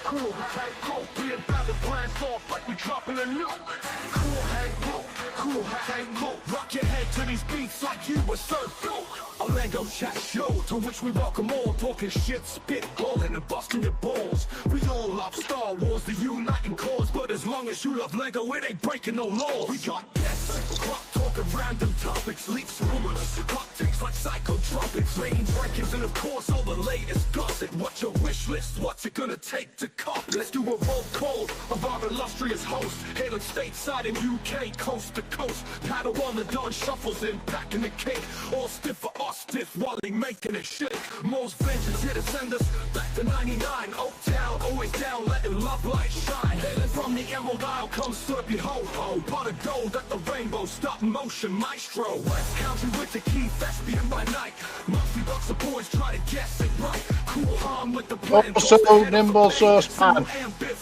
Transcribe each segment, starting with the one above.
Cool Han, we about to blast off like we dropping a nuke. Cool Han, rock your head to these beats like you were surf. A Lego chat show to which we welcome all, talking shit, spitballing and busting your balls. We all love Star Wars, the uniting cause, but as long as you love Lego, it ain't breaking no laws. We got guests, clock talking random topics, leaks, rumors, hot takes like psychotropics, range rankings, and of course all the latest gossip. What's your wish list? What's it gonna take to cop? Let's do a roll call of our illustrious host, hailing stateside in UK, coast to coast. Paddle on the dawn shuffles in, packing the cake, all stiff for us, stiff while he making it shake. Most vengeance here to send us back to 99. Oaktown, always down, letting love light shine. Hailing from the Emerald Isle comes Slurpy ho-ho, pot of gold at the rainbow, stop motion maestro. West Country Whittakee, thespian by night. Monthly bucks the boys try to guess it right. Cool Han with the plan. Also, Nimble Saucepan.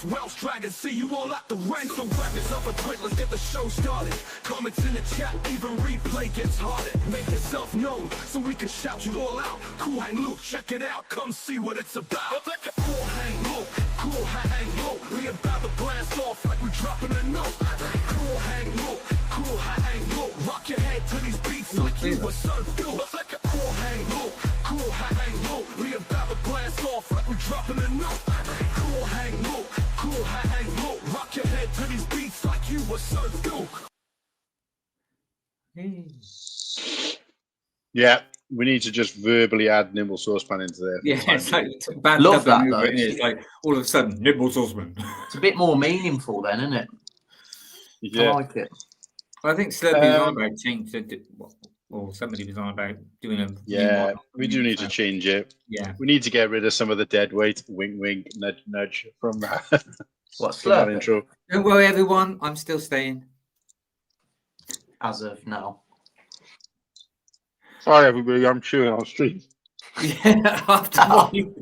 Welsh Dragon, see you all at the rank. So grab yourself a drink, let's get the show started. Comments in the chat, even replay gets harder. Make yourself known so we can shout you all out. Cool Han Luke, check it out, come see what it's about. Cool Han Luke, Cool Han Luke, we about to blast off like we dropping a note. Cool Han Luke, Cool Han Luke, rock your head to these beats like you were surf. Cool Han Luke, Cool Han Luke, we about to blast off like we dropping a note. Cool Han Luke, Cool Han Luke, rock your head to these beats like you were surf. Yeah, we need to just verbally add Nimble Saucepan into there. Yeah, it's like bad Love stuff that, though. It's like all of a sudden Nimble Saucepan. It's a bit more meaningful then, isn't it? Yeah. I like it. I think Slurpy was on about change, or somebody was on about doing a. Yeah, we do need to change it. Yeah, we need to get rid of some of the dead weight, wink, wink, nudge, nudge from that. What's that intro? Don't worry, everyone. I'm still staying. As of now. Sorry, everybody. I'm chewing on stream. Yeah, after what you...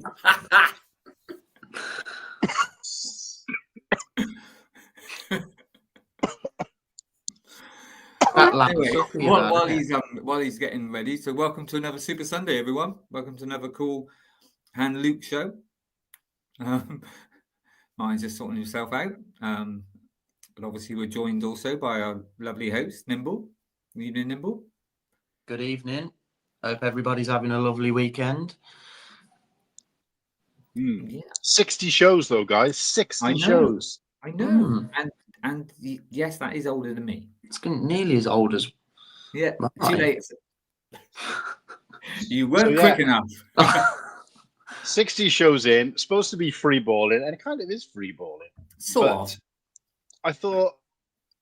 Anyway, while he's getting ready, so welcome to another Super Sunday, everyone. Welcome to another Cool Han Luke show. Mine's just sorting himself out, but obviously we're joined also by our lovely host Nimble. Good evening, Nimble. Good evening. Hope everybody's having a lovely weekend. Yeah. 60 shows though, guys. 60 shows. I know. And yes, that is older than me. It's nearly as old as. Yeah. Too late. You weren't quick enough. 60 shows in, supposed to be free-balling, and it kind of is free-balling. Sort of. I thought,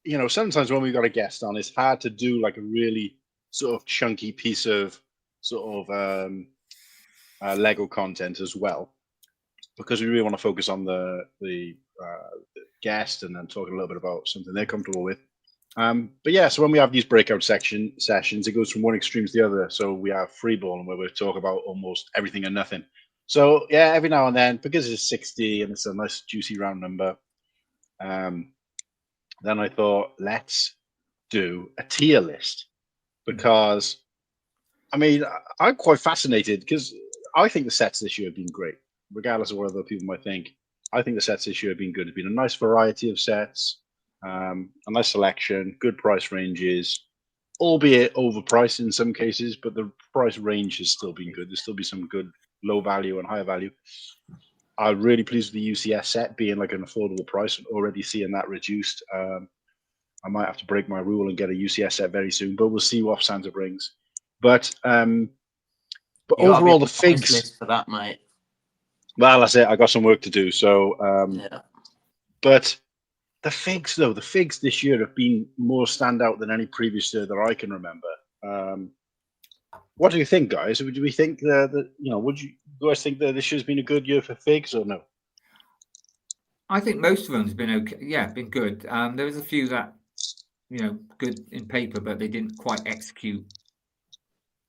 you know, sometimes when we've got a guest on, it's hard to do like a really sort of chunky piece of sort of Lego content as well, because we really want to focus on the guest and then talk a little bit about something they're comfortable with. But yeah, so when we have these breakout sessions, it goes from one extreme to the other. So we have free-balling where we talk about almost everything and nothing. So yeah, every now and then, because it's 60 and it's a nice juicy round number, then I thought, let's do a tier list, because I mean, I'm quite fascinated because I think the sets this year have been great, regardless of what other people might think. I think the sets this year have been good. It's been a nice variety of sets, a nice selection, good price ranges, albeit overpriced in some cases, but the price range has still been good. There's still be some good low value and higher value. I'm really pleased with the UCS set being like an affordable price, and already seeing that reduced. I might have to break my rule and get a UCS set very soon, but we'll see what Santa brings. But overall, the figs for that, mate. Well, that's it. I got some work to do. So But the figs, though, the figs this year have been more standout than any previous year that I can remember. What do you think, guys? Do we think that would you guys think that this year's been a good year for figs or no? I think most of them's been okay. Yeah, been good. There was a few that good in paper, but they didn't quite execute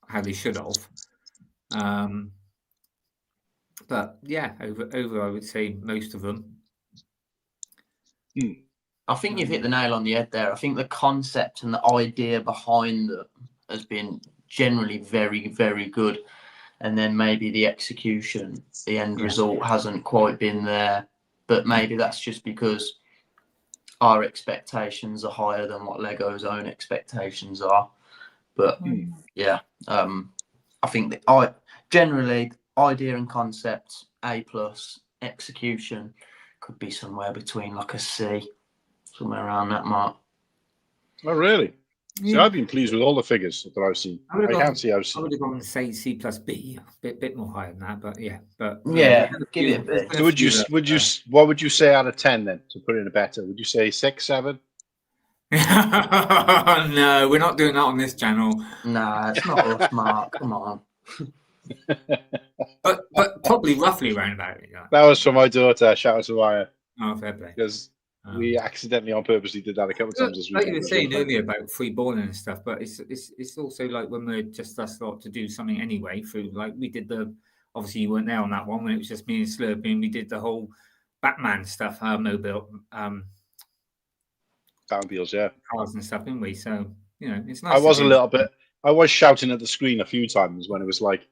how they should have. But yeah, over I would say most of them. I think you've hit the nail on the head there. I think the concept and the idea behind them has been generally very, very good. And then maybe the execution, the end result hasn't quite been there. But maybe that's just because our expectations are higher than what Lego's own expectations are. But yeah, I think that generally idea and concept A+, execution could be somewhere between like a C, somewhere around that mark. Oh, really? Yeah. See, I've been pleased with all the figures that I've seen. I can't see I've I seen. would have gone to say C plus B, a bit more higher than that, but yeah. But yeah, give it a bit. So what would you say out of 10 then to put in a better? Would you say 6, 7? No, we're not doing that on this channel. Nah, it's not us, Mark. Come on. but probably roughly around about it. Yeah. That was from my daughter. Shout out to Ryan. Oh, fair play. Because we accidentally on purposely did that a couple of times this week. Like you were saying earlier about Free-Ballin and stuff, but it's also like when we're just us lot to do something anyway. Through like we did obviously you weren't there on that one when it was just me and Slurpy, and we did the whole Batman stuff, mobile Batmobiles, yeah, cars and stuff, didn't we? So it's nice. I was shouting at the screen a few times when it was like,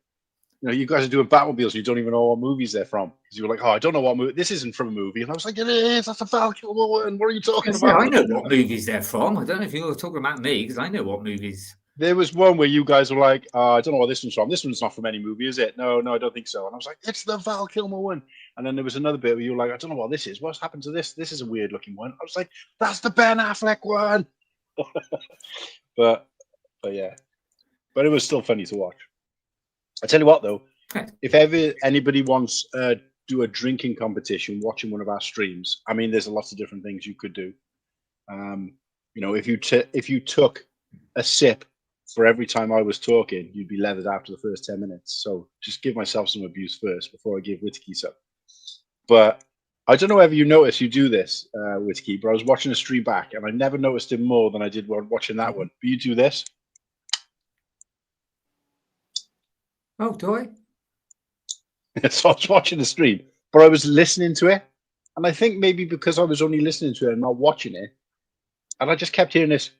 you guys are doing Batmobiles, you don't even know what movies they're from. Because you were like, oh, I don't know what movie. This isn't from a movie. And I was like, it is. That's a Val Kilmer one. What are you talking about? I know what movies they're from. I don't know if you're talking about me, because I know what movies. There was one where you guys were like, I don't know what this one's from. This one's not from any movie, is it? No, I don't think so. And I was like, it's the Val Kilmer one. And then there was another bit where you were like, I don't know what this is. What's happened to this? This is a weird looking one. I was like, that's the Ben Affleck one. but yeah. But it was still funny to watch. I tell you what, though. If ever anybody wants do a drinking competition watching one of our streams, I mean, there's a lot of different things you could do. If you took a sip for every time I was talking, you'd be leathered after the first 10 minutes. So just give myself some abuse first before I give Whittakee some. But I don't know whether you notice you do this, Whittakee, but I was watching a stream back and I never noticed it more than I did watching that one. But you do this. Oh, do I? So I was watching the stream, but I was listening to it. And I think maybe because I was only listening to it and not watching it, and I just kept hearing this.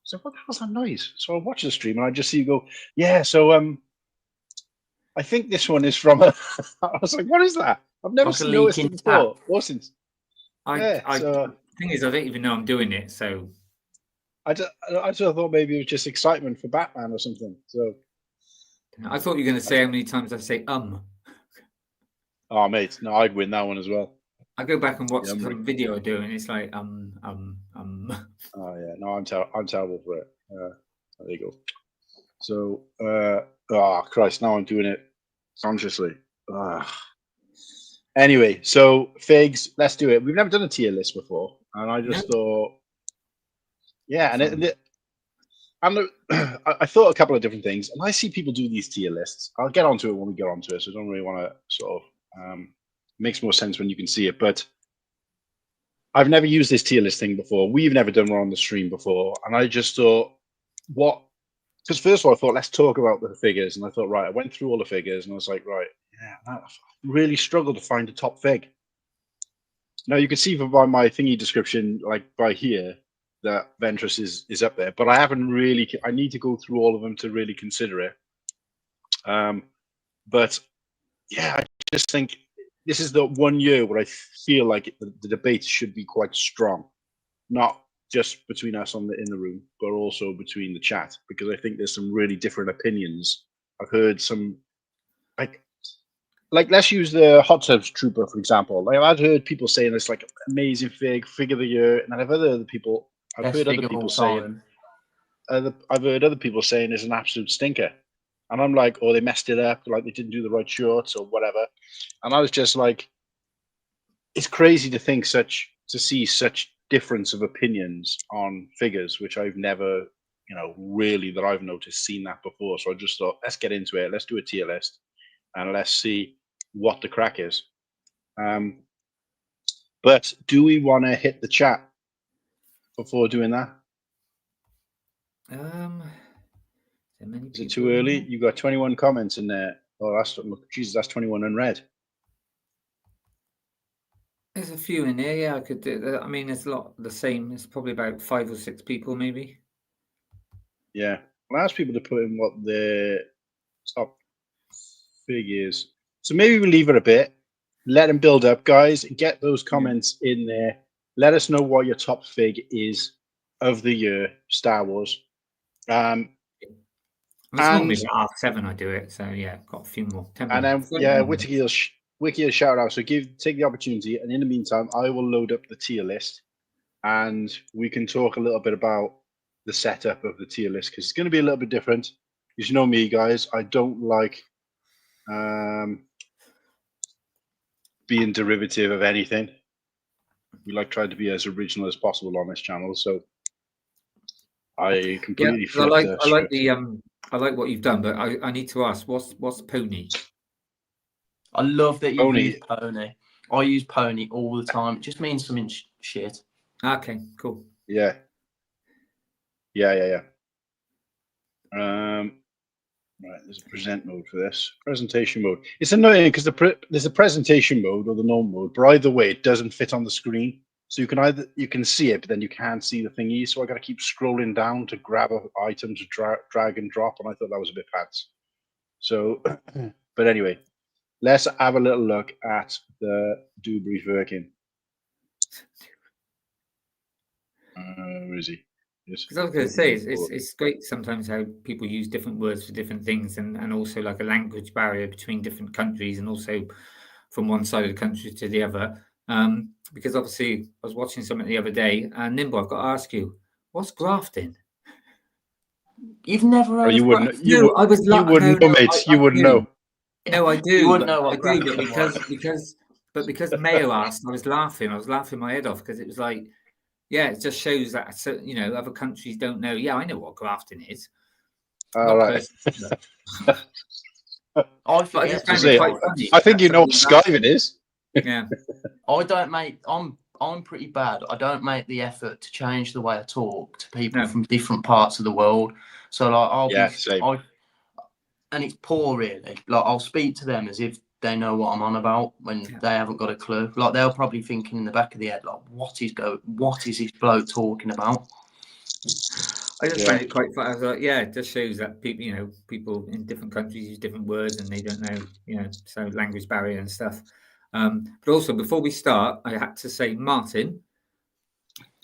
So what the hell's that noise? So I watch the stream and I just see you go, yeah, so I think this one is from a I was like, what is that? I've never noticed it before. The thing is, I don't even know I'm doing it, so I just thought maybe it was just excitement for Batman or something. So I thought you were going to say how many times I say Oh, mate, no, I'd win that one as well. I go back and watch some video I do, and it's like Oh yeah, no, I'm terrible for it. There you go. So, Christ, now I'm doing it consciously. Anyway, so figs, let's do it. We've never done a tier list before, and I just thought, yeah, I thought a couple of different things, and I see people do these tier lists. I'll get onto it when we get onto it, so I don't really want to sort of. Makes more sense when you can see it, but I've never used this tier list thing before. We've never done one on the stream before, and I just thought, because first of all, I thought, let's talk about the figures, and I thought, right, I went through all the figures, and I was like, right, yeah, I really struggled to find a top fig. Now, you can see by my thingy description, like by here, that Ventress is up there, but I haven't really, I need to go through all of them to really consider it. But yeah, I just think this is the one year where I feel like the debate should be quite strong, not just between us in the room, but also between the chat, because I think there's some really different opinions. I've heard some, like let's use the Hot Tubs Trooper, for example. Like I've heard people saying it's like amazing fig of the year, and then I've heard other people saying it's an absolute stinker. And I'm like, oh, they messed it up, like they didn't do the right shorts or whatever. And I was just like, it's crazy to think such to see such difference of opinions on figures, which I've never, really that I've noticed seen that before. So I just thought, let's get into it. Let's do a tier list and let's see what the crack is. But do we want to hit the chat before doing that? Is it too early? You got 21 comments in there. Oh, that's 21 unread. There's a few in there. Yeah, I could do that. I mean, it's a lot the same. It's probably about 5 or 6 people, maybe. Yeah. I'll ask people to put in what their top fig is. So maybe we leave it a bit. Let them build up, guys. Get those comments in there. Let us know what your top fig is of the year, Star Wars. It's normally about 7 I do it. So yeah, got a few more. 10 and then Whittakee will shout out. So take the opportunity, and in the meantime, I will load up the tier list, and we can talk a little bit about the setup of the tier list, because it's going to be a little bit different. Because you know me, guys, I don't like being derivative of anything. We like trying to be as original as possible on this channel. So I completely I like what you've done, but I need to ask, what's pony? I love that you use pony. I use pony all the time. It just means something shit. Okay, cool. Yeah. Right, there's a present mode for this. Presentation mode. It's annoying because there's a presentation mode or the normal mode, but either way, it doesn't fit on the screen. So you can see it, but then you can't see the thingy. So I got to keep scrolling down to grab an item to drag and drop, and I thought that was a bit pants. So, but anyway, let's have a little look at the Dewberry Firkin. Where is he? Because I was going to say, it's great sometimes how people use different words for different things, and also like a language barrier between different countries, and also from one side of the country to the other. Because obviously, I was watching something the other day, and Nimble, I've got to ask you, what's grafting? You've never heard you of wouldn't. grafting? You wouldn't know, mate. You wouldn't know. No, I do. You wouldn't know what I do, grafting but because Mayo asked, I was laughing my head off, because it was like, yeah, it just shows that other countries don't know. Yeah, I know what grafting is. All right. I think you know what skiving is. Yeah. I'm pretty bad. I don't make the effort to change the way I talk to people from different parts of the world. So like and it's poor really. Like I'll speak to them as if they know what I'm on about when they haven't got a clue. Like they'll probably thinking in the back of the head, like, what is this bloke talking about? I just find it quite funny. I was like, yeah, it just shows that people in different countries use different words and they don't know, so language barrier and stuff. But also, before we start, I had to say, Martin,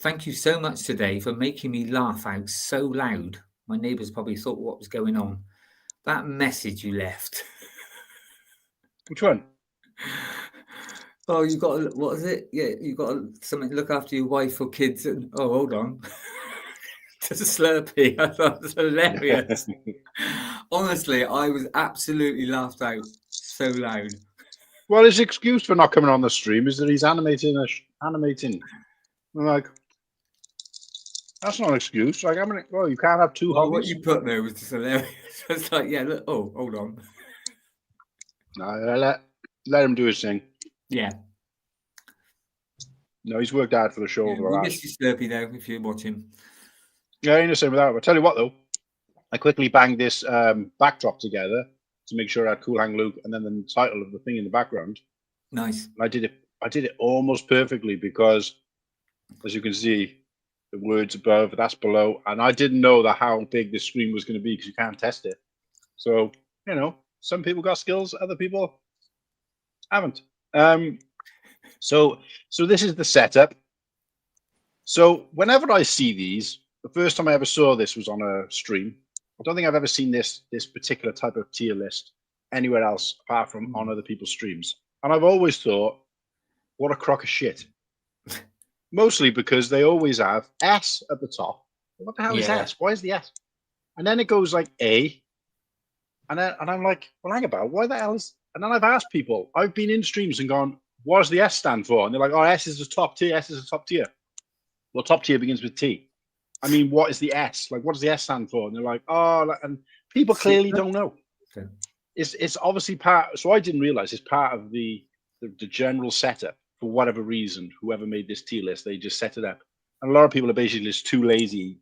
thank you so much today for making me laugh out so loud. My neighbours probably thought what was going on. That message you left. Which one? Oh, you got what is it? Yeah, you got something to look after your wife or kids. And hold on. Just a Slurpy. I thought it was hilarious. Honestly, I was absolutely laughed out so loud. Well, his excuse for not coming on the stream is that he's animating. I'm like, that's not an excuse. Like, you can't have two hobbies. What you put there was just hilarious. It's like, yeah, look, hold on. No, let him do his thing. Yeah. No, he's worked hard for the show. We miss you, Slurpy, though, if you're watching. Yeah, I understand with that. But tell you what, though, I quickly banged this backdrop together to make sure I had Cool Han Luke and then the title of the thing in the background. Nice. And I did it almost perfectly because, as you can see, the words above, that's below, and I didn't know how big the screen was going to be because you can't test it. So some people got skills, other people haven't. So this is the setup. So whenever I see these, the first time I ever saw this was on a stream. I don't think I've ever seen this particular type of tier list anywhere else apart from on other people's streams. And I've always thought, what a crock of shit. Mostly because they always have S at the top. What the hell is S? Why is the S? And then it goes like A. And I'm like, well, hang about, why the hell is... And then I've asked people, I've been in streams and gone, what does the S stand for? And they're like, oh, S is the top tier. S is the top tier. Well, top tier begins with T. I mean, what is the S? Like, what does the S stand for? And they're like, oh, and people clearly don't know. Okay. It's obviously part. So I didn't realize it's part of the general setup for whatever reason. Whoever made this tier list, they just set it up. And a lot of people are basically just too lazy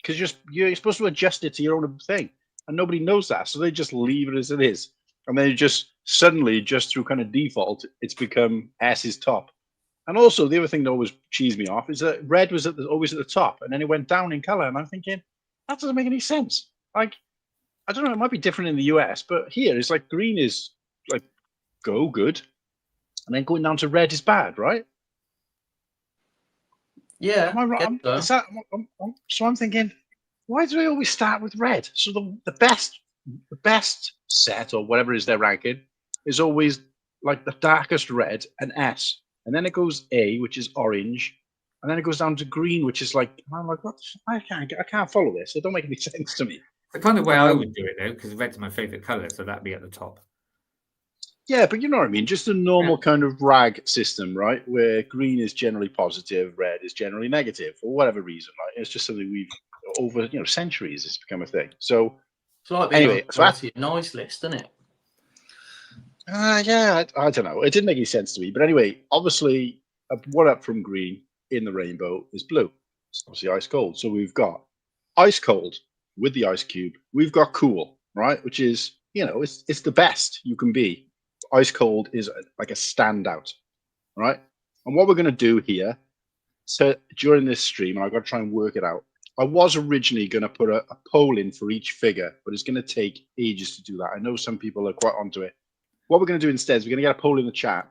because you're supposed to adjust it to your own thing, and nobody knows that, so they just leave it as it is. And then just suddenly, just through kind of default, it's become S is top. And also, the other thing that always cheesed me off is that red was always at the top, and then it went down in color. And I'm thinking, that doesn't make any sense. Like, I don't know, it might be different in the US, but here it's like green is like good, and then going down to red is bad, right? Yeah. Am I right? So. So I'm thinking, why do they always start with red? So the best set or whatever is their ranking is always like the darkest red and S, and then it goes A, which is orange, and then it goes down to green, which is like, I'm like, what? I can't follow this. It don't make any sense to me. The kind of way I would do it though, because red's my favorite color, so that'd be at the top. Yeah, but you know what I mean? Just a normal kind of rag system, right? Where green is generally positive, red is generally negative for whatever reason. Right? It's just something we've over centuries it's become a thing. So It's like anyway, so that's a nice list, isn't it? Yeah, I don't know. It didn't make any sense to me. But anyway, obviously, one up from green in the rainbow is blue. It's obviously ice cold. So we've got ice cold with the ice cube. We've got cool, right? Which is, it's the best you can be. Ice cold is like a standout, right? And what we're going to do here, so during this stream, and I've got to try and work it out. I was originally going to put a poll in for each figure, but it's going to take ages to do that. I know some people are quite onto it. What we're going to do instead is we're going to get a poll in the chat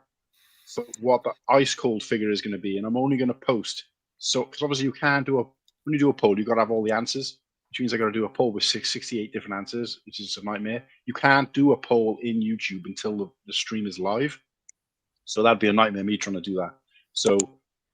for what the ice cold figure is going to be, and I'm only going to post. So, because obviously you can't when you do a poll, you've got to have all the answers, which means I got to do a poll with 68 different answers, which is a nightmare. You can't do a poll in YouTube until the stream is live, so that'd be a nightmare me trying to do that. So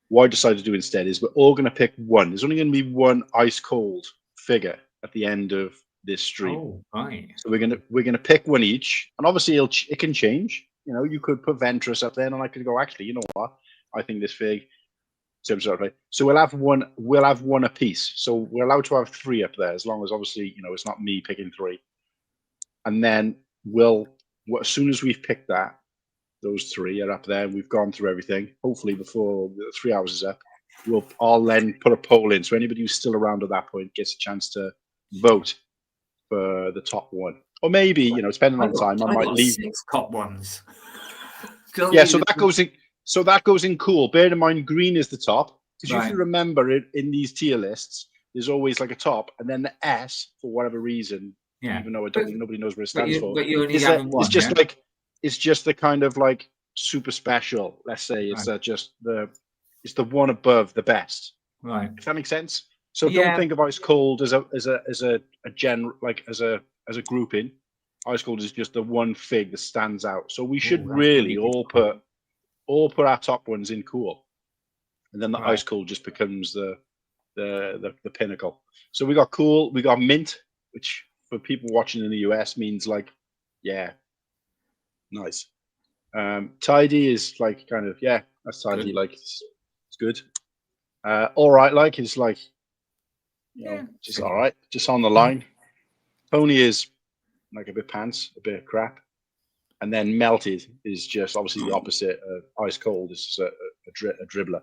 what I decided to do instead is we're all going to pick one. There's only going to be one ice cold figure at the end of this stream. Oh, right. So we're gonna pick one each, and obviously it can change. You could put Ventress up there, and I could go, actually, you know what? I think this fig. So we'll have one. We'll have one apiece. So we're allowed to have three up there, as long as obviously it's not me picking three. And then as soon as we've picked that, those three are up there. We've gone through everything. Hopefully before the 3 hours is up, I'll then put a poll in. So anybody who's still around at that point gets a chance to vote for the top one, or maybe depending on time, I might leave 6 top ones. Yeah, so that goes in. So that goes in cool. Bear in mind, green is the top, because Right. if you remember it in these tier lists, there's always like a top, and then the S for whatever reason. Yeah. Even though nobody knows what it stands for. But you only It's having one. it's just Yeah? it's just the kind of like super special. Let's say it's just it's the one above the best. Right. If that makes sense. So Yeah. don't think of ice cold as a gen, like as a grouping. Ice cold is just the one fig that stands out. So we should that's really really all put our top ones in cool, and then the Right. ice cold just becomes the pinnacle. So we got cool, we got mint, which for people watching in the US means like, yeah, nice. Tidy is like kind of, yeah, that's tidy. Good. Like it's good. All right, like it's like, Yeah. just all right, just on the line. Pony is like a bit pants, a bit crap, and then melted is just obviously the opposite of ice cold. It's just a dribbler.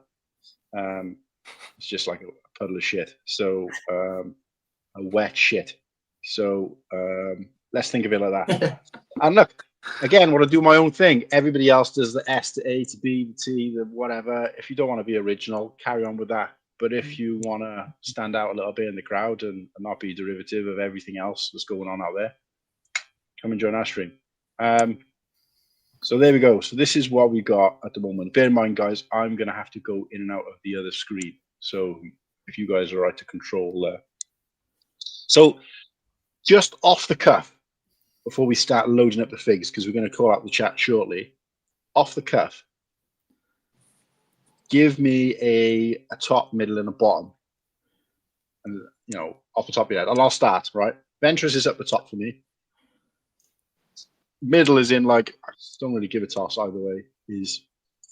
It's just like a puddle of shit. So a wet shit. So let's think of it like that. And look, again, want to do my own thing. Everybody else does the S to A to B to T, the whatever. If you don't want to be original, carry on with that. But if you want to stand out a little bit in the crowd and not be derivative of everything else that's going on out there, come and join our stream. So there we go. So this is what we got at the moment. Bear in mind, guys, I'm going to have to go in and out of the other screen. So if you guys are right to control. So just off the cuff, before we start loading up the figs, because we're going to call out the chat shortly, off the cuff, give me a top, middle, and a bottom. And, off the top of your head. And I'll start, right? Ventress is up the top for me. Middle is in, like, I don't really give a toss either way, is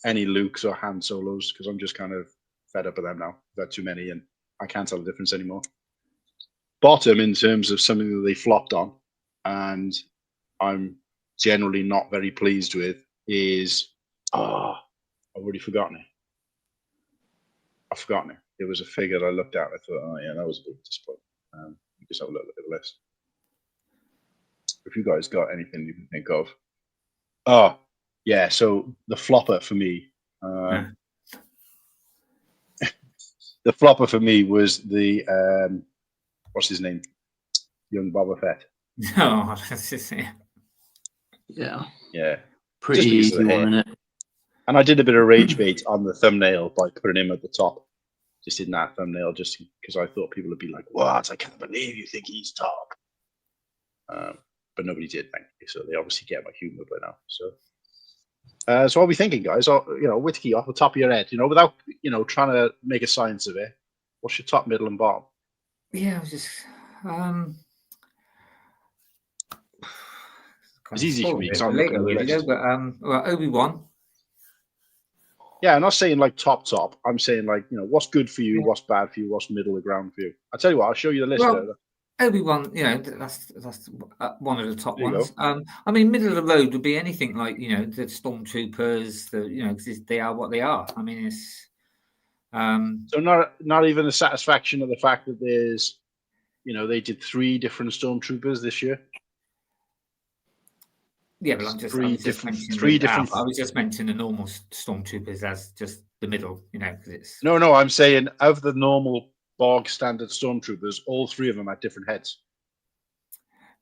any Lukes or Han Solos because I'm just kind of fed up with them now. I've got too many and I can't tell the difference anymore. Bottom, in terms of something that they flopped on, and I'm generally not very pleased with, is I've already forgotten it. I've forgotten it. It was a figure I looked at. I thought, oh yeah, that was a big disappointment. Just have a look at the list. If you guys got anything you can think of. Oh, yeah. So the flopper for me, the flopper for me was the what's his name, young Boba Fett. No, that's just it. Yeah, pretty easy one, isn't it? And I did a bit of rage bait on the thumbnail by putting him at the top, just in that thumbnail, just because I thought people would be like, "What? I can't believe you think he's top." But nobody did, thankfully. So they obviously get my humor by now. So what are we thinking, guys? Whittakee, off the top of your head, without trying to make a science of it. What's your top, middle, and bottom? Yeah, I was just. It's easy for me because I'm looking at the list. But well, Obi-Wan. Yeah, I'm not saying like top. I'm saying like what's good for you, what's bad for you, what's middle of ground for you. I'll tell you what. I'll show you the list. Well, Obi-Wan, that's one of the top There you ones. I mean, middle of the road would be anything like the stormtroopers. Because they are what they are. I mean, it's so not even the satisfaction of the fact that there's, they did 3 different stormtroopers this year. Yeah, but I was just mentioning the normal stormtroopers as just the middle, because it's. No, I'm saying of the normal bog standard stormtroopers, all 3 of them had different heads.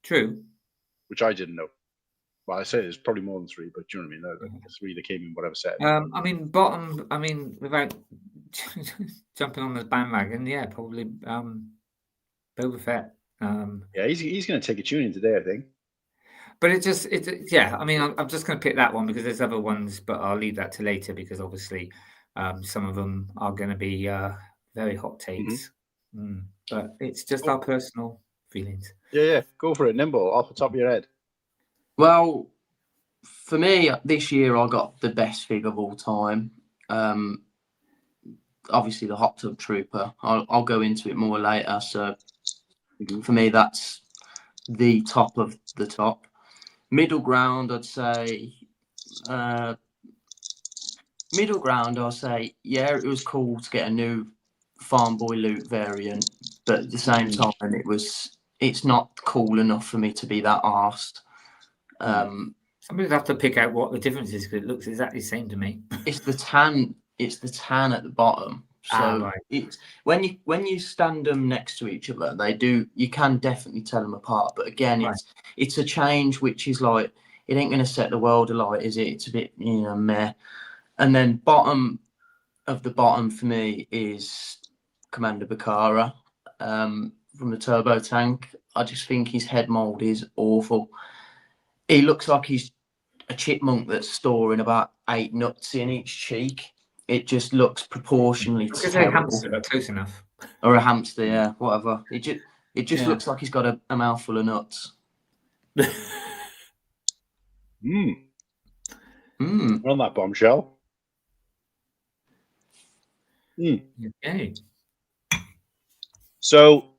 True. Which I didn't know. Well, I say there's probably more than 3, but do you know what I mean? The 3 that came in whatever set. I mean, bottom. I mean, without jumping on the bandwagon, yeah, probably Boba Fett. Yeah, he's going to take a tune in today, I think. But I mean, I'm just going to pick that one because there's other ones, but I'll leave that to later because obviously some of them are going to be very hot takes. Mm-hmm. But it's just our personal feelings. Yeah. Go for it, Nimble, off the top of your head. Well, for me, this year I got the best fig of all time. Obviously, the Hot Tub Trooper. I'll go into it more later. So for me, that's the top of the top. Middle ground, I'd say. Yeah, it was cool to get a new Farm Boy Loot variant, but at the same time, it's not cool enough for me to be that arsed. Somebody'd have to pick out what the difference is because it looks exactly the same to me. It's the tan at the bottom. So right. It's when you stand them next to each other, you can definitely tell them apart. But again, right. it's a change which is like, it ain't going to set the world alight, is it? It's a bit meh. And then bottom of the bottom for me is Commander Bakara from the Turbo Tank. I just think his head mold is awful. He looks like he's a chipmunk that's storing about 8 nuts in each cheek. It just looks proportionally terrible. A hamster, close enough. Or a hamster, yeah, whatever. It just looks like he's got a mouthful of nuts. On that bombshell. Okay. So,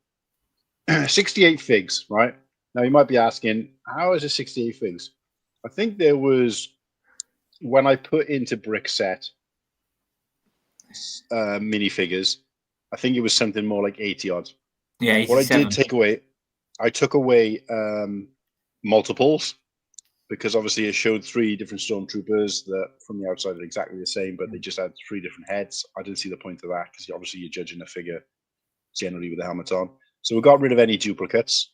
68 figs, right? Now you might be asking, how is it 68 figs? I think there was, when I put into Brickset minifigures, I think it was something more like 80 odd. Yeah, 87. What I did take away, I took away multiples, because obviously it showed 3 different stormtroopers that from the outside are exactly the same, but they just had 3 different heads. I didn't see the point of that because obviously you're judging a figure generally with the helmet on. So we got rid of any duplicates.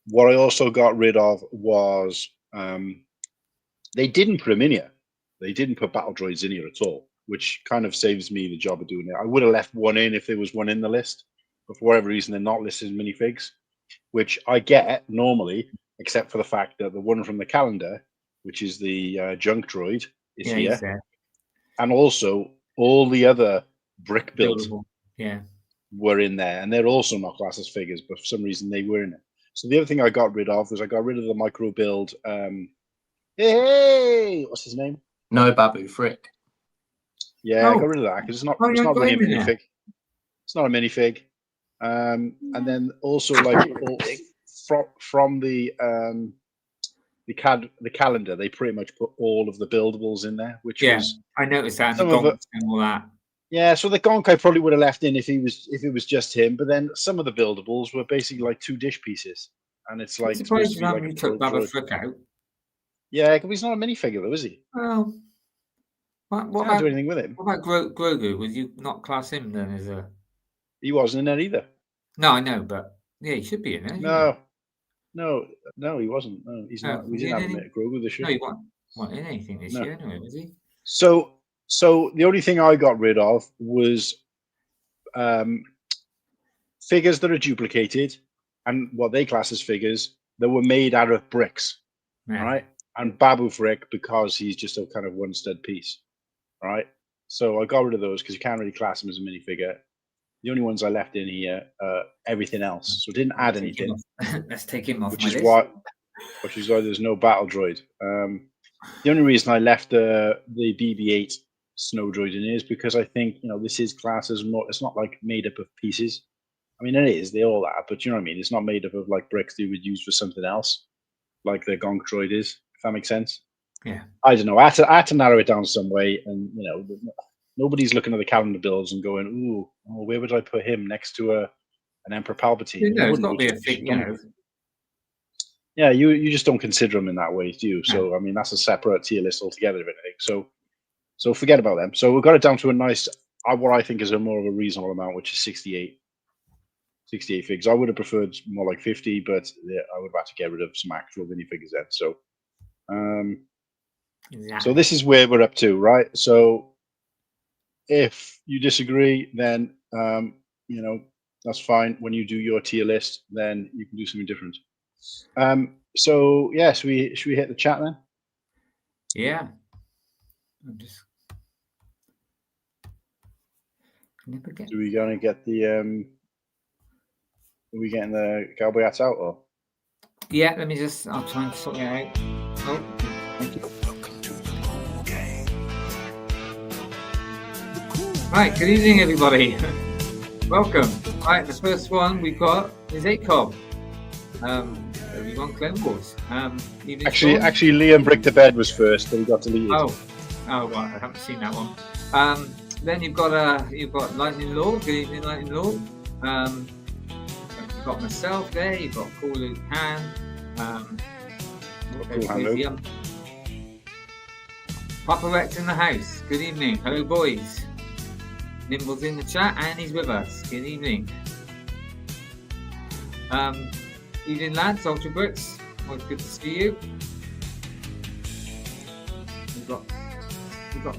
What I also got rid of was they didn't put them in here. They didn't put battle droids in here at all, which kind of saves me the job of doing it. I would have left one in if there was one in the list, but for whatever reason, they're not listed as minifigs, which I get normally, except for the fact that the one from the calendar, which is the junk droid, is here. And also all the other brick builds were in there, and they're also not classed as figures, but for some reason they were in it. So the other thing I got rid of was I got rid of the micro build. Hey, what's his name? No Babu Frick. Yeah, I Oh. got rid of that because it's not Oh, you it's not got really a him in there. minifig. It's not a minifig. And then also like from the calendar, they pretty much put all of the buildables in there, which Yeah, was I noticed that. The some of it. gonks and all that. Yeah, so the gonk I probably would have left in if it was just him. But then some of the buildables were basically like 2 dish pieces, and it's like I'm supposed surprised to be like you a took pro Baba droid. Frick out. Yeah, because he's not a minifigure though, is he? Well, what Can't do about anything with him. Grogu? Would you not class him then as a? He wasn't in there either. No, I know, but yeah, he should be in there. shouldn't No, he wasn't. No, he's No, not. We was he didn't in have him any- at Grogu this he? year. No, he wasn't in anything this No. year, anyway, was he? So the only thing I got rid of was figures that are duplicated and what they class as figures that were made out of bricks, Yeah. right? And Babu Frick because he's just a kind of one stud piece, right? So I got rid of those because you can't really class him as a minifigure. The only ones I left in here, everything else. So it didn't add anything. Let's take him off Which my is list. why there's no battle droid. The only reason I left the BB-8 snow droid in here is because I think this is classed as more. It's not like made up of pieces. I mean, it is. They all are, but you know what I mean. It's not made up of like bricks you would use for something else, like the gonk droid is. If that makes sense. Yeah. I don't know. I had to narrow it down some way, and nobody's looking at the calendar builds and going, "Ooh, where would I put him next to an Emperor Palpatine?" No, it's wouldn't, got to be a because thing, you don't- Yeah, you just don't consider them in that way, do you? So I mean, that's a separate tier list altogether, if anything. So forget about them. So we've got it down to a nice, what I think is a more of a reasonable amount, which is 68 figs. I would have preferred more like 50, but I would have had to get rid of some actual minifigures then. So, so this is where we're up to, right? So if you disagree, then that's fine. When you do your tier list, then you can do something different. So yeah, should we hit the chat then? Yeah. I'm just. Never get. Do we gonna get the are we getting the cowboy hats out or? Yeah, let me just. I'll try and sort it out. Oh, thank you. Right, good evening, everybody. Welcome. Right, the first one we've got is ACOB. Everyone Clone Wars. Actually, Liam Brick to Bed was first, but he got deleted. Oh, right, I haven't seen that one. Then you've got Lightning Lord. Good evening, Lightning Lord. You've got myself there. You've got Cool Han. Cool Han. Papa Rex in the house. Good evening. Hello, boys. Nimble's in the chat and he's with us. Good evening. Evening, lads. Ultra Bricks. Always good to see you. We've got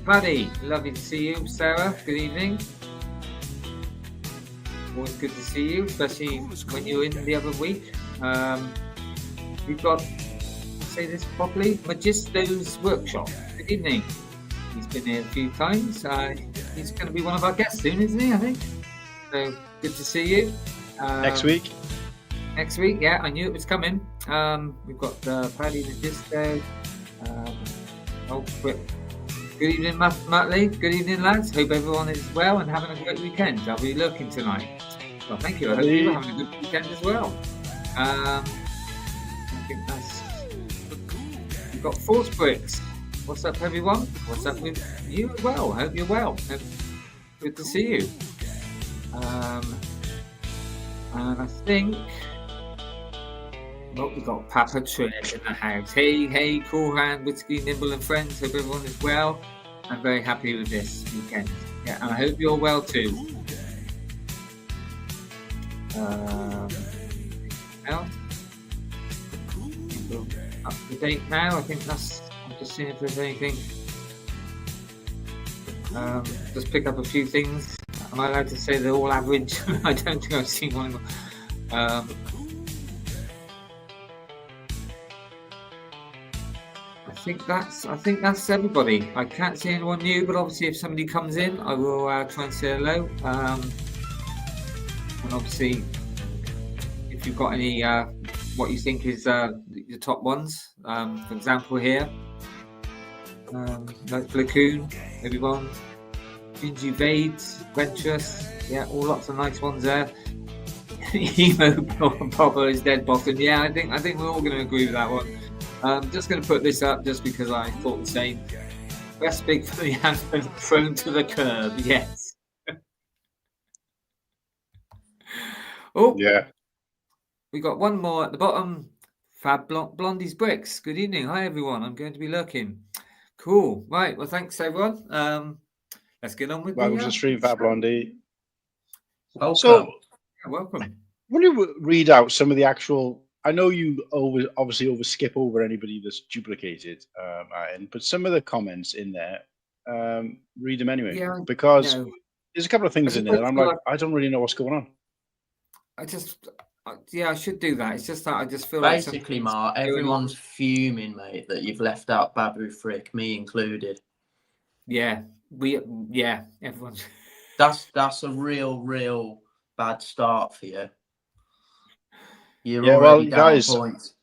Paddy. Lovely to see you. Sarah. Good evening. Always good to see you, especially when you were in the other week. We've got, say this properly, Magisto's Workshop. Good evening. He's been here a few times. He's going to be one of our guests soon, isn't he? I think. So good to see you. Next week. Next week, yeah, I knew it was coming. We've got Paddy Magisto. Good evening, Muttley. Good evening, lads. Hope everyone is well and having a great weekend. I'll be looking tonight. Well, thank you. I hope you're having a good weekend as well. I think that's. We've got Force Bricks. What's up, everyone? What's up with you as well? I hope you're well. Good to see you. And I think. Oh, we've got Papa Tread in the house. Hey, Cool Han, Whittakee, Nimble and friends. Hope everyone is well. I'm very happy with this weekend. Yeah, and I hope you're well too. Now, up to date now. I think that's. I'm just seeing if there's anything. Just pick up a few things. Am I allowed to say they're all average? I don't think I've seen one. I think that's everybody. I can't see anyone new, but obviously if somebody comes in, I will try and say hello. And obviously, if you've got any, what you think is the top ones, for example here, like Blacoon, everyone, Gingy Ventress, yeah, all lots of nice ones there. Emo Papa is dead bottom. Yeah, I think we're all going to agree with that one. Just going to put this up just because I thought the same. Best big for the anthem thrown to the curb. Yes. Oh, Yeah. we got one more at the bottom. Fab Blondie's Bricks. Good evening. Hi everyone. I'm going to be looking. Cool. Right. Well, thanks everyone. Let's get on with Welcome to the stream, Fat Blondie. Welcome. So, Yeah, welcome. will you read out some of the actual? I know you obviously over skip over anybody that's duplicated, but some of the comments in there, read them anyway. Yeah, because no. there's a couple of things in there that I'm like, I don't really know what's going on. I should do that. It's just that I just feel basically, like Mark, everyone's fuming, mate, that you've left out Babu Frick, me included. Yeah, everyone's. That's a real bad start for you. You're Yeah, already well, down points.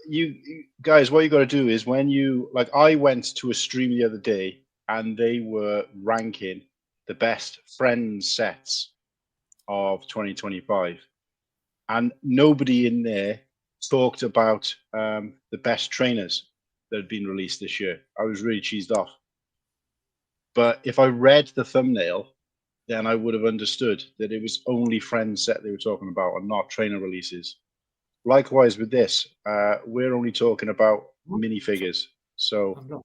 You guys, what you got to do is when you I went to a stream the other day and they were ranking the best Friends sets of 2025, and nobody in there talked about the best trainers that had been released this year. I was really cheesed off. But if I read the thumbnail, then I would have understood that it was only Friends set they were talking about and not trainer releases. Likewise with this, we're only talking about minifigures. So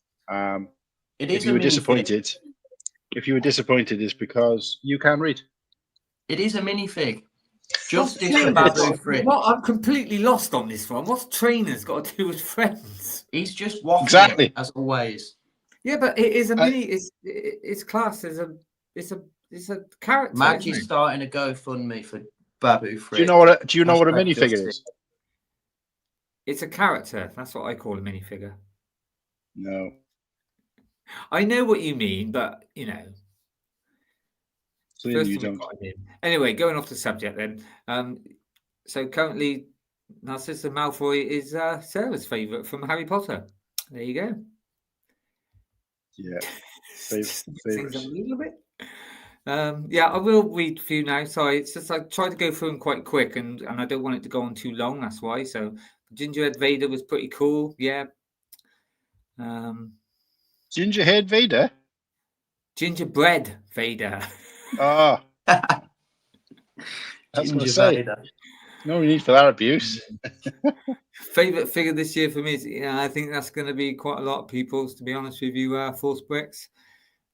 if you were disappointed, it's because you can read. It is a minifig. Justice for Babu Frick. I'm completely lost on this one. What's trainers got to do with Friends? He's just waffling, exactly, as always. Yeah, but it is a mini. It's classed as it's a character. Maggie's starting a GoFundMe for Babu Frick. Do you know what a minifigure is? It's a character. That's what I call a minifigure. No. I know what you mean, but you know. Clearly you don't. Anyway, going off the subject then. So currently, Narcissa Malfoy is Sarah's favourite from Harry Potter. There you go. Yeah. Things a little bit. Yeah, I will read a few now. Sorry, it's just I tried to go through them quite quick, and I don't want it to go on too long. That's why. So, Gingerhead Vader was pretty cool. Yeah. Gingerhead Vader. Gingerbread Vader. Ah. That's what I say. No need for that abuse. Favorite figure this year for me is, I think that's going to be quite a lot of people's. To be honest with you, Force Bricks.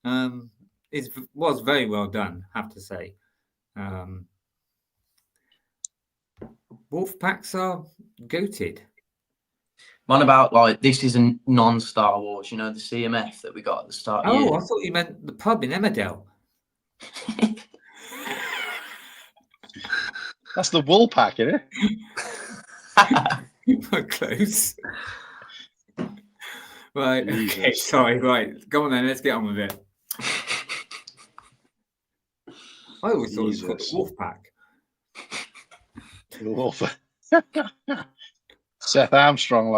It was very well done, I have to say. Wolf packs are goated. One about this is a non-Star Wars, the CMF that we got at the start of the year. I thought you meant the pub in Emmerdale. That's the wool pack, isn't it? Close. Right. Jesus. Okay. Sorry. Right. Go on then. Let's get on with it. I always thought it was called the Wolf Pack. The Wolf. Seth Armstrong,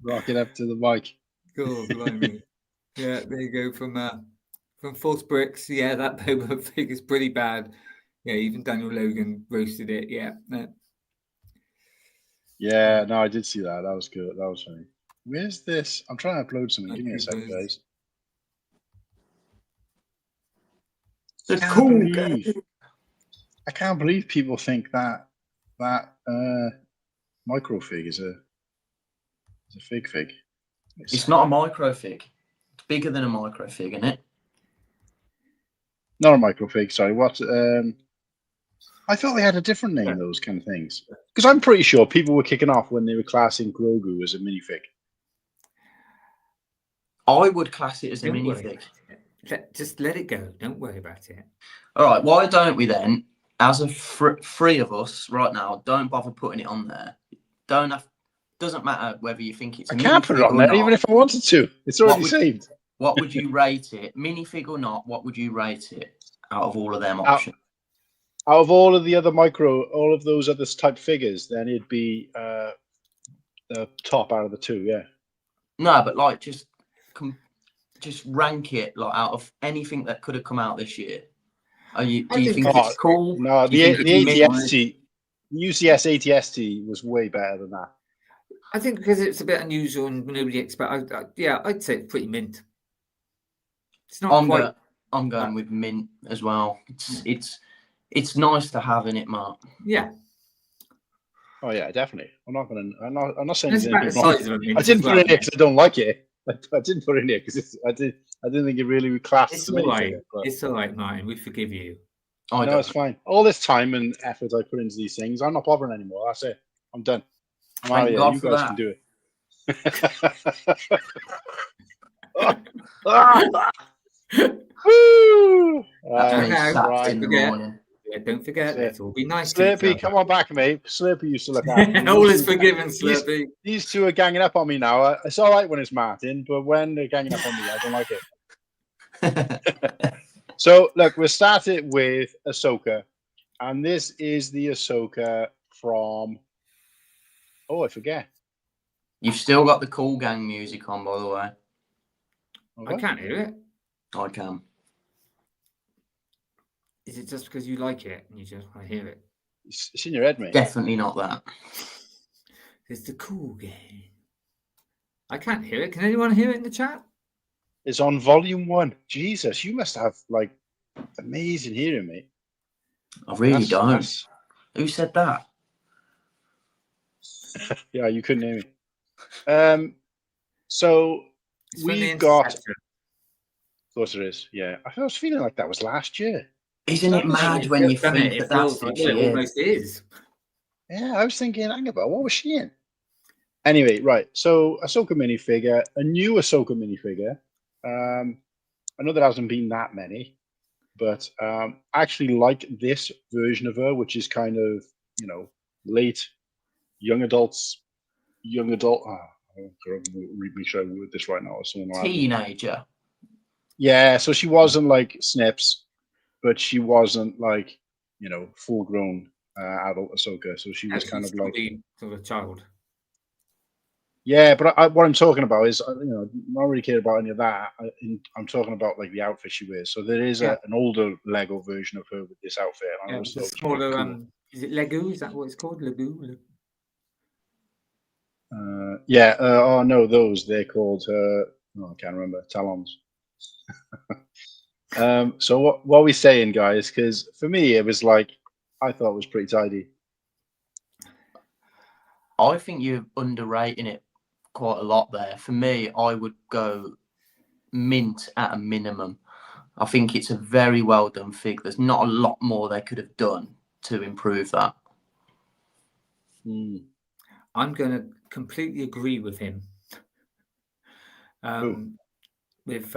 rocking up to the mic. Cool. Yeah, there you go from Force Bricks. Yeah, that Boba fig is pretty bad. Yeah, even Daniel Logan roasted it. Yeah. Yeah, no, I did see that. That was good. That was funny. Where's this? I'm trying to upload something. Give me a second, guys. I can't believe people think that microfig is a fig. It's not a microfig. It's bigger than a microfig, isn't it? Not a microfig. Sorry. What? I thought they had a different name. Those kind of things. Because I'm pretty sure people were kicking off when they were classing Grogu as a minifig. I would class it as a minifig. Just let it go. Don't worry about it. All right. Why don't we then, as a three of us right now, don't bother putting it on there. Doesn't matter whether you think it's. I can't put it on there, even if I wanted to. It's already saved. What would you rate it, minifig or not? What would you rate it out of all of them options? Out of all of the other all of those other type figures, then it'd be the top out of the two. Yeah. No, but just rank it like out of anything that could have come out this year? Do you think think it's- it's cool? No, Do you the think it's mint? ATST, UCS ATST was way better than that. I think because it's a bit unusual and nobody expect. Yeah, I'd say it's pretty mint. It's not quite. I'm going with mint as well. It's nice to have in it, Mark. Yeah. Oh yeah, definitely. I'm not saying It's it's about the anything wrong. size of a mint. I didn't as put well. it in here because I don't like it. I didn't put it in here because I didn't think it really classed It's as a all right. minifigure. But It's all right, Martin. We forgive you. no, it's fine. All this time and effort I put into these things, I'm not bothering anymore. That's it. I'm done. I'm out of Thank here. God You for guys that. can do it. Woo! That's me Okay. sat in the Forget. morning. Yeah, don't forget. That's it. Let's all be nice to each Slurpy, other. come on back, mate. Slurpy used to look after me. All is forgiven, Slurpy. These two are ganging up on me now. It's all right when it's Martin, but when they're ganging up on me, I don't like it. So, look, we'll start it with Ahsoka. And this is the Ahsoka from... Oh, I forget. You've still got the Cool Gang music on, by the way. I can't hear it. I can. Is it just because you like it and you just want to hear it? It's in your head, mate. Definitely not that. It's the cool game. I can't hear it. Can anyone hear it in the chat? It's on volume 1. Jesus, you must have, like, amazing hearing, mate. I really don't. That's- Who said that? Yeah, you couldn't hear me. So It's from the we've got... Interceptor. Of course it is, yeah. I was feeling like that was last year. Isn't it mad when you Done think it, that it that's feels like this it year? almost is. Yeah, I was thinking, hang about, what was she in? Anyway, right. So Ahsoka minifigure, a new Ahsoka minifigure. I know there hasn't been that many, but I actually like this version of her, which is kind of, late young adult. I'm going to make sure I word this right now. Or someone will add me. Teenager. Yeah, so she wasn't like Snips, but she wasn't like, full grown adult Ahsoka. So she was kind of like, probably sort of a child. yeah, but what I'm talking about is, not really care about any of that. I'm talking about like the outfit she wears. So there is an older Lego version of her with this outfit. And I Yeah, always the thought it was pretty smaller. cool. Is it Lego? Is that what it's called? Lego. Yeah. Oh no, they're called. I can't remember. Talons. So what are we saying, guys? Because for me, it was like I thought it was pretty tidy. I think you're underrating it quite a lot there. For me, I would go mint at a minimum. I think it's a very well done fig. There's not a lot more they could have done to improve that. I'm going to completely agree with him. With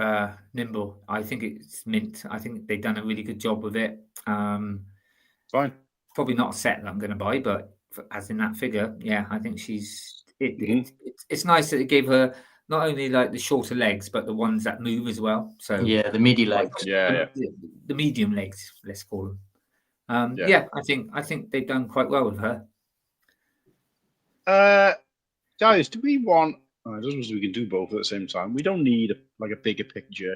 Nimble, I think it's mint. I think they've done a really good job with it. Fine. Probably not a set that I'm going to buy, but as in that figure, yeah, I think she's. It's nice that it gave her not only like the shorter legs, but the ones that move as well. So yeah, the midi legs. Yeah. The medium legs, let's call them. Yeah, I think they've done quite well with her. Guys, do we want? I don't suppose we can do both at the same time. We don't need a bigger picture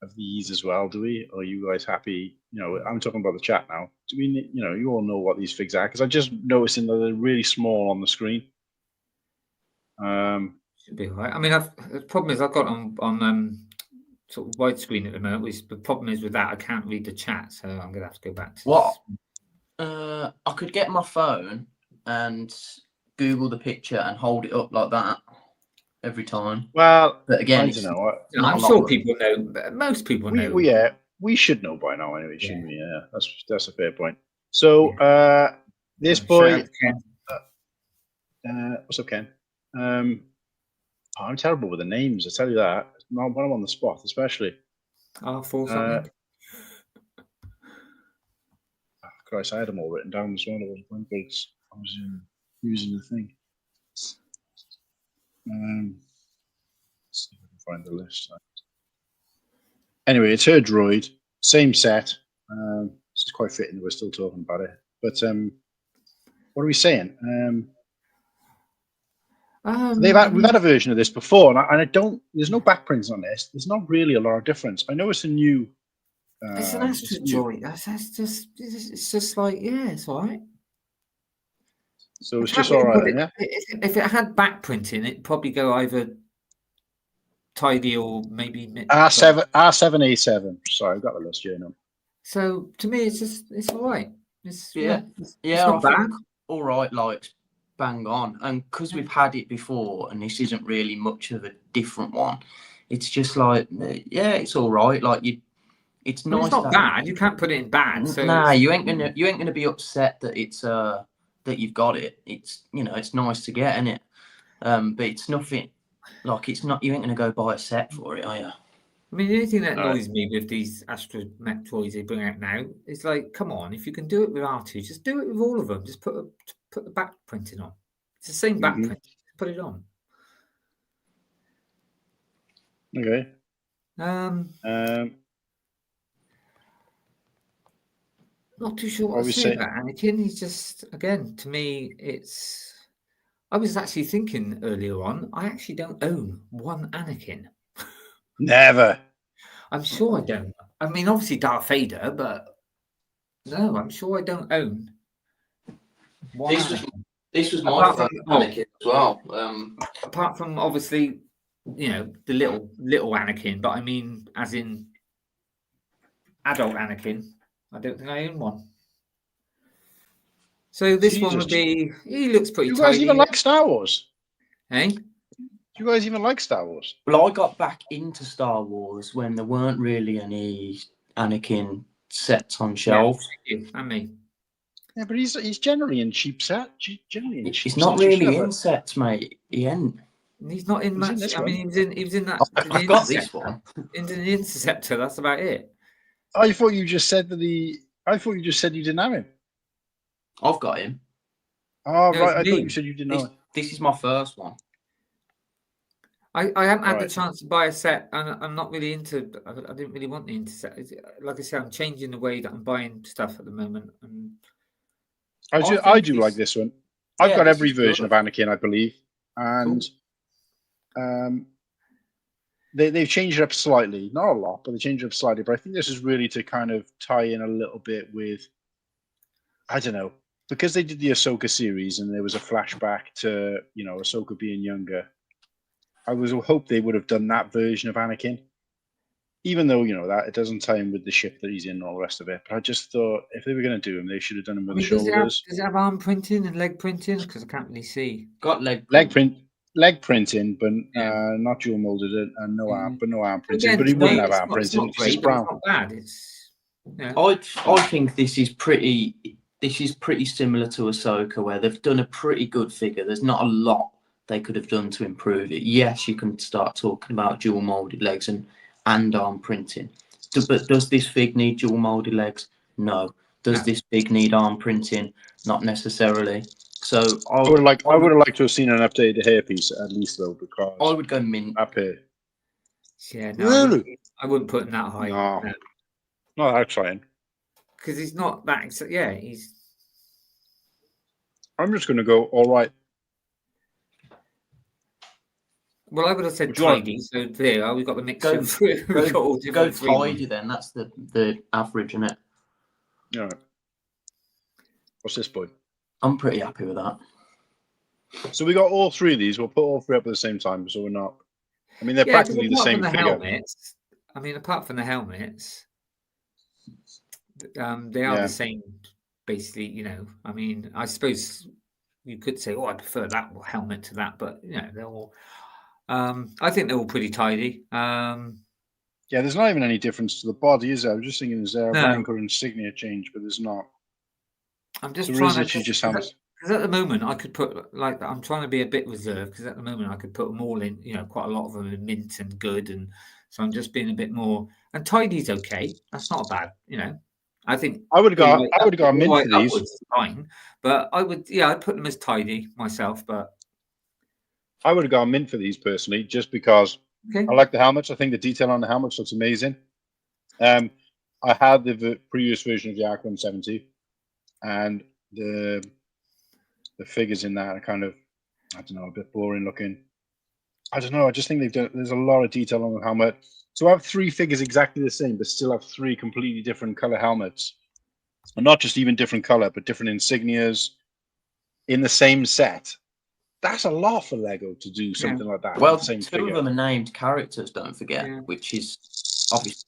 of these as well, do we? Or are you guys happy? I'm talking about the chat now. Do we? You all know what these figs are because I just noticing that they're really small on the screen. Should be all right. I mean, the problem is I've got on sort of widescreen at the moment. The problem is with that I can't read the chat, so I'm gonna have to go back to what. I could get my phone and Google the picture and hold it up like that every time. Well, but again, I don't know. I'm sure people know. Most people know. We should know by now anyway, shouldn't we? Yeah, that's a fair point. So this boy, what's up, Ken? I'm terrible with the names. I tell you that. Not when I'm on the spot, especially. For something. Christ, I had them all written down as well. I was using the thing. Let's see if I can find the list. Anyway, it's her droid, same set. This is quite fitting that we're still talking about it. But what are we saying? We've had a version of this before, and I don't. There's no back prints on this. There's not really a lot of difference. I know it's a new. It's an asteroid. It's just like, yeah, it's all right. So it's just all right, yeah. If it had back printing, it'd probably go either tidy or maybe R7A7. Sorry, I've got the list here now. So to me, it's all right. It's not bad. All right, like bang on, and because we've had it before, and this isn't really much of a different one. It's just like, yeah, it's all right. Like it's nice. It's not bad. You can't put it in bad. So nah, you ain't gonna be upset that it's that you've got it. It's it's nice to get, isn't it? But it's nothing. Like it's not. You ain't gonna go buy a set for it, are you? I mean, the only thing that annoys me with these astromech toys they bring out now is like, come on, if you can do it with R2, just do it with all of them. Just put the back printing on. It's the same back print. Just put it on. Okay. Not too sure what to say about Anakin. He's just, again, to me, it's. I was actually thinking earlier on. I actually don't own one Anakin. Never. I'm sure I don't. I mean, obviously Darth Vader, but no, I'm sure I don't own one. This was my first Anakin as well. Apart from obviously, the little Anakin, but I mean, as in adult Anakin, I don't think I own one. So this one would be. He looks pretty. Do you guys even like Star Wars? Hey. Do you guys even like Star Wars? Well, I got back into Star Wars when there weren't really any Anakin sets on shelves. Yeah, and me. Yeah, but he's generally in cheap set. He's not really in sets, mate. He ain't. He's not in much. I mean, he was in that. I've got this one. Into the Interceptor. That's about it. I thought you just said I thought you just said you didn't have him. I've got him. Oh, right. I thought you said you didn't know him. This is my first one. I haven't had the chance to buy a set, and I'm not really into. I didn't really want the Interceptor. Like I said, I'm changing the way that I'm buying stuff at the moment. And I do like this one. I've got every version of Anakin, I believe, and they've changed it up slightly, not a lot, but they changed it up slightly. But I think this is really to kind of tie in a little bit with, I don't know, because they did the Ahsoka series and there was a flashback to Ahsoka being younger. I was hope they would have done that version of Anakin, even though that it doesn't tie in with the ship that he's in and all the rest of it. But I just thought if they were going to do him, they should have done him with the shoulders. Does it have arm printing and leg printing? Because I can't really see. Got leg printing, but not dual molded and no arm printing. Again, but he wouldn't have arm printing because it's brown. It's not bad. It's. I think this is pretty similar to Ahsoka, where they've done a pretty good figure. There's not a lot they could have done to improve it. Yes, you can start talking about dual molded legs and arm printing. But does this fig need dual molded legs? No. Does this fig need arm printing? Not necessarily. So I would have liked to have seen an updated hairpiece at least, though, because I would go mint up here. Yeah, no, really? I wouldn't put him that high. No. Not that trying. Because he's not that. Yeah, he's. I'm just going to go all right. Well, I would have said tidy. So there, we've got the mix. Go tidy then. That's the average, isn't it? Yeah. What's this, boy? I'm pretty happy with that. So we got all three of these. We'll put all three up at the same time, so we're not. I mean, they're practically the same figure. Helmets, I mean, apart from the helmets, they are the same. Basically, I mean, I suppose you could say, "Oh, I prefer that helmet to that," but they're all. I think they're all pretty tidy. Yeah, there's not even any difference to the body, is there? I was just thinking, is there a rank or insignia change? But there's not. I'm just trying to because at the moment I could put I'm trying to be a bit reserved because at the moment I could put them all in, quite a lot of them in mint and good, and so I'm just being a bit more. And tidy's okay. That's not bad, I think I would go mint for these. Fine, but I'd put them as tidy myself, but. I would have gone mint for these personally, just because I like the helmets. I think the detail on the helmets looks amazing. I had the previous version of the Arc 170, and the figures in that are kind of I don't know, a bit boring looking. I don't know. I just think there's a lot of detail on the helmet. So I have 3 figures exactly the same, but still have 3 completely different color helmets. And not just even different color, but different insignias in the same set. That's a lot for Lego to do something like that. Well, the same 2 figure. of them are named characters, don't forget, which is obviously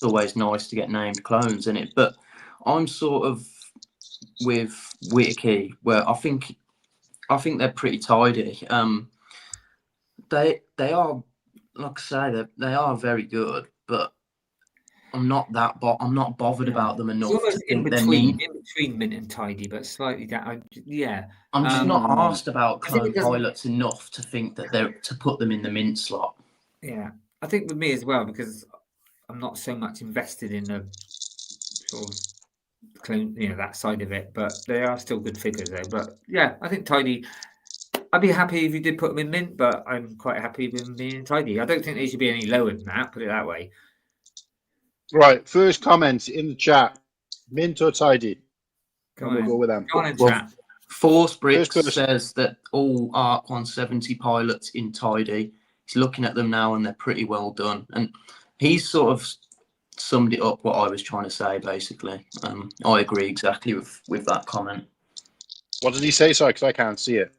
always nice to get named clones in it. But I'm sort of with Whittakee, where I think they're pretty tidy. They are, like I say, they are very good, but I'm not bothered about them enough to think they're mean. In between mint and tidy, but slightly down. I'm just not asked about clone pilots enough to think that they're to put them in the mint slot. Yeah, I think with me as well, because I'm not so much invested in the sort of clone, that side of it. But they are still good figures though. But yeah, I think tidy. I'd be happy if you did put them in mint, but I'm quite happy with them being tidy. I don't think they should be any lower than that. Put it that way. Right, first comment in the chat: mint or tidy? We'll go with them. Go on in chat. Force Bricks says that all ARC 170 pilots in tidy. He's looking at them now, and they're pretty well done. And he's sort of summed it up what I was trying to say, basically. I agree exactly with that comment. What did he say? Sorry, because I can't see it.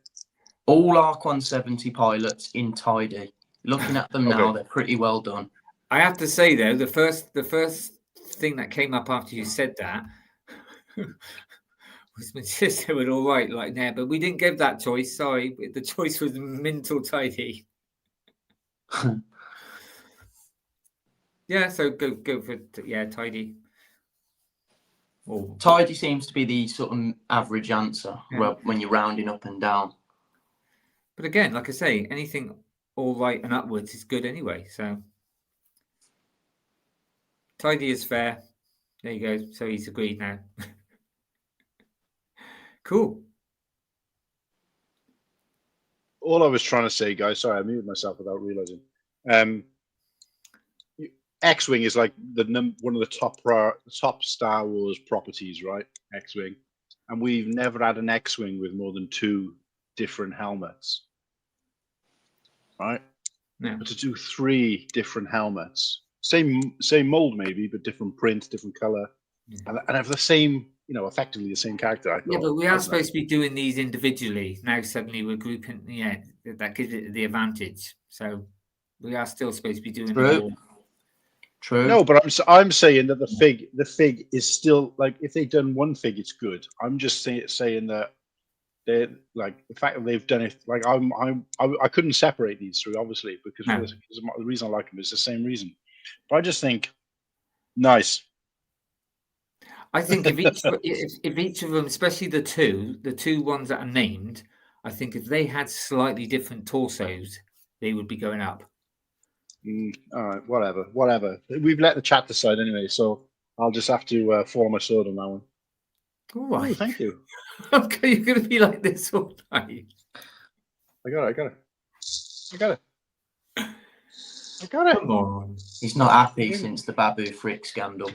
All ARC 170 pilots in tidy. Looking at them now, they're pretty well done. I have to say though, the first thing that came up after you said that was my sister was all right, like there, but we didn't give that choice. Sorry, the choice was mint or tidy. Yeah, so go for tidy. Tidy seems to be the sort of average answer when you're rounding up and down. But again, like I say, anything all right and upwards is good anyway. So tidy is fair. There you go. So he's agreed now. Cool. All I was trying to say, guys, sorry, I muted myself without realizing. X-Wing is like one of the top Star Wars properties, right? X-Wing. And we've never had an X-Wing with more than 2 different helmets, right? Yeah. But to do 3 different helmets, same mold maybe, but different print, different color, and have the same, effectively the same character. I thought, but we are supposed to be doing these individually. Now suddenly we're grouping. Yeah, that gives it the advantage. So we are still supposed to be doing it all. True. No, but I'm saying that the fig is still like, if they've done one fig, it's good. I'm just saying that they're like, the fact that they've done it, like I couldn't separate these 3 obviously because the reason I like them is the same reason. But I just think nice. I think if each of them, especially the two ones that are named, I think if they had slightly different torsos, they would be going up. All right, whatever. We've let the chat decide anyway, so I'll just have to fall on my sword on that one. All right. Oh, thank you. Okay, you're going to be like this all night. I got it. Come on. He's not happy since the Babu Frick scandal.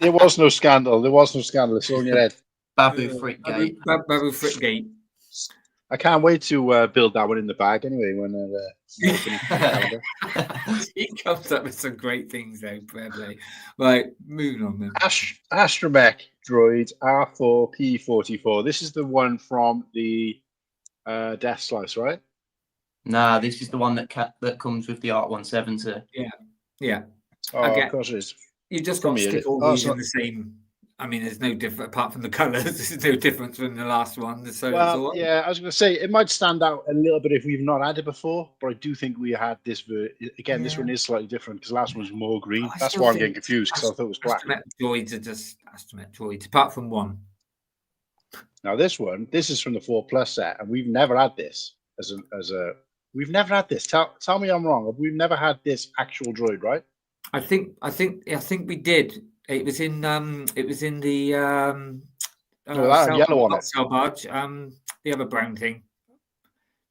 There was no scandal. It's all in your head. Babu Frick Gate. Babu Frick Gate. I can't wait to build that one in the bag anyway. When he comes up with some great things though, probably. Right, moving on then. Astromech droid R4P44. This is the one from the Death Slice, right? Nah, this is the one that comes with the ARC 170. Yeah. Oh, okay. Of course it is. You just got to stick all these in the same. I mean, there's no different apart from the colours. There's no difference from the last one. So I was going to say it might stand out a little bit if we've not had it before, but I do think we had this. Again, this one is slightly different because the last one was more green. That's why I'm getting confused because I thought it was black. Astromech droids are just Astromech droids, apart from one. Now this is from the 4+ set, and we've never had this We've never had this. Tell me I'm wrong. We've never had this actual droid, right? I think we did. It was in the yellow on it. Cell barge, the other brown thing,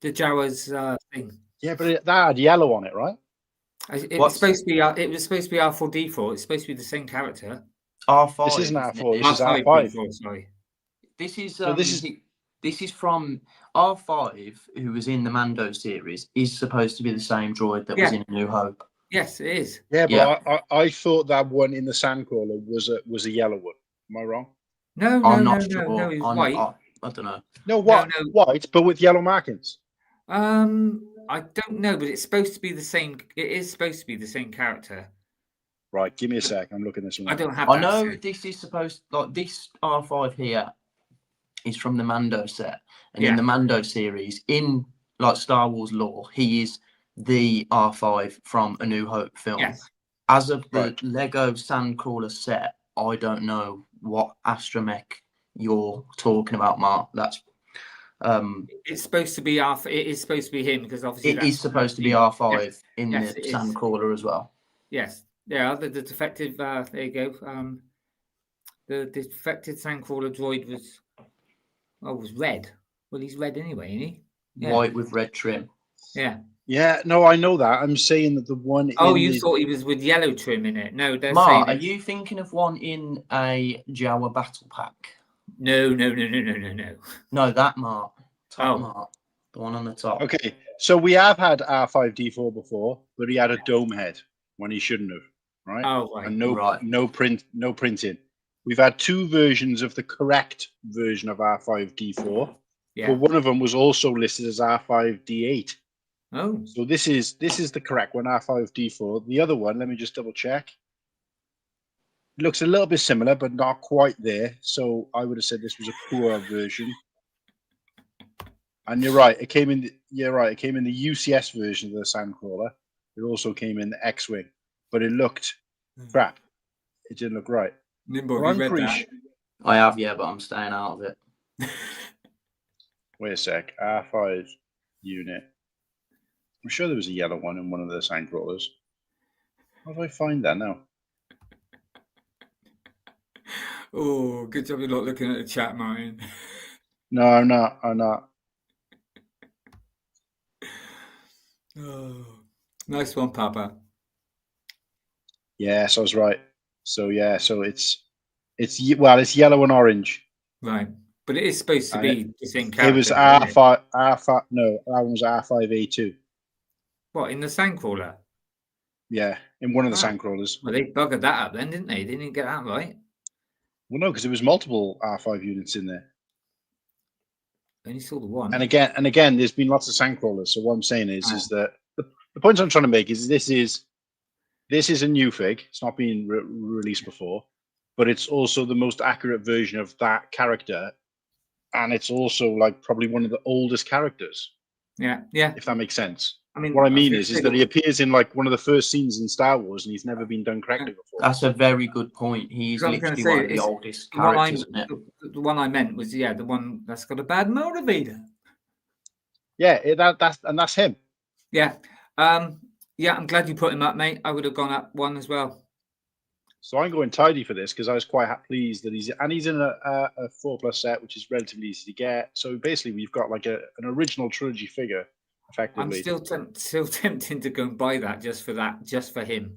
the Jawa's thing. Yeah, but that had yellow on it, right? It was supposed to be R4D4. It's supposed to be the same character. R5. This isn't R4. This is R5. Sorry. This is so this is This is from R5, who was in the Mando series, is supposed to be the same droid that was in A New Hope. Yes, it is. Yeah, Yeah. but I thought that one in the Sandcrawler was a yellow one. Am I wrong? No, I'm no, not no, sure. no, he's I'm- white. I don't know. No, what? No. White, but with yellow markings. I don't know, but it's supposed to be the same. It is supposed to be the same character. Right, give me a sec. I'm looking this one I up. don't have. I that know set. this is supposed like this R5 here is from the Mando set, and Yeah. in the Mando series, in like Star Wars lore, he is the R5 from A New Hope film. Yes. As of the Right. Lego Sandcrawler set, I don't know what astromech you're talking about, Mark. That's It's supposed to be It is supposed to be him because obviously it is supposed to be R5 Yes. in Yes, the it is. Sandcrawler as well. Yes. Yeah. The defective. There you go. The defected Sandcrawler droid was red. Well, he's red anyway, isn't he? Yeah. White with red trim. Yeah. Yeah, no, I know that. I'm saying that the one. Oh, in you the... thought he was with yellow trim in it? No, they're Mark, saying are it's- you thinking of one in a Jawa battle pack? No. No, that Mark. Top Oh. Mark. The one on the top. Okay, so we have had R5D4 before, but he had a dome head when he shouldn't have, right? Oh, right. And Right. no printing. We've had two versions of the correct version of R5D4, Yeah. but one of them was also listed as R5D8. Oh, So this is the correct one, R5D4. The other one, let me just double check. It looks a little bit similar, but not quite there. So I would have said this was a poor version. And you're right. It came in. It came in the UCS version of the Sandcrawler. It also came in the X-wing, but it looked crap. It didn't look right. Nimble, Well, have I'm you read pretty that? sure- I have, yeah, but I'm staying out of it. Wait a sec. R5 unit. I'm sure there was a yellow one in one of the Sandcrawlers. How do I find that now? Oh, good job you're not looking at the chat, Martin. No, I'm not. I'm not. Oh, nice one, Papa. Yes, I was right. So yeah, so it's yellow and orange. Right, but it is supposed to And be the same character. It was isn't it? R5. No, that one was R5A2. What, in the Sandcrawler? Yeah, in one of the Ah. Sandcrawlers. Well, they buggered that up then, didn't they? They didn't get that right. Well, no, because there was multiple R5 units in there. Only saw the one. And again, there's been lots of Sandcrawlers. So what I'm saying is that the point I'm trying to make is this is a new fig. It's not been released before, but it's also the most accurate version of that character, and it's also like probably one of the oldest characters, Yeah. if that makes sense. I mean, What I was mean gonna is say that he appears in like one of the first scenes in Star Wars, and he's never been done correctly before. That's a very good point. He's I was gonna literally say, one of the it's- oldest the one characters, isn't it? the one I meant was the one that's got a bad motivator. Yeah, that's him. Yeah. Yeah, I'm glad you put him up, mate. I would have gone up one as well. So I'm going tidy for this because I was quite pleased that he's in a 4+ set, which is relatively easy to get. So basically, we've got like an original trilogy figure, effectively. I'm still tempting to go and buy that just for him.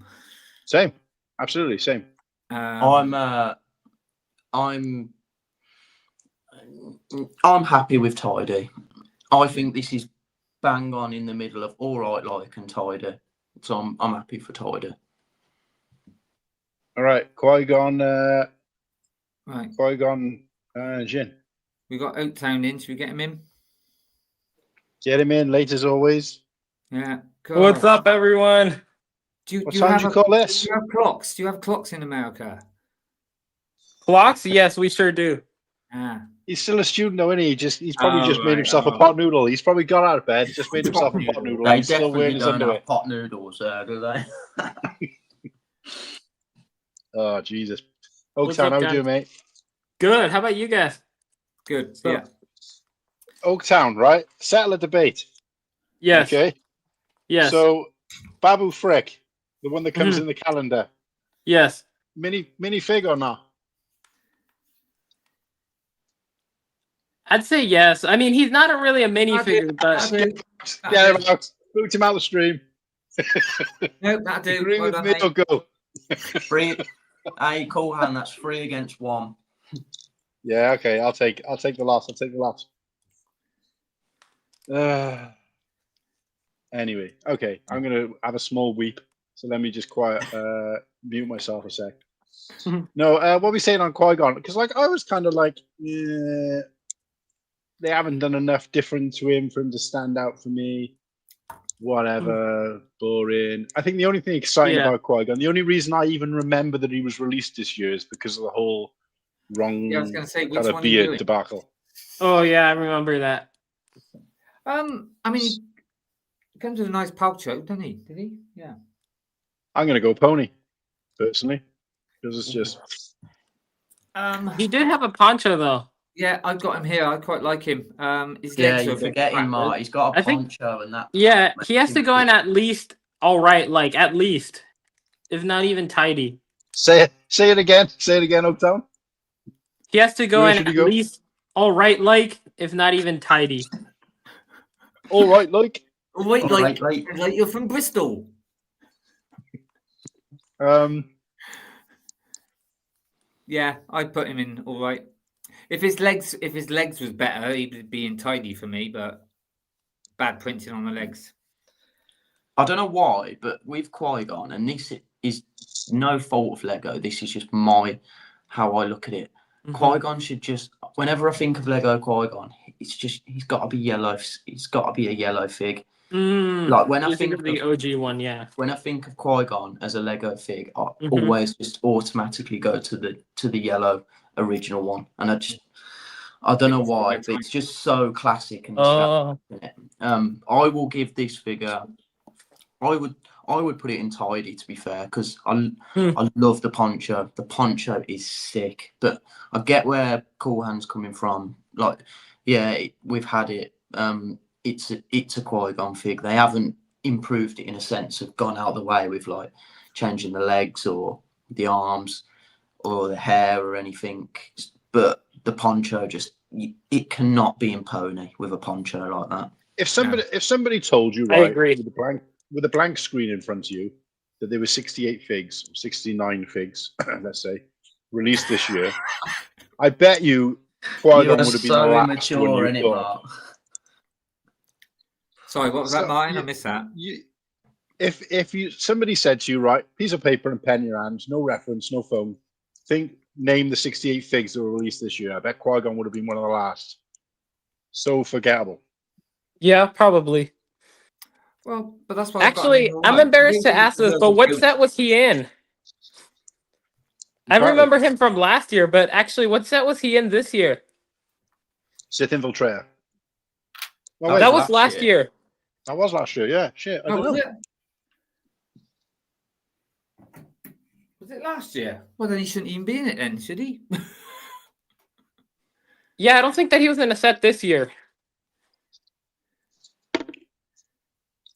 Same, absolutely same. I'm happy with tidy. I think this is bang on in the middle of all right, like, and tidy. So I'm happy for tidy. All right, Qui-Gon, Right. Jin. We got Oaktown in. Should we get him in? Get him in late as always. Yeah. What's God. up, everyone? What time do you call this? Do you have clocks? Do you have clocks in America? Clocks? Yes, we sure do. Ah. He's still a student, though, isn't he? He's probably Oh, just made right. himself a Oh. pot noodle. He's probably got out of bed, just made himself a pot Pot noodle. They And he's still definitely wearing his don't underwear. have pot noodles, do they? Oh, Jesus. What's Oaktown, up, how you guys? doing, mate? Good. How about you guys? Good. So- Yeah. Oaktown, right? Settle a debate. Yes. Okay. Yes. So, Babu Frick, the one that comes Mhm. in the calendar, yes. minifig or not? I'd say yes. I mean, he's not really a minifigure, but Get him out. Boot him out the stream. No, that'll do. Agree Well with done, me mate. or go? Free. Hey, Cool Han, that's 3 against 1. Yeah, okay. I'll take the loss. Anyway, okay, I'm gonna have a small weep. So let me just mute myself a sec. No, what are we saying on Qui-Gon? Because like I was kind of like, they haven't done enough different to him for him to stand out for me. Whatever, boring. I think the only thing exciting about Qui-Gon, the only reason I even remember that he was released this year is because of the whole wrong Yeah, I was going to say, which kind of one are you beard doing? debacle. Oh yeah, I remember that. I mean, he comes with a nice poucho, doesn't he? Did he? Yeah. I'm gonna go pony, personally, because it's just. He did have a poncho though. Yeah, I've got him here. I quite like him. His Yeah, legs are you're a bit forgetting, flat, Mark. though. He's got a I think- poncho and that. Yeah, he has to go in at least all right, like at least, if not even tidy. Say it again. Say it again, Oaktown. He has to go Where in should he at go? least all right, like if not even tidy. All right, like. Oh, wait, All like right. you're from Bristol. Yeah, I'd put him in all right. If his legs was better, he'd be in tidy for me, but bad printing on the legs. I don't know why, but with Qui-Gon, and this is no fault of Lego, this is just how I look at it. Qui-Gon should just, whenever I think of Lego Qui-Gon, it's just, he's got to be yellow. He's got to be a yellow fig. Like when I think of the OG one, yeah. When I think of Qui-Gon as a Lego fig, I always just automatically go to the yellow original one, and I don't know why, but it's just so classic and I will give this figure. I would put it in tidy, to be fair, because I love the poncho. The poncho is sick, but I get where Cool Han's coming from. Like, yeah, we've had it. It's a Qui-Gon fig. They haven't improved it in a sense of gone out of the way with like changing the legs or the arms or the hair or anything. But the poncho it cannot be in pony with a poncho like that. If somebody told you, I right, agree. with a blank screen in front of you, that there were 68 figs, 69 figs, let's say, released this year, I bet you Qui-Gon would have been so the last immature, one you innit, thought. Mark? Sorry, what was that, mine? I missed that. If somebody said to you, right, piece of paper and pen in your hands, no reference, no phone, name the 68 figs that were released this year, I bet Qui-Gon would have been one of the last. So forgettable. Yeah, probably. Well, but that's why. Actually, I'm embarrassed to ask this, but what set was he in? I remember him from last year, but actually, what set was he in this year? Sith Infiltrator. Well, that was last year. That was last year, yeah. Shit, I don't know. Was it last year? Well, then he shouldn't even be in it then, should he? Yeah, I don't think that he was in a set this year.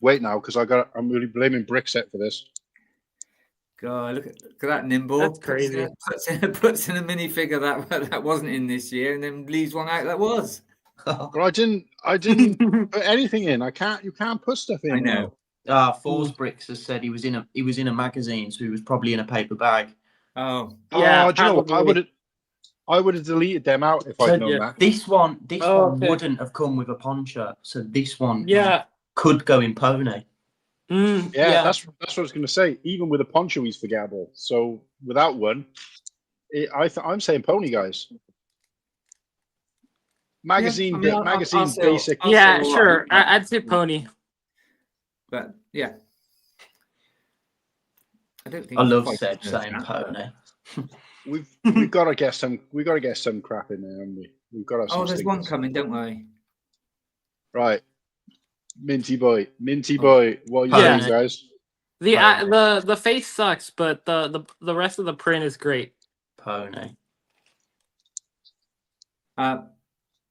Wait now, because I'm really blaming Brickset for this. God, look at that Nimble. That's crazy. Puts in a minifigure that wasn't in this year, and then leaves one out that was. But I didn't put anything in. You can't put stuff in. I know. Force Bricks has said he was in a magazine, so he was probably in a paper bag. Oh, yeah. Do you know what? I would have deleted them out if I'd known that. This one wouldn't have come with a poncho, so this one could go in pony. Yeah, that's what I was going to say. Even with a poncho, he's forgettable. So without one, I'm saying pony, guys. Magazine, basic. Yeah, sure. I'd say pony. But yeah, I don't think I love Seb saying pony. We've got to get some. We've got to get some crap in there, haven't we? We've got to have some there's stinkers. one coming, don't we? Right, Minty boy, what are you doing, guys? The face sucks, but the rest of the print is great. Pony.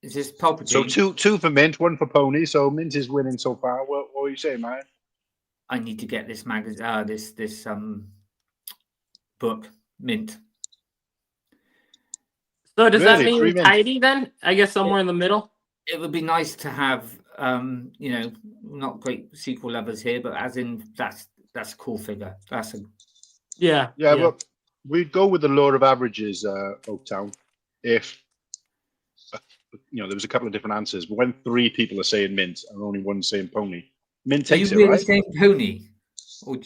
Is this Palpatine? So two for Mint, one for Pony. So Mint is winning so far. What are you saying, man? I need to get this magazine. This book, Mint. So does that mean tidy then? I guess somewhere in the middle. It would be nice to have, not great sequel lovers here, but as in that's a cool figure. That's a yeah. But we'd go with the law of averages, Oaktown. If there was a couple of different answers. But when 3 people are saying mint and only one saying pony, mint Are you takes it, really right? saying pony? Or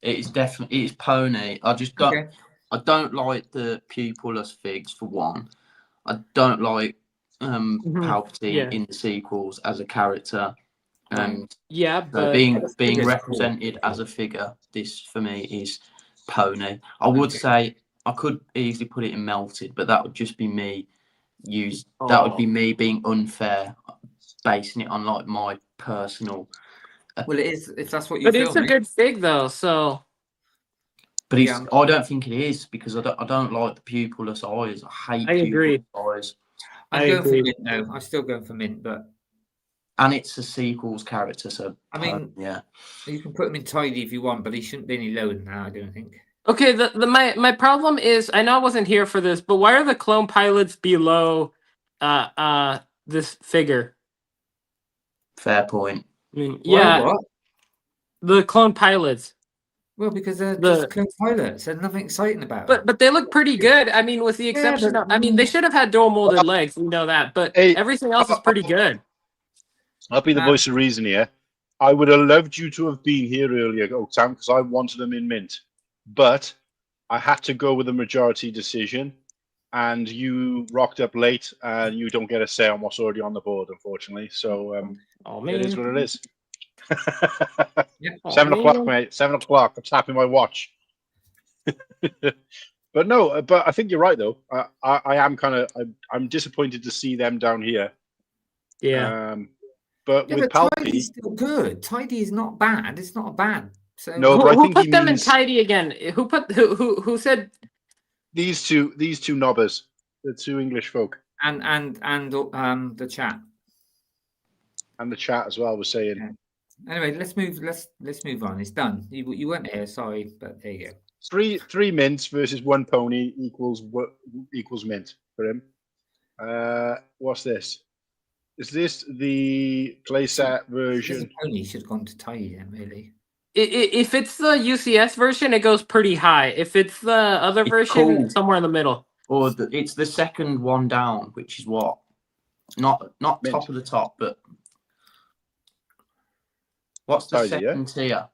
It is definitely pony. I just don't. okay. I don't like the pupilless figs for one. I don't like Palpatine Yeah. in the sequels as a character, and Yeah, but being figure's represented cool. as a figure, this for me is pony. I would say I could easily put it in melted, but that would just be me. That would be me being unfair, basing it on like my personal. Well, it is if that's what you but feel. it's a mate. good fig though. So But it's. Yeah. I don't think it is because I don't like the pupilless eyes. I hate I agree. pupilless eyes. I'm I going agree. for mint now. I'm still going for mint, but And it's a sequels character, so I mean, yeah. you can put him in tidy if you want, but he shouldn't be any lower than that. I don't think. Okay, my problem is I know I wasn't here for this, but why are the clone pilots below this figure? Fair point. I mean, Why, yeah, what? the clone pilots. Well, because they're The- just clone pilots. There's nothing exciting about them. But they look pretty good. I mean, with the exception but- of, I mean, they should have had dual molded legs. We know that, but Hey, everything else is pretty good. I'll be the voice of reason here. I would have loved you to have been here earlier, Oaktown, because I wanted them in mint. But I had to go with a majority decision, and you rocked up late, and you don't get a say on what's already on the board, unfortunately. So Oh man, it is what it is. Yeah. Oh, 7 o'clock, man. mate. 7 o'clock. I'm tapping my watch. But no, but I think you're right, though. I am I'm disappointed to see them down here. Yeah. But Yeah, with but Palpy, tidy's still good. Tidy is not bad. It's not bad. So No, but I Who think he put them in means- tidy again? Who said? these two knobbers, the 2 English folk, and the chat. and the chat as well was saying. Yeah. Anyway, let's move on. It's done. You weren't here, sorry, but there you go. Three mints versus 1 pony equals mint for him. What's this? Is this the playset version? This pony should have gone to tidy then, really. If it's the UCS version, it goes pretty high. If it's the other It's version, cool. somewhere in the middle. Or it's the second one down, which is what? Not Mint. top of the top, but what's the Tidy, yeah? second tier?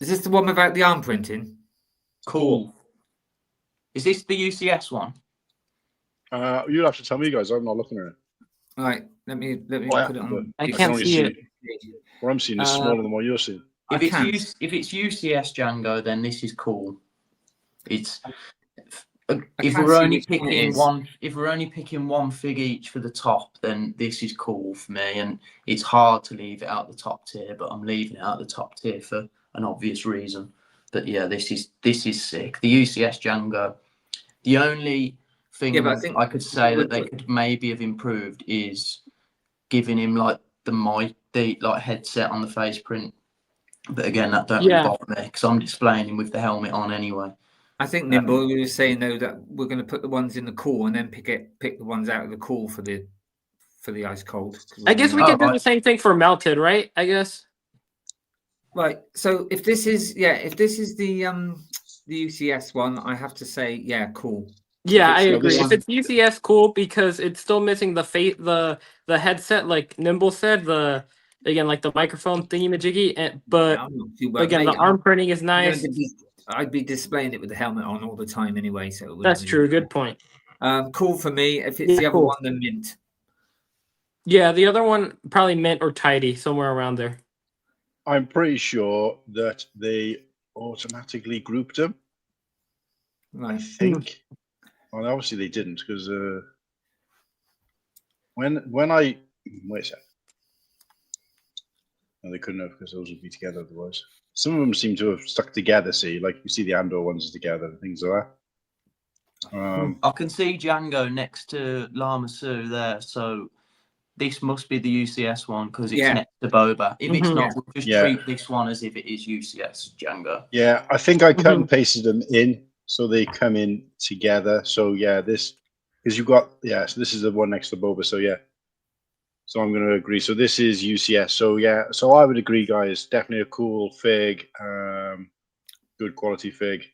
Is this the one without the arm printing? Cool. Is this the UCS one? You'll have to tell me, guys. I'm not looking at it. All right, let me Well, put it on. I can can't only see it. What I'm seeing is smaller than what you're seeing. I If can't. it's UCS Django, then this is cool. It's can't if see we're only which one it picking is. one, if we're only picking one fig each for the top, then this is cool for me. And it's hard to leave it out the top tier, but I'm leaving it out the top tier for an obvious reason. But yeah, this is sick. The UCS Django. The only thing Yeah, but I think I could say that they could maybe have improved is giving him like the headset on the face print. But again, that don't really bother me because I'm displaying him with the helmet on anyway. I think Nimble, we were saying though that we're going to put the ones in the cool and then pick the ones out of the cool for the ice cold. I guess we could do the same thing for melted, right? I guess. Right. So if this is the UCS one, I have to say cool. Yeah, I so agree. this If it's UCS, cool, because it's still missing the headset, like Nimble said, like the microphone thingy-majiggy. But I'm not too bad, again, mate. the arm printing is nice. I'd be displaying it with the helmet on all the time anyway. So it wouldn't That's really- true. Good point. Cool for me. If it's the other cool. one, then mint. Yeah, the other one probably mint or tidy, somewhere around there. I'm pretty sure that they automatically grouped them. I Right. think. Well, obviously they didn't because when I wait a sec. No, they couldn't have because those would be together otherwise. Some of them seem to have stuck together. See, like you see the Andor ones together and things like that. I can see Django next to Lama Su there, so this must be the UCS one because it's next to Boba. If it's not, we'll just treat this one as if it is UCS Django. Yeah, I think I cut and pasted them in so they come in together. So yeah, this because you've got so this is the one next to Boba. So yeah, so I'm going to agree. So this is UCS. So yeah, so I would agree, guys. Definitely a cool fig, good quality fig.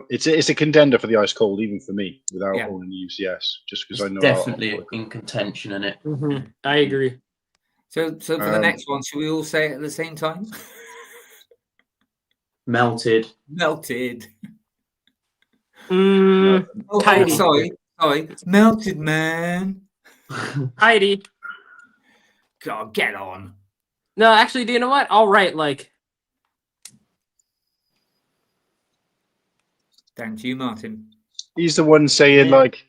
It's a contender for the ice cold, even for me, without Yeah. owning the UCS, just because I It's know definitely in contention, in it. I agree. So for the next one, should we all say it at the same time? Melted. Melted. Tidy. Sorry. Melted, man. Tidy. God, get on. No, actually, do you know what? I'll write like. Down to you, Martin. He's the one saying like,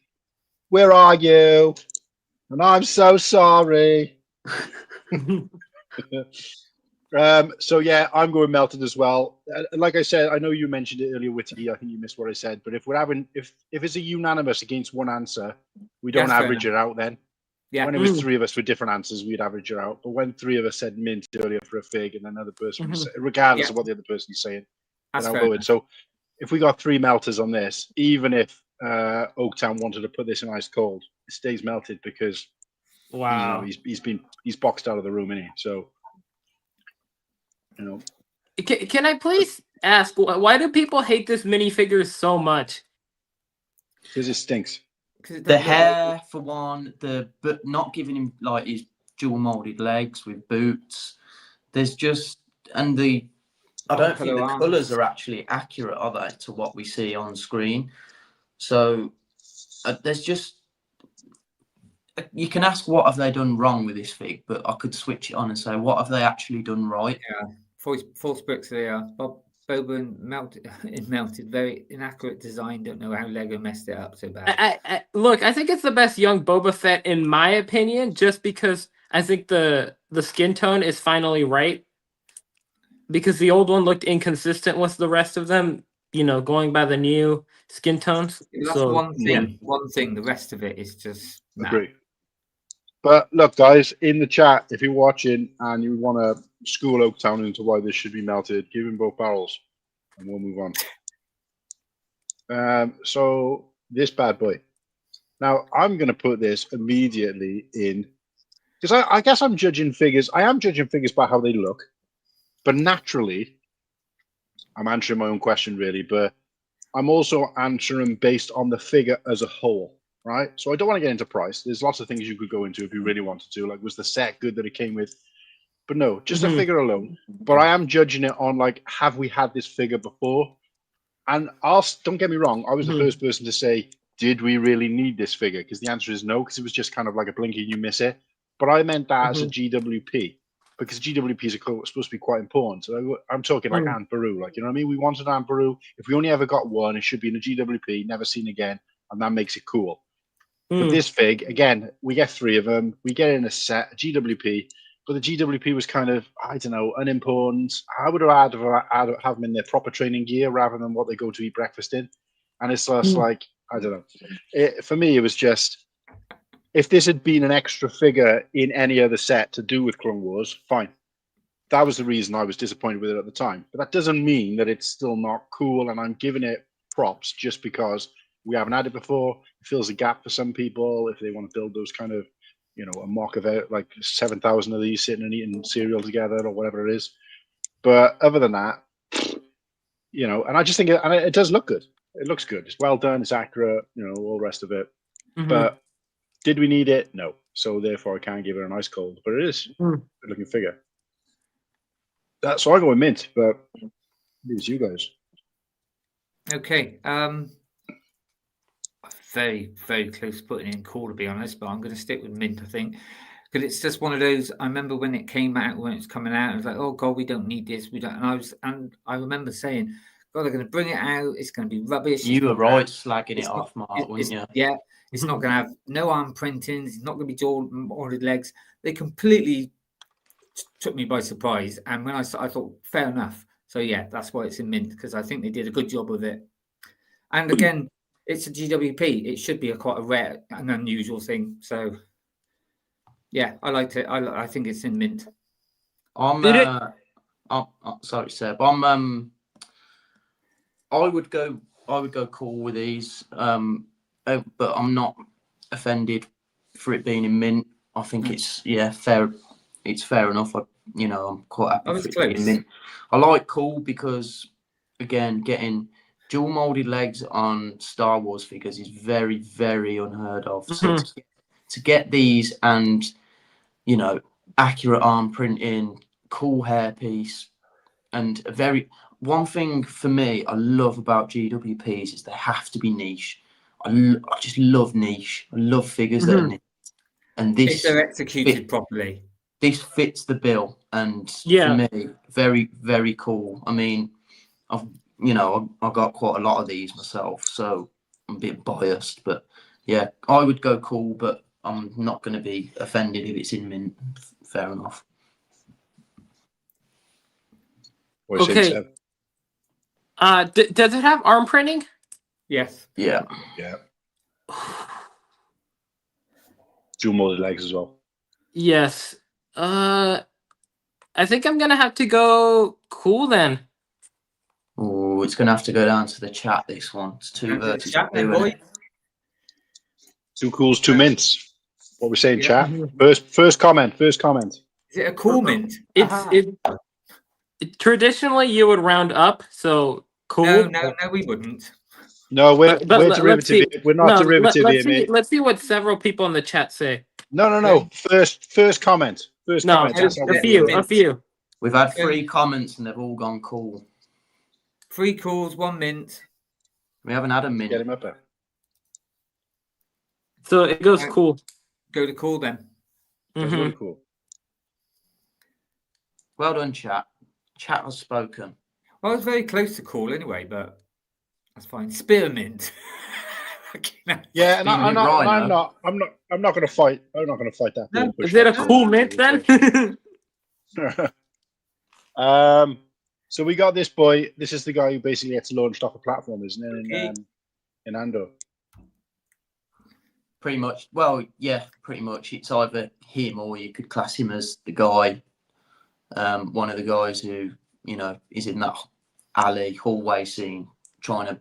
"Where are you?" And I'm so sorry. So yeah, I'm going melted as well. Like I said, I know you mentioned it earlier, Whittakee. I think you missed what I said, but if it's a unanimous against one answer, we don't average it out then. Yeah. When it was three of us with different answers, we'd average it out. But when three of us said mint earlier for a fig, and another person was regardless of what the other person is saying, That's then fair I'll go in. enough. So if we got three melters on this, even if Oaktown wanted to put this in ice cold, it stays melted because Wow. he's boxed out of the room, isn't he? So Can I please ask why do people hate this minifigure so much? because it stinks. The hair, for one, but not giving him like his dual molded legs with boots. There's just I don't think the colours are actually accurate, are they, to what we see on screen? So there's just you can ask what have they done wrong with this fig, but I could switch it on and say what have they actually done right? Yeah, false bricks they are. Boban melted, very inaccurate design. Don't know how Lego messed it up so bad. Look, I think it's the best young Boba Fett in my opinion, just because I think the skin tone is finally right. Because the old one looked inconsistent with the rest of them, going by the new skin tones. That's one thing. The rest of it is just agree. But look, guys, in the chat, if you're watching and you want to school Oaktown into why this should be melted, give him both barrels, and we'll move on. So this bad boy. Now I'm going to put this immediately in because I guess I'm judging figures. I am judging figures by how they look, but naturally, I'm answering my own question really. But I'm also answering based on the figure as a whole. Right, so I don't want to get into price. There's lots of things you could go into if you really wanted to. Like, was the set good that it came with? But no, just a figure alone. But I am judging it on like, have we had this figure before? And don't get me wrong, I was the first person to say, did we really need this figure? Because the answer is no, because it was just kind of like a blink and you miss it. But I meant that as a GWP, because GWPs are supposed to be quite important. So I'm talking like Aunt Beru, like, you know what I mean? We wanted Aunt Beru. If we only ever got one, it should be in a GWP, never seen again, and that makes it cool. But this fig, again, we get three of them. We get in a set, a GWP, but the GWP was kind of, I don't know, unimportant. I would have have them in their proper training gear rather than what they go to eat breakfast in. And it's just like, I don't know. For me, it was just, if this had been an extra figure in any other set to do with Clone Wars, fine. That was the reason I was disappointed with it at the time. But that doesn't mean that it's still not cool, and I'm giving it props just because we haven't had it before. It fills a gap for some people if they want to build those kind of, a mock of it, like 7,000 of these sitting and eating cereal together or whatever it is. But other than that, and I just think it does look good. It looks good. It's well done. It's accurate. All the rest of it. But did we need it? No. So therefore, I can't give it an ice cold. But it is a good looking figure. So I go with mint. But it's you guys. Okay. Very, very close to putting in cool, to be honest, but I'm going to stick with mint, I think, because it's just one of those. I remember when it came out, when it's coming out, I was like, "Oh God, we don't need this. We don't." And I remember saying, "God, they're going to bring it out. It's going to be rubbish." You were right, slagging it off, Mark, weren't you? Yeah, it's not going to have no arm printings. It's not going to be dual molded legs. They completely took me by surprise, and when I thought, fair enough. So yeah, that's why it's in mint, because I think they did a good job with it. And again, it's a GWP. It should be quite a rare and unusual thing. So, yeah, I liked it. I think it's in mint. Sorry, Seb. I would go cool with these, but I'm not offended for it being in mint. I think it's fair. It's fair enough. I'm quite happy for it being in mint. I like cool because, again, getting dual molded legs on Star Wars figures is very, very unheard of. So to get these and, you know, accurate arm printing, cool hairpiece, and one thing for me I love about GWPs is they have to be niche. I just love niche. I love figures that are niche. And if they're executed properly. This fits the bill, and Yeah. for me, very, very cool. I mean, I've got quite a lot of these myself, so I'm a bit biased, but yeah, I would go cool, but I'm not going to be offended if it's in mint. Fair enough. Okay. Does it have arm printing? Yes. Yeah. Dual molded legs as well. Yes. I think I'm gonna have to go cool then. Oh, it's going to have to go down to the chat. This one, it's two versus two. Boy. 2 cools, 2 mints. What we saying, Yeah. chat? First comment. Is it a cool mint? Traditionally you would round up, so cool. No, we wouldn't. No, we're let's derivative. see. We're not derivative let's here, see, mate. let's see what several people in the chat say. No. First comment. No, a few. We've had 3 comments and they've all gone cool. 3 cools, 1 mint. We haven't had a mint. Get him up there. So it goes cool. Go to cool then. That's really cool. Well done, chat. Chat has spoken. Well, I was very close to cool anyway, but that's fine. Spearmint. Yeah, and I'm not going to fight. I'm not going to fight that. No. Is it a cool mint then? So we got this boy. This is the guy who basically gets launched off a platform, isn't it? In Andor. Pretty much. Well, yeah, pretty much. It's either him or you could class him as the guy, one of the guys who, you know, is in that alley hallway scene trying to,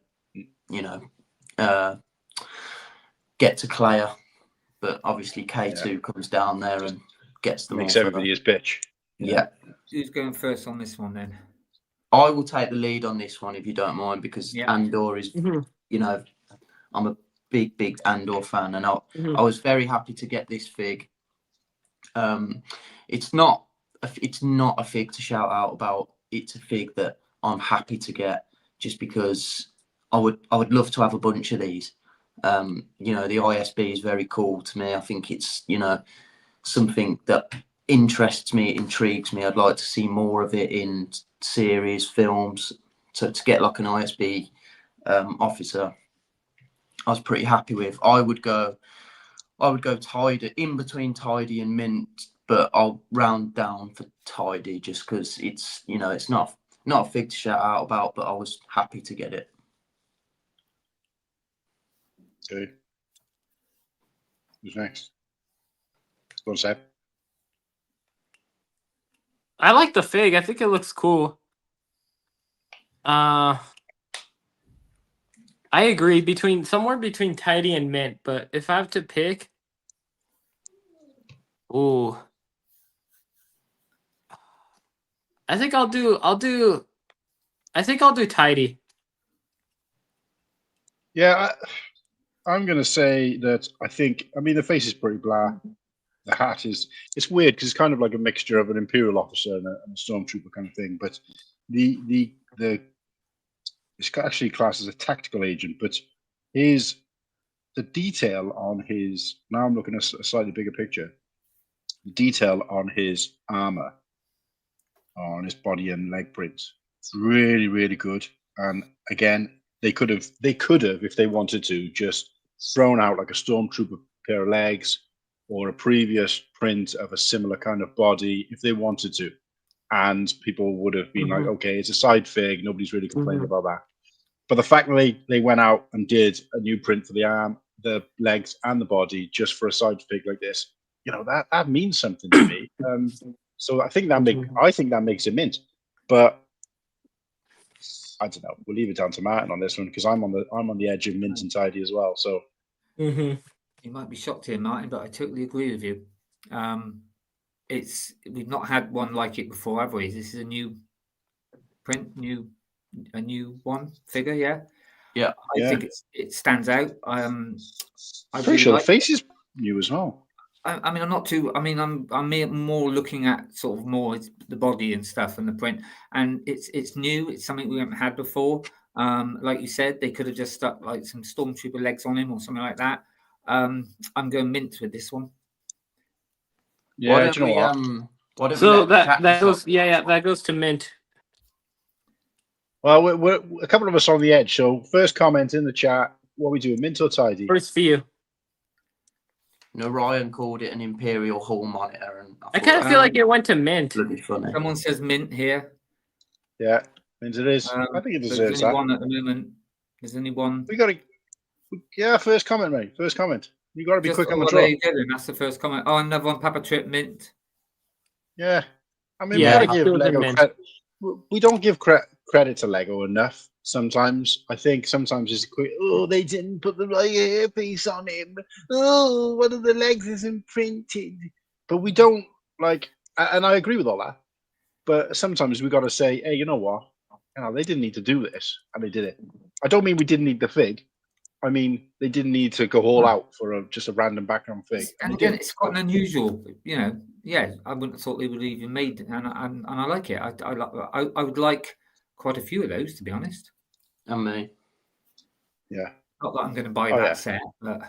get to Claire. But obviously K2 comes down there and gets them. Makes everybody his bitch. Yeah. Who's going first on this one then? I will take the lead on this one if you don't mind, because Andor is, you know, I'm a big Andor fan, and I was very happy to get this fig. It's not a fig to shout out about. It's a fig that I'm happy to get, just because I would love to have a bunch of these. You know, the ISB is very cool to me. I think it's, you know, something that interests me, intrigues me. I'd like to see more of it in series, films. So to get like an ISB officer, I was pretty happy with. I would go tidy, in between tidy and mint, but I'll round down for tidy just because it's, you know, it's not a fig to shout out about, but I was happy to get it. Okay. Who's next? Go on, Seb. I like the fig. I think it looks cool. I agree, somewhere between tidy and mint, but if I have to pick, I think I'll do tidy. Yeah, I'm going to say that I mean, the face is pretty blah. The hat it's weird because it's kind of like a mixture of an Imperial officer and a stormtrooper kind of thing. But it's actually classed as a tactical agent. But the detail on his, now I'm looking at a slightly bigger picture. The detail on his armor, on his body and leg prints, it's really, really good. And again, they could have, if they wanted to, just thrown out like a stormtrooper pair of legs or a previous print of a similar kind of body if they wanted to, and people would have been like, okay, it's a side fig, nobody's really complaining about that. But the fact that they went out and did a new print for the arm, the legs, and the body just for a side fig like this, you know, that means something to me. So I think that makes it mint. But I don't know. We'll leave it down to Martin on this one because I'm on the edge of mint and tidy as well. So you might be shocked here, Martin, but I totally agree with you. We've not had one like it before, have we? This is a new print, a new one figure, yeah. Yeah. I think it stands out. I Pretty really sure like the face is new as well. I mean, I'm not too. I mean, I'm more looking at sort of more the body and stuff and the print, and it's new. It's something we haven't had before. Like you said, they could have just stuck like some stormtrooper legs on him or something like that. I'm going mint with this one. Yeah, do you know what? Why don't we So let that chat goes decide? that goes to mint. Well, we're a couple of us on the edge. So first comment in the chat. What we do, mint or tidy? First for you. No, Ryan called it an Imperial Hall monitor, and I kind of feel like it went to mint. bloody funny. Someone says mint here. Yeah, mint it is. I think it So deserves there's only that. one at the moment. There's only one. We got to. Yeah, first comment, mate. First comment. You got to be quick on the There draw. you go, then. That's the first comment. Oh, another one, Papa Trip mint. Yeah, I mean, Yeah, we got to give I'll do Lego mint. credit. We don't give credit to Lego enough. Sometimes I think sometimes it's quick. Oh, they didn't put the right earpiece on him. Oh, one of the legs isn't printed. But we don't like, and I agree with all that. But sometimes we got to say, hey, you know what? They didn't need to do this, and they did it. I don't mean we didn't need the fig. I mean they didn't need to go all out for just a random background fig. And again, it's quite an unusual, yeah, I wouldn't have thought they would have even made, and I like it. I would like quite a few of those, to be honest. And me. Yeah. Not that I'm going to buy that set, but.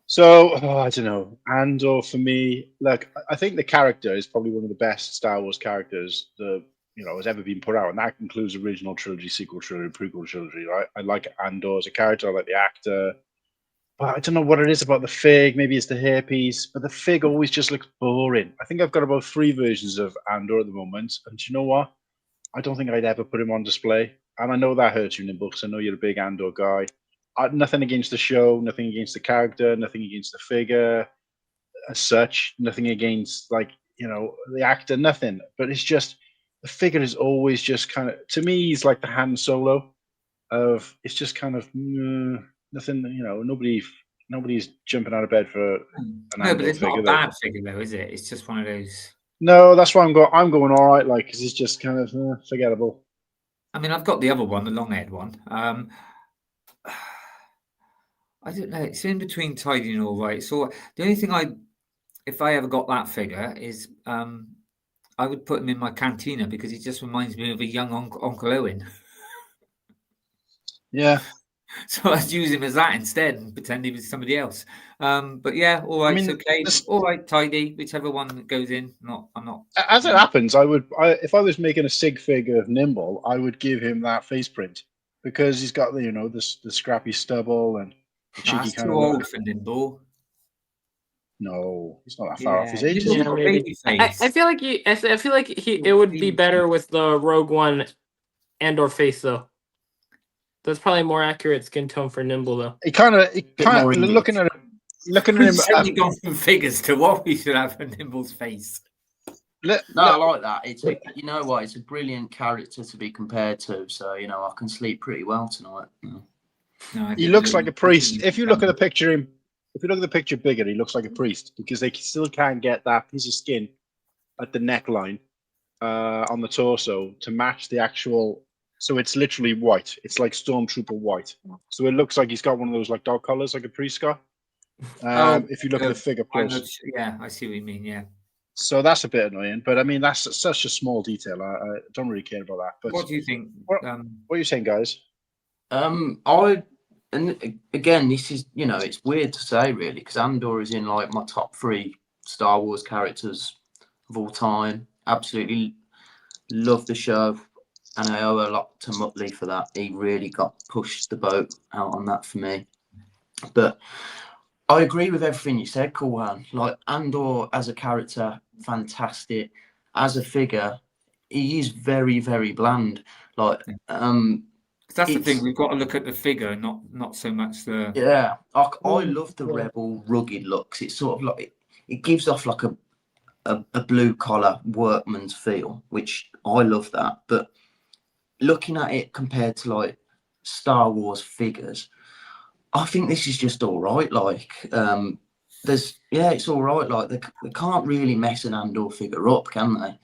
So, I don't know. Andor, for me, look, I think the character is probably one of the best Star Wars characters that, has ever been put out. And that includes original trilogy, sequel trilogy, prequel trilogy, right? I like Andor as a character. I like the actor. But I don't know what it is about the fig. Maybe it's the hairpiece. But the fig always just looks boring. I think I've got about 3 versions of Andor at the moment. And do you know what? I don't think I'd ever put him on display. And I know that hurts you, Nimble, because I know you're a big Andor guy. Nothing against the show, nothing against the character, nothing against the figure as such, nothing against, the actor, nothing. But it's just, the figure is always just kind of, to me, he's like the Han Solo of, it's just kind of, nothing, nobody's jumping out of bed for an Andor but it's figure. not a bad figure, though, is it? It's just one of those. No, that's why I'm going all right, because it's just kind of forgettable. I mean, I've got the other one, the long-haired one. I don't know. It's in between tidy and all right. So the only thing if I ever got that figure is I would put him in my cantina because he just reminds me of a young Uncle Owen. Yeah. So I'd use him as that instead and pretend he was somebody else. But yeah, all right, it's okay. All right, tidy, whichever one that goes in. I'm not. As it happens, if I was making a sig figure of Nimble, I would give him that face print because he's got the scrappy stubble and the cheeky That's kind too of old look. for Nimble. No, he's not that far off his age. Nimble's Is he? got maybe. baby face. I feel like it would be better with the Rogue One Andor face though. That's probably more accurate skin tone for Nimble though. He kind of looking at him. We've certainly gone from figures to what we should have for Nimble's face. I like that. You know what? It's a brilliant character to be compared to. So I can sleep pretty well tonight. No, he looks like a priest. If you look at the picture bigger, he looks like a priest because they still can't get that piece of skin at the neckline on the torso to match the actual. So it's literally white. It's like Stormtrooper white. So it looks like he's got one of those like dog collars, like a priest got. If you look at the figure close. Yeah, I see what you mean. Yeah. So that's a bit annoying, but I mean that's such a small detail. I don't really care about that. But what do you think? What are you saying, guys? And again, this is it's weird to say really because Andor is in like my top 3 Star Wars characters of all time. Absolutely love the show. And I owe a lot to Muttley for that. He really pushed the boat out on that for me. But I agree with everything you said, Cool Han. Like Andor as a character, fantastic. As a figure, he is very, very bland. Like, that's the thing. We've got to look at the figure, not so much the. Yeah, I love the rebel rugged looks. It's sort of like it gives off like a blue collar workman's feel, which I love that. But looking at it compared to like Star Wars figures, I think this is just all right. Like, it's all right. Like, they can't really mess an Andor figure up, can they?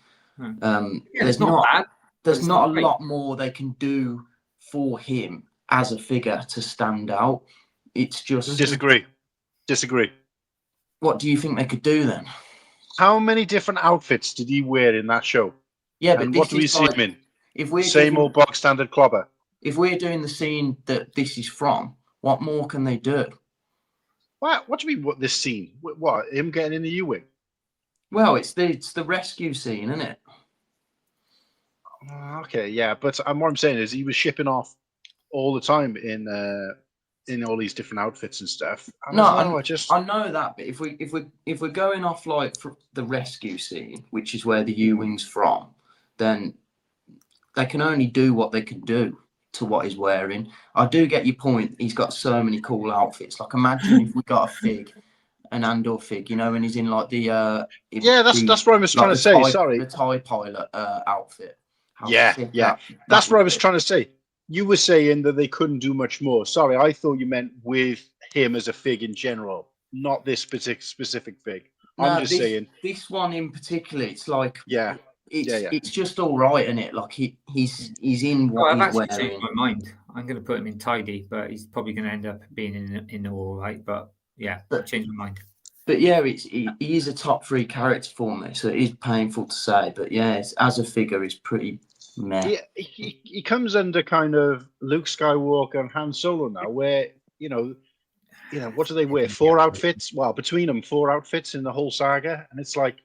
There's not a lot more they can do for him as a figure to stand out. It's just Disagree. What do you think they could do then? How many different outfits did he wear in that show? Yeah, but And this what do we is see like, him in? if we're Same giving- old bog standard clobber. if we're doing the scene that this is from, what more can they do? What do you mean? What this scene? What him getting in the U-wing? Well, it's the rescue scene, isn't it? Okay, yeah, but what I'm saying is he was shipping off all the time in all these different outfits and stuff. I know that, but if we're going off like for the rescue scene, which is where the U-wing's from, then they can only do what they can do to what he's wearing. I do get your point. He's got so many cool outfits. Like, imagine if we got a fig, an Andor fig, you know, when he's in like the that's what I was trying to say. Sorry, the TIE pilot outfit. That's what I was trying to say. You were saying that they couldn't do much more. Sorry, I thought you meant with him as a fig in general, not this specific fig. I'm just saying this one in particular. It's like it's it's just all right, isn't it? Like he's in what I've he's actually wearing. changed my mind. I'm going to put him in tidy, but he's probably going to end up being in all right. But yeah, I've changed my mind. But yeah, he is a top 3 character for me, so it is painful to say. But yeah, as a figure, he's pretty meh. He comes under kind of Luke Skywalker and Han Solo now, where you know, what do they wear? 4 outfits. Well, between them, 4 outfits in the whole saga, and it's like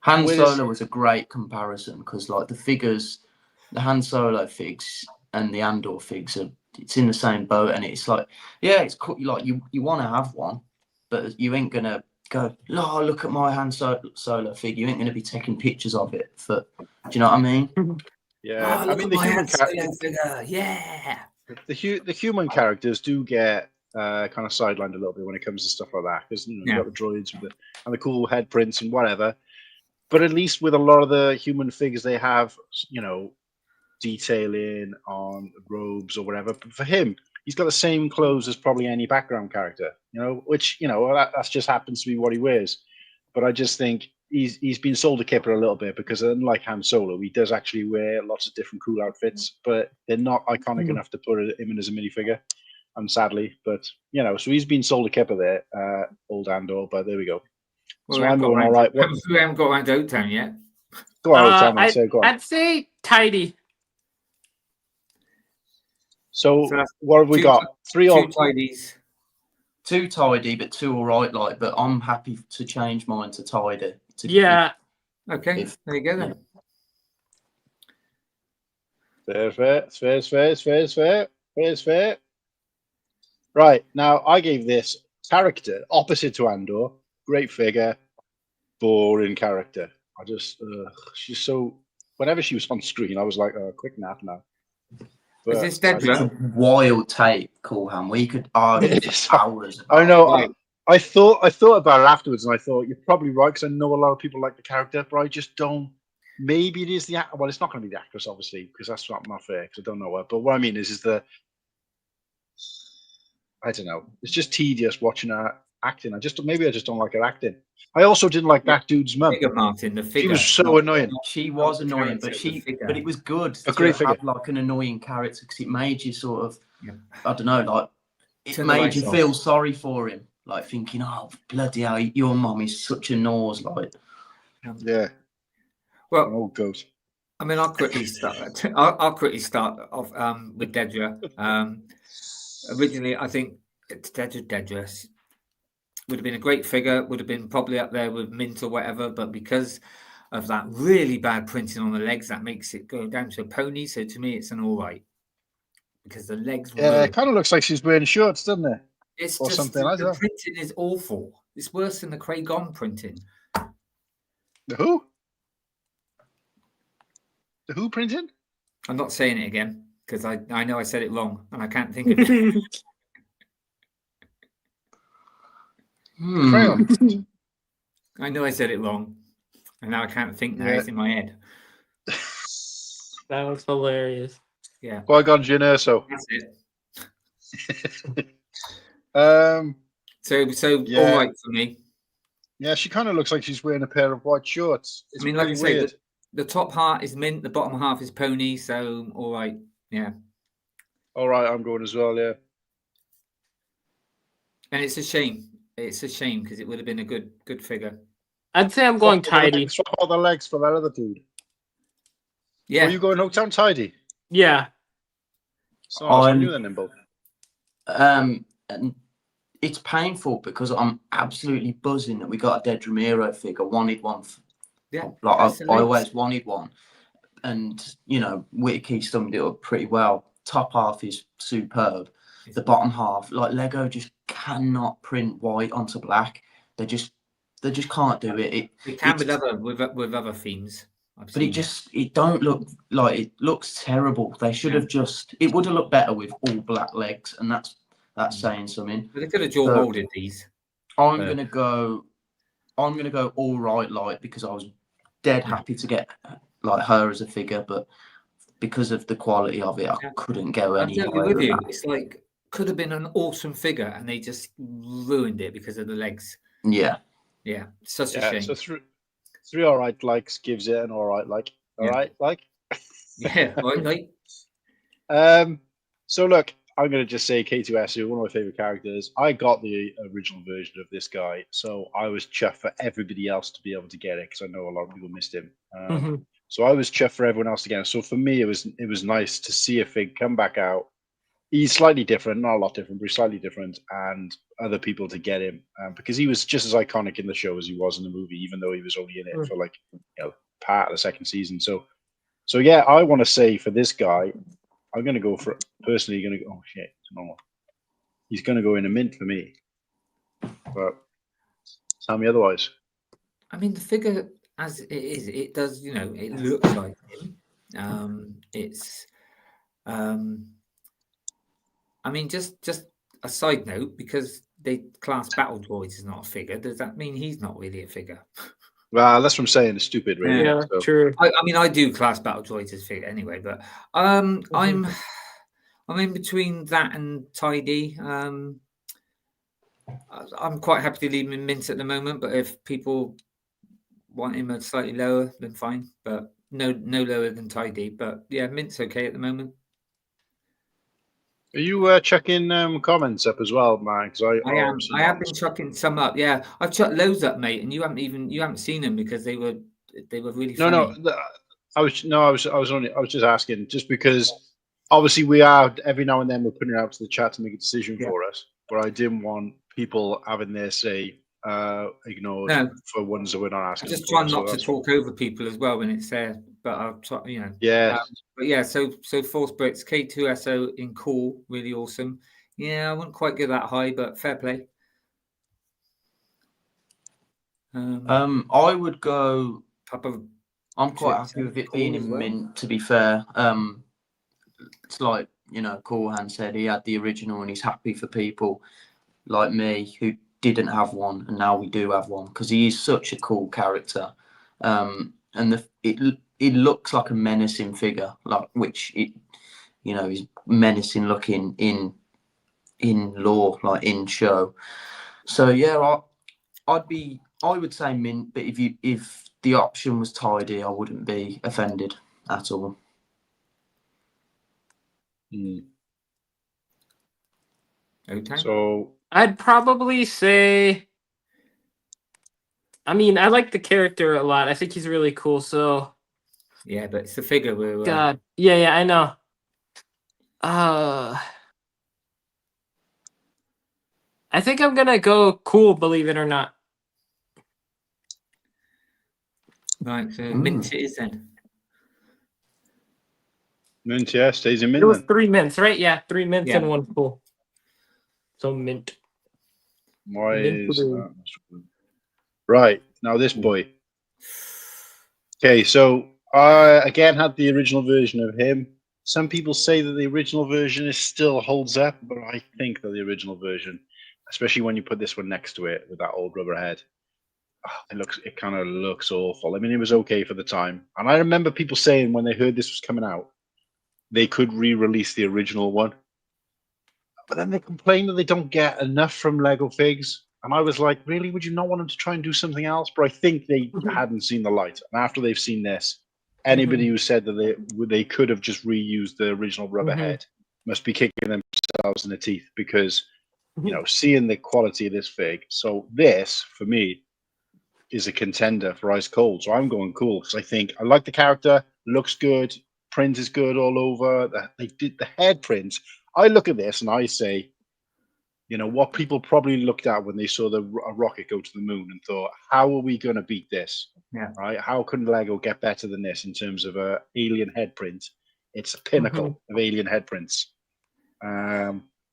Han Solo was a great comparison because like the figures, the Han Solo figs and the Andor figs it's in the same boat, and it's like it's cool. Like you want to have one, but you ain't gonna go, oh, look at my Han Solo fig. You ain't gonna be taking pictures of it. Do you know what I mean? Yeah, I mean the human figure. Yeah, the human characters do get kind of sidelined a little bit when it comes to stuff like that, because you've got the droids with and the cool head prints and whatever. But at least with a lot of the human figures, they have detailing on robes or whatever. But for him, he's got the same clothes as probably any background character, which that just happens to be what he wears. But I just think he's been sold a kipper a little bit, because unlike Han Solo, he does actually wear lots of different cool outfits, but they're not iconic enough to put him in as a minifigure. And sadly, but so he's been sold a kipper there, old Andor. But there we go. Well, so I'm going all right. We haven't got around to Oaktown yet. Go on, Oaktown. Go on. I'd say tidy. So what have we got? 3 2 tidies. 2 tidy, but 2 all right. But I'm happy to change mine to tidy. Okay, there you go then. Fair. Right, now I gave this character opposite to Andor. Great figure, boring character. I just she's so. Whenever she was on screen, I was like, quick nap now. But is this Dedra? Wild tape, Cool Han. We could argue for hours. I know. I thought about it afterwards, and I thought you're probably right, because I know a lot of people like the character, but I just don't. Maybe it is the well, it's not going to be the actress, obviously, because that's not fair, because I don't know her. But what I mean is the. I don't know. It's just tedious watching her acting. Maybe I just don't like her acting. I also didn't like that dude's mum. Martin, the figure. She was so annoying. She was annoying, but it was good to have like an annoying character, because it made you sort of, I don't know, like it made you feel sorry for him, like thinking, oh bloody hell, your mum is such a nose, like. Yeah. Well, old goat. I mean, I'll quickly start off with Dedra. Originally, I think Dedra would have been a great figure, would have been probably up there with Mint or whatever, but because of that really bad printing on the legs, that makes it go down to a pony. So to me, it's an all right, because the legs. It kind of looks like she's wearing shorts, doesn't it? It's or just something like that. The printing is awful. It's worse than the Craig-On printing. The who? The who printing? I'm not saying it again, because I know I said it wrong and I can't think of it. Crayon. I know I said it wrong, and now I can't think now. It's in my head. That was hilarious. Yeah. Qui-Gon Jinn Erso. That's it. So yeah. All right for me. Yeah, she kind of looks like she's wearing a pair of white shorts. It's like I say, weird. The top half is Mint, the bottom half is Pony, so all right. Yeah. All right, I'm going as well. Yeah. And it's a shame. It's a shame because it would have been a good figure. I'd say I'm going tidy. Swap all the legs for that other dude. Yeah. Are you going Oaktown tidy? Yeah. So I I'm- knew that Nimble. And it's painful because I'm absolutely buzzing that we got a Dead Ramiro figure. Wanted one. Yeah. Like that's I the legs. always wanted one, and Whittakee summed it up pretty well. Top half is superb. The bottom half, like Lego, just cannot print white onto black. They just can't do it. It can with it's- other themes. I've But seen it don't look like it looks terrible. They should have it would have looked better with all black legs, and that's saying something. But they could have dual molded these. I'm gonna go all right light because I was dead happy to get like her as a figure, but because of the quality of it, I couldn't go I'm any totally higher with than you. that. It's like could have been an awesome figure, and they just ruined it because of the legs. Yeah. Yeah, such a Yeah. shame. So three all right likes gives it an all right like. All right like. Yeah, right. So look, I'm going to just say K2SU, one of my favorite characters. I got the original version of this guy, so I was chuffed for everybody else to be able to get it because I know a lot of people missed him. So I was chuffed for everyone else to get him. So for me, it was nice to see a fig come back out. He's slightly different, not a lot different, but he's slightly different, and other people to get him because he was just as iconic in the show as he was in the movie, even though he was only in it for like part of the second season. So yeah, I want to say for this guy, I'm going to go for personally. Going to go. Oh shit, it's normal. He's going to go in a mint for me. But tell me otherwise. I mean, the figure as it is, it does. It looks like him. It's. I mean, just a side note, because they class battle droids as not a figure. Does that mean he's not really a figure? Well, that's what I'm saying. It's stupid, really. Yeah, So. true. I mean, I do class battle droids as figure anyway, but I'm in between that and tidy. I'm quite happy to leave him in mint at the moment, but if people want him a slightly lower, then fine. But no lower than tidy. But yeah, mint's okay at the moment. Are you checking comments up as well, man? Because I have been chucking some up. Yeah, I've chucked loads up, mate, and you haven't seen them because they were really funny. I was just asking, just because obviously we are every now and then we're putting it out to the chat to make a decision for us, but I didn't want people having their say ignored for ones that we're not asking. I just try not to talk over people as well when it's there, but I'll try, Yeah. But yeah, so Force Bricks, K2SO in Cool, really awesome. Yeah, I wouldn't quite go that high, but fair play. I would go. Papa, I'm quite happy with it being in mint. To be fair, it's like Cool Han said, he had the original, and he's happy for people like me who didn't have one, and now we do have one because he is such a cool character. And it looks like a menacing figure, like which is menacing looking in lore, like in show. So yeah, I would say mint, but if the option was tidy, I wouldn't be offended at all. Okay. So I'd probably say. I mean, I like the character a lot. I think he's really cool. So. Yeah, but it's the figure we're. God. Yeah, I know. I think I'm gonna go cool. Believe it or not. Right, so mint it is then. mint, yeah, stays in mint. It was Then. 3 mints, right? Yeah, 3 mints and 1 cool. So mint. Why Mint is blue. that? Right, now this boy. Okay, so I again had the original version of him. Some people say that the original version still holds up, but I think that the original version, especially when you put this one next to it with that old rubber head, it kind of looks awful. I mean, it was okay for the time, and I remember people saying when they heard this was coming out, they could re-release the original one, but then they complain that they don't get enough from Lego figs. And I was like, really? Would you not want them to try and do something else? But I think they hadn't seen the light. And after they've seen this, anybody who said that they could have just reused the original rubber head must be kicking themselves in the teeth because, seeing the quality of this fig. So this, for me, is a contender for ice cold. So I'm going cool because I think I like the character, looks good, print is good all over. They did the head print. I look at this and I say, what people probably looked at when they saw a rocket go to the moon and thought, how are we going to beat this? Yeah. Right? How can Lego get better than this in terms of a alien head print? It's a pinnacle of alien head prints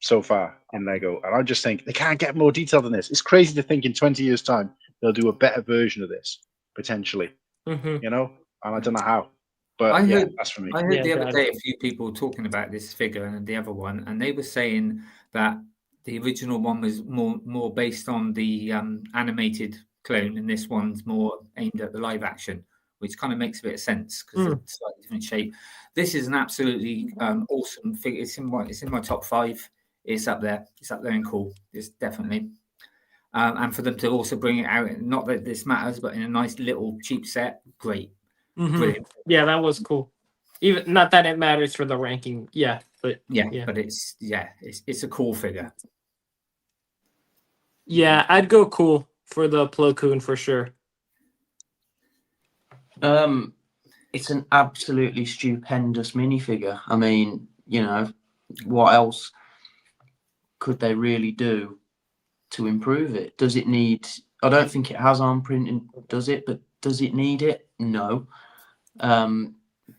so far in Lego. And I just think they can't get more detailed than this. It's crazy to think in 20 years' time, they'll do a better version of this, potentially. And I don't know how. But that's for me. I heard the other day a few people talking about this figure and the other one, and they were saying that the original one was more based on the animated clone, and this one's more aimed at the live action, which kind of makes a bit of sense because it's a slightly different shape. This is an absolutely awesome figure. It's in my top 5. It's up there. It's up there and cool. It's definitely. And for them to also bring it out, not that this matters, but in a nice little cheap set, great. Brilliant. Yeah, that was cool. Even not that it matters for the ranking. Yeah, but but it's a cool figure. Yeah, I'd go cool for the Plo Koon for sure. It's an absolutely stupendous minifigure. I mean, what else could they really do to improve it? Does it need? I don't think it has arm printing, does it? But does it need it? No.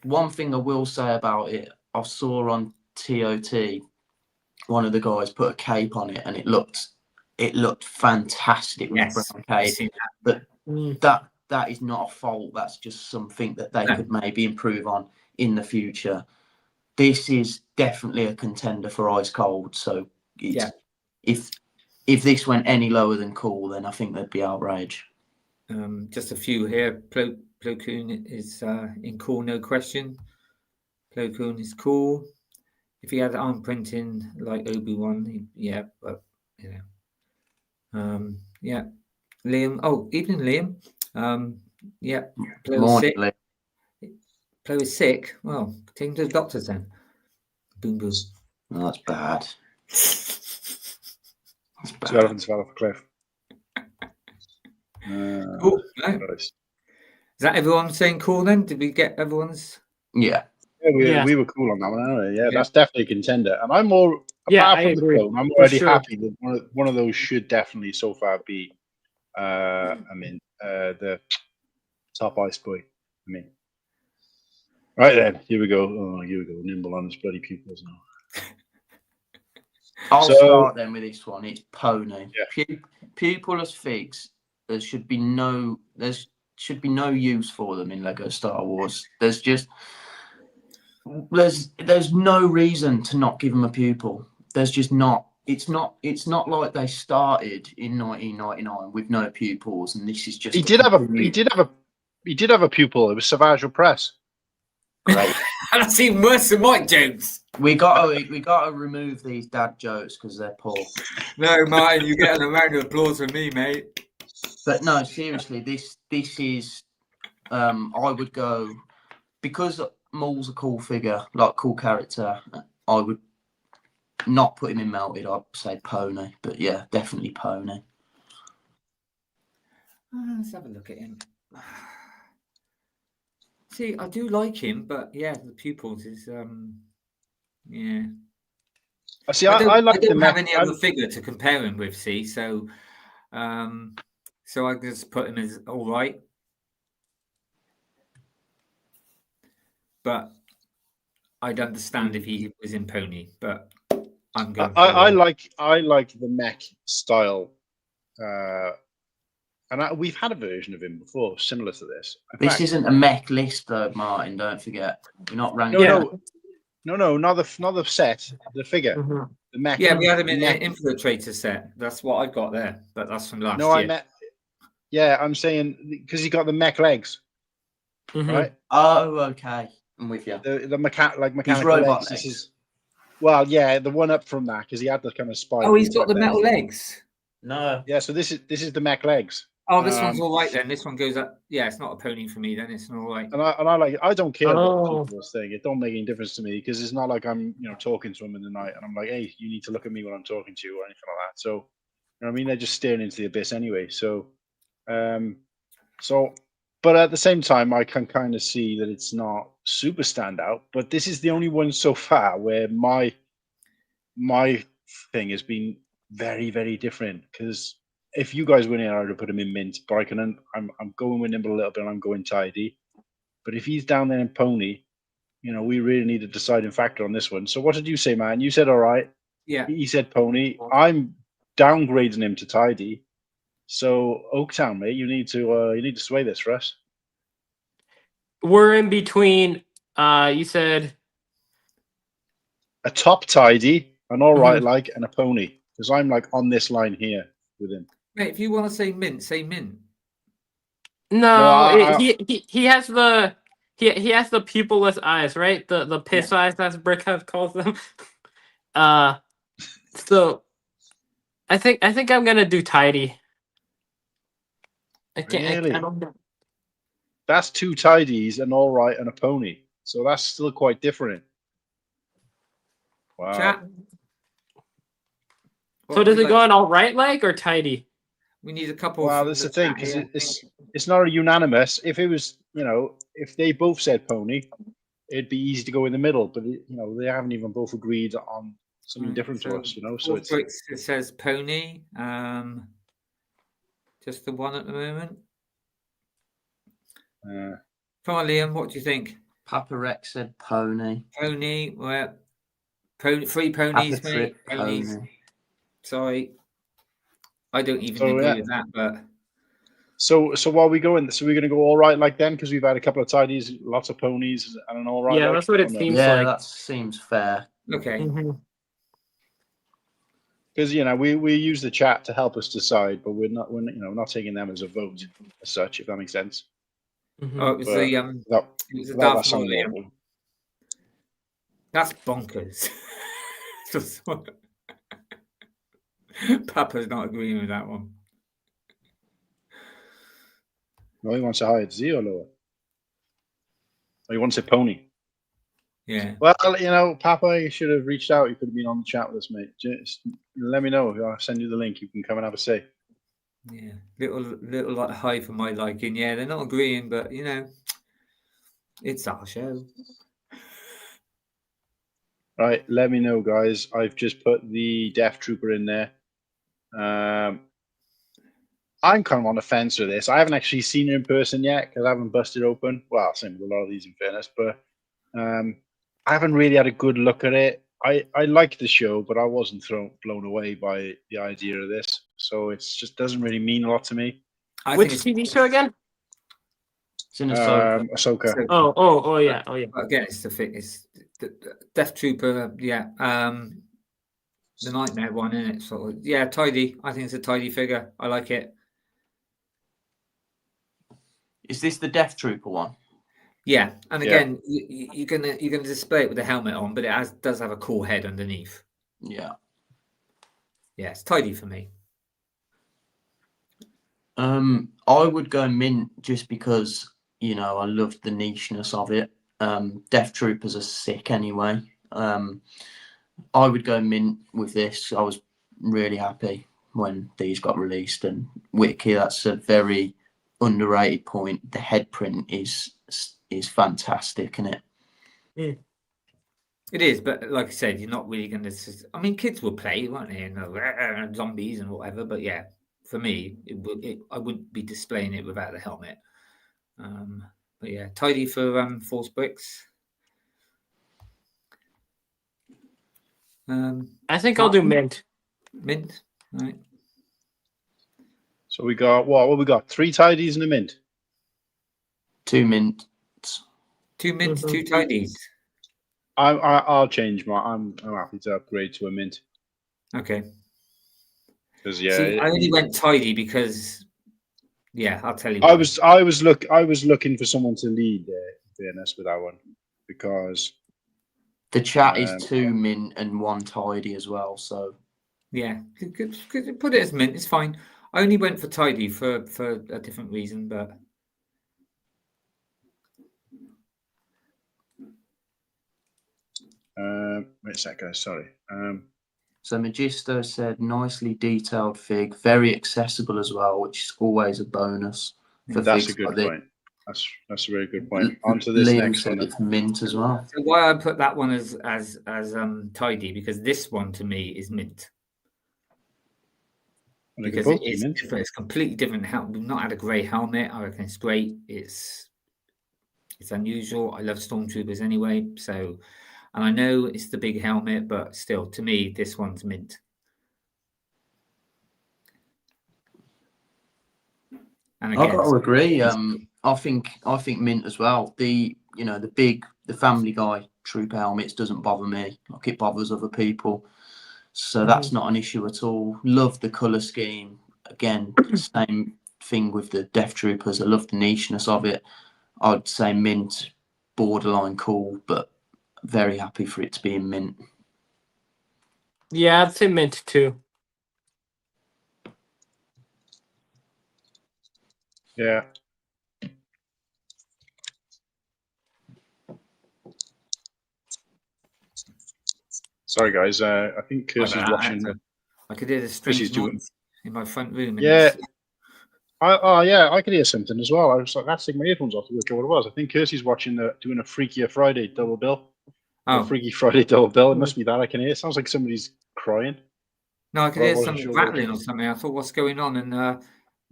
One thing I will say about it, I saw on TOT, one of the guys put a cape on it, and it looked fantastic with brown cape. But that is not a fault. That's just something that they could maybe improve on in the future. This is definitely a contender for ice cold. So if this went any lower than cool, then I think there'd be outrage. Just a few here. Plo Koon is in cool, no question. Plo Koon is cool. If he had arm printing like Obi-Wan, but Liam. Oh, evening, Liam. Plo is sick. Plo is sick. Well, take him to the doctors then. Boom, boom. Oh, that's bad. Two elephants fell off a cliff. Cool. No. Is that everyone saying cool then? Did we get everyone's? Yeah. We were cool on that one, aren't we? Yeah, that's definitely a contender. And I'm more, apart from the clone, I'm already happy that one of those should definitely so far be, the top ice boy. Right then, here we go. Oh, here we go. Nimble on his bloody pupils now. I'll start then with this one. It's Pony. Yeah. Pupilless figs. There should be no use for them in Lego Star Wars. There's no reason to not give them a pupil. There's just not. It's not like they started in 1999 with no pupils, and this is just. He did have a pupil. It was Savage Press. Great. That's even worse than Mike jokes. We gotta remove these dad jokes because they're poor. No, Martin, you get an round of applause from me, mate. But no, seriously, this is. I would go because Maul's a cool figure, like cool character. I would not put him in melted. I'd say Pony, but yeah, definitely Pony. Let's have a look at him. See, I do like him, but the pupils is See, I like don't have any other figure to compare him with. See, so I just put him as all right, but I'd understand if he was in Pony. But I'm going. I like the mech style. And we've had a version of him before, similar to this. This isn't a mech list, though, Martin. Don't forget, we're not ranking. No, not the set, the figure, the mech. Yeah, we had him in the Infiltrator set. That's what I've got there, but that's from last year. I'm saying because he got the mech legs, right? Oh, okay, I'm with you. The mechanical legs. This is, the one up from that because he had the kind of spike. Oh, he's got the metal legs. No. Yeah, so this is the mech legs. Oh, this one's all right then. This one goes up. Yeah, it's not a pony for me then. It's all right. And I like it. I don't care what Oh. people's thing. It don't make any difference to me because it's not like I'm talking to them in the night and I'm like, hey, you need to look at me when I'm talking to you or anything like that. So you know what I mean, they're just staring into the abyss anyway. So but at the same time, I can kind of see that it's not super standout. But this is the only one so far where my thing has been very, very different because. If you guys win it, I would put him in mint. But I'm going with Nimble a little bit, and I'm going tidy. But if he's down there in pony, we really need a deciding factor on this one. So what did you say, man? You said all right. Yeah. He said pony. I'm downgrading him to tidy. So Oaktown, mate, you need to sway this for us. We're in between. You said A top tidy, an all right like, and a pony. Because I'm like on this line here with him. Mate, if you want to say mint, say mint. no. He has the he has the pupilless eyes, right? The piss eyes, as Brickhouse calls them. So I think I'm gonna do tidy. I can't. Really? I don't know. That's two tidies, an all right, and a pony. So that's still quite different. Wow. Chat. So does it go on all right leg or tidy? We need a couple. Well, that's the thing because it's not a unanimous. If it was, if they both said pony, it'd be easy to go in the middle. But they haven't even both agreed on something different to us. So it's it says pony. Just the one at the moment. Come on, Liam. What do you think? Papa Rex said pony. Pony. Well, three ponies, Papa mate. Trip, Ponies. pony. Sorry, I don't even agree with that. But so while we go in, so we're going to go all right like then because we've had a couple of tidies, lots of ponies, and an all right. Yeah, like, that's what it seems Yeah, like. that seems fair. okay. Because we use the chat to help us decide, but we're not taking them as a vote as such, if that makes sense. Oh, it was the it was the Darth Maul, Liam. That's bonkers. Papa's not agreeing with that one. No, he wants a higher Z or lower. Or he wants a pony. Yeah. Well, Papa, you should have reached out. You could have been on the chat with us, mate. Just let me know. I'll send you the link. You can come and have a say. Yeah. Little like high for my liking. Yeah, they're not agreeing, but it's our show. Right, let me know, guys. I've just put the Death Trooper in there. I'm kind of on the fence with this. I haven't actually seen it in person yet because I haven't busted open. Well, same with a lot of these in fairness, but I haven't really had a good look at it. I like the show, but I wasn't blown away by the idea of this. So it just doesn't really mean a lot to me. Which TV show again? It's in Ahsoka. Ahsoka. Oh yeah. Again, it's the Death Trooper. Yeah. The Nightmare one, isn't it? Sort of. Yeah, tidy. I think it's a tidy figure. I like it. Is this the Death Trooper one? Yeah, and again, you're gonna display it with the helmet on, but it does have a cool head underneath. Yeah. Yeah, it's tidy for me. I would go mint just because I loved the nicheness of it. Death Troopers are sick anyway. I would go mint with this. I was really happy when these got released, and Whittakee, that's a very underrated point. The head print is fantastic, isn't it? Yeah. It is, but like I said, you're not really going to. I mean, kids will play, won't they? And zombies and whatever. But yeah, for me, I wouldn't be displaying it without the helmet. But yeah, tidy for Force Bricks. I think I'll do mint. Mint, right? So we got what we got? 3 tidies and a mint. 2 mints. 2 mints, 2 tidies. I'll change my. I'm happy to upgrade to a mint. Okay. Because See, I only went tidy because, I'll tell you. I was looking for someone to lead. In fairness, with that one, because the chat is 2 mint and 1 tidy as well. So yeah, could put it as mint. It's fine. I only went for tidy for a different reason, but wait a sec, guys. Sorry. So Magisto said nicely detailed fig, very accessible as well, which is always a bonus for That's figs a good like this. point. That's a very good point. On to this Liam next said one. it's mint as well. so why I put that one as tidy, because this one to me is mint. And they could Because both it be is mint. different. It's completely different. We've not had a grey helmet. I reckon it's great. It's unusual. I love stormtroopers anyway. So, and I know it's the big helmet, but still, to me, this one's mint. And I've again, got to agree. I think mint as well. The Family Guy troop helmets doesn't bother me like it bothers other people. So that's not an issue at all. Love the colour scheme. Again, same thing with the Death Troopers. I love the nicheness of it. I'd say mint, borderline cool, but very happy for it to be in mint. Yeah, I'd say mint too. Yeah. Sorry, guys. I think Kirsty's watching. I could hear the strange Kirsty's doing. noise in my front room. And Yeah. Yeah, I could hear something as well. I was like, that's taking my earphones off to work out what it was. I think Kirsty's watching doing a Freakier Friday double bill. Oh, Freaky Friday double bill. It must be that I can hear. It sounds like somebody's crying. no, I could I hear wasn't some sure what it rattling or something. I thought, what's going on? And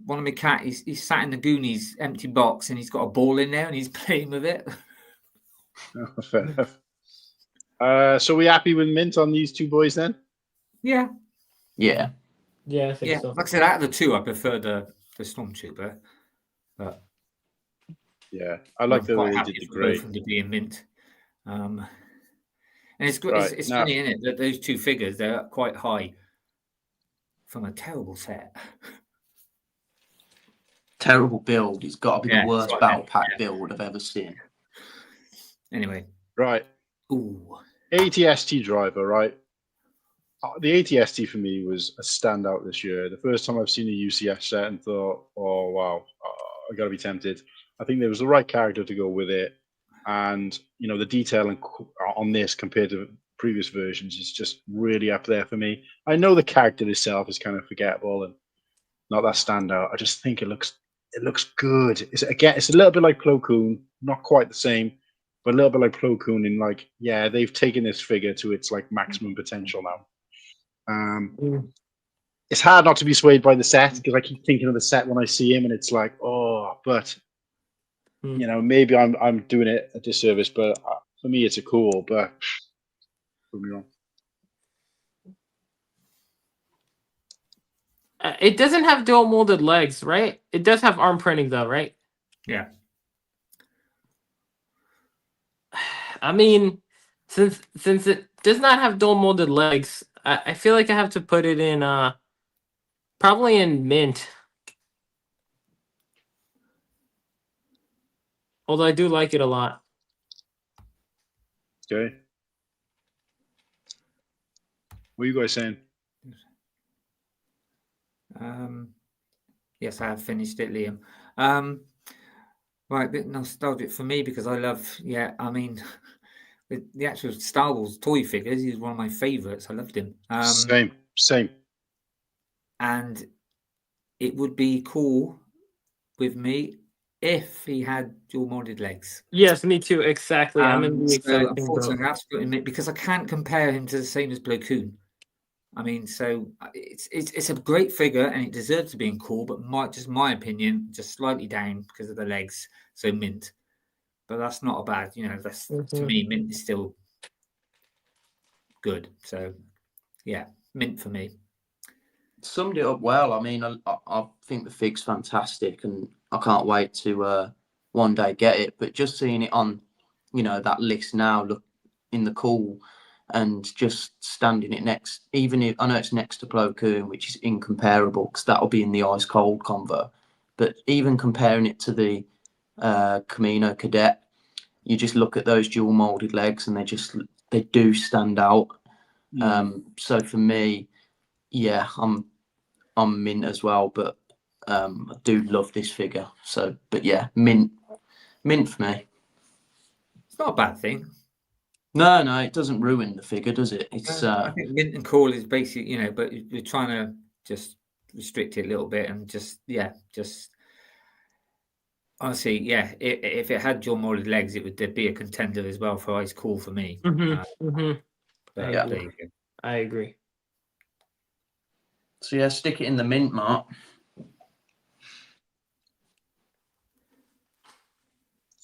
one of my cat, he's sat in the Goonies empty box and he's got a ball in there and he's playing with it. Oh, fair enough. So we happy with mint on these two boys then? Yeah. Yeah. Yeah, I think so. Like I said, out of the two, I prefer the Stormtrooper. But yeah, I like the way they did the grey. Both of them to be in mint. And it's good. Right, It's now- funny, isn't it, that those two figures, they're quite high from a terrible set. Terrible build. It's got to be Yeah, the worst right, battle pack yeah. build I've ever seen. Anyway. Right. Ooh. ATST driver, right? The ATST for me was a standout this year. The first time I've seen a UCS set and thought, oh, wow, I got to be tempted. I think there was the right character to go with it. And, the detail on this compared to previous versions is just really up there for me. I know the character itself is kind of forgettable and not that standout. I just think it looks good. It's a little bit like Plo Koon, not quite the same, but a little bit like Plo Koon in like, yeah, they've taken this figure to its like maximum potential now. It's hard not to be swayed by the set because I keep thinking of the set when I see him, and it's like, oh, but maybe I'm doing it a disservice. But for me, it's a cool. But prove me wrong. It doesn't have dual molded legs, right? It does have arm printing though, right? Yeah. I mean, since it does not have dual molded legs, I feel like I have to put it in probably in mint. Although I do like it a lot. Okay. What are you guys saying? Yes, I have finished it, Liam. Right, a bit nostalgic for me because I love, the actual Star Wars toy figures. He's one of my favorites. I loved him. Same. And it would be cool with me if he had dual molded legs. Yes, me too. Exactly. I'm in the exact same unfortunately, boat. I have to put him in because I can't compare him to the same as Plo Koon. I mean, so it's a great figure and it deserves to be in cool, but my opinion, just slightly down because of the legs. So mint, but that's not a bad. That's to me, mint is still good. So yeah, mint for me. Summed it up well. I mean, I think the fig's fantastic, and I can't wait to one day get it. But just seeing it on, that list now, look in the cool. And just standing it next, even if I know it's next to Plo Koon, which is incomparable because that'll be in the ice cold convo. But even comparing it to the Camino Cadet, you just look at those dual molded legs and they do stand out. So for me, yeah, I'm on mint as well, but I do love this figure. So, but yeah, mint for me. It's not a bad thing. No, it doesn't ruin the figure, does it? It's I think mint and cool is basically, you know, but we're trying to just restrict it a little bit and just honestly, yeah. If it had jaw molded legs, it would be a contender as well for ice cool for me. Mm-hmm. But Yeah. there you go. I agree. so yeah, stick it in the mint, Mark.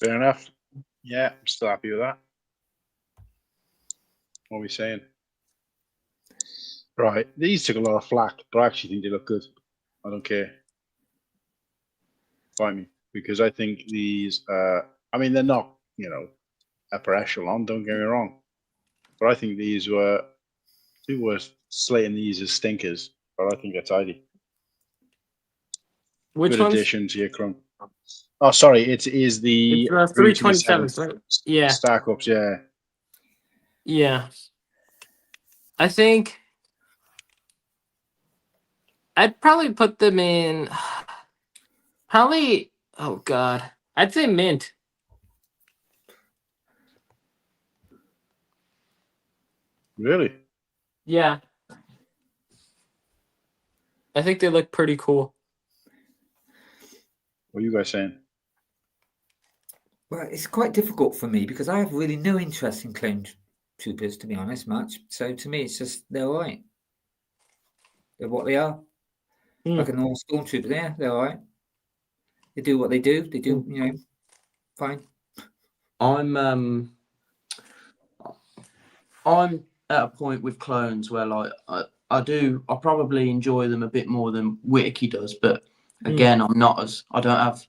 Fair enough. Yeah, I'm still happy with that. What are we saying? Right, these took a lot of flack, but I actually think they look good. I don't care. Fight me, because I think these. I mean, they're not, you know, upper echelon. Don't get me wrong, but I think these were. People were slating these as stinkers, but I think they're tidy. Which Good one's addition to your crumb. Oh, sorry, it is the it's 327s, right? Yeah. Stack ups, yeah. Yeah. I think I'd probably put them in oh god. I'd say mint. Really? Yeah. I think they look pretty cool. What are you guys saying? Well, it's quite difficult for me because I have really no interest in clone troopers, to be honest, much. So to me, it's just they're all right. They're what they are. Like a normal stormtrooper, they're all right. They do what they do. They do, you know, fine. I'm at a point with clones where like I probably enjoy them a bit more than Whittakee does, but again, I don't have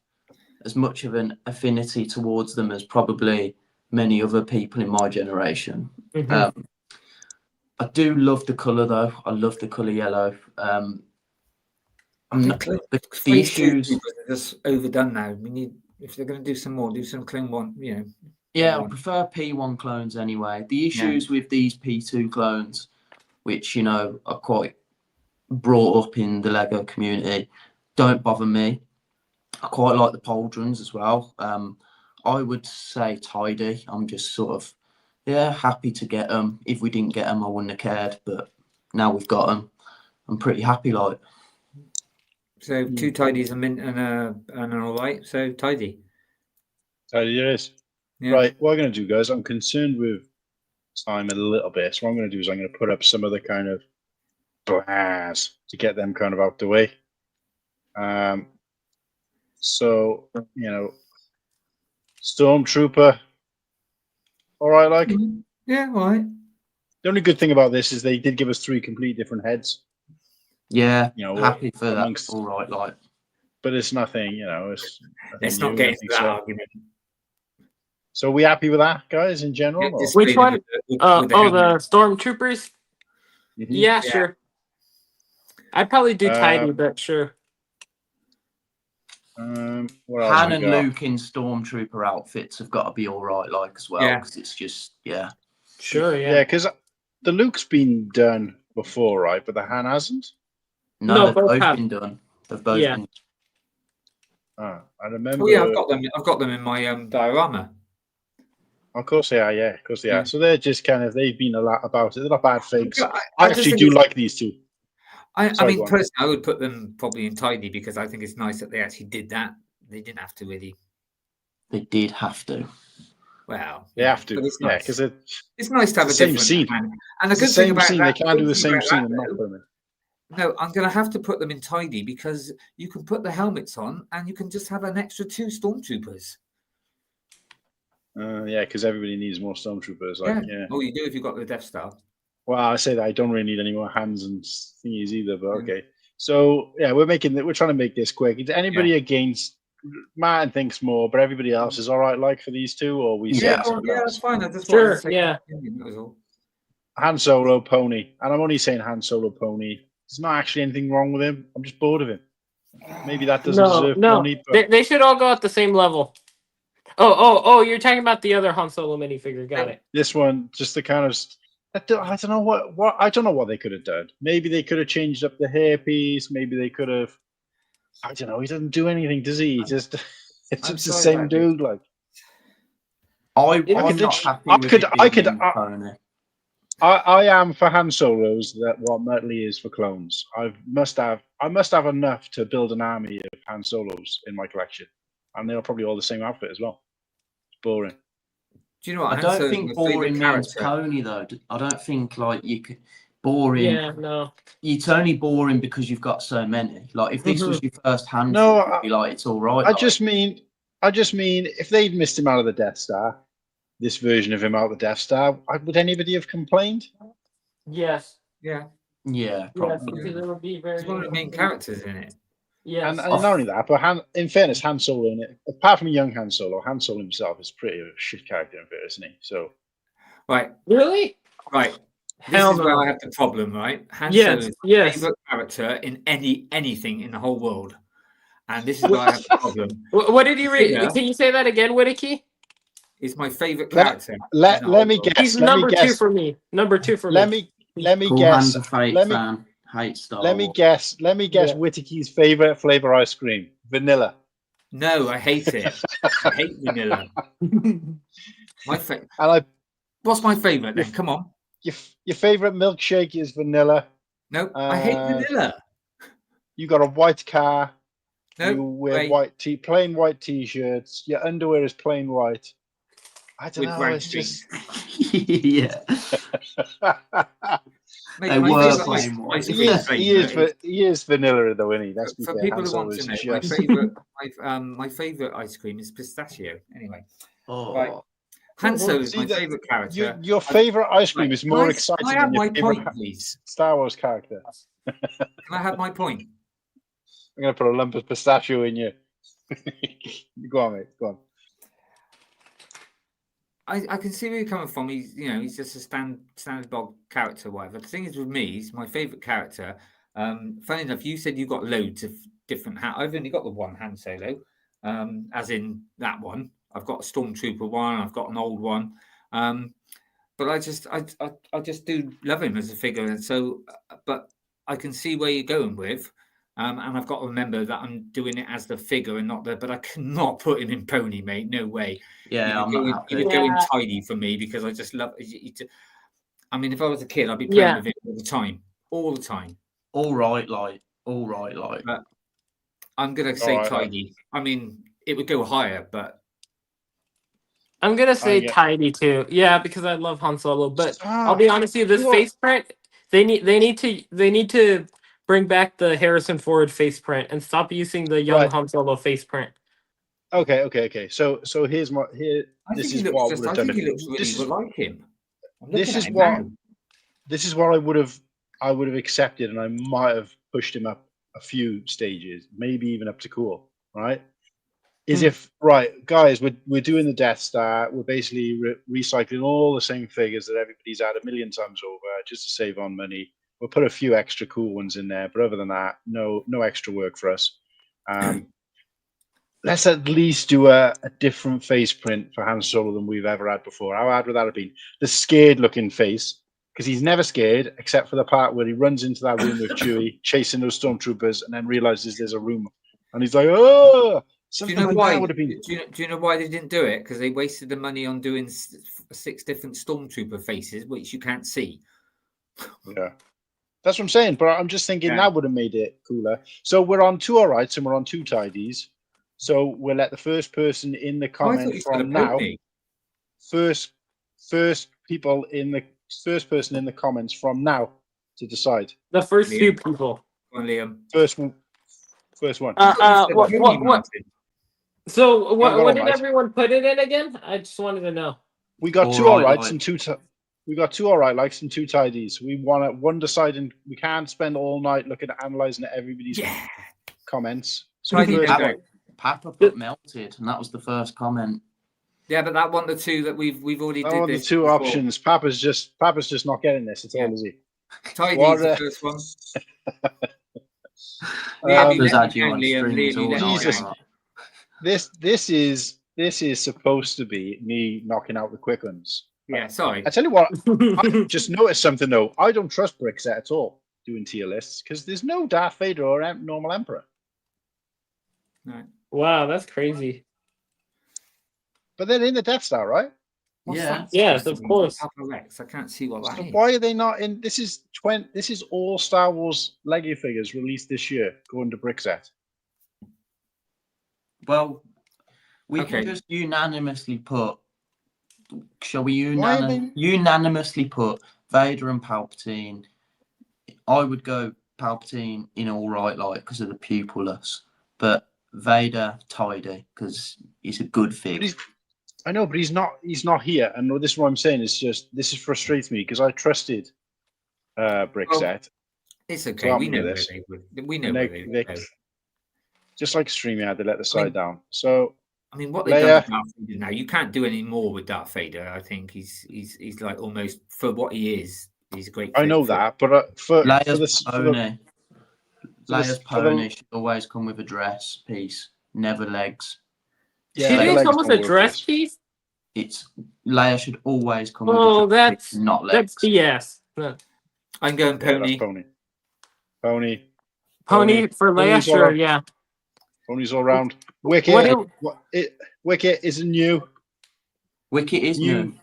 as much of an affinity towards them as probably many other people in my generation. I do love the colour though. I love the colour yellow. The issues are just overdone now. We need, if they're going to do some more, do some clone one, you know. Yeah, I prefer P1 clones anyway. The issues with these P2 clones, which, you know, are quite brought up in the LEGO community, don't bother me. I quite like the pauldrons as well. I would say tidy. I'm just sort of, happy to get them. If we didn't get them, I wouldn't have cared. But now we've got them, I'm pretty happy. Like, so 2 tidies, a mint, and an all right. So tidy. Tidy it is. Yeah. Right, what I'm going to do, guys, I'm concerned with time a little bit. So what I'm going to do is I'm going to put up some other kind of blast to get them kind of out the way. So, you know, Stormtrooper, all right, like? Yeah, all right. The only good thing about this is they did give us 3 completely different heads. Yeah, you know, happy for that. All right, like. But it's nothing, you know. Let's not get into that argument. So are we happy with that, guys, in general? Yeah, which one? The the Stormtroopers? Mhm. Yeah, sure. I'd probably do tidy, but sure. What else Han we and got? Luke in Stormtrooper outfits have got to be all right, like, as well, because it's just, Sure, Yeah, because the Luke's been done before, right? But the Han hasn't? No, they've both both have. been done. They've both been. I remember. Oh yeah, I've got them in my diorama. Of course they are, yeah. Of course they are. So they're just kind of, they've been a lot about it. They're not bad figs. I actually do like these 2. I mean, personally, I would put them probably in tidy because I think it's nice that they actually did that. They didn't have to really. They did have to. Well, they have to, nice. because it's nice to have a same different scene. And the good same thing about scene. that, they can't do the same scene and not put them in. No, I'm going to have to put them in tidy because you can put the helmets on and you can just have an extra 2 stormtroopers. Yeah, because everybody needs more stormtroopers. Like, Oh, you do if you've got the Death Star. Well, I say that I don't really need any more hands and thingies either, but okay. So yeah, we're trying to make this quick. Is anybody against? Martin thinks more, but everybody else is all right. Like for these 2, or we? That's fine. I just sure. That was all. Han Solo pony, and I'm only saying Han Solo pony. There's not actually anything wrong with him. I'm just bored of him. Maybe that doesn't deserve pony. But... They should all go at the same level. Oh! You're talking about the other Han Solo minifigure. Got it. This one, just the kind of. I don't know what I don't know what they could have done. Maybe they could have changed up the hairpiece. Maybe they could have. I don't know. He doesn't do anything, does he? It's just the sorry same about this. dude. Like I'm could- not happy I with could- it I being could- in pony. I am for Han Solos that what Muttley is for clones. I must have enough to build an army of Han Solos in my collection, and they're probably all the same outfit as well. It's boring. Do you know what? I Han don't Solo's think my favourite boring means character. pony though. I don't think like you could boring. Yeah, no. It's only boring because you've got so many. Like if this was your first handful, No, you'd be like it's all right. I like. just mean if they'd missed him out of the Death Star, this version of him out of the Death Star, would anybody have complained? Yes. Yeah, Yeah, Yes, probably. because it would be very. he's one of the main characters in it. Yes. And not only that, but in fairness, Han Solo in it, apart from young Han Solo himself is pretty a shit character in fair, isn't he? So Right, Really? right. This Hell is where no. I have the problem, right? Han Yes, Solo is my yes. favorite character in anything in the whole world, and this is where I have the problem. What did you read? Yeah. Can you say that again, Whittakee? He's my favorite Let- character. let in the whole me world. guess. He's let me number two guess. for me. Number two for Let me. me Cool guess. Han's a fake Let me fan. Hate Star let me Wars. guess. Let me guess. Yeah. Whittakee's favorite flavor ice cream, vanilla. No, I hate it. I hate vanilla. My And I What's my favorite then? Come on. your favorite milkshake is vanilla. No, I hate vanilla. You got a white car. No, you wear wait. plain white t-shirts. Your underwear is plain white. I don't With know. brown It's just. Yeah. Mate, They my were favourite playing ice white. cream he is vanilla though, isn't he? That's for people who want to know, my favorite ice cream is pistachio. Anyway, Oh. Right. Han Solo is See, my that- favorite character. Your favorite ice cream Right, is more can I exciting have than my your favorite point, please? Star Wars character. Can I have my point? I'm gonna put a lump of pistachio in you. Go on, mate. Go on. I can see where you're coming from. He's just a standard bog character, whatever. The thing is with me, he's my favourite character. Funny enough, you said you got loads of different I've only got the one Han Solo, as in that one. I've got a Stormtrooper one. I've got an old one. But I just do love him as a figure, and so. But I can see where you're going with. And I've got to remember that I'm doing it as the figure and not the. But I cannot put him in pony, mate. No way. Yeah, I'm not happy. He would go in tidy for me because I just love. I mean, if I was a kid, I'd be playing with him all the time. All right, like. But I'm gonna say All right. tidy. I mean, it would go higher, but I'm gonna say get- tidy too. Yeah, because I love Han Solo. But I'll be honest with you, this you are- face print, they need to bring back the Harrison Ford face print and stop using the young Right. Han Solo face print. Okay. So here's my I This think is he what I looks would just. have I done. think he looks really This is- like him. I'm This looking is at him what now. this is what I would have accepted, and I might have pushed him up a few stages, maybe even up to cool. Right? Is if right, guys, we're doing the Death Star. We're basically recycling all the same figures that everybody's had a million times over, just to save on money. We'll put a few extra cool ones in there, but other than that, no extra work for us. Let's at least do a different face print for Han Solo than we've ever had before. How hard would that have been? The scared looking face, because he's never scared, except for the part where he runs into that room with Chewie, chasing those stormtroopers, and then realizes there's a room, and he's like, "Oh!" Do you Something know like why? that would have been. Do you know why they didn't do it? Because they wasted the money on doing 6 different stormtrooper faces, which you can't see. Yeah, that's what I'm saying. But I'm just thinking Yeah. that would have made it cooler. So we're on 2 alrights and we're on 2 tidies. So we'll let the first person in the Oh, I thought comment you said from a now. pony. First person in the comments from now to decide. The first Yeah. few people. Come on, Liam. First one. I thought you said What? pony, Martin. So what got did it right. everyone put it in again? I just wanted to know. We got All 2 right, alrights like- and 2. We got 2 alright likes and 2 tidies. We want one deciding. We can't spend all night looking at analyzing everybody's Yeah. comments. So Tidy first then one- go. Papa put melted, and that was the first comment. Yeah, but that one, the 2 that we've already Oh, did the this 2 before. options. Papa's just not getting this at all, Yeah. is he? Tidy's What the a- first one. Papa's let had you me on down, Liam, strings Liam, all let me night. Jesus. down. This is supposed to be me knocking out the quick ones. Yeah, sorry. I tell you what, I just noticed something though. I don't trust Brickset at all doing tier lists because there's no Darth Vader or normal Emperor. Right. Wow, that's crazy. But they're in the Death Star, right? What's Yeah. that Yes, supposed of to be? course. Papa Rex. I can't see what that So is. why are they not in? This is all Star Wars Lego figures released this year going to Brickset. Well, we Okay. can just unanimously put. Shall we Why are they- unanimously put Vader and Palpatine? I would go Palpatine in all right light because of the pupilless, but Vader tidy because he's a good But fig. I know, but he's not here. And this is what I'm saying. It's just this frustrates me because I trusted Brickset. It's okay. help We me know with where this. they would. We know And where they, they they would go. just like StreamYard, they let the side down. So I mean, what they've done with Darth Vader now, you can't do any more with Darth Vader. I think he's like almost for what he is. He's a great. I know fit for- that, but for Leia's this pony. Leia's for the- pony should always come with a dress piece, never legs. Yeah, She the didn't legs come with don't a work dress this. piece. It's Leia should always come with Oh, a dress piece, that's not legs. BS. No. I'm going Yeah, pony. that's pony. Pony for Leia, Pony's all sure, right. yeah. Ponies all round. What Wicket. do- Wicket isn't new. Wicket is new.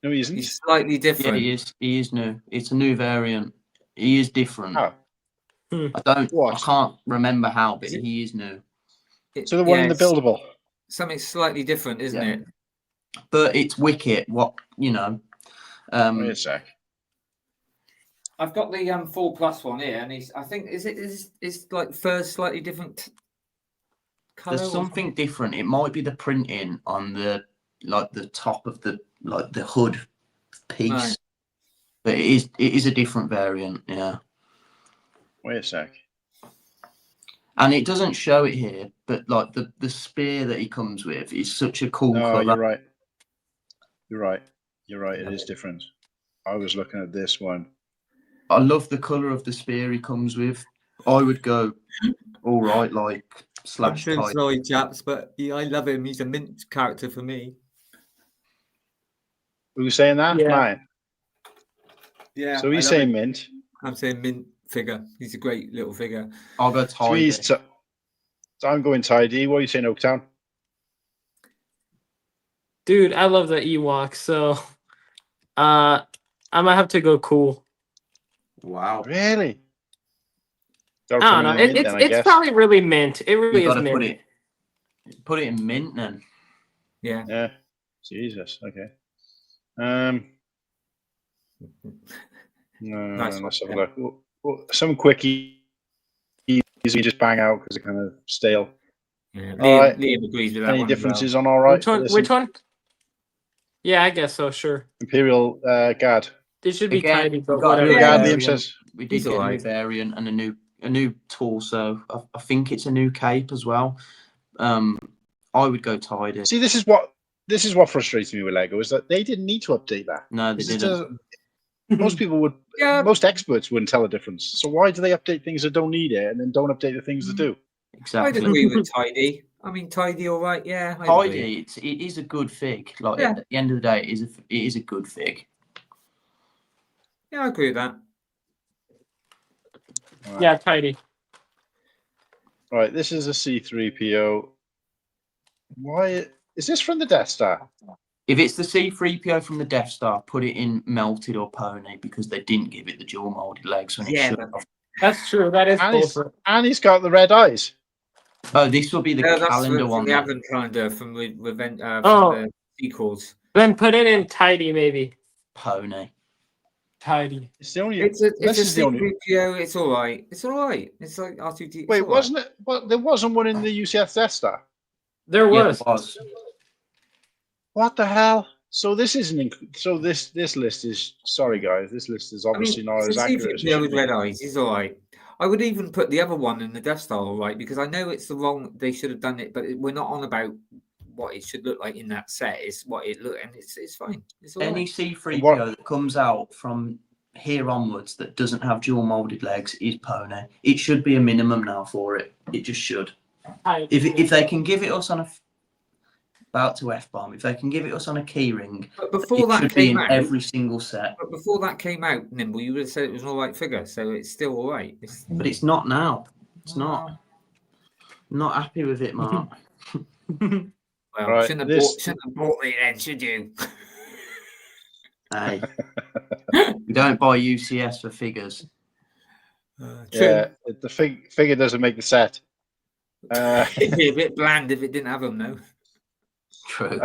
No, he isn't. He's slightly Yeah, different. he is. He is new. It's a new variant. He is different. Oh, I What? can't remember how, but he is new. so the one in the it's buildable. something slightly different, isn't Yeah. it? But it's Wicket. What you know? Wait a sec. I've got the 4+ one here, and I think it's like fur's slightly different color. There's something different. It might be the printing on the top of the hood piece, Right. but it is a different variant. Yeah, Wait a sec. and it doesn't show it here, but like the spear that he comes with is such a cool No, color. you're right. You're right. It is different. I was looking at this one. I love the color of the spear he comes with. I would go all right, like slash type. sorry, chaps, but I love him. He's a mint character for me. Who's saying that? Yeah. Mine. Yeah. So he's saying mint. I'm saying mint figure. He's a great little figure. I'll go So, tidy. so I'm going tidy. What are you saying, Oaktown? Dude, I love the Ewoks, so I might have to go cool. Wow. Really? I don't know. It's probably really mint. It really You is gotta mint. put it in mint then. Yeah. Yeah. Jesus. Okay. Nice let's have one, a look. Some quickie you just bang out because they're kind of stale. Yeah. All right. Liam agrees with that Any one. differences on all right? Which one? There's Which some one? Yeah, I guess so. Sure. Imperial Guard. It should be Again, tidy, but we've got a whatever. new Guard, Liam variant. says. We did He's get a new alright. variant and a new torso. I think it's a new cape as well. I would go tidy. See, this is what frustrates me with Lego is that they didn't need to update that. No, they This is didn't. most people would, Yeah. most experts wouldn't tell a difference. So why do they update things that don't need it and then don't update the things that do? I'd Exactly. agree with tidy. I mean, tidy, all right. Yeah. I'd agree. Tidy. It is a good fig. Like Yeah. at the end of the day, it is a good fig. Yeah, I agree with that. Yeah, tidy. Right, this is a C3PO. Why is this from the Death Star? If it's the C3PO from the Death Star, put it in melted or pony because they didn't give it the dual molded legs when it Yeah, should but- have. That's true. That is bullshit. And he's got the red eyes. Oh, this will be the That's calendar from one. the then. Advent calendar from Oh. the sequels. Then put it in tidy, maybe. Pony. Tidy. It's the only. It's a this is the only. C-3PO. It's all right. It's all right. It's like R2D. Wait, wasn't it? Well, there wasn't one in the UCF Death Star. There Yeah, was. it was. What the hell? So this isn't. So this list is. Sorry, guys. This list is obviously not it's as a accurate as it C-3PO should with be. red eyes. He's all right. I would even put the other one in the Death Star, all right, because I know it's the wrong. They should have done it, but we're not on about what it should look like in that set. It's what it look, and it's fine. It's all Any right. C3PO What- that comes out from here onwards that doesn't have dual molded legs is pony. It should be a minimum now for it. It just should. Tidy. If they can give it us on about to F-bomb. If they can give it us on a key ring, But before it that should be came in out, every single set. but before that came out, Nimble, you would have said it was an all right figure, so it's still all right. But it's not now. It's not. Not happy with it, Mark. Well, Right, shouldn't have bought it then, should you? Hey, you don't buy UCS for figures. Yeah, the figure doesn't make the set. It'd be a bit bland if it didn't have them, though. True.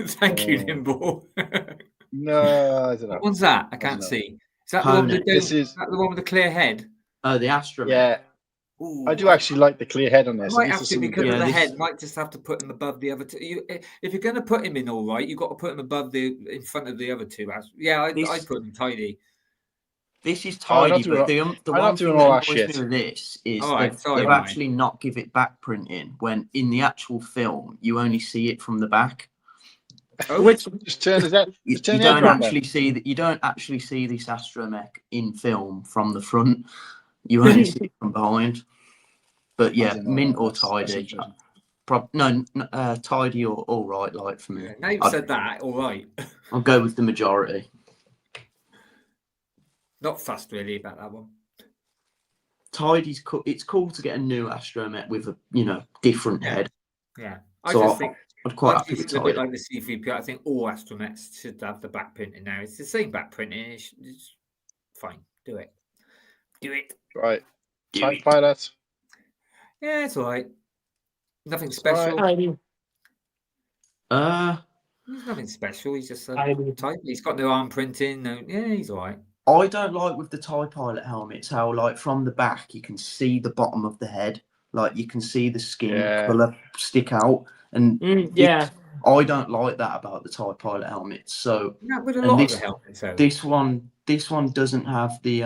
Thank you, Nimble. No, I don't know. What one's that? I can't see. Is that the one with the This is- is that the one with the clear head? Oh, the Astro. Yeah, Ooh, I do actually like the clear head on this. Might This have is to something because different. of the this- head. Might just have to put him above the other two. If you're going to put him in all right, you've got to put him above in front of the other two. Yeah, I put him tidy. This is Oh, I'm not tidy, doing but all- the I'm one not thing doing that all that annoys shit. me with this is All right, sorry, they've mate. actually not give it back printing when in the actual film you only see it from the back. Oh, Which Just turn his head. You, Just turn you the head don't around actually see that. You don't actually see this astromech in film from the front. You only see it from behind. But yeah, don't know. mint or That's tidy. interesting. Tidy or all right, like for me. yeah, now you've said that, all right. I'll go with the majority. Not fussed really about that one. Tidy's cool. It's cool to get a new astromech with a different Yeah. head. Yeah, I So just think I'd quite once happy it's with a bit tidy. like the C3PO, I think all astromechs should have the back printing now. It's the same back printing. It's fine. Do it. Do it. Right. Do Type it. pilot. Yeah, it's all right. Nothing It's special. tidy. He's nothing special. He's just Tidy. type. He's got no arm printing. No, yeah, he's all right. I don't like with the TIE pilot helmets how like from the back you can see the bottom of the head, like you can see the skin Yeah. colour stick out, and Yeah. I don't like that about the TIE pilot helmets. So Not with a And lot this- of the helmets. So. this one doesn't have the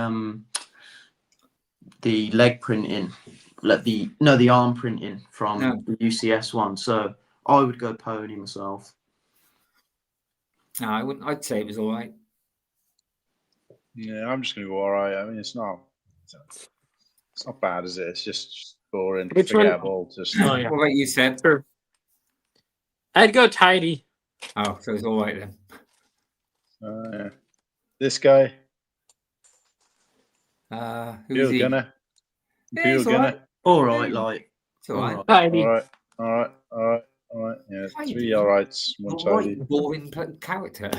leg printing, like the arm printing from No. the UCS one. So I would go pony myself. No, I wouldn't. I'd say it was all right. Yeah, I'm just gonna go all right. I mean, it's not bad, is it? It's just boring, Which one? forgettable. Just Oh, yeah. What about you, Seb? Sure. I'd go tidy. Oh, so it's all right then. yeah. This guy, Who is Imperial he? Gunner. Yeah, Imperial it's all Gunner. right. All right, like It's all right. all Tidy. All right, all right, all right, all right. Yeah, Tidy. 3 all rights, one All tidy. right, boring character.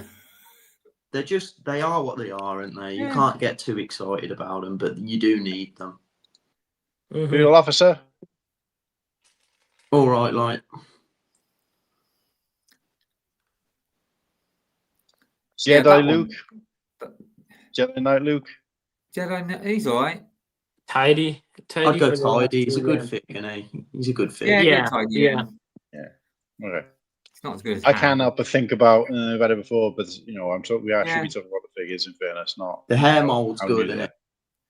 they are what they are, aren't they? You Yeah. can't get too excited about them, but you do need them. Mhm. Imperial officer. All right, like Yeah, Jedi that one. Luke. Jedi Knight Luke. Jedi, he's all right. Tidy. I'd go for the last tidy. He's a two, good yeah. fit, you know. He's a good fit. Yeah, Yeah, good tidy, yeah. Okay. It's not as good as I Han. can't help but think about. I've had it before, but I'm talking. We actually Yeah. be talking about the figures. In fairness, not The hair how- mold's how good, new isn't they it?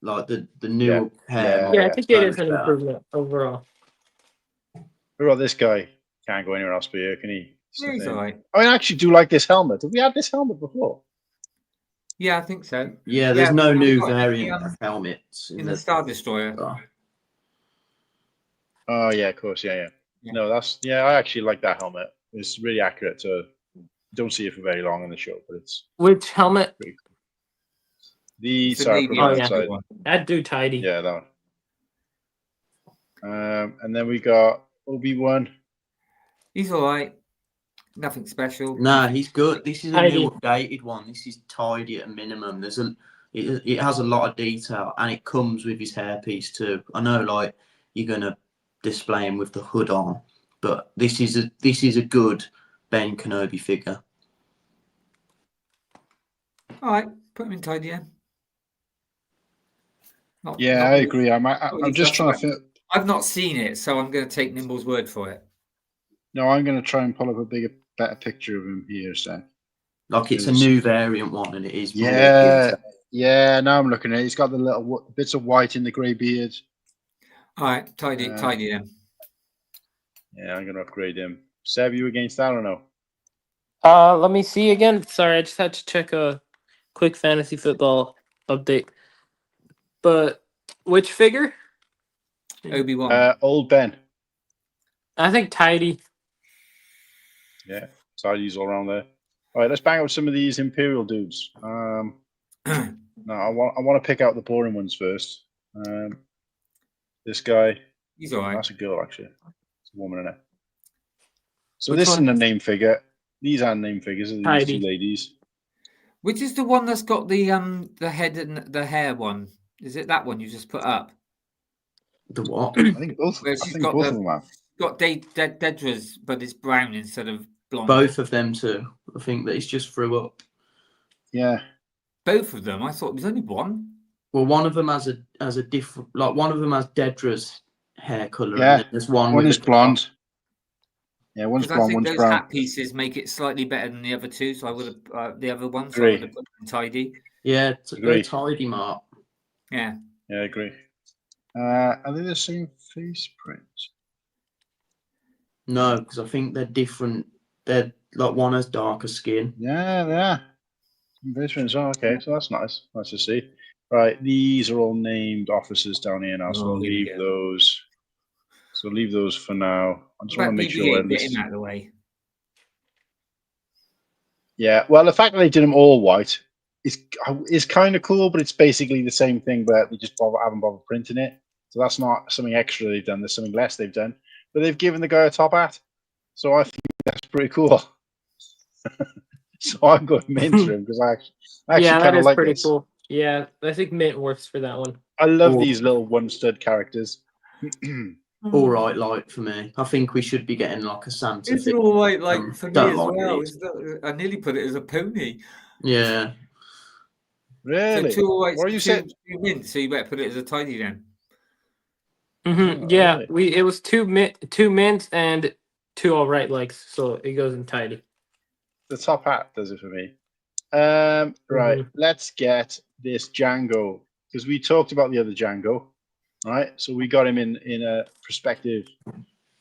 Like the new hair Yeah. mold. Yeah, I think it is so an much better. improvement overall. What about this guy? Can't go anywhere else but here, can he? Yeah, he's all right. I mean, I actually do like this helmet. Have we had this helmet before? Yeah, I think so. Yeah, there's Yeah, no I've new got it variant of helmets in the Star Destroyer. Oh. Oh yeah, of course, yeah. Yeah. No, I actually like that helmet. It's really accurate. You don't see it for very long in the show, but it's Which helmet? pretty cool. The It's a sorry, navy put it Oh, yeah. outside. one. I'd do tidy. Yeah, that one. And then we got Obi-Wan. He's all right. Nothing special. Nah, he's good. This is a Tidy. new updated one. This is tidy at a minimum. It has a lot of detail, and it comes with his hairpiece too. I know, like you're gonna display him with the hood on, but this is a good Ben Kenobi figure. All right, put him in tidy then. Not- Yeah, not I really- agree. I'm really just trying to fussed think. I've not seen it, so I'm going to take Nimble's word for it. No, I'm going to try and pull up a better picture of him here, so. Like it's a Yes. new variant one, and it is. more Yeah, detailed. yeah. Now I'm looking at it. He's got the little bits of white in the grey beard. All right, tidy then. Yeah, I'm going to upgrade him. Seb, you against that or no? Let me see again. Sorry, I just had to check a quick fantasy football update. But which figure? Obi-Wan. Old Ben. I think tidy. Yeah, tidies all around there. All right, let's bang out some of these Imperial dudes. No, I want to pick out the boring ones first. This guy. He's all right. That's a girl, actually. It's a woman in it. So Which this one? isn't a name figure. These aren't name figures. These Tidy. two ladies. Which is the one that's got the head and the hair one? Is it that one you just put up? The what? I think both. Where I she's think got both the- of them have. Got Dedra's, but it's brown instead of blonde. Both of them too. I think that he's just threw up. Yeah. Both of them. I thought it was only one. Well, one of them has a different, like one of them has Dedra's hair color. Yeah. And then there's one One with is blonde. Yeah, one's Because I blonde, think one's those brown. hat pieces make it slightly better than the other two. So I would have the other ones. So I Agree. would have put them tidy. Yeah, Agree. they're tidy, Mark. Yeah. Yeah, I agree. Are they the same face print? No, because I think they're different. They're like one has darker skin. Yeah, they are. Face prints. Oh, okay, so that's nice. Nice to see. Right, these are all named officers down here now, so Oh, we'll here we leave go. those. So leave those for now. I just About want to make sure. BB-8, when get this- him out of the way. Yeah, well, the fact that they did them all white is kind of cool, but it's basically the same thing, but they just haven't bothered printing it. So that's not something extra they've done. There's something less they've done, but they've given the guy a top hat. So I think that's pretty cool. So I'm going mint for him because I actually Yeah, that kind of is like pretty this. cool. Yeah, I think mint works for that one. I love Cool. these little one stud characters. All right, like for me, I think we should be getting like a Santa. It's figure. all right, like for me Don't as like well. these. I nearly put it as a pony. Yeah, Really? So two all right, What are you two, saying? two mint, so you better put it as a tidy then. Oh, Yeah, really? it was two mints and two all right likes, so it goes in tidy. The top hat does it for me. Right, Mhm. let's get this Django because we talked about the other Django, right? So we got him in a perspective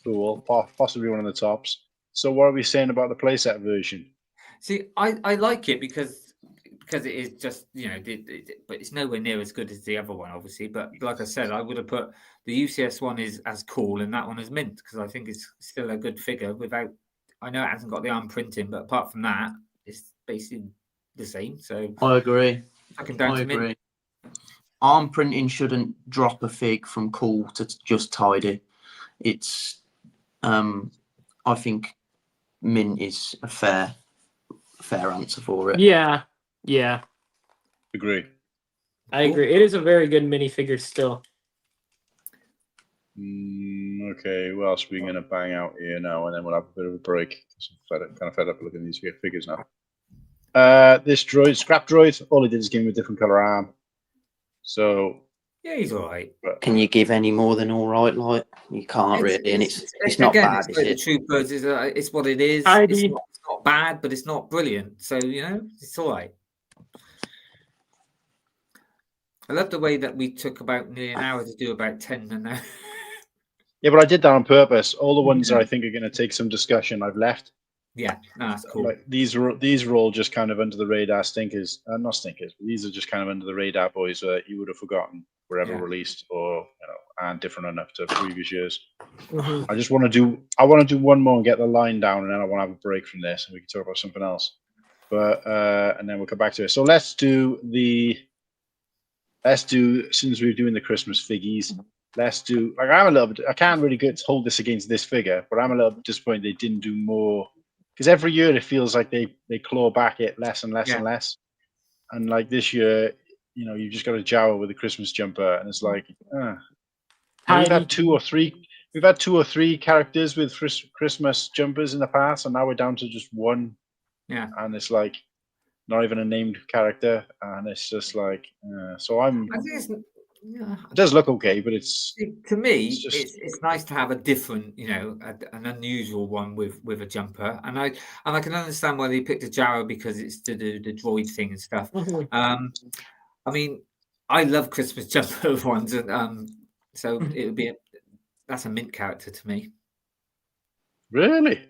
tool, possibly one of the tops. So what are we saying about the playset version? See, I like it because it is just but it's nowhere near as good as the other one, obviously. But like I said, I would have put the UCS one is as cool and that one is mint because I think it's still a good figure. Without, I know it hasn't got the arm printing, but apart from that, it's basically the same. So I agree. I can down I to mint. agree. Arm printing shouldn't drop a fig from cool to just tidy. It's, I think, mint is a fair answer for it. Yeah, Agree. I agree. It is a very good minifigure still. Okay, what else are we going to bang out here now? And then we'll have a bit of a break. Kind of fed up looking at these figures now. This droid, scrap droid, all he did is give him a different color arm. So Yeah, he's all right. Can you give any more than all right? Like you can't really, and it's not again, bad, it's is like it? The Troopers is it's what it is. Tidy. It's not bad, but it's not brilliant. So it's all right. I love the way that we took about nearly an hour to do about 10 and now. yeah, but I did that on purpose. All the ones that I think are going to take some discussion, I've left. Yeah, no, that's cool. Like these are all just kind of under the radar stinkers. Not stinkers, but these are just kind of under the radar boys that you would have forgotten were ever released or aren't different enough to previous years. Mhm. I just want to do one more and get the line down, and then I want to have a break from this and we can talk about something else. But and then we'll come back to it. So let's do since we're doing the Christmas figgies. Let's do I'm a little bit. I can't really hold this against this figure, but I'm a little bit disappointed they didn't do more. Because every year it feels like they claw back it less and less and less. And like this year, you've just got a Jawa with a Christmas jumper, and it's like, we've had two or three characters with Christmas jumpers in the past, and now we're down to just one. Yeah. And it's like not even a named character, and it's just like, so I think it does look okay, but it's to me, it's it's nice to have a different, an unusual one with a jumper, and I can understand why they picked a Jarrow because it's the droid thing and stuff. Mhm. I mean, I love Christmas jumper ones, and so it would be that's a mint character to me. really.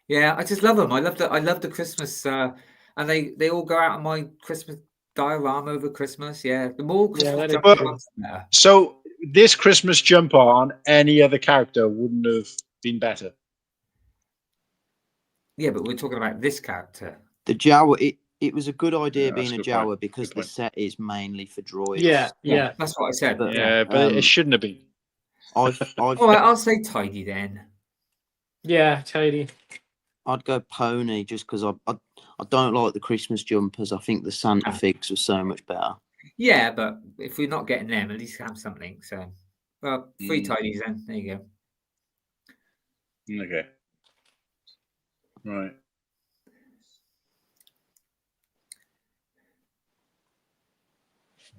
Yeah, I just love them. I love the Christmas, and they all go out on my Christmas diorama over Christmas. Yeah, the more Christmas that is jumper true. ones, the better. So this Christmas jumper on any other character wouldn't have been better. Yeah, but we're talking about this character. The Jawa, it was a good idea Yeah, that's being a a good point. Jawa because Good the point. set is mainly for droids. Yeah. That's what I said. But- Yeah, but it shouldn't have been. I've All right, I'll say tidy then. Yeah, tidy. I'd go pony just because I don't like the Christmas jumpers. I think the Santa figs were so much better. Yeah, but if we're not getting them, at least have something. So, well, 3 tidies then. There you go. Okay. Right.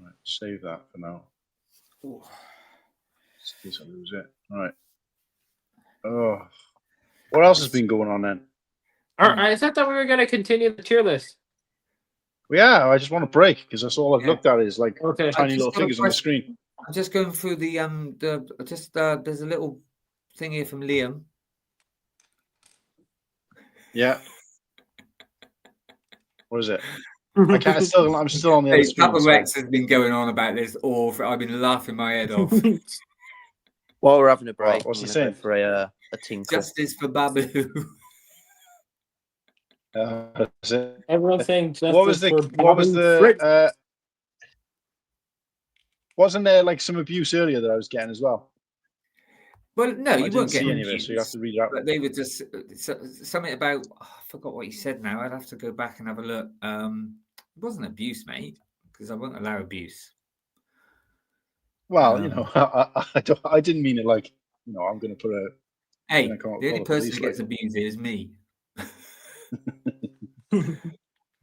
Right. Save that for now. In case I lose it. All right. Oh. What else has been going on then? I thought that we were going to continue the tier list. Well, yeah, I just want to break because that's all I've looked at is like Okay. tiny I little just got a figures on the question. screen. I'm just going through there's a little thing here from Liam. Yeah. What is it? I can't. I'm still on the other Hey, screen. Papa so- Rex has been going on about this all. I've been laughing my head off. While we're having a break, what's he I'm gonna saying? go for a tinkle. Justice for Babu. is it- Everyone's saying justice what was the? for What was Babu Frick. the? Wasn't there like some abuse earlier that I was getting as well? Well, no, I you didn't weren't see getting any of it, so you have to read it out. But they were just something about. I forgot what he said. Now I'd have to go back and have a look. It wasn't abuse, mate, because I won't allow abuse. Well, you know, I didn't mean it like, you know, I'm going to put a. Hey, gonna call the only the person police, who gets like. abused is me.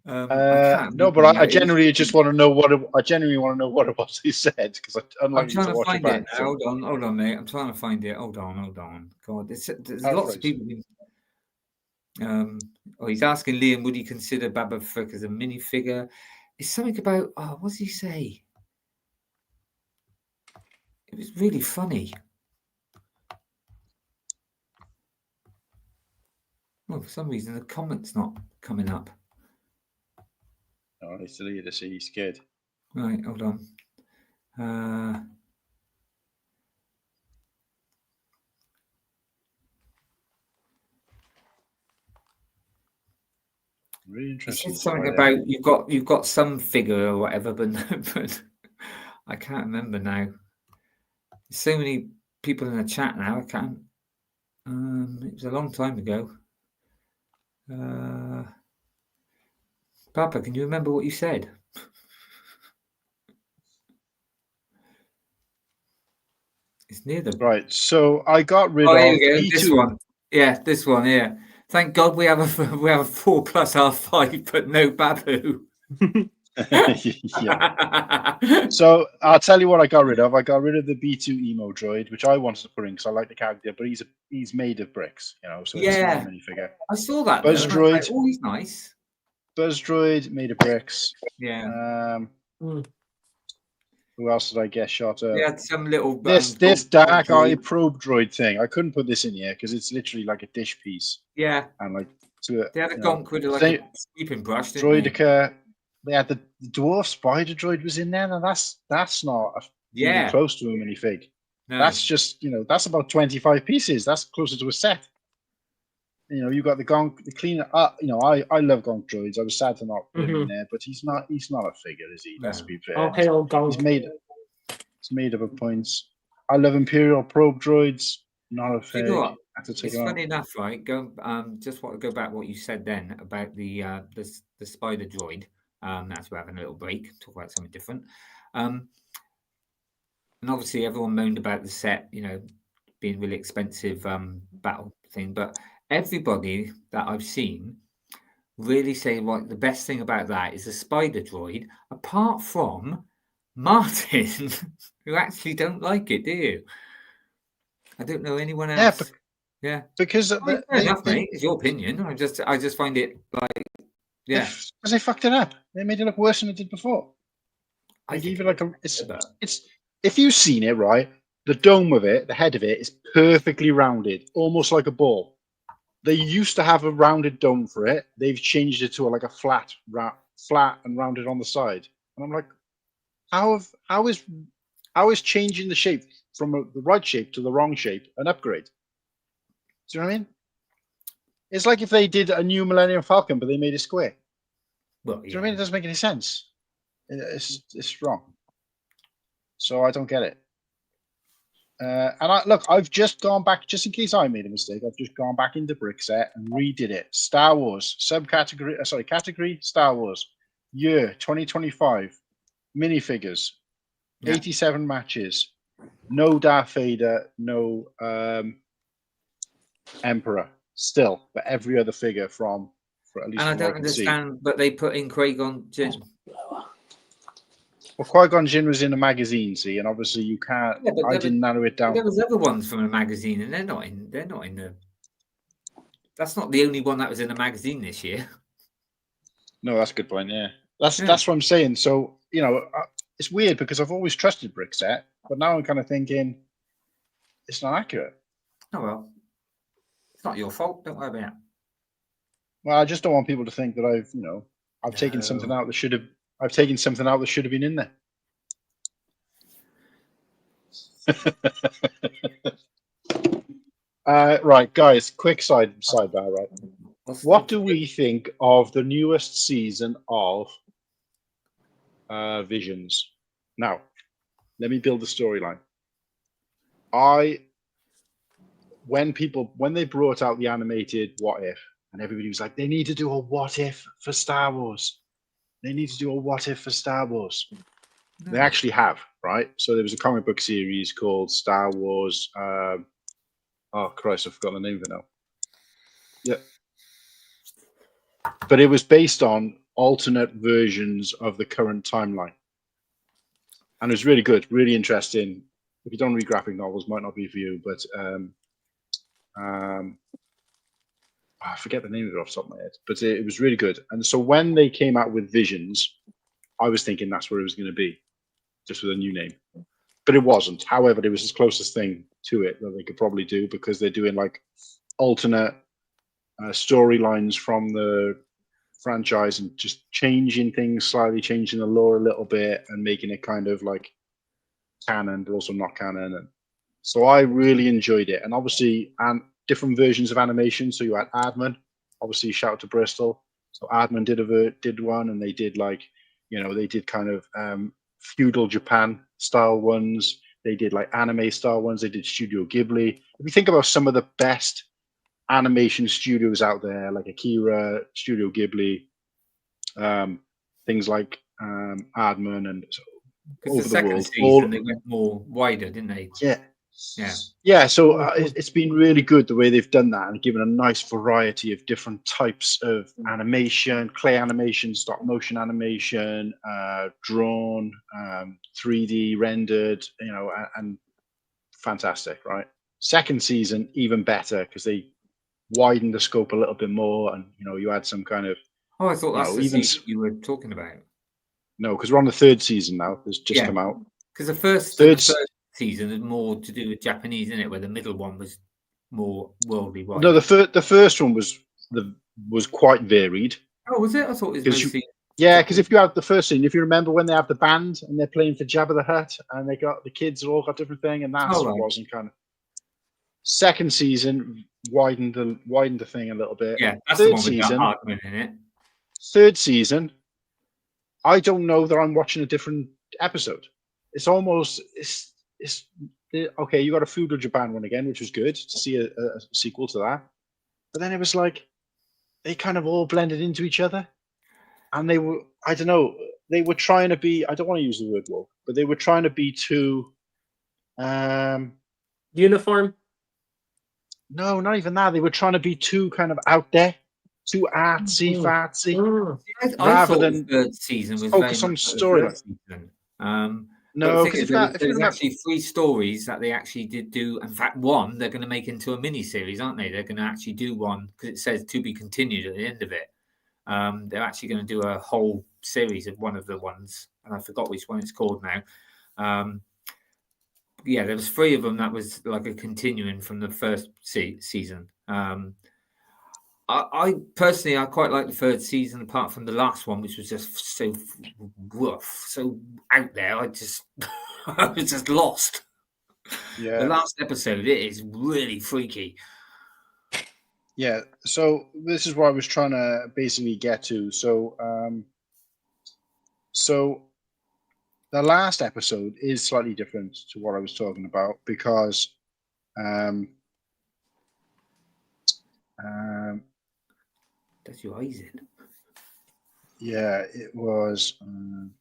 No, remember but now. I genuinely just want to know what it, I genuinely want to know what it was he said because I'm unlike you trying to to watch it find back. it. Now. Hold on, mate. I'm trying to find it. Hold on. God, there's Oh, lots of right. people. He's asking Liam, would he consider Baba Frick as a minifigure? It's something about. Oh, what does he say? It was really funny. Well, for some reason the comment's not coming up. Oh, he's deleted it, so he's scared. Right, hold on. Really He interesting. said something about you've got some figure or whatever, but I can't remember now. There's so many people in the chat now. I can't. It was a long time ago. Papa, can you remember what you said? It's near the Right, so I got rid here of we go. B2. This one. Yeah, this one. Yeah. Thank God we have a 4 plus R5, but no Babu. Yeah. So I'll tell you what I got rid of. I got rid of the B2 emo droid, which I wanted to put in because I like the character, but he's made of bricks, you know, so it's not a minifigure. I saw that. Buzz though, and I was droid. like, oh, he's nice. Buzz droid made of bricks. Yeah. Who else did I get shot of? We had some little This dark eye probe droid thing. I couldn't put this in here because it's literally like a dish piece. Yeah. And like they had a gonk with like a sweeping brush, didn't Droidica. They had the dwarf spider droid was in there. Now that's not even close to a minifig. No. That's just, you know, that's about 25 pieces. That's closer to a set. You know, you got the gonk, the cleaner. You know, I love gonk droids. I was sad to not put him in there, but he's not a figure, is he? Let's be fair. Okay, gonk. He's made up of points. I love Imperial probe droids. Not a fig. You know what? It's funny enough, right? Just want to go back what you said then about the spider droid. As we're having a little break, talk about something different. And obviously, everyone moaned about the set, you know, being really expensive battle thing. But everybody that I've seen really say like the best thing about that is the spider droid, apart from Martin, who actually don't like it, do you? I don't know anyone else. Yeah, because fair enough, mate. It's your opinion. I just find it like, yeah, because they fucked it up. They made it look worse than it did before. I They think gave it like it's if you've seen it, right, the dome of it, the head of it is perfectly rounded, almost like a ball. They used to have a rounded dome for it. They've changed it to like a flat and rounded on the side. And I'm like, how is changing the shape from the right shape to the wrong shape an upgrade? Do you know what I mean? It's like if they did a new Millennium Falcon, but they made it square. Well, Do you know what I mean? It doesn't make any sense. It's wrong. So I don't get it. And I've just gone back, just in case I made a mistake. I've just gone back into Brickset and redid it. Star Wars category Star Wars, year 2025, minifigures, 87 matches, no Darth Vader, no Emperor. Still, but every other figure for at least. And I don't can see. understand, but they put in Qui-Gon Jinn. Well, Qui-Gon Jinn was in a magazine, see, and obviously you can't. Yeah, I didn't narrow it down. There was other ones from a magazine, and they're not in the. That's not the only one that was in a magazine this year. No, that's a good point. Yeah, that's what I'm saying. So it's weird because I've always trusted Brickset, but now I'm kind of thinking it's not accurate. Oh well, it's not your fault. Don't worry about it. Well, I just don't want people to think that I've taken something out that should have. I've taken something out that should have been in there. Right, guys. Quick sidebar. Right, what do we think of the newest season of Visions? Now, let me build the storyline. When they brought out the animated What If, and everybody was like, they need to do a What If for Star Wars. They need to do a What If for Star Wars. No. They actually have, right? So there was a comic book series called Star Wars. Oh Christ, I forgot the name of it now. Yeah, but it was based on alternate versions of the current timeline, and it was really good, really interesting. If you don't read graphic novels, might not be for you, but I forget the name of it off the top of my head, but it was really good. And so when they came out with Visions, I was thinking that's where it was going to be, just with a new name. But it wasn't. However, it was the closest thing to it that they could probably do, because they're doing like alternate storylines from the franchise and just changing things slightly, changing the lore a little bit and making it kind of like canon, but also not canon. And so I really enjoyed it. And obviously, different versions of animation. So you had Aardman, obviously shout out to Bristol. So Aardman did one, and they did they did kind of feudal Japan style ones. They did like anime style ones. They did Studio Ghibli. If you think about some of the best animation studios out there, like Akira, Studio Ghibli, things like Aardman, and over the world. Season, they went more wider, didn't they? Yeah. So it's been really good the way they've done that, and given a nice variety of different types of animation: clay animation, stop motion animation, drawn, 3D rendered. And fantastic, right? Second season even better because they widened the scope a little bit more, and you had some kind of. Oh, I thought that's the season you were talking about. No, because we're on the third season now. It's just come out. Because the first season is more to do with Japanese, isn't it? Where the middle one was more worldly wide. No, the first one was quite varied. Oh, was it? I thought it was mostly. Because if you have the first scene, if you remember when they have the band and they're playing for Jabba the Hutt, and they got the kids all got different thing, and that wasn't kind of. Second season widened the thing a little bit. Yeah, that's the one with Hartman in it. Third season, I don't know that I'm watching a different episode. It's almost it's okay. You got a feudal Japan one again, which was good to see a sequel to that. But then it was like they kind of all blended into each other, and they were they were trying to be. I don't want to use the word woke, but they were trying to be too uniform. No, not even that. They were trying to be too kind of out there, too artsy, fartsy. Rather than the third season was focus on storyline. No, because there's actually 3 stories that they actually did do. In fact, one they're going to make into a mini series, aren't they? They're going to actually do one because it says to be continued at the end of it. They're actually going to do a whole series of one of the ones, and I forgot which one it's called now. Yeah, there was 3 of them that was like a continuing from the first season. I personally, I quite like the third season, apart from the last one, which was just so woof, so out there. I was just lost. Yeah. The last episode, it is really freaky. Yeah, so this is what I was trying to basically get to. So, so the last episode is slightly different to what I was talking about because, That's your eyes in. yeah, it was. I'm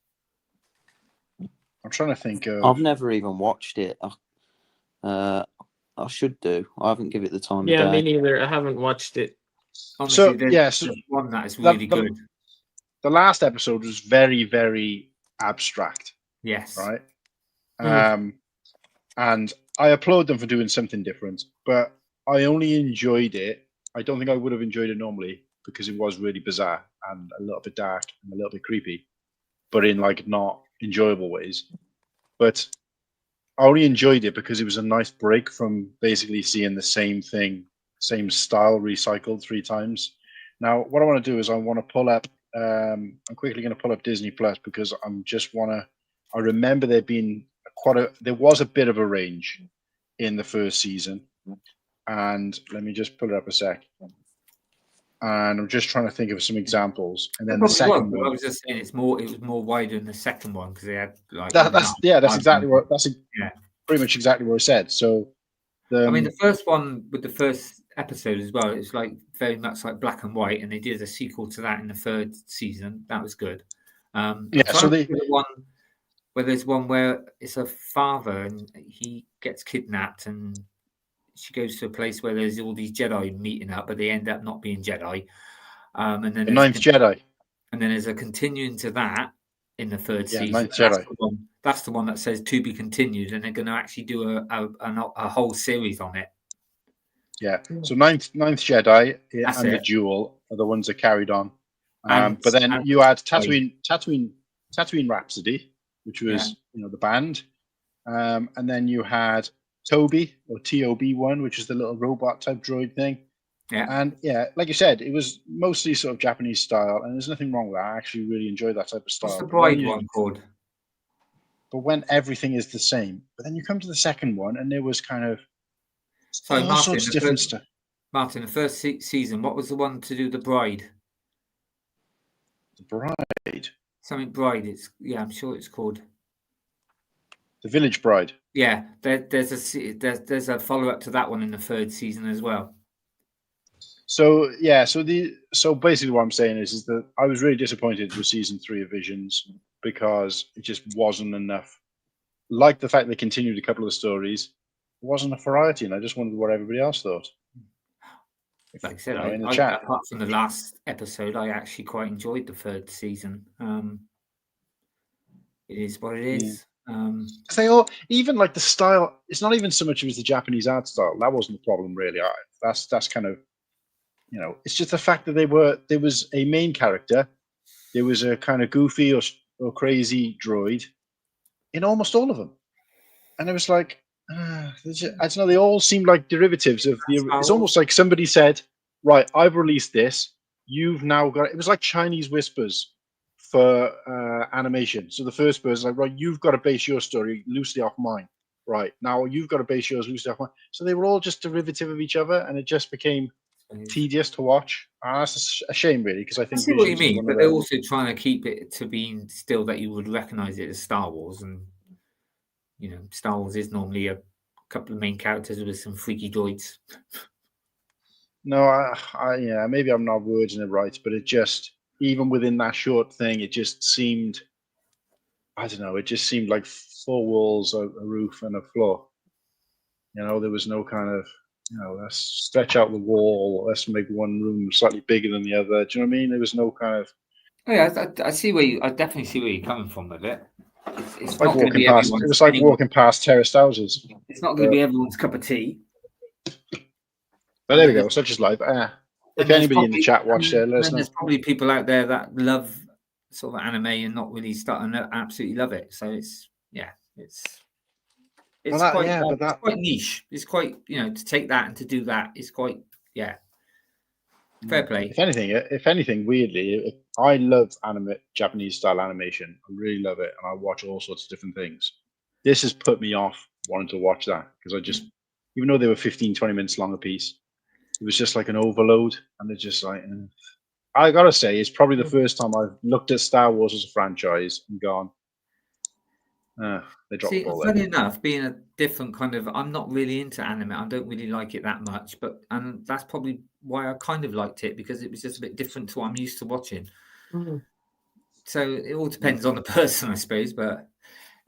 trying to think of. I've never even watched it. I should do. I haven't given it the time Yeah, of me day. neither. I haven't watched it. Honestly, So there's one that is the- really the- good. the last episode was very, very abstract, Yes. right? Mm. And I applaud them for doing something different, but I only enjoyed it. I don't think I would have enjoyed it normally because it was really bizarre and a little bit dark and a little bit creepy, but in like not enjoyable ways. But I only enjoyed it because it was a nice break from basically seeing the same thing, same style recycled 3 times. Now, what I want to do is I want to pull up. I'm quickly going to pull up Disney Plus because I'm just want to. I remember there being there was a bit of a range in the first season, and let me just pull it up a sec. And I'm just trying to think of some examples, and then the second one. I was just saying it was more wider in the second one because they had like That's exactly what pretty much exactly what I said. So I mean, the first one with the first episode as well, it's like very much like black and white, and they did a sequel to that in the 3rd season. That was good. So the one where there's one where it's a father and he gets kidnapped, and she goes to a place where there's all these Jedi meeting up, but they end up not being Jedi. And then the Ninth Jedi, and then there's a continuing to that in the 3rd season. Ninth Jedi. That's the one that says to be continued, and they're going to actually do a whole series on it. Yeah. So Ninth Jedi and the Duel are the ones that carried on. But then you had Tatooine Rhapsody, which was the band, and then you had Toby or TOB1, which is the little robot type droid thing. Yeah. And like you said, it was mostly sort of Japanese style, and there's nothing wrong with that. I actually really enjoy that type of style. What's the Bride one called? But when everything is the same, but then you come to the second one, and there was kind of all sorts of different stuff. Martin, the first season, what was the one to do the Bride? The Bride. Something Bride. I'm sure it's called The Village Bride. Yeah, there's a follow up to that one in the 3rd season as well. So so basically what I'm saying is that I was really disappointed with season 3 of Visions because it just wasn't enough. Like the fact they continued a couple of the stories, it wasn't a variety, and I just wondered what everybody else thought. Like I said, in the chat. Apart from the last episode, I actually quite enjoyed the 3rd season. It is what it is. They all, even like the style, it's not even so much as the Japanese art style. That wasn't the problem, really. That's kind of, it's just the fact that there was a main character, there was a kind of goofy or crazy droid in almost all of them, and it was like, I don't know, they all seemed like derivatives of the. It's almost like somebody said, "Right, I've released this. You've now got." It was like Chinese whispers for animation. So the first person like, "Right, you've got to base your story loosely off mine. Right, now you've got to base yours loosely off mine." So they were all just derivative of each other, and it just became tedious to watch. That's a shame, really, because I think. I see what you mean, but they're also trying to keep it to being still that you would recognize it as Star Wars, and Star Wars is normally a couple of main characters with some freaky droids. No, maybe I'm not wording it right, but it just, even within that short thing, it just seemed, I don't know, it just seemed like 4 walls, a roof, and a floor. There was no kind of, let's stretch out the wall, let's make one room slightly bigger than the other. Do you know what I mean? There was no kind of. Oh, yeah, I see I definitely see where you're coming from with it. It's like not going to be past. It was like walking past terraced houses. It's not going to be everyone's cup of tea. But there we go. Such is life. If anybody in the chat watched it, let us know. There's probably people out there that love sort of anime and not really starting to absolutely love it. So it's quite niche. It's quite, to take that and to do that is quite, fair play. If anything, weirdly, I love Japanese style animation. I really love it, and I watch all sorts of different things. This has put me off wanting to watch that because I just, even though they were 15, 20 minutes long a piece, it was just like an overload, and it's just like. I gotta say, it's probably the first time I've looked at Star Wars as a franchise and gone, they dropped the ball funny there. enough, being a different kind of, I'm not really into anime. I don't really like it that much, and that's probably why I kind of liked it, because it was just a bit different to what I'm used to watching. Mhm. So it all depends on the person, I suppose. But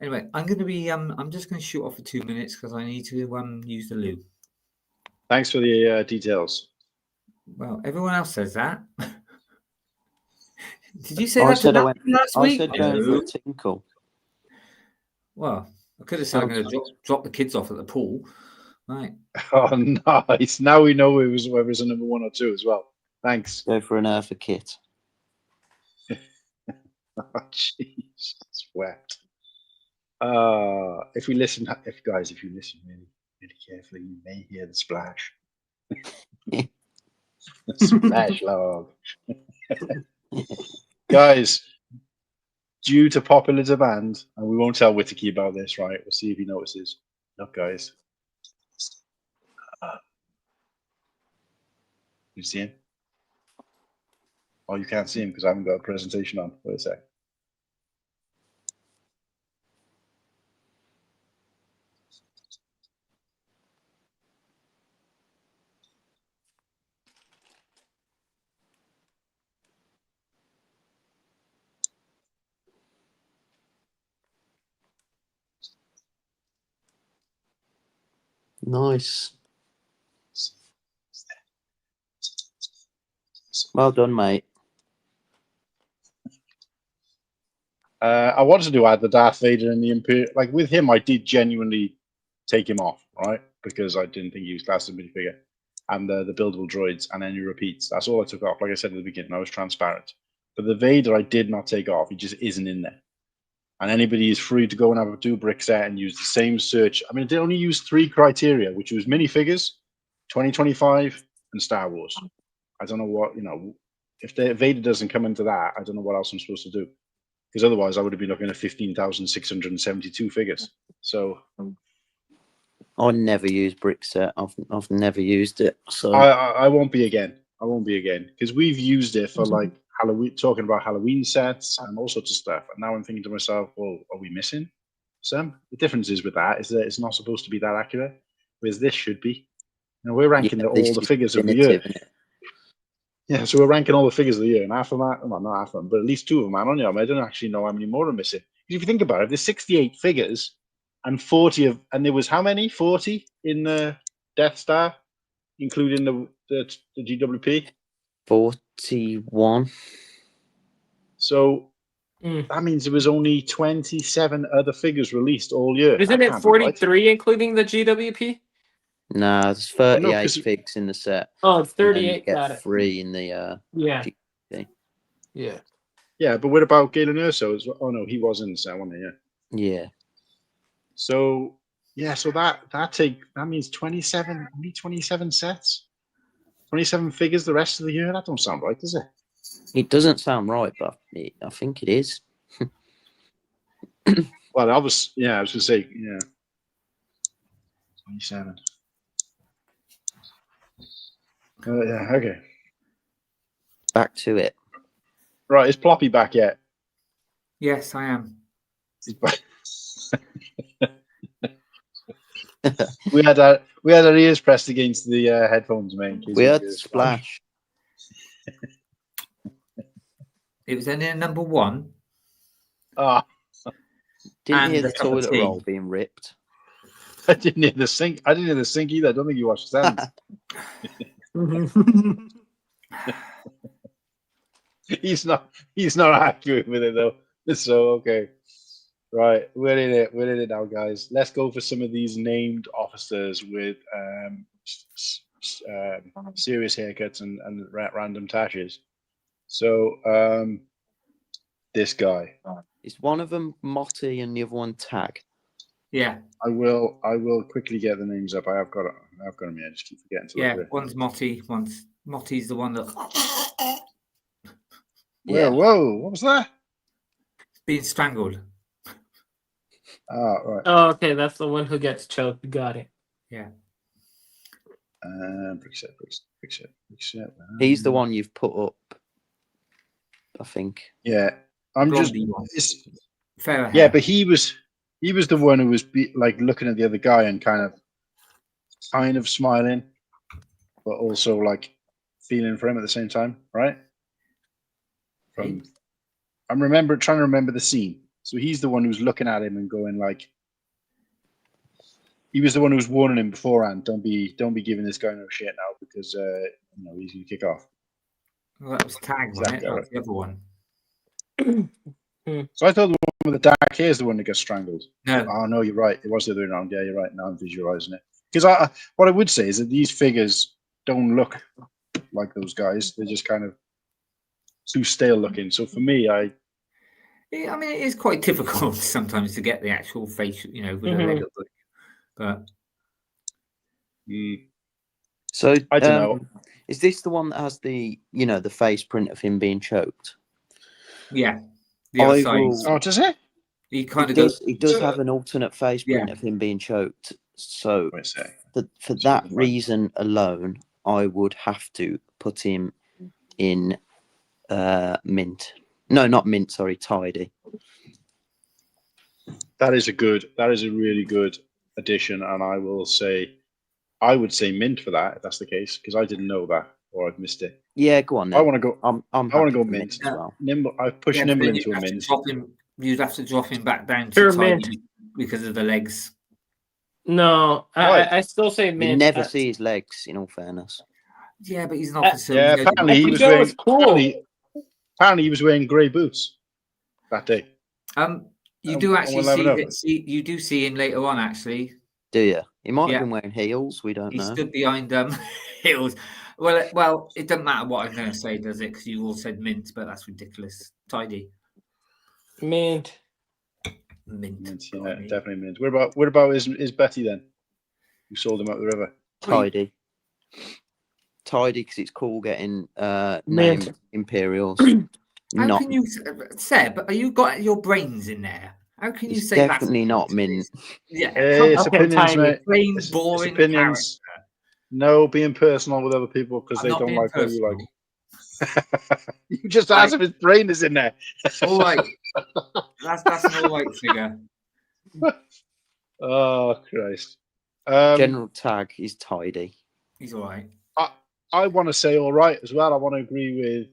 anyway, I'm going to be, I'm just going to shoot off for 2 minutes because I need to use the loo. Thanks for the details. Well, everyone else says that. Did you say I that said to I went. last I week? said going for No. a tinkle. Well, I could have said I'm going to drop the kids off at the pool. Right. Oh, nice. Now we know whether it's a number 1 or 2 as well. Thanks. Go for an Eartha kit. Oh, jeez, it's wet. If you listen really, really carefully, you may hear the splash. Splash log. Guys, due to popular demand, and we won't tell Whittakee about this, right? We'll see if he notices. Look, guys. You see him? Oh, you can't see him because I haven't got a presentation on. Wait a sec. Nice. Well done, mate. I wanted to add the Darth Vader and the Imperial. Like with him, I did genuinely take him off, right? Because I didn't think he was classed as a minifigure. And the buildable droids and any repeats. That's all I took off. Like I said at the beginning, I was transparent. But the Vader, I did not take off. He just isn't in there. And anybody is free to go and have a do brick set and use the same search. I mean, they only used 3 criteria, which was minifigures, 2025, and Star Wars. I don't know what, if the Vader doesn't come into that, I don't know what else I'm supposed to do. Because otherwise, I would have been looking at 15,672 figures. So I never use brick set. I've never used it. So I won't be again. I won't be again because we've used it for like Halloween, talking about Halloween sets and all sorts of stuff. And now I'm thinking to myself, well, are we missing some? The difference is with that is that it's not supposed to be that accurate, whereas this should be. We're ranking all the figures of the year. Yeah, so we're ranking all the figures of the year, and half of them, well, not half of them, but at least 2 of them are on here. I don't actually know how many more are missing. If you think about it, there's 68 figures, and 40 of, and there was how many? 40 in the Death Star, including the GWP. 41. So that means there was only 27 other figures released all year. Isn't it 43 including the GWP? No, there's 38 figs in the set. Oh, it's 38. Get Got it. 3 in the yeah. GWP. Yeah. Yeah, but what about Galen Erso as well? Oh no, he was in the set, wasn't he? Yeah. So yeah, so that means 27, only 27 sets, 27 figures the rest of the year. That don't sound right, does it? It doesn't sound right, but I think it is. Well, I was going to say, 27. Yeah, okay. Back to it. Right, is Ploppy back yet? Yes, I am. we had our ears pressed against the headphones, mate. We heard the splash. It was only a number 1. Ah, didn't and hear the the cup of toilet tea. roll being ripped. I didn't hear the sink. I didn't hear the sink either. I don't think you watched the sounds. He's not accurate with it though. So okay. Right, we're in it now, guys. Let's go for some of these named officers with serious haircuts and random tashes. So this guy. Is one of them Motti and the other one Tag? Yeah. I will quickly get the names up. I've got them here. I just keep forgetting to look at it. One's Motti. Motti's the one that. Yeah. Whoa! What was that? Being strangled. Oh, right. Oh, okay. That's the one who gets choked. Got it. Yeah. Brickset. He's the one you've put up, I think. Yeah, I'm just. Blondie one. It's, Fair yeah, hair. but he was the one who was like looking at the other guy and kind of smiling, but also like feeling for him at the same time, right? I'm trying to remember the scene. So he's the one who's looking at him and going like, he was the one who was warning him beforehand. Don't be giving this guy no shit now because he's gonna kick off. Well, that was Tag, wasn't it? That was the other one. So I thought the one with the dark hair is the one that got strangled. No. Oh no, you're right. It was the other way around. Yeah, you're right. Now I'm visualizing it. Because what I would say is that these figures don't look like those guys. They're just kind of too stale looking. So for me, I mean, it is quite difficult sometimes to get the actual face, with a leg up. But So I don't know. Is this the one that has the the face print of him being choked? Yeah. The other side. Oh, does it? He kind of does. goes. He does have an alternate face print of him being choked. So for that reason alone, I would have to put him in mint. No, not mint. Sorry, tidy. That is a really good addition, and I would say mint for that if that's the case, because I didn't know that or I've missed it. Yeah, go on. Then. I want to go. I want to go mint as well. Nimble. I've pushed Nimble into a mint. You'd have to drop him back down to tidy because of the legs. No, I still say mint. You never see his legs, in all fairness. Yeah, but he's an officer. Yeah, apparently he was wearing. Apparently he was wearing grey boots that day. You do actually you do see him later on, actually. Do you? He might have been wearing heels. We don't know. He stood behind heels. Well, it doesn't matter what I'm going to say, does it? Because you all said mint, but that's ridiculous. Tidy. Mint. Yeah, definitely mint. What about is Betty then? Who sold him out the river? Tidy because it's cool getting named Imperials. How can you, Seb? Are you got your brains in there? How can you say definitely not mint? Yeah, it's opinions, mate. Plain, boring opinions. Character. No, being personal with other people because they don't like what you like. You just asked if his brain is in there. All right, that's an all right figure. Oh Christ! General Tag is tidy. He's all right. I want to say all right as well. I want to agree with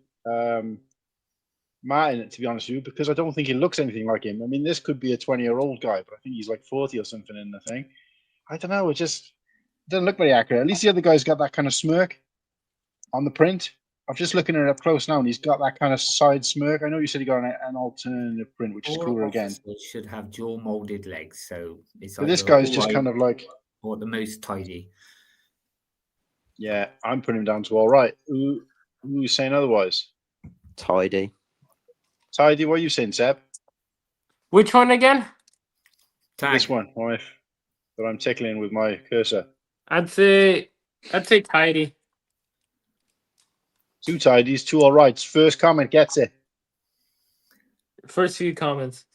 Matt in it, to be honest with you, because I don't think he looks anything like him. I mean, this could be a 20-year-old guy, but I think he's like 40 or something in the thing. I don't know. It just doesn't look very accurate. At least the other guy's got that kind of smirk on the print. I'm just looking at it up close now, and he's got that kind of side smirk. I know you said he got an alternative print, which is cooler again. Should have jaw molded legs, so it's. But this guy's just kind of like, or the most tidy. Yeah, I'm putting him down to all right. Who are you saying otherwise? Tidy. Tidy, what are you saying, Seb? Which one again? Tag. This one, that I'm tickling with my cursor. I'd say tidy. 2 tidies, 2 all rights. First comment gets it. First few comments.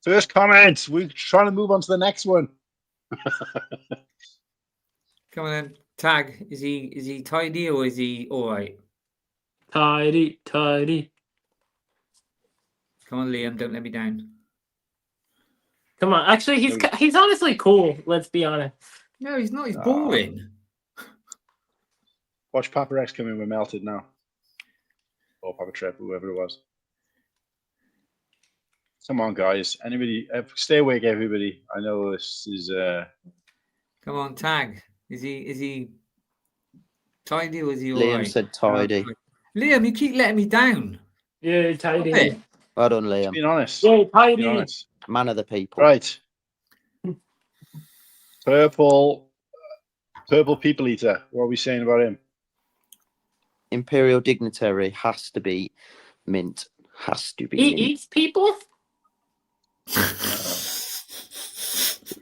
First comment. We're trying to move on to the next one. Come on then. Tag. Is he tidy or is he all right? Tidy. Come on, Liam. Don't let me down. Come on. Actually, he's honestly cool. Let's be honest. No, he's not. He's boring. Watch Papa Rex come in with Melted now. Or Papa Trip, whoever it was. Come on, guys. Anybody, stay awake, everybody. I know this is... Come on, Tag. Is he tidy or is he all Liam right? said tidy. Liam, you keep letting me down. Yeah, tidy. Well done, Liam. Being honest. Yeah, tidy. Man of the people. Right. Purple People Eater. What are we saying about him? Imperial Dignitary has to be mint. Has to be He mint. eats people?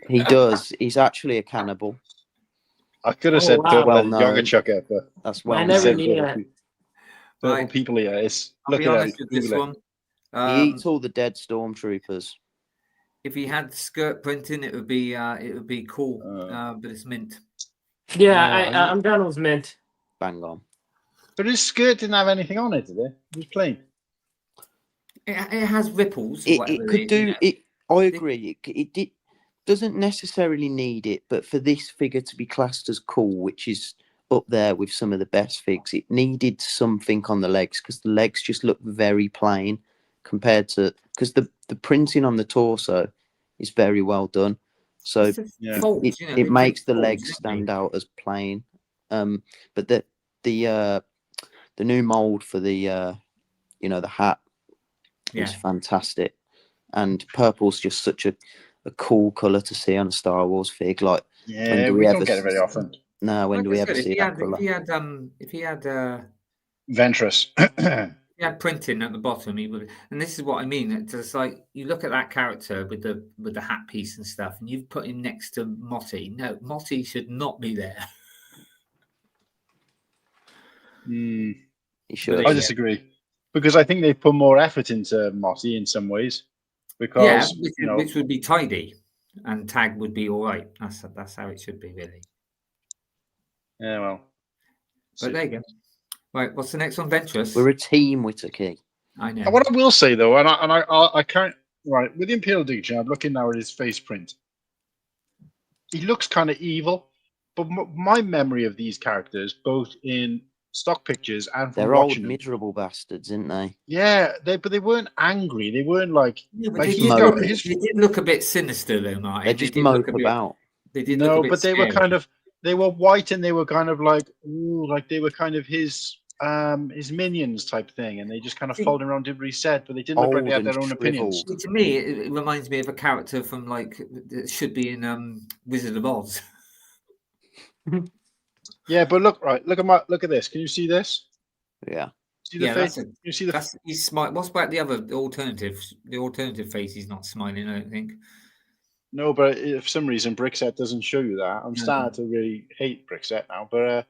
He does. He's actually a cannibal. I could have said Purple well-known. Chucker, but That's well. I never knew that. Purple People Eater. It's I'll be honest with this one. He eats all the dead stormtroopers. If he had skirt printing, it would be cool. But it's mint. Yeah, I'm down with mint. Bang on. But his skirt didn't have anything on it, did it? It was plain. It has ripples. Or It whatever could is, do you know. it. I agree. It doesn't necessarily need it, but for this figure to be classed as cool, which is up there with some of the best figs, it needed something on the legs because the legs just look very plain compared to because the printing on the torso is very well done. So folds, it makes the legs stand out as plain. But the new mold for the the hat is fantastic, and purple's just such a cool color to see on a Star Wars fig. Like, yeah, we don't get it very often. No, when do we ever see that color? If he had Ventress. He had printing at the bottom, he would, and this is what I mean. It's just like you look at that character with the hat piece and stuff, and you've put him next to Motty. No, Motty should not be there. He should. I disagree because I think they put more effort into Motty in some ways. Because which would be tidy, and Tag would be all right. That's how it should be, really. Yeah, well, but there you go. Right, what's the next one? Ventress. We're a team, Whittakee. I know. And what I will say though, and I can't right with the Imperial Diction. I'm looking now at his face print. He looks kind of evil, but my memory of these characters, both in stock pictures and from they're old watching miserable bastards, aren't they? Yeah, but they weren't angry. They weren't like. They did look a bit sinister though, Martin. They just mope about. They did no, look a bit but they scary. were kind of. They were white and they were kind of like they were kind of his minions type thing, and they just kind of folded around, did what he said, but they didn't look like they had their own opinions. To me, it reminds me of a character from that should be in Wizard of Oz. Yeah, but look at this. Can you see this? Yeah. See the face? You see the? He's smiling. What's about the other alternative? The alternative face, he's not smiling. I don't think. No, but for some reason, Brickset doesn't show you that. I'm starting to really hate Brickset now, but it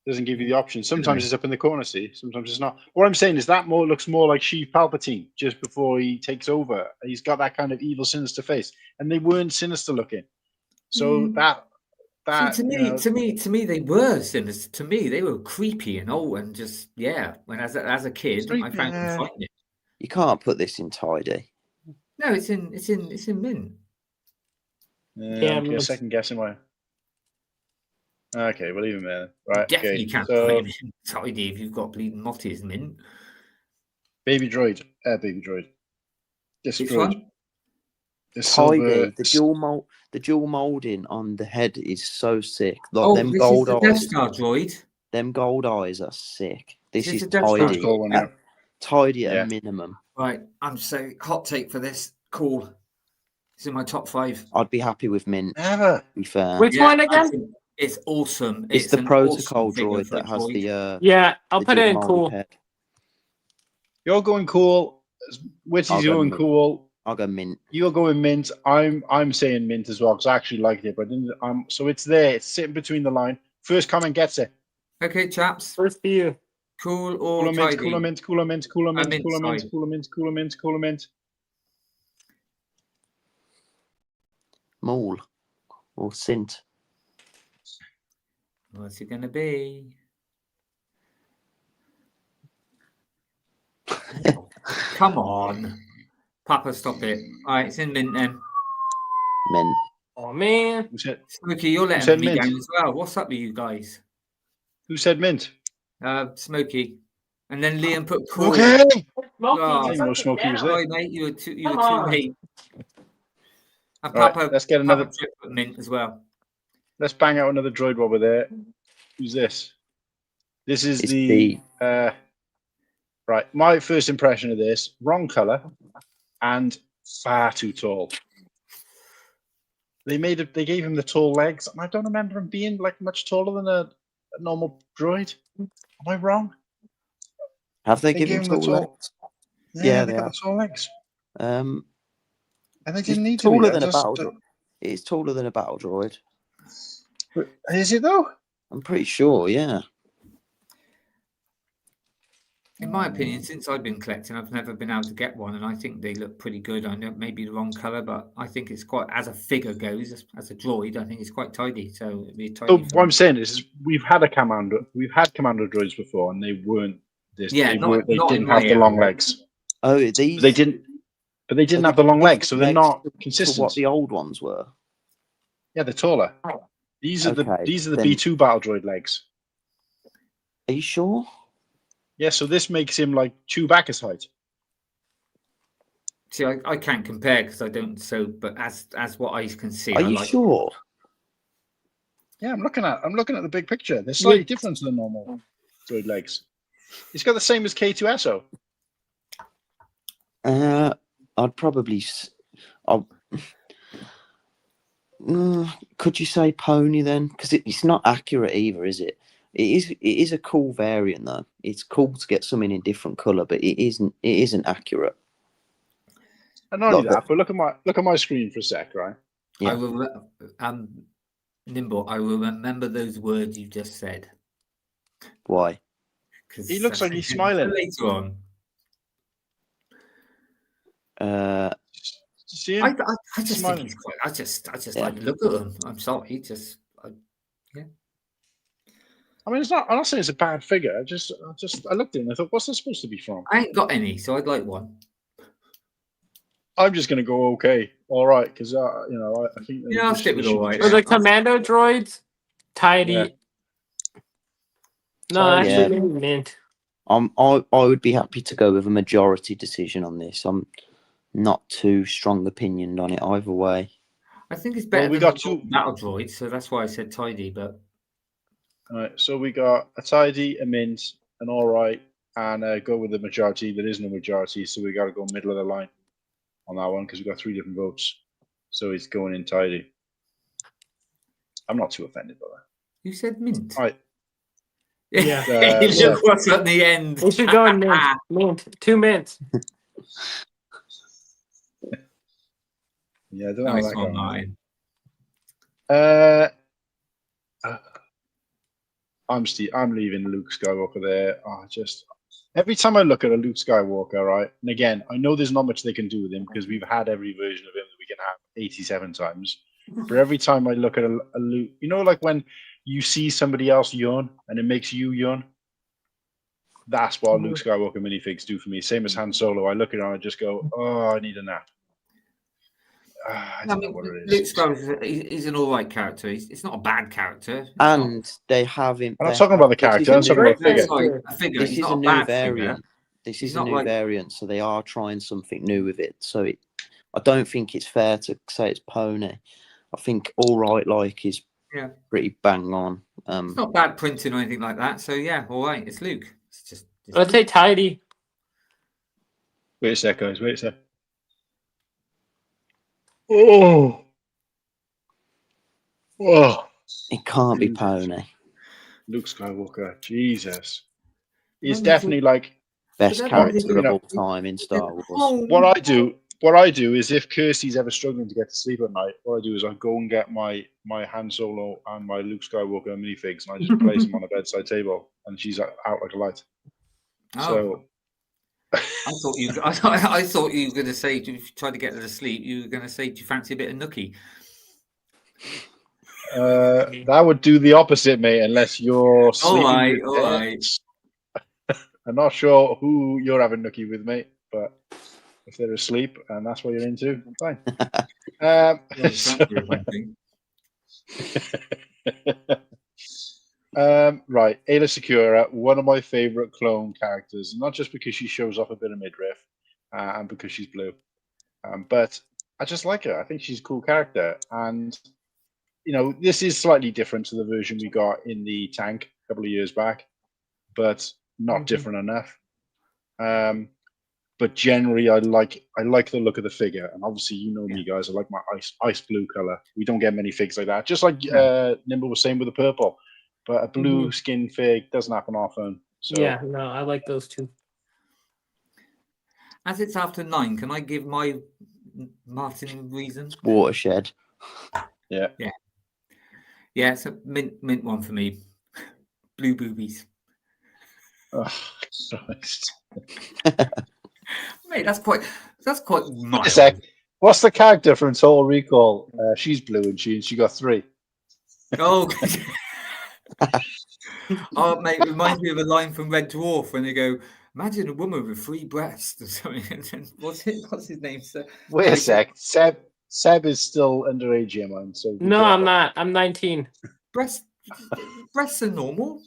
doesn't give you the option. Sometimes it's up in the corner, see? Sometimes it's not. What I'm saying is that looks more like Sheev Palpatine just before he takes over. He's got that kind of evil, sinister face, and they weren't sinister looking. So to me, they were sinister. To me, they were creepy and old and just When as a kid, I found them frightening. You can't put this in tidy. No, it's in mint. I'm second guessing why. Okay, we'll leave him there. Right. Definitely can't put him in tidy if you've got bleeding Motty's mint. Baby droid. Destroyed. Tidy. The dual molding on the head is so sick. Like them gold eyes. Death Star droid. Them gold eyes are sick. This is tidy. Tidy at a minimum. Right. I'm so hot take for this. Cool. It's in my top 5. I'd be happy with mint. Never. To be fair. Which one again? It's awesome. It's the protocol droid that has the. Yeah, I'll put it in cool. Head. You're going cool. Witty's going cool. I'll go mint. You're going mint. I'm saying mint as well because I actually liked it, but so it's there. It's sitting between the line. First comment gets it. Okay, chaps. First for you. Cool or tidy? Cooler mint. Maul or Sint. What's it gonna be? Come on, Papa, stop it! All right, it's in mint then. Mint. Oh man, Smokey, you're letting me down as well. What's up with you guys? Who said mint? Smokey, and then Liam put cool. Okay. Smokey was there. Sorry, mate, you were too late. And Papa, let's get another mint as well. Let's bang out another droid while we're there. Who's this? This is the right. My first impression of this: wrong color and far too tall. They gave him the tall legs, and I don't remember him being like much taller than a normal droid. Am I wrong? Have they given him tall legs? Yeah, they got the tall legs. And they didn't need taller than a battle droid. It's taller than a battle droid. Is it though? I'm pretty sure, yeah. In my opinion, since I've been collecting, I've never been able to get one, and I think they look pretty good. I know maybe the wrong color, but I think it's quite, as a figure goes, as a droid, I think it's quite tidy. So it'd be So tidy. what I'm saying is, we've had commando droids before, and they weren't this. Yeah, they not didn't in my have the long area. legs. Oh, these They didn't have the long legs, so they're not to consistent. what the old ones were. Yeah, they're taller. These are the Okay, B2 then- battle droid legs. Are you sure? Yeah, so this makes him like Chewbacca's height. See, I can't compare because I don't. So, but as what I can see, Are I you like. sure? Yeah, I'm looking at the big picture. They're slightly different to the normal droid legs. He's got the same as K2SO. I'd probably. Could you say pony then? Because it's not accurate either, is it? It is a cool variant though. It's cool to get something in different color, but it isn't accurate. And not only that, but look at my screen for a sec, right? Yeah. I will. Nimble, I will remember those words you just said. Why? He looks like he's smiling later on. See him? I just think he's quite. I just like to look at him. I'm sorry, yeah. I mean, it's not. I'm not saying it's a bad figure. I looked at it and I thought, what's this supposed to be from? I ain't got any, so I'd like one. I'm just going to go okay, all right, because I think. Yeah, I'll stick with all right. For the commando droids, tidy. Yeah. No, Tidy. actually, maybe mint. I would be happy to go with a majority decision on this. I'm not too strong opinioned on it either way. I think it's better. Well, we than got two battle droids, so that's why I said tidy. But all right, so we got a tidy, a mint, an all right, and go with the majority. There is no majority, so we got to go middle of the line on that one because we got 3 different votes. So he's going in tidy. I'm not too offended by that. You said mint. All right. Yeah. So- Look what's at the end. We should go in mint. Mint. 2 mints. Yeah, I don't know Nice how that one, going. Martin. I'm leaving Luke Skywalker there. Every time I look at a Luke Skywalker, right, and again, I know there's not much they can do with him because we've had every version of him that we can have 87 times. But every time I look at a Luke, like when you see somebody else yawn and it makes you yawn, that's what Luke Skywalker minifigs do for me. Same as Han Solo. I look at him and I just go, oh, I need a nap. I don't know what it is. Luke Skywalker, he's an all right character. It's not a bad character. And they have him. I'm not talking about the character. I'm talking about the figure. This is a new variant. This is a new variant, so they are trying something new with it. So I don't think it's fair to say it's pony. I think all right, like is pretty bang on. It's not bad printing or anything like that. So yeah, all right. It's Luke. It's just Let's say tidy. Wait a sec, guys. Wait a sec. Oh. It can't be pony. Luke Skywalker, Jesus. He's definitely like best character of all time in Star Wars. What I do is if Kirsty's ever struggling to get to sleep at night, what I do is I go and get my Han Solo and my Luke Skywalker minifigs and I just place them on a bedside table and she's out like a light. So I thought you were going to say, if you tried to get her to sleep, you were going to say, do you fancy a bit of nookie? That would do the opposite, mate, unless you're sleeping. All right. I'm not sure who you're having nookie with, mate, but if they're asleep and that's what you're into, fine. Right, Ayla Secura, one of my favorite clone characters, not just because she shows off a bit of midriff and because she's blue, but I just like her. I think she's a cool character, and this is slightly different to the version we got in the tank a couple of years back, but not different enough. But generally, I like the look of the figure, and obviously, me, guys. I like my ice blue color. We don't get many figs like that. Just like Nimble was saying with the purple, but a blue skin fig doesn't happen often. So. Yeah, no, I like those two. As it's after 9, can I give my Martin reasons? Watershed. Yeah. It's a mint one for me. Blue boobies. Oh, Christ. Mate, that's quite Wait a mild. sec. What's the character from Total Recall? She's blue and she got 3. Oh, oh, mate, it reminds me of a line from Red Dwarf when they go, "Imagine a woman with 3 breasts," or something. And then, what's his name? So, Wait a sec. Seb is still underage here, man. So be No, careful. I'm not. I'm 19. breasts are normal.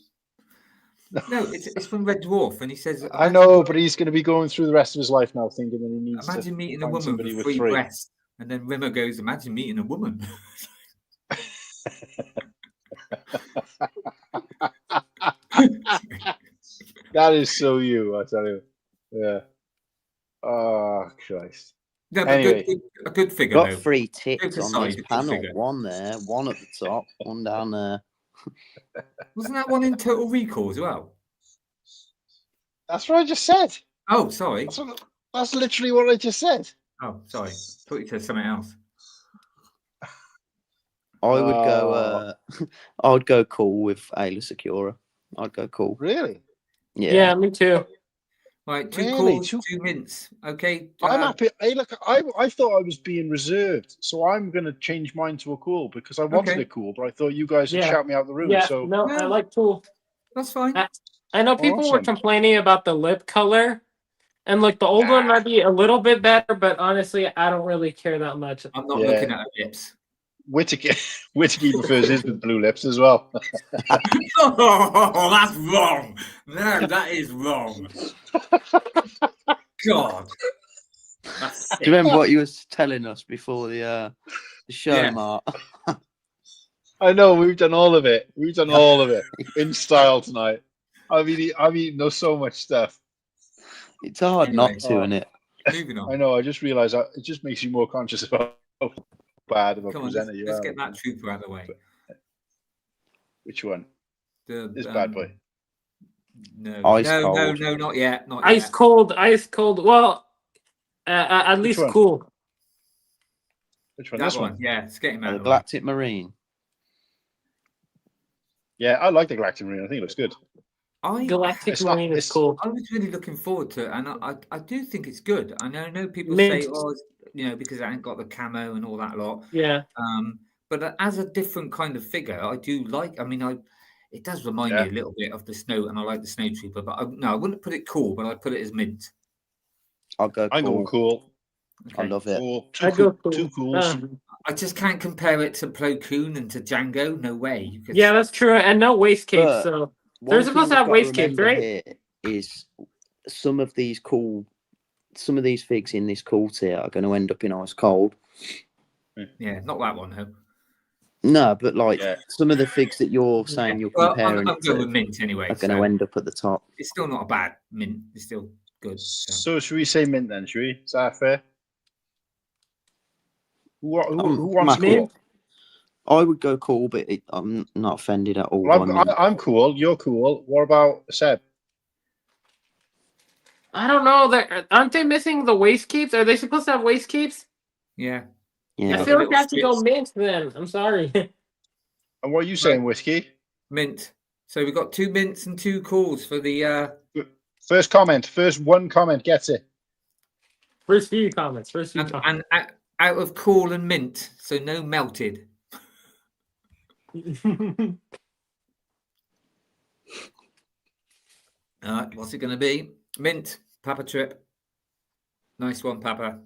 No, it's from Red Dwarf, and he says, I know, but he's going to be going through the rest of his life now thinking that he needs imagine to meeting a find woman somebody with with 3 3. breasts. And then Rimmer goes, imagine meeting a woman. That is so you, I tell you. Yeah. Oh, Christ. No, but Anyway. a good figure, Got though. 3 ticks Jokes on aside, this a good panel. figure. 1 there, 1 at the top, 1 down there. Wasn't that one in Total Recall as well? That's what I just said. Oh, sorry. That's literally what I just said. Oh, sorry. Thought you said something else. I would go. I'd go cool with Ayla Secura. I'd go cool. Really? Yeah, me too. Right, 2 Really? calls, 2 mints. Okay. I'm happy. Hey, look, I thought I was being reserved, so I'm going to change mine to a cool because I wanted it cool, but I thought you guys would Yeah. shout me out the room. Yeah, So no, I like cool. That's fine. I know people were Awesome. complaining about the lip color, and like the old one might be a little bit better, but honestly, I don't really care that much. I'm not looking at her lips. Whittakee prefers his with blue lips as well. Oh, that's wrong. No, that is wrong. God. That's Do you remember what you was telling us before the show, Yeah. Mark? I know we've done all of it. We've done all of it in style tonight. I've eaten so much stuff. It's hard Anyway. not to, isn't it? Moving on. I know. I just realised it just makes you more conscious about how bad of a Come on, presenter you let's are. get that trooper out of the way. Which one? This bad boy. No, Ice cold. no, not yet. Not Ice yet. cold. Well, at least one? cool. Which one? That This one. one? Yeah, let's get him out The of the way. Galactic Marine. Yeah, I like the Galactic Marine. I think it looks good. Galactic It's not- Marine is it's- cool. I was really looking forward to it, and I do think it's good. I know people Mint. say, oh, because I ain't got the camo and all that lot. Yeah. But as a different kind of figure, I do like. I mean, it does remind me a little bit of the snow, and I like the snow trooper. But I wouldn't put it cool, but I'd put it as mint. I'll go I'm going cool. Okay. I love it. Cool. I'd go cool. Two cools. I just can't compare it to Plo Koon and to Django. No way. Yeah, that's true. And no waist capes, But so One they're thing supposed to we've have got waist capes, remember right? here is some of these figs in this cool tier are going to end up in ice cold. Yeah, not that one, though. No, but like some of the figs that you're saying you're comparing I'm it going to with mint anyway. are going to end up at the top. It's still not a bad mint. It's still good. So should we say mint then? Should we? Is that fair? Who wants mint? cool? I would go cool, but I'm not offended at all. Well, I'm cool. You're cool. What about Seb? I don't know. Aren't they missing the waist capes? Are they supposed to have waist capes? Yeah. Yeah. I feel like I have to go mint then. I'm sorry. And what are you saying, Whiskey? Mint. So we've got 2 mints and 2 calls for the First comment. First one comment gets it. First few comments. and out of cool and mint, so no melted. All right, what's it going to be? Mint, Papa Trip. Nice one, Papa.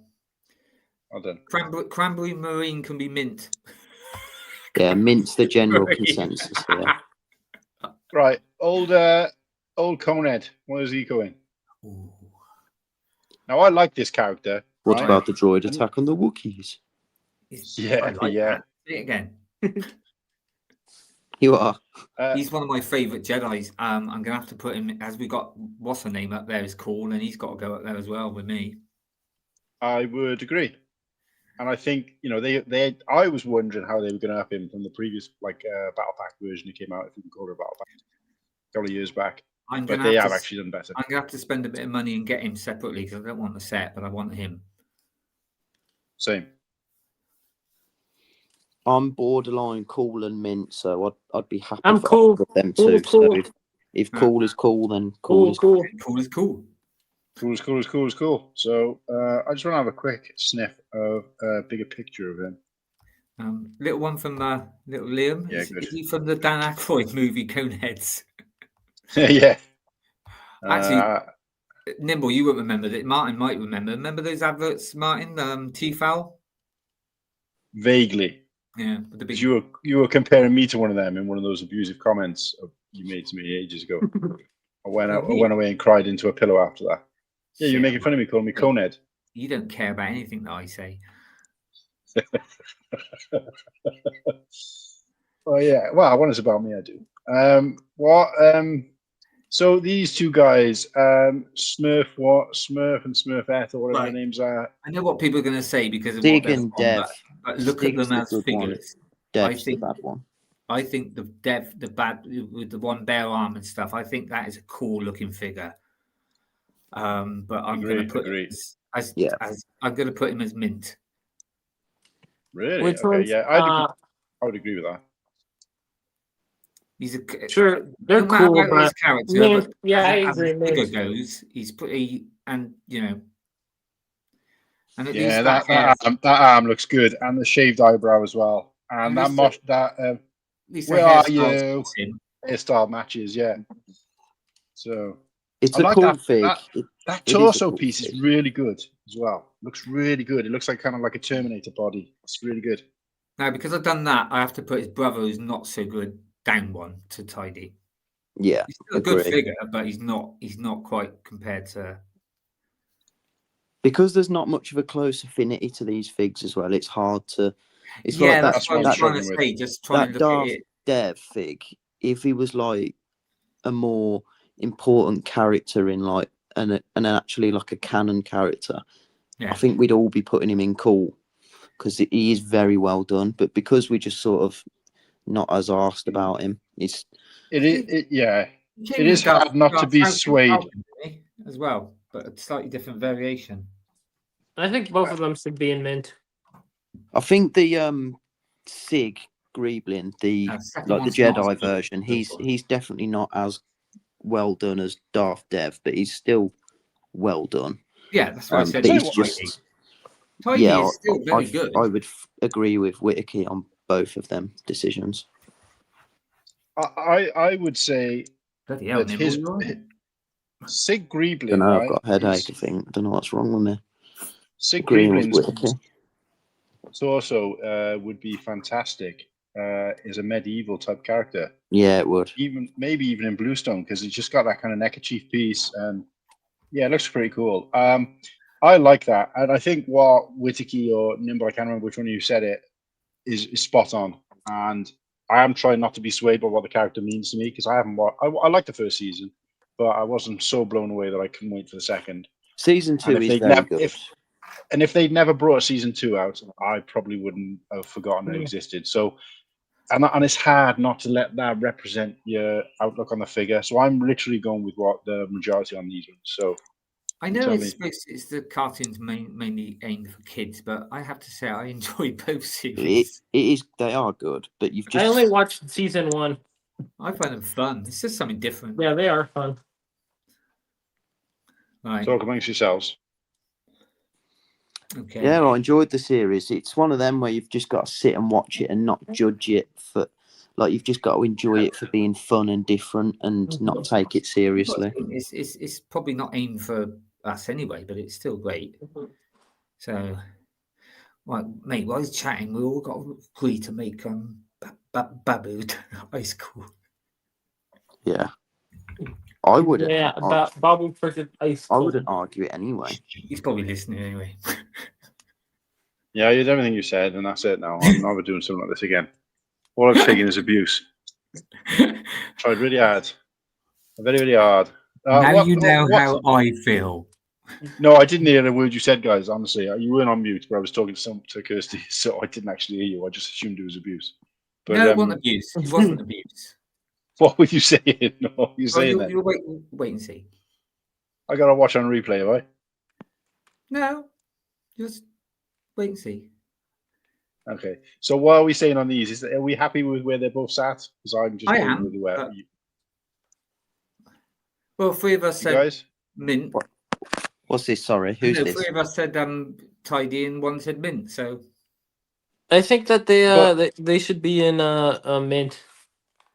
Well done. Cranberry Marine can be mint. Yeah, mint's the general consensus here. Right, old Conehead. What is he going? Ooh. Now I like this character. What right? about the droid attack on the Wookiees? Yeah, I like yeah. that. Say it again. You are. He's one of my favourite Jedis. I'm going to have to put him, as we got what's her name up there is cool, and he's got to go up there as well with me. I would agree. And I think, I was wondering how they were going to up him from the previous Battle Pack version that came out, if you can call it a Battle Pack, a couple of years back. But they have actually done better. I'm going to have to spend a bit of money and get him separately because I don't want the set, but I want him. Same. I'm borderline cool and mint, so I'd be happy I'm cool with them cool, too. cool. So If cool is cool, then Cool is cool. Cool is cool. Cool is cool is cool is cool. So I just want to have a quick sniff of a bigger picture of him. Little one from little Liam. Yeah, Is good. he from the Dan Aykroyd movie Coneheads? Yeah. Actually, Nimble, you won't remember that. Martin might remember. Remember those adverts, Martin? Tefal? Vaguely. Yeah. With the big... You were comparing me to one of them in one of those abusive comments you made to me ages ago. I went away and cried into a pillow after that. Yeah, you're making fun of me, calling me Conehead. You don't care about anything that I say. Oh yeah. Well, when it's about me, I do. So these two guys, Smurf and Smurfette, or whatever their names are. I know what people are going to say because of Dig what they're and on, Dev. but look at them as figures. Dev's the bad one. I think the bad with the one bare arm and stuff. I think that is a cool looking figure. But I'm going to put him I'm going to put him as mint. Really? Which okay. one's, Yeah, I would agree with that. He's sure they're no matter cool, about but his character. mint, But yeah, I as agree. the figure goes, he's pretty, and you know. And at Yeah, least that arm looks good, and the shaved eyebrow as well, and that where are you? Hairstyle matches, yeah. So it's I a like cool fig. That torso piece is really good as well. Looks really good. It looks like kind of like a Terminator body. It's really good. Now, because I've done that, I have to put his brother, who's not so good, down one to tidy. Yeah, he's still a good figure, but he's not quite compared to. Because there's not much of a close affinity to these figs as well. It's hard to. It's yeah, like that's what I'm trying to say. Just trying to look at it. Dev fig. If he was like a more important character in like and actually like a canon character, I think we'd all be putting him in cool because he is very well done. But because we just sort of not as asked about him, it is hard not to be swayed as well, but a slightly different variation. I think both of them should be in mint. I think the Sig Greeblin, the Jedi version, he's definitely not as well done as Darth Dev, but he's still well done. Yeah, that's what I said. He's just Tidy is still very good. I would agree with Whittakee on both of them decisions. I would say that his Sig Greeblin. I've got a headache. I think I don't know what's wrong with me. Sig Greeblin's torso would be fantastic. Is a medieval type character. Yeah, it would. Maybe even in Bluestone, because he's just got that kind of neckerchief piece, and yeah, it looks pretty cool. I like that, and I think what Whittakee or Nimble, I can't remember which one of you said it, is spot on. And I am trying not to be swayed by what the character means to me, because I haven't. I like the first season, but I wasn't so blown away that I couldn't wait for the second. Season 2 is very good. If they'd never brought season 2 out, I probably wouldn't have forgotten it existed. So, and it's hard not to let that represent your outlook on the figure. So I'm literally going with what the majority on these ones. So I know it's the cartoons mainly aimed for kids, but I have to say I enjoy both series. It is. They are good, but I only watched season 1. I find them fun. It's just something different. Yeah, they are fun. Right. Talk amongst yourselves. Okay. Yeah, I enjoyed the series. It's one of them where you've just got to sit and watch it and not judge it for, like, you've just got to enjoy it for being fun and different and not take it seriously. It's probably not aimed for us anyway, but it's still great. So, well, mate, while he's chatting, we all got to agree to make Babu ice cool. Yeah. I wouldn't. Yeah, Babu versus ice cool. I wouldn't argue it anyway. He's probably listening anyway. Yeah, I did everything you said, and that's it now. I'm never doing something like this again. All I'm taking is abuse. Tried really hard. Very, very hard. Now you know how I feel. No, I didn't hear a word you said, guys. Honestly, you weren't on mute, but I was talking to Kirsty, so I didn't actually hear you. I just assumed it was abuse. But, no, it wasn't abuse. It wasn't abuse. What were you saying? No, what were you saying then? You'll wait and see. I got to watch on replay, have I? No, just wait and see. Okay. So what are we saying on these? Are we happy with where they're both sat? Because I'm just I am. really where Well, three of us You said guys? mint. What's this? Sorry, who's No, this? three of us said tidy, and one said mint. So I think that But- they should be in mint.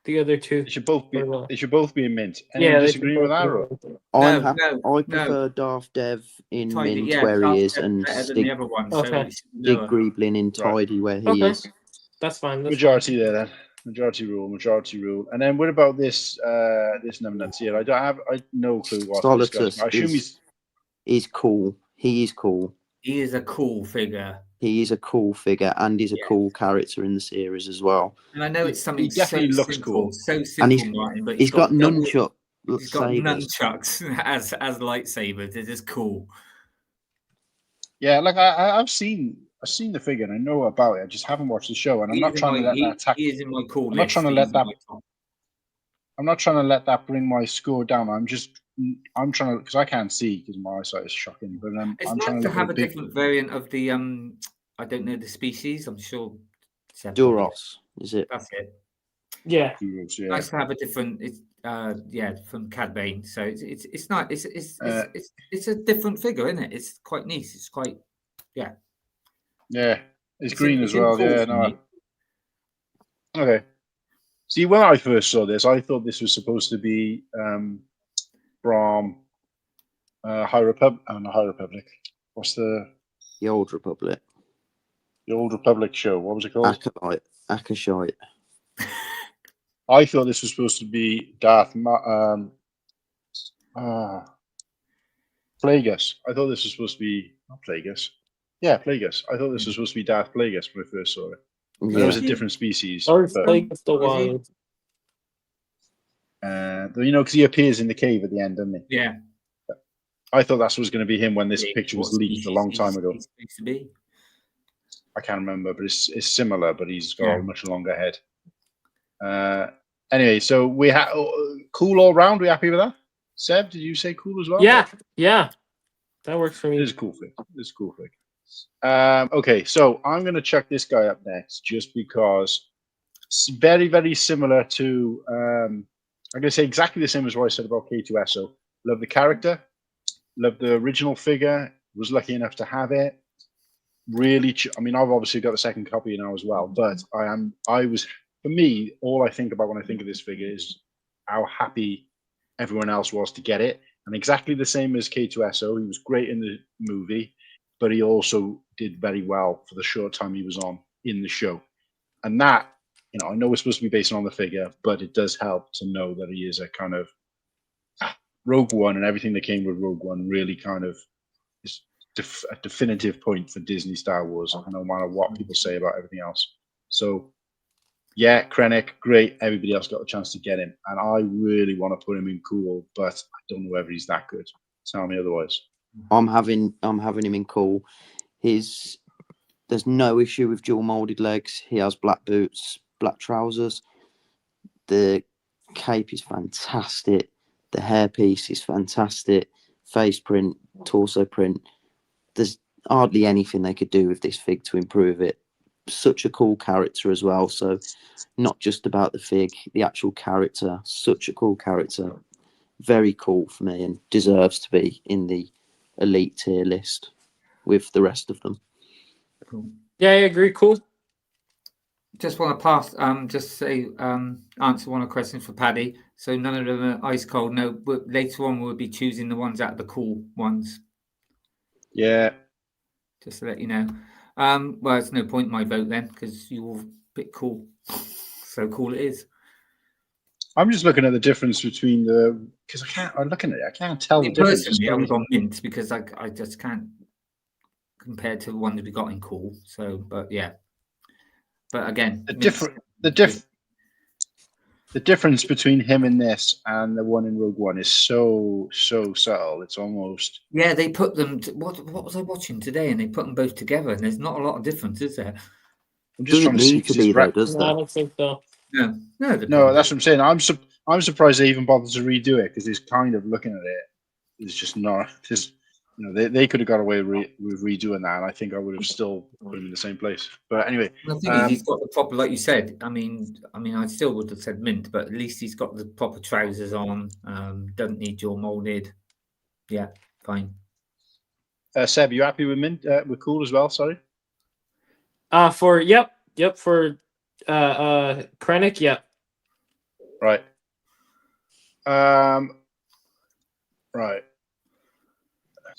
The other two. They should both be. Or, They should both be in mint. Anyone yeah, they should disagree with both that? be Or? in mint. I prefer Darth Dev in tidy, mint yeah, where he is, Darth and better than the Stig, other one. Okay. So it's Stig lower. Grieblin in Right. tidy where he Okay. is. That's fine. That's Majority there then. Majority rule. And then what about this this numbnuts here? I no clue what this guy's. Solidus I assume is cool. He is cool. He is a cool figure. He is a cool figure, and he's a cool character in the series as well. And I know it's something He definitely so looks simple, cool. so simple, And he's- Martin, but He's got double- nunchuck He's got sabers. nunchucks as lightsabers. They're just cool. Yeah, like I've seen the figure and I know about it. I just haven't watched the show, and I'm not trying to let that attack. He is in my cool I'm not list. trying to He's let in that. my top. I'm not trying to let that bring my score down. I'm trying to, because I can't see because my eyesight is shocking. But It's I'm nice trying to look at have a big. different variant of the I don't know the species. I'm sure. Seb Duros, is it? That's it. Yeah. Heroes, yeah. Nice to have a different. It's from Cad Bane. So it's not. It's a different figure, isn't it? It's quite nice. It's quite Yeah, it's It's green in- as it's in well. cool Yeah, for no. me. Okay. See, when I first saw this, I thought this was supposed to be from High Republic. Oh, not High Republic. What's the Old Republic. Old Republic show? What was it called? Akashite. I thought this was supposed to be Plagueis. I thought this was supposed to be not Plagueis. Yeah, Plagueis. I thought this was supposed to be Darth Plagueis when I first saw it. That was a Yeah. different species. Or it's but, like the Is he? one. because he appears in the cave at the end, doesn't he? yeah. I thought that was going to be him when this Yeah, picture was what leaked a species long time ago. he's supposed to be. I can't remember, but it's similar, but he's got Yeah. a much longer head. Anyway, so we have cool all round. We happy with that? Seb, did you say cool as well? Yeah. That works for It me. is a cool thing. It's a cool thing. Okay, so I'm going to chuck this guy up next just because it's very, very similar to. I'm going to say exactly the same as what I said about K2SO. Love the character, love the original figure. Was lucky enough to have it. Really, I mean, I've obviously got the second copy now as well. But for me, all I think about when I think of this figure is how happy everyone else was to get it. And exactly the same as K2SO. He was great in the movie, but he also did very well for the short time he was on in the show. And that, I know it's supposed to be based on the figure, but it does help to know that he is a kind of Rogue One, and everything that came with Rogue One really kind of is a definitive point for Disney Star Wars, no matter what people say about everything else. So, yeah, Krennic, great. Everybody else got a chance to get him, and I really want to put him in cool, but I don't know whether he's that good. Tell me otherwise. I'm having him in cool. There's no issue with dual molded legs. He has black boots, black trousers. The cape is fantastic. The hairpiece is fantastic. Face print, torso print. There's hardly anything they could do with this fig to improve it. Such a cool character as well. So not just about the fig, the actual character. Such a cool character. Very cool for me, and deserves to be in the elite tier list with the rest of them. Cool. Yeah, I agree. Cool. Just want to pass. Just say answer one of the questions for Paddy. So none of them are ice cold. No, but later on we'll be choosing the ones out of the cool ones. Yeah. Just to let you know. Well, it's no point in my vote then because you're all a bit cool. So cool it is. I'm just looking at the difference between because I'm looking at it, I can't tell the difference. Personally, I was on mint because I just can't compare to the ones we got in cool. So, but yeah. But again, the difference between him and this and the one in Rogue One is so subtle. It's almost they put them. What was I watching today? And they put them both together, and there's not a lot of difference, is there? I'm just trying to see. Does No, I that? don't think so. No, No, that's what I'm saying. I'm surprised they even bothered to redo it because it's kind of looking at it. It's just not. they could have got away with redoing that, and I think I would have still put him in the same place. But anyway, The thing is, he's got the proper, like you said. I mean, I still would have said mint, but at least he's got the proper trousers on. Doesn't need jaw molded. Yeah, fine. Seb, you happy with mint? With cool as well? Sorry. For for Krennic, yep. Right. Right.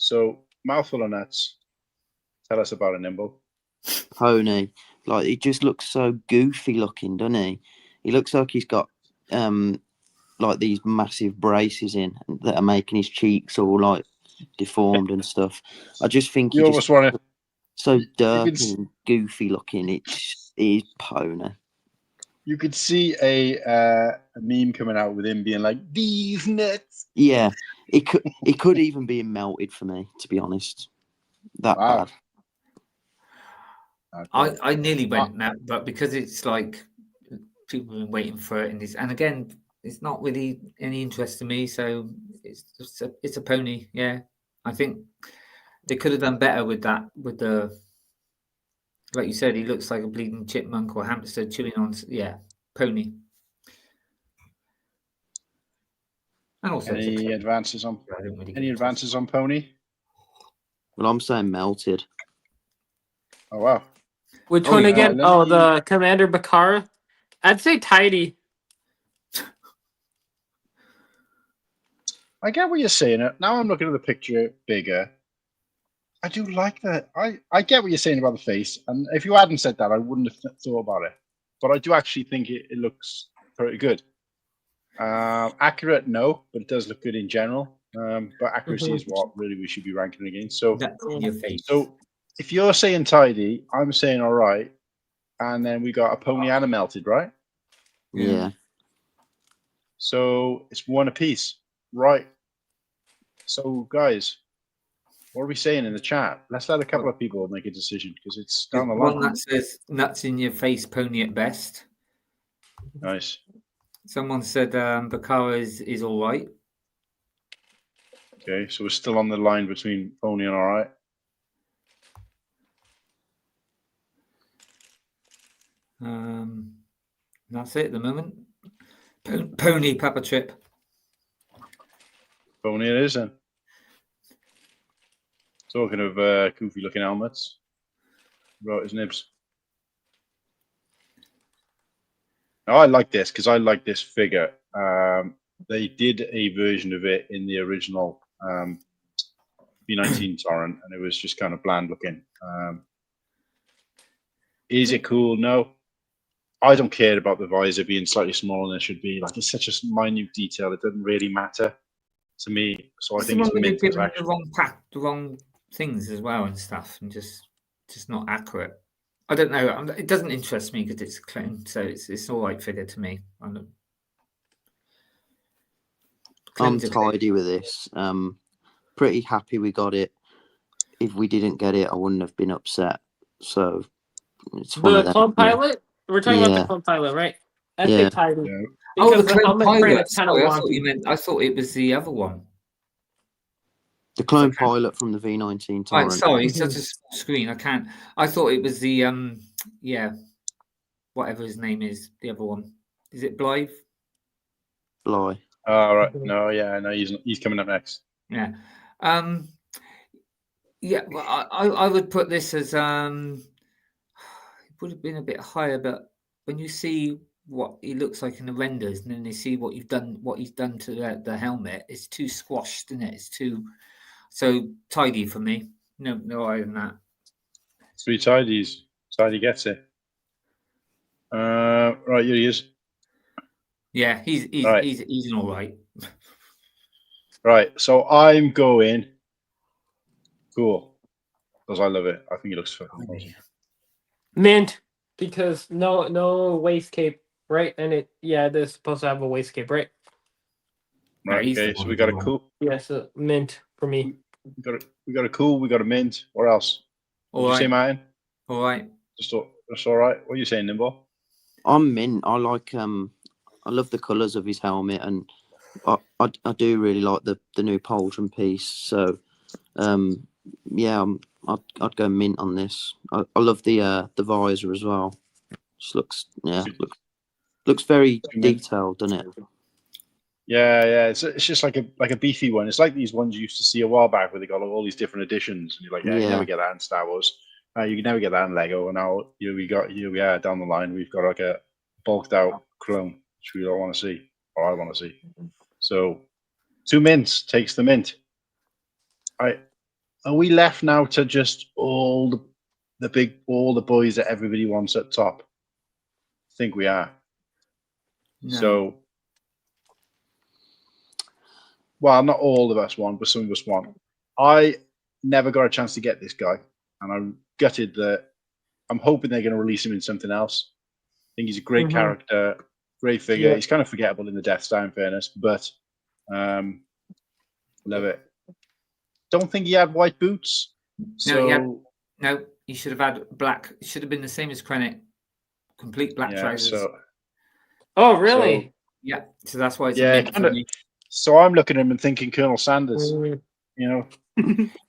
So, mouthful of nuts. Tell us about a Nimble. Pony. Like, he just looks so goofy looking, doesn't he? He looks like he's got like these massive braces in that are making his cheeks all like deformed and stuff. I just think You almost want to. So dirty and goofy looking. He's Pony. You could see a meme coming out with him being like, "These nuts." Yeah, it could even be melted for me, to be honest. That bad. Okay. I nearly went that, but because it's like people have been waiting for it, and again, it's not really any interest to me. So it's a pony. Yeah, I think they could have done better with that. With the, like you said, he looks like a bleeding chipmunk or hamster chewing on. Yeah, pony. And also, any advances on pony? Well, I'm saying melted. Oh wow! Which one again? The Commander Bakara. I'd say tidy. I get what you're saying. Now I'm looking at the picture bigger. I do like that. I get what you're saying about the face, and if you hadn't said that, I wouldn't have thought about it. But I do actually think it looks pretty good. Accurate, no, but it does look good in general. But accuracy is what really we should be ranking against. So, your face. So if you're saying tidy, I'm saying all right, and then we got a pony and a melted, right? Yeah. So it's one apiece, right? So guys, what are we saying in the chat? Let's let a couple of people make a decision because it's down the line. One that says nuts in your face, pony at best. Nice. Someone said Bakara is all right. Okay, so we're still on the line between pony and all right. That's it at the moment. Pony Papa Trip. Pony it is then. Talking of goofy looking helmets. Wrote his nibs. Now, I like this because I like this figure. They did a version of it in the original V19 Torrent, and it was just kind of bland looking. Is it cool? No. I don't care about the visor being slightly smaller than it should be. Like, it's such a minute detail; it doesn't really matter to me. So I think it's mint. The wrong things as well and stuff, and just not accurate. I don't know. It doesn't interest me because it's clean, so it's all right figure to me. I'm tidy with this. Pretty happy we got it. If we didn't get it, I wouldn't have been upset. So it's the Club Pilot. We're talking about the Club Pilot, right? I think tidy. Yeah. Oh, the Clone Pilot. I thought it was the other one. The Clone Pilot from the V19 Torrent. Sorry, it's such a small screen. I can't. I thought it was the whatever his name is. The other one. Is it Blythe? Bly. Oh, right. No, yeah, no, he's coming up next. Yeah. Yeah. Well, I would put this as it would have been a bit higher, but when you see what he looks like in the renders, and then you see what he's done to the helmet, it's too squashed, isn't it? It's too so tidy for me. No higher than that. 3 tidies. Tidy gets it. Right, here he is. Yeah, he's right. he's an all right. Right, so I'm going cool because I love it. I think it looks fucking awesome. Mint, because no waist cape, right? And they're supposed to have a waist cape, right? Right. Okay, so we got a cool. Yes, mint for me. We got a cool. We got a mint. What else? What did you say, Martin? All right. Just all right. What are you saying, Nimble? I'm mint. I like I love the colours of his helmet, and I do really like the new pauldron piece. So Yeah, I'd go mint on this. I love the visor as well. Just looks very detailed, doesn't it? Yeah. It's just like a beefy one. It's like these ones you used to see a while back where they got all these different editions, and you're like, you never get that in Star Wars. You can never get that in Lego. And now here we are down the line. We've got like a bulked out clone, which we all want to see, or I want to see. So 2 mints takes the mint. Are we left now to just all the boys that everybody wants at top? I think we are. No. So, well, not all of us want, but some of us want. I never got a chance to get this guy, and I'm gutted that I'm hoping they're going to release him in something else. I think he's a great character, great figure. Yeah. He's kind of forgettable in the Death Star, in fairness, but love it. Don't think he had white boots. So No, he should have had black. It should have been the same as Krennic. Complete black trousers. Oh, really? Yeah. So that's why it's a mint for me. So I'm looking at him and thinking Colonel Sanders.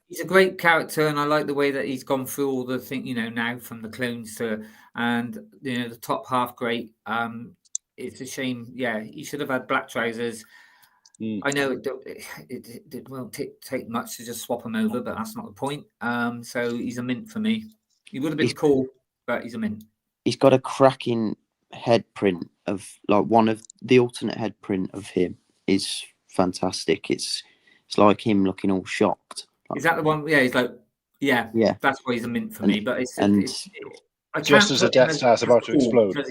He's a great character, and I like the way that he's gone through all the thing, now from the clones to, and the top half great. It's a shame. Yeah, he should have had black trousers. I know it won't take much to just swap him over, but that's not the point. So he's a mint for me. He would have been cool, but he's a mint. He's got a cracking head print of one of the alternate head print of him is fantastic. It's like him looking all shocked. Is that the one? Yeah, he's like, yeah. That's why he's a mint for me. But just as a Death Star's about to explode, because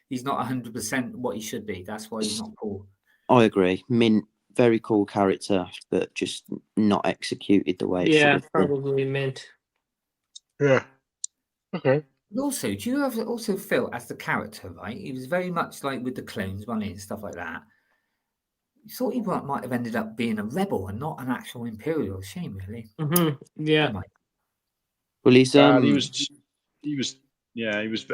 he's not 100% what he should be. That's why he's not cool. I agree. Mint, very cool character, but just not executed the way it should have probably mint. Yeah. Okay. Also, do you also feel as the character, right? He was very much like with the clones, wasn't he, and stuff like that. You thought he might have ended up being a rebel and not an actual Imperial. Shame, really. Yeah. Well, he was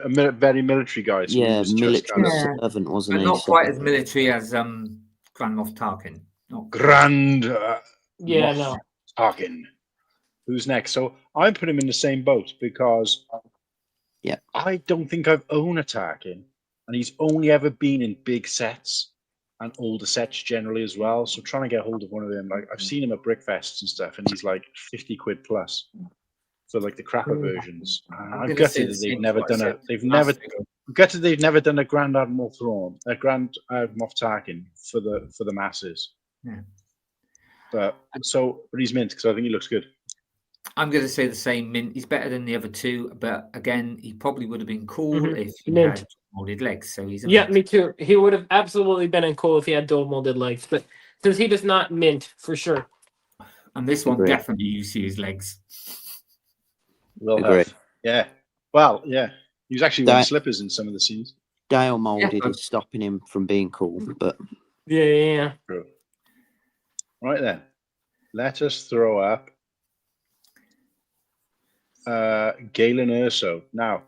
a very military guy. So he was military servant, wasn't he? Not quite as military as Grand Moff Tarkin. Moff Tarkin. Who's next? So I put him in the same boat because I don't think I've owned a Tarkin, and he's only ever been in big sets and older sets generally as well. So trying to get hold of one of them, like I've seen him at Brickfests and stuff, and he's like 50 quid plus for like the crapper versions. I'm gutted that they've never done a. They've never done a Grand Admiral Thrawn, a Grand Admiral Tarkin for the masses. Yeah. But he's mint because I think he looks good. I'm going to say the same mint. He's better than the other two, but again, he probably would have been cool if he had molded legs. So he's me too. He would have absolutely been cool if he had dual molded legs, but since he does not, mint for sure. And this one definitely you see his legs. Yeah. Well, yeah. He was actually wearing slippers in some of the scenes. Dale molded is stopping him from being cool, but yeah. True. Right then, let us throw up Galen Erso. Now,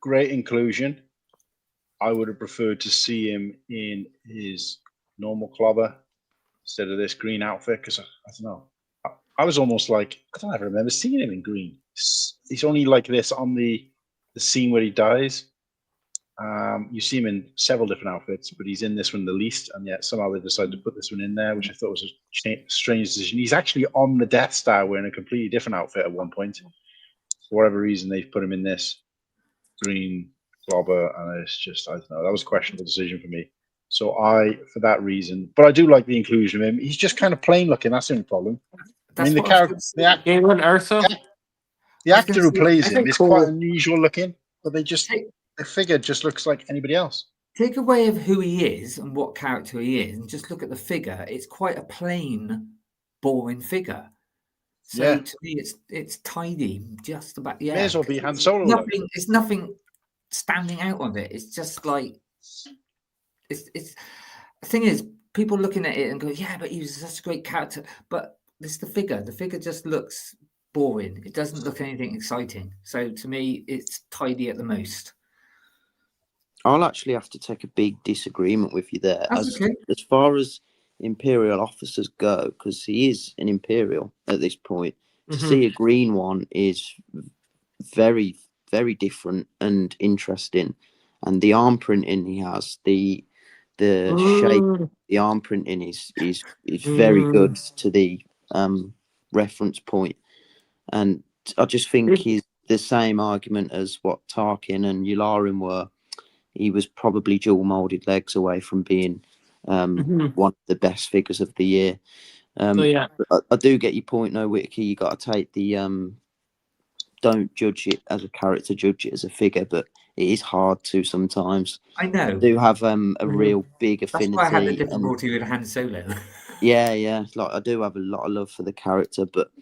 great inclusion. I would have preferred to see him in his normal clobber instead of this green outfit because I don't know. I was almost like, I don't ever remember seeing him in green. He's only like this on the scene where he dies. You see him in several different outfits, but he's in this one the least, and yet somehow they decided to put this one in there, which I thought was a strange decision. He's actually on the Death Star wearing a completely different outfit at one point. For whatever reason, they've put him in this green clobber, and it's just, I don't know, that was a questionable decision for me. So for that reason, but I do like the inclusion of him. He's just kind of plain looking. That's the only problem. That's the character, the actor who plays him is quite unusual looking, but the figure just looks like anybody else. Take away of who he is and what character he is, and just look at the figure. It's quite a plain, boring figure. So to me, it's tidy, just about. Yeah, may as well be Han Solo. It's nothing standing out of it. It's just like it's. The thing is, people looking at it and go, "Yeah, but he was such a great character." But it's the figure. The figure just looks boring. It doesn't look anything exciting. So to me, it's tidy at the most. I'll actually have to take a big disagreement with you there. That's okay. As far as Imperial officers go, because he is an Imperial at this point. To see a green one is very, very different and interesting. And the arm printing he has, the shape, the arm printing is very good to the reference point. And I just think he's the same argument as what Tarkin and Yularen were. He was probably dual molded legs away from being one of the best figures of the year. I do get your point, though, Whittakee. You got to take the don't judge it as a character, judge it as a figure. But it is hard to sometimes. I know. I do have a real big affinity. That's why I had the difficulty with Han Solo. Yeah. Like I do have a lot of love for the character, but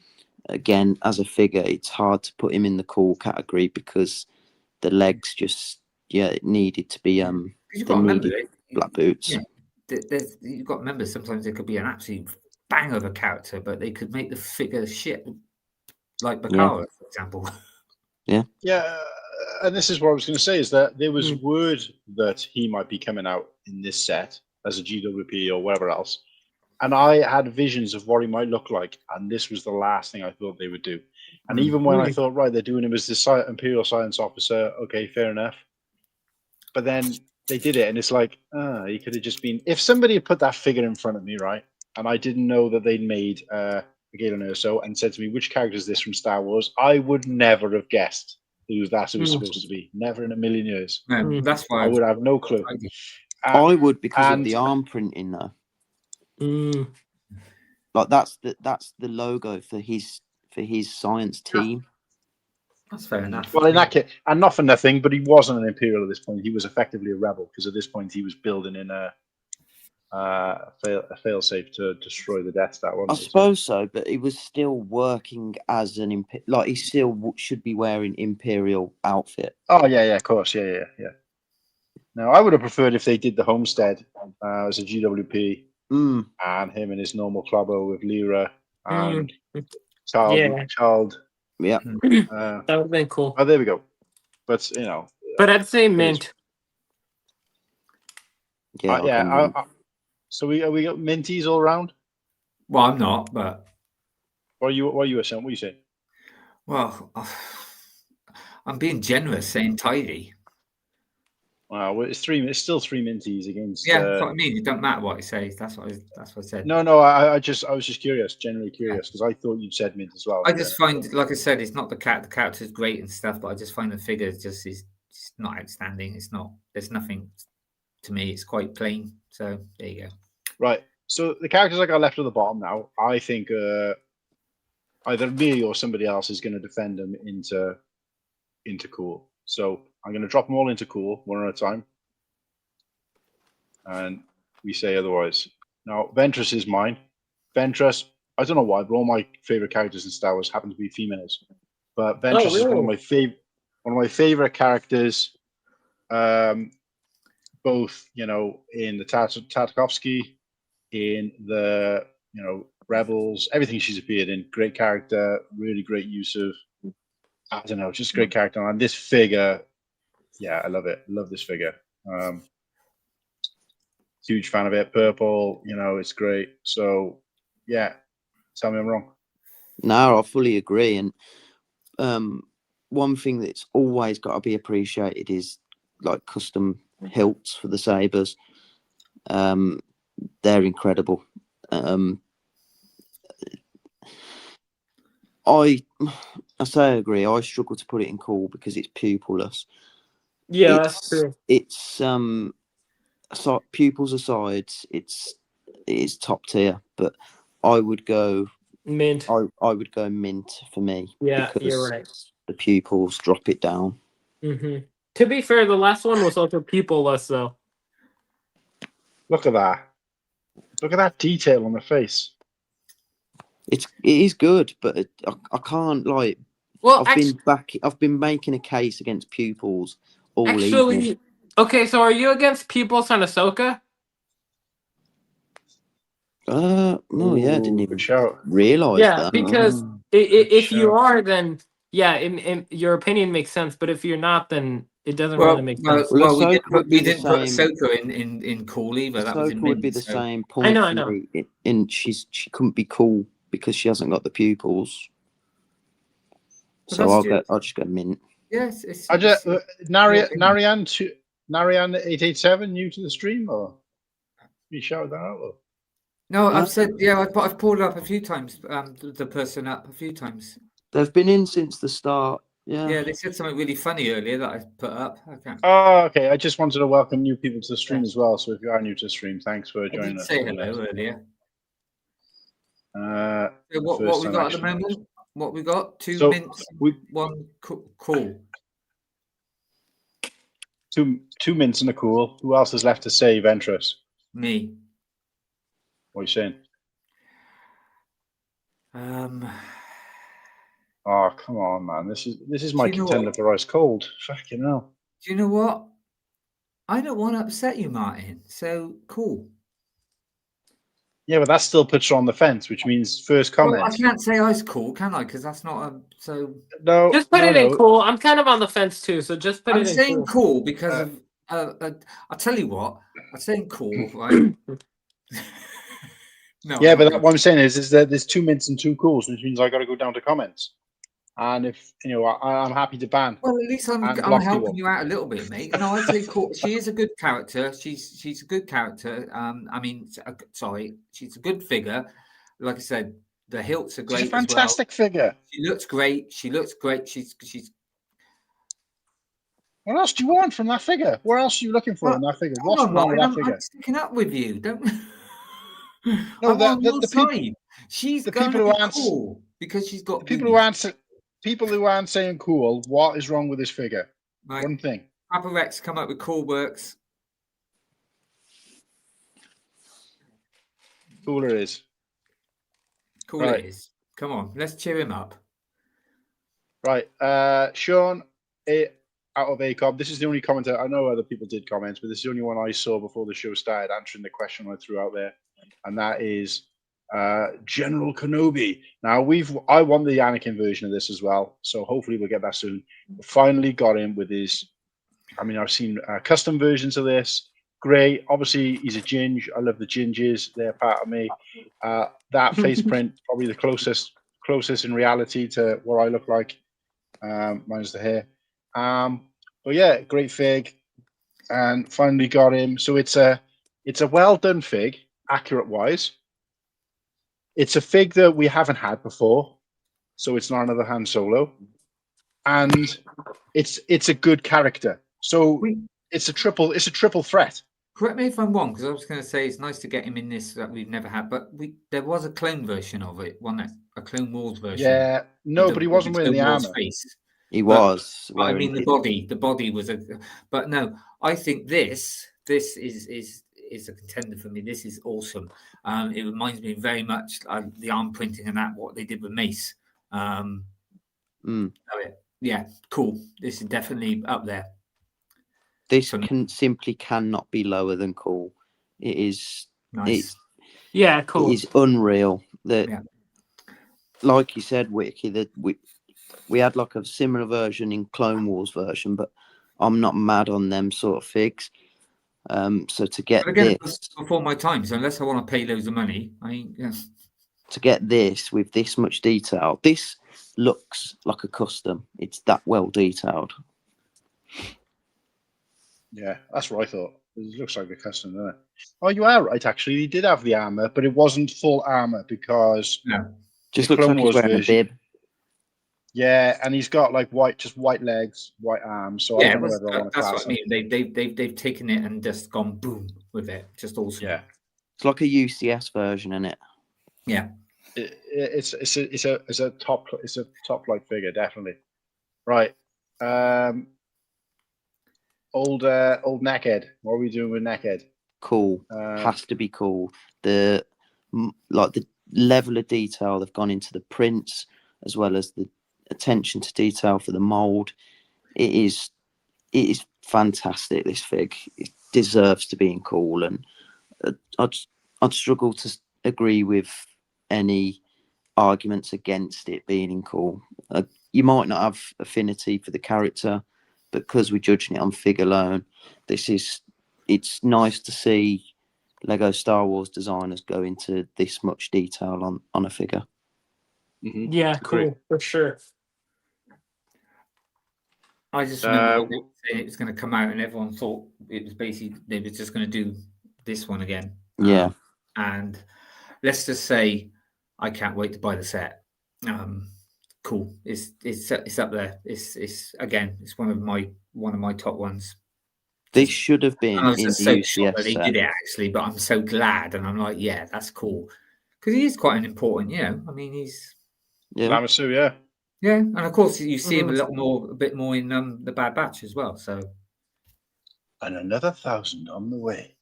again, as a figure, it's hard to put him in the cool category because the legs just it needed to be black boots. Yeah. You've got to remember, sometimes it could be an absolute bang of a character, but they could make the figure shit, like Bakara, for example. Yeah, and this is what I was going to say, is that there was word that he might be coming out in this set as a GWP or whatever else, and I had visions of what he might look like, and this was the last thing I thought they would do. And even when I thought, right, they're doing him as the Imperial Science Officer, okay, fair enough. But then they did it, and it's like, he could have just been... If somebody had put that figure in front of me, right, and I didn't know that they'd made Galen Erso and said to me, which character is this from Star Wars, I would never have guessed who it was supposed to be. Never in a million years. No, that's why I would have no clue. I would, because of the arm printing, though. Like that's the logo for his science team. That's fair enough. Well, in that case, and not for nothing, but he wasn't an Imperial at this point. He was effectively a rebel, because at this point he was building in a failsafe to destroy the Death Star. I suppose so, but he was still working as an he still should be wearing Imperial outfit. Oh yeah, of course, yeah. Now I would have preferred if they did the Homestead as a GWP, and him in his normal clubber with Lyra and Child. Yeah, that would have been cool. Oh, there we go. But but I'd say mint. So we got minties all around. Well, I'm not, but what are you saying? What are you saying? Well, I'm being generous, saying tidy. Wow, it's still three minties against. Yeah, that's what I mean. It don't matter what I say. That's what I said. No, I was just curious, genuinely curious, because I thought you said mint as well. I just find, like I said, it's not the character's great and stuff, but I just find the figure is not outstanding. It's not. There's nothing to me. It's quite plain. So there you go. Right. So the characters I got left at the bottom now, I think either me or somebody else is going to defend them into cool. So I'm going to drop them all into cool, one at a time. And we say otherwise. Now, Ventress is mine. Ventress, I don't know why, but all my favorite characters in Star Wars happen to be females. But Ventress is one of my favorite characters, both, in the Tartakovsky, in the, Rebels, everything she's appeared in. Great character, really great use of, I don't know, just a great character. And this figure, yeah, I love it. Love this figure. Huge fan of it. Purple, it's great. So, yeah, tell me I'm wrong. No, I fully agree. And one thing that's always got to be appreciated is like custom hilts for the sabers. They're incredible. I say I agree. I struggle to put it in cool because it's pupilless. Yeah, that's true. It's so pupils aside, it is top tier. But I would go mint. I would go mint for me. Yeah, you're right. The pupils drop it down. Mm-hmm. To be fair, the last one was also pupilless, though. Look at that! Look at that detail on the face. It is good, but I can't like. Well, I've been making a case against pupils all evening. Okay, so are you against pupils on Ahsoka? No, yeah, I didn't even realize that. Yeah, because if you are, then yeah, your opinion makes sense. But if you're not, then It doesn't really make sense. Well, we Ahsoka didn't put Ahsoka in cool either. That was in Ahsoka would be Mint, the so- same point. I know, I for know. me. She couldn't be cool because she hasn't got the pupils. But So that's I'll just go Mint. Yes, I just Narayan 887 new to the stream, or you shouted that out? Or? No, Yeah. I've said I've pulled up a few times. The person up a few times. They've been in since the start. Yeah. Yeah, they said something really funny earlier that I put up. I can't. Oh, okay. I just wanted to welcome new people to the stream as well. So if you are new to the stream, thanks for I joining did us. say hello earlier. So So what we got at the moment? What we got? Two mints, one cool. Two mints and a cool. Who else is left to say Ventress? Me. What are you saying? Oh, come on, man. This is my contender for ice cold. Fucking hell. Do you know what? I don't want to upset you, Martin. So cool. Yeah, but that still puts her on the fence, which means first comment. Well, I can't say ice cool, can I? Because that's not a so. No. Just put it in cool. I'm kind of on the fence too, so just put it in cool. I'm saying cool because of. I'll tell you what. I'm saying cool, right? No. Yeah, but what I'm saying is that there's 2 mints and 2 cools, which means I got to go down to comments. And if I'm happy to ban. Well, at least I'm helping you out a little bit, mate. No, I'd say cool. She is a good character. She's a good character. I mean, sorry, she's a good figure. Like I said, the hilts are great. She's a fantastic figure. She looks great. She's. What else do you want from that figure? What else are you looking for in that figure? What's wrong with that figure? I'm sticking up with you. Don't. No, I'm on your side. She's the people who aren't cool because she's got people who aren't saying cool. What is wrong with this figure? Right. One thing. Papa Rex come up with cool works. Cooler is. Cooler is. Come on, let's cheer him up. Right, Sean. Out of ACOB. This is the only comment. I know other people did comments, but this is the only one I saw before the show started answering the question I threw out there, and that is General Kenobi. Now I want the Anakin version of this as well, so hopefully we'll get that soon. We finally got him with his. I mean, I've seen custom versions of this. Great. Obviously, he's a ginge. I love the gingers. They're part of me. That face print probably the closest in reality to what I look like, minus the hair. But yeah, great fig, and finally got him. So it's a well done fig, accurate wise. It's a fig that we haven't had before, so it's not another Han Solo, and it's a good character. So it's a triple threat. Correct me if I'm wrong, because I was going to say it's nice to get him in this that we've never had, but there was a clone version of it, a Clone Wars version. Yeah, no, but he wasn't wearing the armor. He was. I mean, the body was but no, I think this is a contender for me. This is awesome. It reminds me very much of the arm printing and what they did with Mace. Yeah, cool. This is definitely up there. This simply cannot be lower than cool. It is nice. Cool. It is unreal. Like you said, Whittakee, that we had like a similar version in Clone Wars version, but I'm not mad on them sort of figs. So to get this before my time, so unless I want to pay loads of money, to get this with this much detail, this looks like a custom. It's that well detailed. Yeah, that's what I thought. It looks like a custom, doesn't it? Oh, you are right. Actually, he did have the armor, but it wasn't full armor because just looks like he's wearing a bib. Yeah, and he's got like white legs, white arms. So I don't know whether I want to that's what I mean. They've taken it and just gone boom with it. Just awesome. Yeah, it's like a UCS version, isn't it? Yeah, it's a top flight figure, definitely. Right. Old neckhead. What are we doing with neckhead? Cool. Has to be cool. The level of detail they've gone into the prints, as well as the attention to detail for the mold. It is fantastic. This fig, it deserves to be in cool, and I'd struggle to agree with any arguments against it being in cool. You might not have affinity for the character, because we're judging it on figure alone, it's nice to see Lego Star Wars designers go into this much detail on a figure. Mm-hmm. Yeah, cool, for sure. I just remember when they were saying it was going to come out, and everyone thought it was basically they were just going to do this one again. Yeah. And let's just say, I can't wait to buy the set. Cool. It's up there. It's again, it's one of my top ones. This should have been I was in just the so UCS shocked that they set. did it actually, but I'm so glad, and I'm like, yeah, that's cool, because he is quite an important. I mean, he's Lamasu, yeah. Yeah, and of course you see him a bit more in the Bad Batch as well. So, and another 1,000 on the way,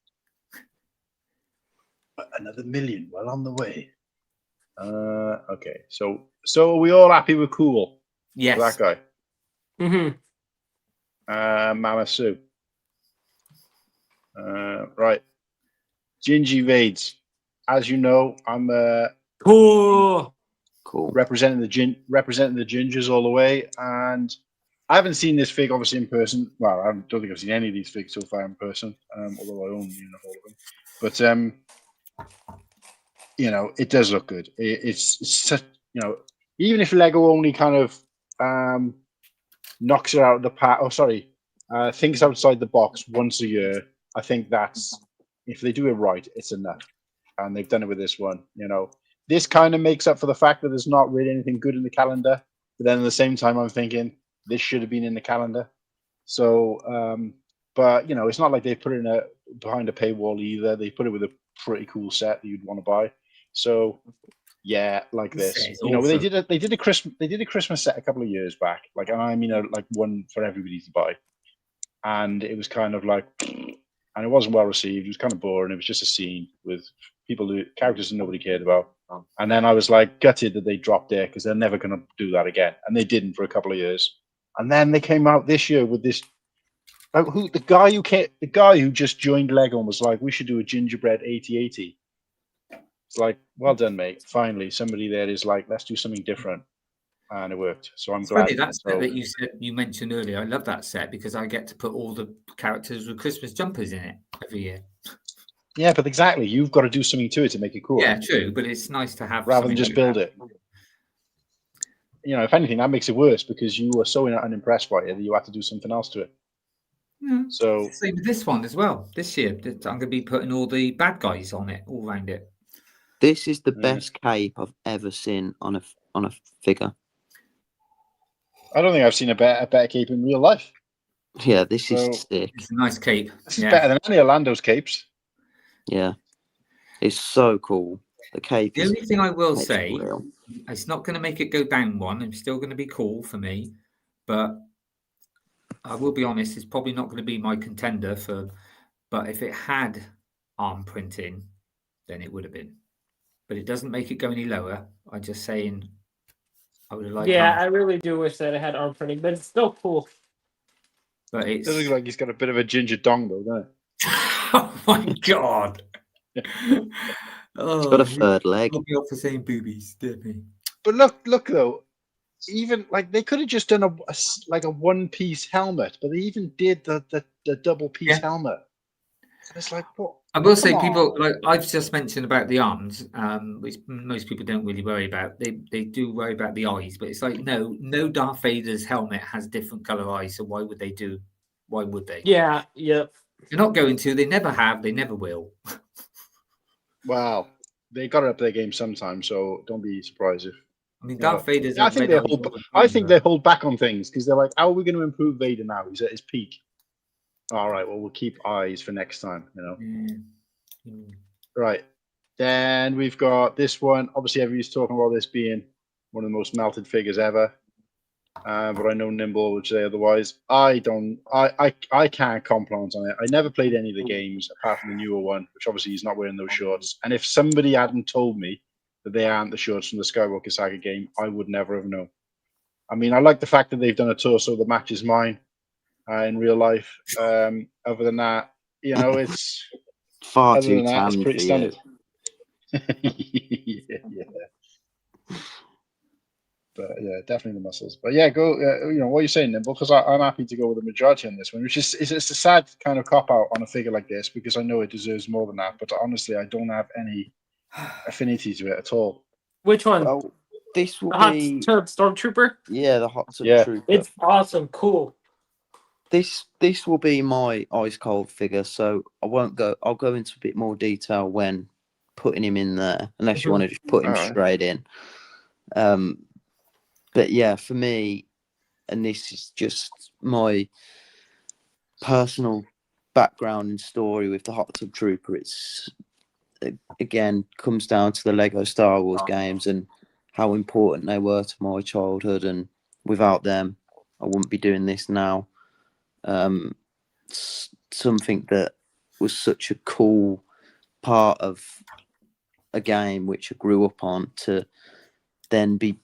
another 1,000,000 well on the way. Okay, so are we all happy with Cool? Yes, that guy. Mm-hmm. Mama Sue. Right, Gingy Vades. As you know, I'm Cool. representing the gingers all the way, and I haven't seen this fig obviously in person. Well, I don't think I've seen any of these figs so far in person, although I own all of them. But it does look good. It's such, even if Lego only kind of knocks it out of the park. Oh, sorry, thinks outside the box once a year. I think that's, if they do it right, it's enough, and they've done it with this one. This kind of makes up for the fact that there's not really anything good in the calendar. But then at the same time, I'm thinking this should have been in the calendar. So, but it's not like they put it behind a paywall either. They put it with a pretty cool set that you'd want to buy. So, yeah, like this. Awesome. They did a Christmas set a couple of years back. Like one for everybody to buy, and it was kind of like, and it wasn't well received. It was kind of boring. It was just a scene with characters that nobody cared about. And then I was like gutted that they dropped it, because they're never going to do that again. And they didn't for a couple of years. And then they came out this year with this. The guy who just joined Lego and was like, we should do a gingerbread 8080. It's like, well done, mate. Finally, somebody there is like, let's do something different. And it worked. So I'm glad. Funny, that set that you mentioned earlier, I love that set because I get to put all the characters with Christmas jumpers in it every year. Yeah, but exactly. You've got to do something to it to make it cool. Yeah, true. But it's nice to have rather than just build it. If anything, that makes it worse because you were so unimpressed by it that you had to do something else to it. Yeah. So same with this one as well. This year, I'm going to be putting all the bad guys on it, all around it. This is the best cape I've ever seen on a figure. I don't think I've seen a better cape in real life. Yeah, this is sick. It's a nice cape. This is better than any of Lando's capes. Yeah, it's so cool. The cape. The only thing I will say, it's not going to make it go down one. It's still going to be cool for me, but I will be honest, it's probably not going to be my contender for. But if it had arm printing, then it would have been. But it doesn't make it go any lower. I'm just saying, I would have liked. Yeah, I really do wish that it had arm printing, but it's still cool. But it does look like he's got a bit of a ginger dong, though, doesn't it? Oh my god! It's got a third leg. Got me off for saying boobies, didn't he? But look though. Even like they could have just done a one-piece helmet, but they even did the double-piece helmet. And it's like, what? I will say, people like I've just mentioned about the arms, which most people don't really worry about. They do worry about the eyes, but it's like no Darth Vader's helmet has different color eyes, so why would they? Yeah, yep. They're not going to. They never have. They never will. Wow, they got to up their game sometime, so don't be surprised if. I mean, Darth Vader's. I think they hold back on things because they're like, "How are we going to improve Vader now? He's at his peak." All right, well, we'll keep eyes for next time, Right. Then we've got this one. Obviously, everybody's talking about this being one of the most melted figures ever. But I know Nimble would say otherwise. I can't compliment on it. I never played any of the games apart from the newer one, which obviously he's not wearing those shorts. And if somebody hadn't told me that they aren't the shorts from the Skywalker Saga game, I would never have known. I mean, I like the fact that they've done a torso that matches mine in real life. Other than that, it's far too tan. It's pretty standard. Yeah. But yeah, definitely the muscles. But yeah, go. What you're saying, Nimble, because I'm happy to go with the majority on this one, which is it's a sad kind of cop out on a figure like this because I know it deserves more than that. But honestly, I don't have any affinity to it at all. Which one? Well, this will The hot be tub stormtrooper. yeah, the hot tub Yeah. trooper. It's awesome, cool. This will be my ice cold figure, so I won't go. I'll go into a bit more detail when putting him in there, unless you want to just put him Alright. straight in. But yeah, for me, and this is just my personal background and story with the Hot Tub Trooper. It's again comes down to the Lego Star Wars games and how important they were to my childhood, and without them, I wouldn't be doing this now. Something that was such a cool part of a game which I grew up on to then be,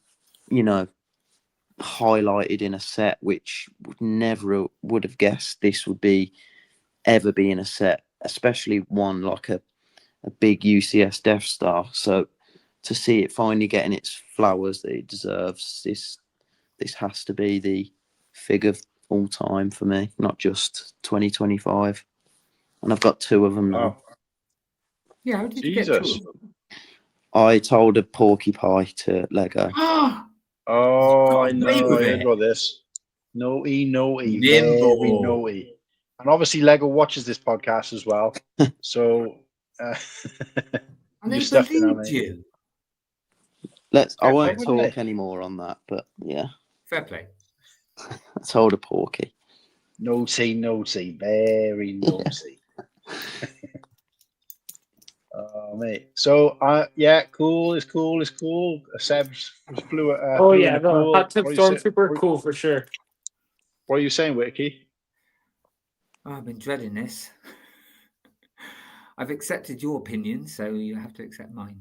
highlighted in a set which never would have guessed this would be ever be in a set, especially one like a big UCS Death Star. So to see it finally getting its flowers that it deserves, this has to be the figure of all time for me, not just 2025. And I've got two of them now. Oh, Yeah, how did you get two of Jesus. them? I told a porky pie to Lego. Oh, I Got know. away with I heard it. about this. Naughty, Nimble. very naughty. And obviously, Lego watches this podcast as well. So, And you they stuffed it on believed me. you. I won't play, talk wouldn't anymore on that, but yeah, Fair play. I told a porky. Naughty, very naughty. Oh, mate. So, yeah, cool. It's cool. Seb's flew at. Oh flew in yeah, the the pool. hot tub What are you say- stormtrooper, cool for sure. What are you saying, Whittakee? Oh, I've been dreading this. I've accepted your opinion, so you have to accept mine.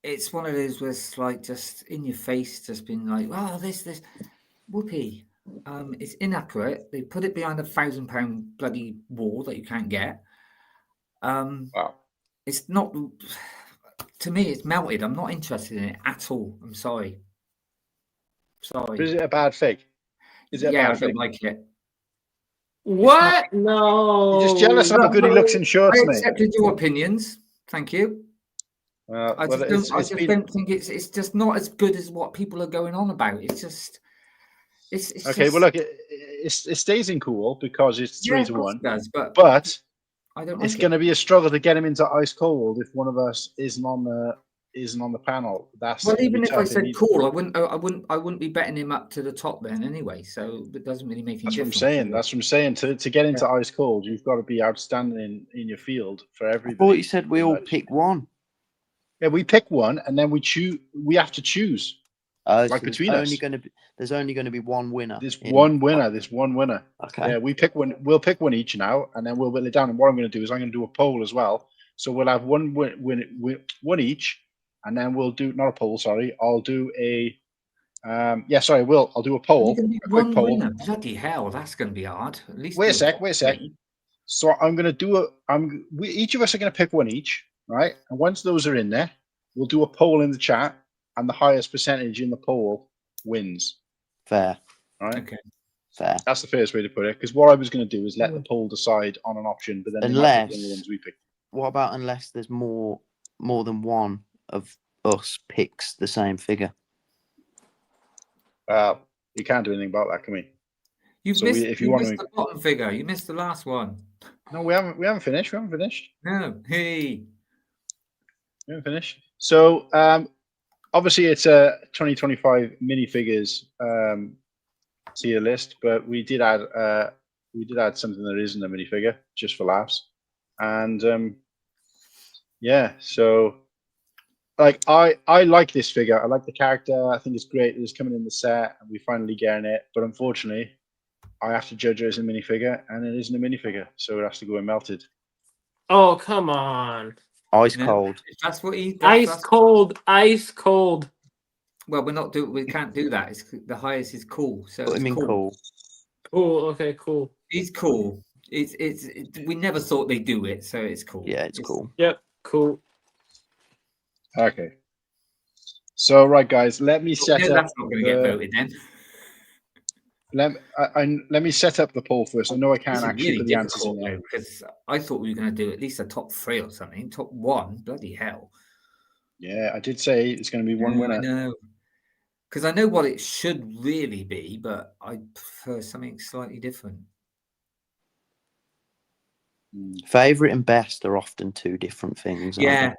It's one of those where it's like just in your face, just been like, oh, this, whoopee. It's inaccurate. They put it behind £1,000 bloody wall that you can't get. Wow. It's not, to me, it's melted. I'm not interested in it at all. I'm sorry. Is it a bad fig? Is it a Yeah, I bad fig? don't like it. What? No. You're just jealous of how good he looks in shorts, I mate. accepted your opinions. Thank you. I just don't think it's just not as good as what people are going on about. It's just it's okay. just, Well, look, it stays in cool because it's 3 to 1. It does, but I don't it's like going to be a struggle to get him into ice cold if one of us isn't on the panel. That's well, gonna even be if I tough. said cool, I wouldn't be betting him up to the top then anyway. So it doesn't really make any That's what I'm difference. saying. That's what I'm saying. To get into ice cold, you've got to be outstanding in your field for I everybody. thought you said we all much. pick one. Yeah, we pick one and then we choose. We have to choose. So between us. There's only going to be one winner. There's one winner. Okay. Yeah, we pick one. We'll pick one each now, and then we'll whittle it down. And what I'm going to do is I'm going to do a poll as well. So we'll have one each, and then we'll do not a poll. Sorry, I'll do a. I'll do a poll. A quick poll. Winner. Bloody hell, that's going to be hard. At least Wait a sec. So I'm going to do each of us are going to pick one each, right? And once those are in there, we'll do a poll in the chat, and the highest percentage in the poll wins. Fair. Right. Okay. Fair. That's the fairest way to put it. Because what I was going to do is let the poll decide on an option, but then Unless, the ones we pick. What about unless there's more than one of us picks the same figure? You can't do anything about that, can we? You've missed the bottom figure. You missed the last one. No, we haven't finished. No. Hey. We haven't finished. So obviously it's a 2025 minifigures tier list, but we did add something that isn't a minifigure just for laughs. And so like I like this figure. I like the character. I think it's great that it's coming in the set and we finally getting it. But unfortunately, I have to judge it as a minifigure, and it isn't a minifigure, so it has to go in melted. Oh, come on. Ice cold. That's what he. Ice cold. Well, we can't do that. The highest is cool. So Put him in cool. Cool. Okay. Cool. He's cool. We never thought they'd do it, so it's cool. Yeah, it's cool. Yep. Cool. Okay. So, right, guys, let me No, set up. that's not going to get voted then. Let me set up the poll first. I know I can't This is actually really put the answers in difficult there. though, because I thought we were going to do at least a top 3 or something. Top 1, bloody hell. Yeah, I did say it's going to be one winner. I know. Because I know what it should really be, but I prefer something slightly different. Favorite and best are often 2 different things. Yeah.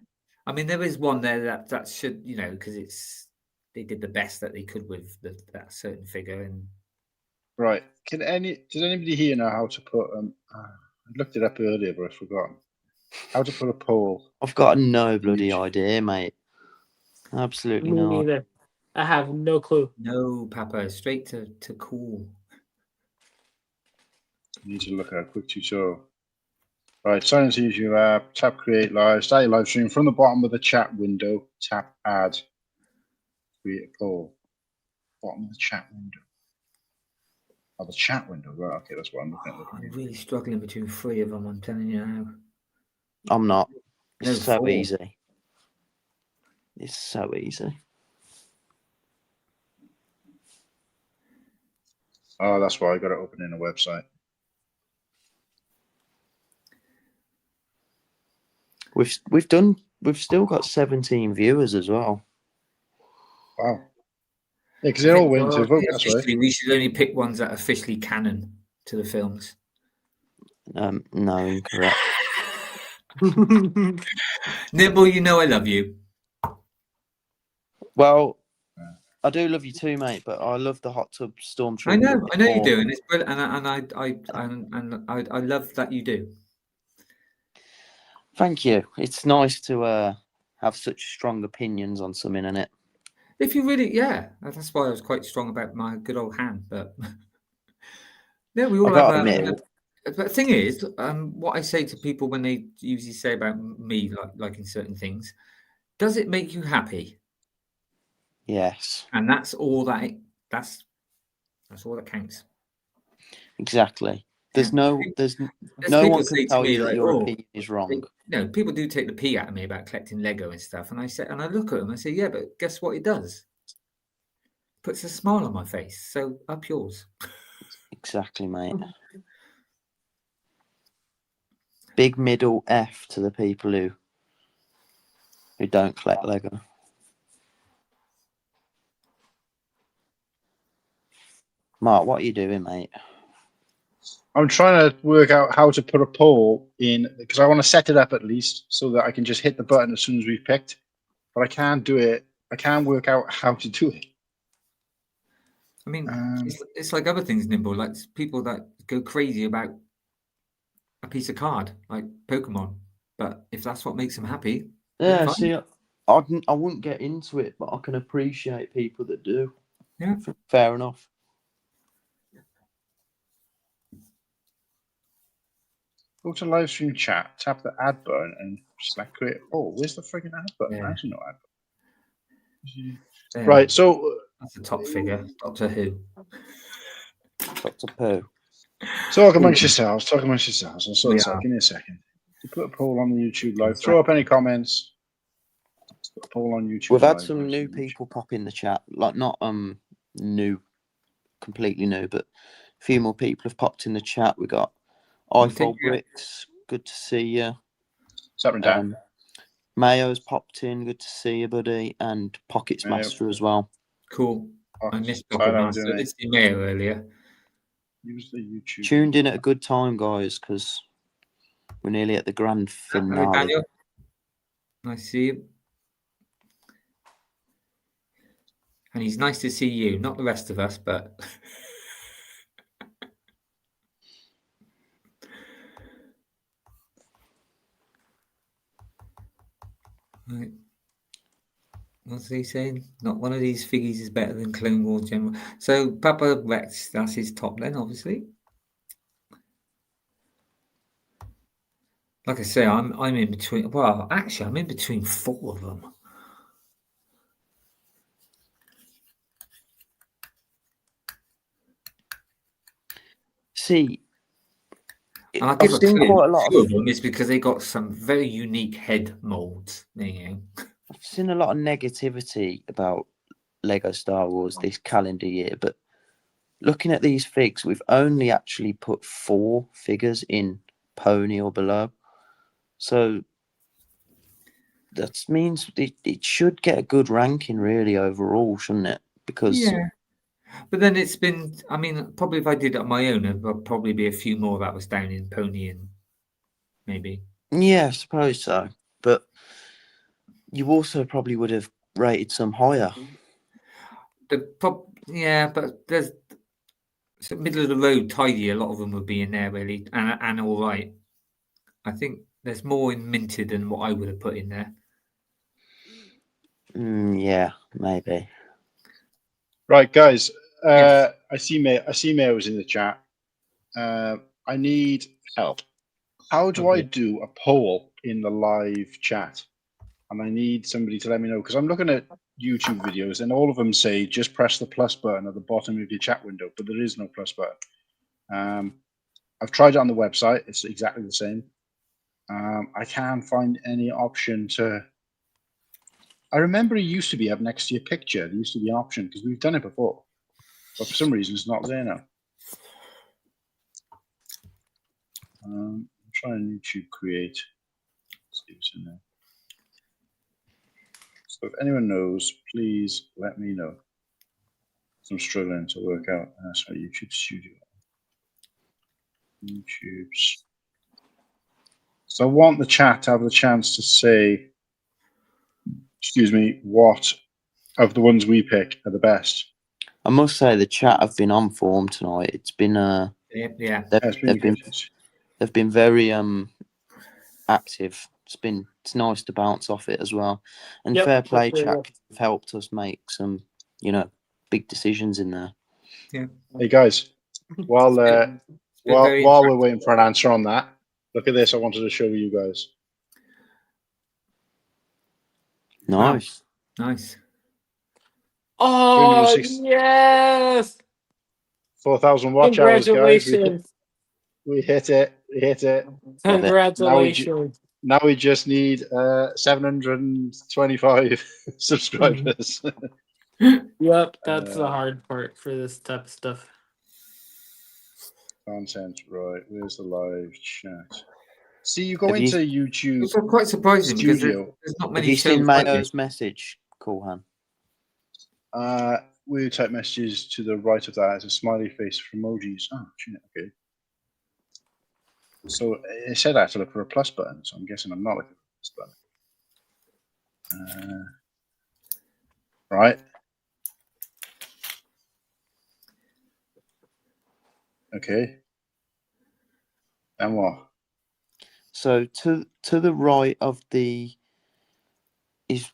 I mean, there is one there that should, because they did the best that they could with that certain figure. And Right. Does anybody here know how to put? I looked it up earlier, but I forgot how to put a poll. I've got no bloody idea, mate. Absolutely Me not. neither. I have no clue. No, Papa, straight to cool. I need to look at a quick tutorial. Right, sign into YouTube app, tap create live, start your live stream from the bottom of the chat window, tap add, create a poll. Bottom of the chat window. Oh, the chat window, right? Okay, that's what I'm looking at. I'm really struggling between 3 of them, I'm telling you now. I'm not. It's No, so 4. easy. It's so easy. Oh, that's why I got to open in a website. We've still got 17 viewers as well. Wow. Yeah, because they're all willing to vote. That's right. We should only pick ones that are officially canon to the films. No, incorrect. Nimble, you know I love you. Well, I do love you too, mate. But I love the hot tub stormtrooper. I know you do, and it's brilliant, and I love that you do. Thank you. It's nice to have such strong opinions on something, isn't it? If you really, that's why I was quite strong about my good old hand. But yeah, we all have. But the thing is, what I say to people when they usually say about me, like in certain things, does it make you happy? Yes. And that's all that's all that counts. Exactly. There's no one can tell you that your opinion is wrong. People do take the pee out of me about collecting Lego and stuff, and I look at them and I say, yeah, but guess what it does? Puts a smile on my face. So up yours. Exactly, mate. Big middle F to the people who don't collect Lego. Mark, what are you doing, mate? I'm trying to work out how to put a poll in, because I want to set it up at least so that I can just hit the button as soon as we've picked. But I can't do it. I can't work out how to do it. I mean, it's like other things, Nimble, like people that go crazy about a piece of card, like Pokemon. But if that's what makes them happy, yeah. See, I wouldn't get into it, but I can appreciate people that do. Yeah, fair enough. Go to live stream chat, tap the add button, and select create. Oh, where's the freaking add button? Yeah. Actually, no add button. Right, so that's the top figure. Doctor Who. Doctor Pooh. Talk amongst yourselves. I'll sort this out. Give me a second. You put a poll on the YouTube live. Throw up any comments. Put a poll on YouTube. We've had some new people pop in the chat, like not new, completely new, but a few more people have popped in the chat. We got MatteBlackBricks, good to see you. Something down. Mayo's popped in, good to see you, buddy, and Pockets Master as well. Cool. I missed Pocket Master. I did see Mayo earlier. Use the YouTube. Tuned in at a good time, guys, because we're nearly at the grand finale. Hello, Daniel. Nice to see you. And he's nice to see you, not the rest of us, but. Right. What's he saying? Not one of these figgies is better than Clone Wars General. So Papa Rex, that's his top then, obviously. Like I say, I'm in between. Well, actually, I'm in between 4 of them. See, I've seen quite a lot of them is because they got some very unique head molds. There you go. I've seen a lot of negativity about Lego Star Wars this calendar year, but looking at these figs, we've only actually put 4 figures in pony or below. So that means it should get a good ranking really overall, shouldn't it? Because but then it's been, I mean, probably if I did it on my own, there'd probably be a few more that was down in pony and maybe. Yeah, I suppose so. But you also probably would have rated some higher. But there's middle of the road tidy. A lot of them would be in there really, and all right. I think there's more in minted than what I would have put in there. Yeah, maybe. Right, guys. Yes. I see Mayor was in the chat. I need help. How do I do a poll in the live chat? And I need somebody to let me know, because I'm looking at YouTube videos and all of them say just press the plus button at the bottom of your chat window, but there is no plus button. I've tried it on the website. It's exactly the same. I can't find any option to... I remember it used to be up next to your picture. There used to be an option because we've done it before. But for some reason, it's not there now. I'm trying YouTube create. Let's see what's in there. So if anyone knows, please let me know. I'm struggling to work out. Sorry, YouTube Studio. YouTube's. So I want the chat to have the chance to say, excuse me, what of the ones we pick are the best. I must say the chat have been on form tonight. It's been they've been very active. It's nice to bounce off it as well. And fair play chat have helped us make some, big decisions in there. Yeah. Hey guys, while we're waiting for an answer on that, look at this. I wanted to show you guys. Nice. Wow. Nice. Oh, yes! 4,000 watch hours, guys. Congratulations. We hit it. We hit it. Congratulations. Now we just need 725 subscribers. Yep, that's the hard part for this type of stuff. Content, right? Where's the live chat? See, you go into YouTube. It's quite surprising Studio. because there's not many. Have you seen Mayo's message, Cool Han? We type messages to the right of that as a smiley face for emojis. Oh, shit, okay. So it said I have to look for a plus button, so I'm guessing I'm not looking for a plus button. Right. Okay. And what? So to the right of the is,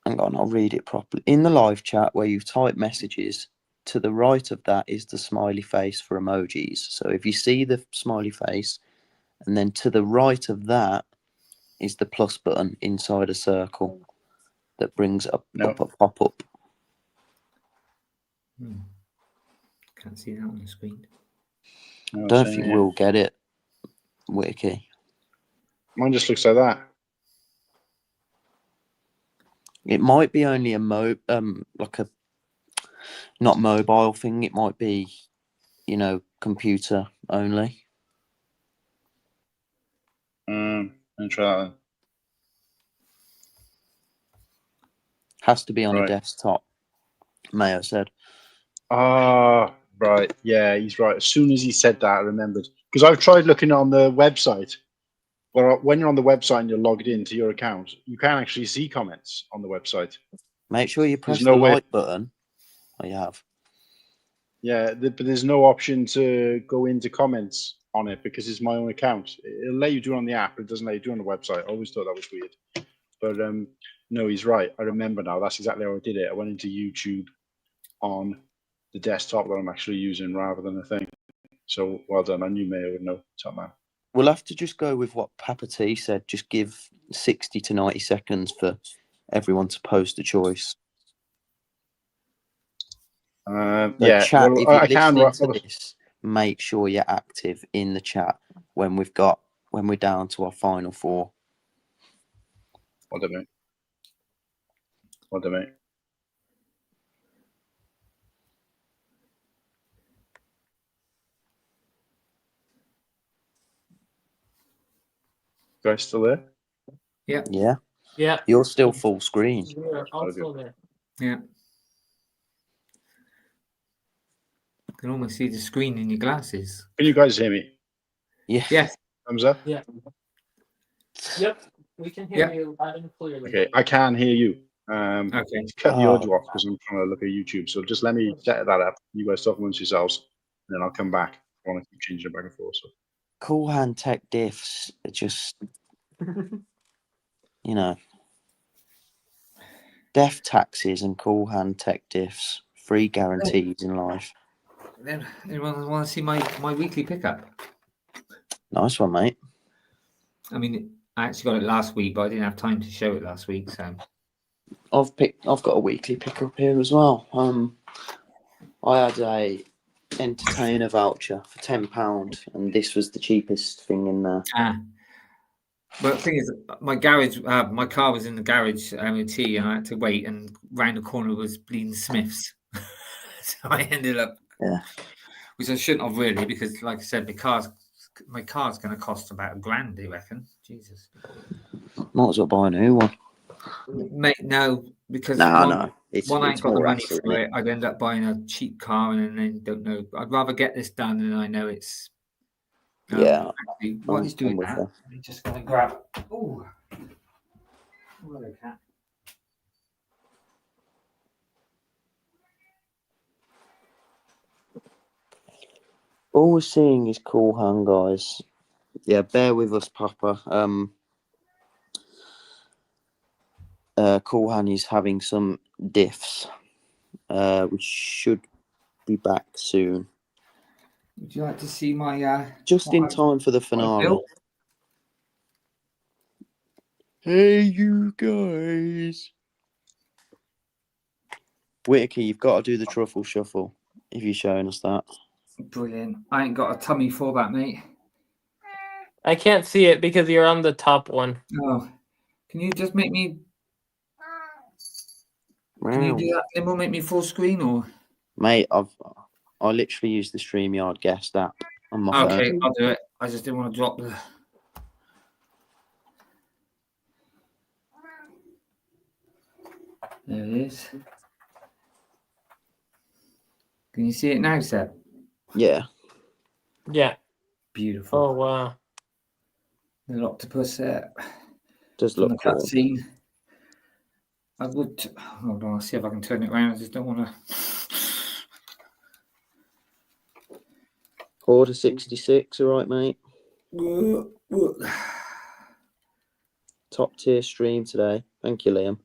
hang on, I'll read it properly. In the live chat where you've typed messages, to the right of that is the smiley face for emojis. So if you see the smiley face, and then to the right of that is the plus button inside a circle that brings up a pop-up. Can't see that on the screen. I don't think we'll get it, Whittakee. Mine just looks like that. It might be only a like a not mobile thing. It might be, computer only. Let me try that then. Has to be on a desktop, Mayo said. Ah, right. Yeah, he's right. As soon as he said that, I remembered. Because I've tried looking on the website. Well, when you're on the website and you're logged into your account, you can actually see comments on the website. Make sure you press the like button. Oh, you have. Yeah, but there's no option to go into comments on it because it's my own account. It'll let you do it on the app, but it doesn't let you do it on the website. I always thought that was weird. But no, he's right. I remember now. That's exactly how I did it. I went into YouTube on the desktop that I'm actually using rather than a thing. So well done. I knew Mayo would know. Top man. We'll have to just go with what Papa T said. Just give 60 to 90 seconds for everyone to post a choice. Yeah, chat, well, if you're listening to this, make sure you're active in the chat when we're down to our final 4. What do I mean? What do you mean? Guys still there? Yeah. Yeah. Yeah. You're still full screen. You're also there. Yeah. You can almost see the screen in your glasses. Can you guys hear me? Yeah. Yes. Thumbs up? Yeah. Yep. We can hear you loud and clearly. Okay, I can hear you. Okay. Cut the audio off because I'm trying to look at YouTube. So just let me set that up. You guys talk amongst yourselves, and then I'll come back. I want to keep changing it back and forth. So. Cool Han tech diffs are just, you know, def taxes and Cool Han tech diffs, free guarantees in life. Then anyone want to see my weekly pickup? Nice one, mate. I mean, I actually got it last week, but I didn't have time to show it last week. So I've got a weekly pickup here as well. I had a entertainer voucher for £10, and this was the cheapest thing in there. But the thing is, my garage, my car was in the garage MOT, and I had to wait. And round the corner was Bleeding Smiths, so I ended up, which I shouldn't have really, because, like I said, my car's going to cost about £1,000. Do you reckon? Jesus. Might as well buy a new one. Mate, no, because No. It's I ain't got the money for it. I'd end up buying a cheap car and then don't know. I'd rather get this done and I know it's. Actually, what he's doing that, I'm just going to grab. Oh, what a cat. All we're seeing is Cool Han, guys. Yeah, bear with us, Papa. Cool Han is having some diffs. We should be back soon. Would you like to see my just in time for the finale? Hey, you guys. Whittakee, you've got to do the truffle shuffle if you're showing us that. Brilliant. I ain't got a tummy for that, mate. I can't see it because you're on the top one. Oh, can you just make me? Can you do that? It will make me full screen, or? Mate, I literally use the StreamYard guest app on my phone. Okay, I'll do it. I just didn't want to drop the. There it is. Can you see it now, Seb? Yeah. Yeah. Beautiful. Oh, wow. The octopus there. Does look cool. Cutscene. I would. Hold on, I'll see if I can turn it around. I just don't want to. Order 66, all right, mate. Top tier stream today. Thank you, Liam.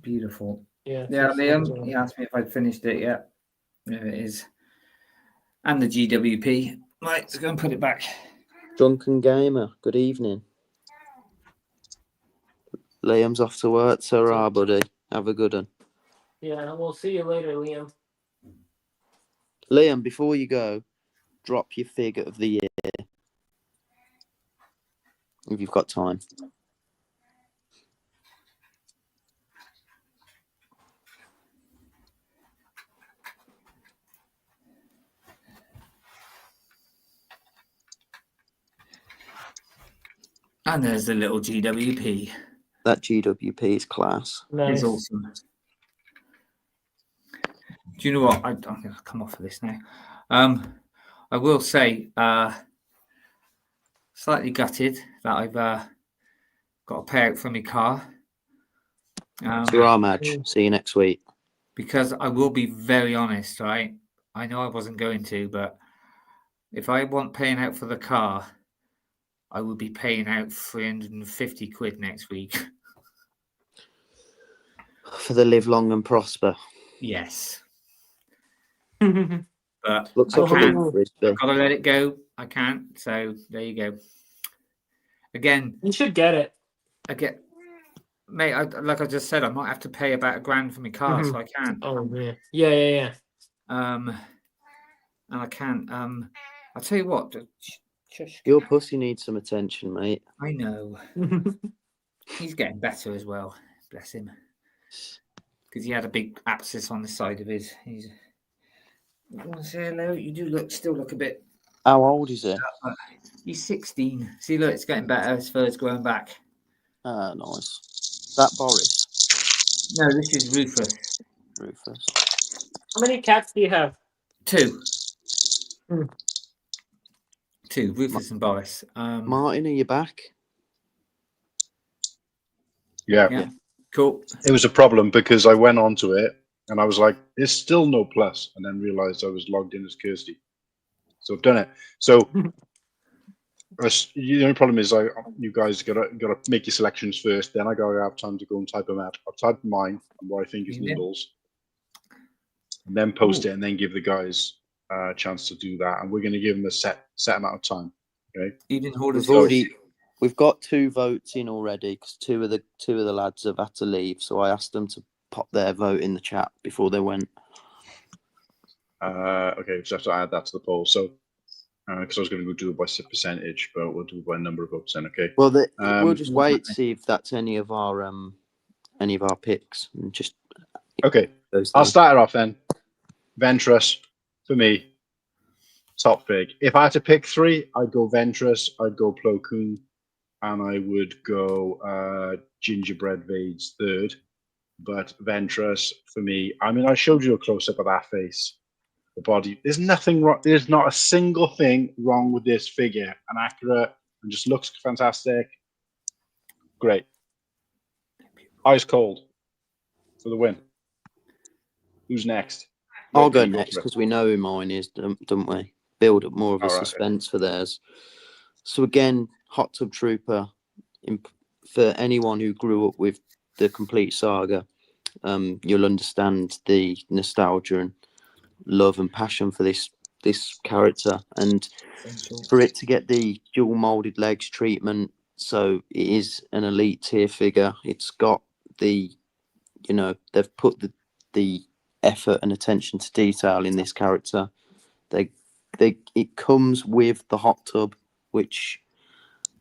Beautiful. Yeah, Liam. He asked me if I'd finished it yet. There it is. And the GWP. Right, let's go and put it back. Drunken Gamer, good evening. Liam's off to work, so buddy. Have a good one. Yeah, we'll see you later, Liam. Liam, before you go, drop your figure of the year. If you've got time. And there's the little GWP. That GWP is class. Nice. It's awesome. Do you know what? I'm going to come off of this now. I will say, slightly gutted that I've got to pay out for my car. Match. See you next week. Because I will be very honest, right? I know I wasn't going to, but if I want paying out for the car, I will be paying out 350 quid next week. For the live long and prosper. Yes. But looks I like I've got to let it go. I can't. So there you go. Again, you should get it. Mate, like I just said, I might have to pay about £1,000 for my car, so I can't. Oh man. Yeah. And I can't. I'll tell you what. Your pussy needs some attention, mate. I know. He's getting better as well. Bless him. because he had a big abscess on the side of his. You want to say hello? You do still look a bit. How old is he? He's 16. See, look, it's getting better. His fur's growing back. Ah, nice. That Boris? No, this is Rufus. Rufus. How many cats do you have? 2. Hmm. 2, Rufus and Boris. Martin, are you back? Yeah. Cool. It was a problem because I went onto it and I was like, there's still no plus, and then realized I was logged in as Kirsty. So I've done it. So the only problem is you guys gotta make your selections first. Then I gotta have time to go and type them out. I've typed mine and what I think is Nimble's, and then post it, and then give the guys a chance to do that. And we're gonna give them a set amount of time. Okay. We've got 2 votes in already because two of the lads have had to leave. So I asked them to pop their vote in the chat before they went. Okay, so I have to add that to the poll. So, because I was going to go do it by percentage, but we'll do it by number of votes then. Okay. Well, we'll just wait to see if that's any of our picks, and just okay. I'll start it off then. Ventress for me, top pick. If I had to pick 3, I'd go Ventress, I'd go Plo Koon, and I would go Gingerbread Vades third. But Ventress for me, I mean, I showed you a close up of that face. The body, there's nothing wrong. There's not a single thing wrong with this figure. And accurate, and just looks fantastic. Great. Ice cold for the win. Who's next? I'll go next because we know who mine is, don't we? Build up more of a suspense for theirs. So again, Hot Tub Trooper. For anyone who grew up with the complete saga, you'll understand the nostalgia and love and passion for this character, and for it to get the dual molded legs treatment, so it is an elite tier figure. It's got the, they've put the effort and attention to detail in this character. It comes with the hot tub, which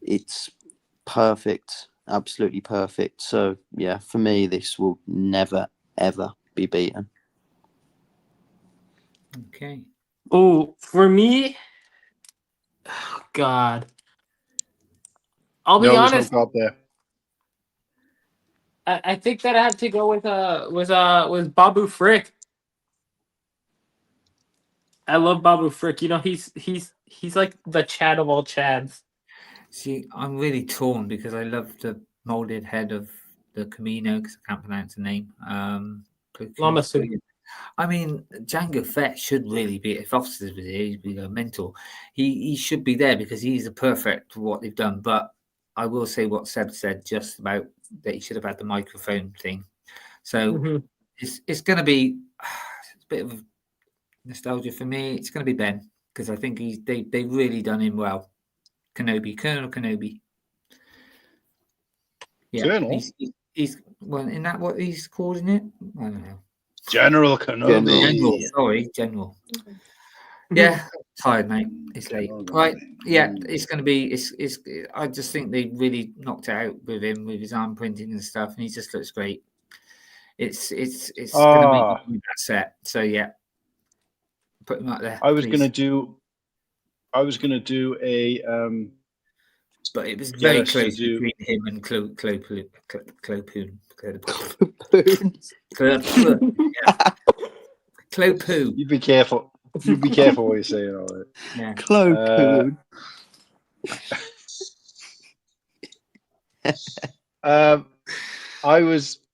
it's perfect, absolutely perfect. So yeah, for me, this will never ever be beaten. Okay. Oh, for me, oh, God, I'll be honest. No God there. I think that I have to go with Babu Frick. I love Babu Frick. He's like the Chad of all Chads. See, I'm really torn because I love the molded head of the Camino because I can't pronounce the name. Lamasu. I mean, Django Fett should really be, if Officers was here, he'd be a mentor. He should be there because he's a perfect for what they've done. But I will say what Seb said just about that he should have had the microphone thing. So it's going to be a bit of nostalgia for me. It's going to be Ben because I think they've really done him well. Colonel Kenobi. Yeah, Colonel? He's well, isn't that what he's calling it? I don't know. General Kenobi. General. Yeah, tired, mate. It's late. Right. Yeah, it's going to be. It's. I just think they really knocked it out with him with his arm printing and stuff, and he just looks great. It's going to be that set. So yeah, put him up there. I was going to do a. But it was very close between him and Clopoon. Clopoo. You be careful. You be careful what you're saying. All right. Yeah. Clopoo.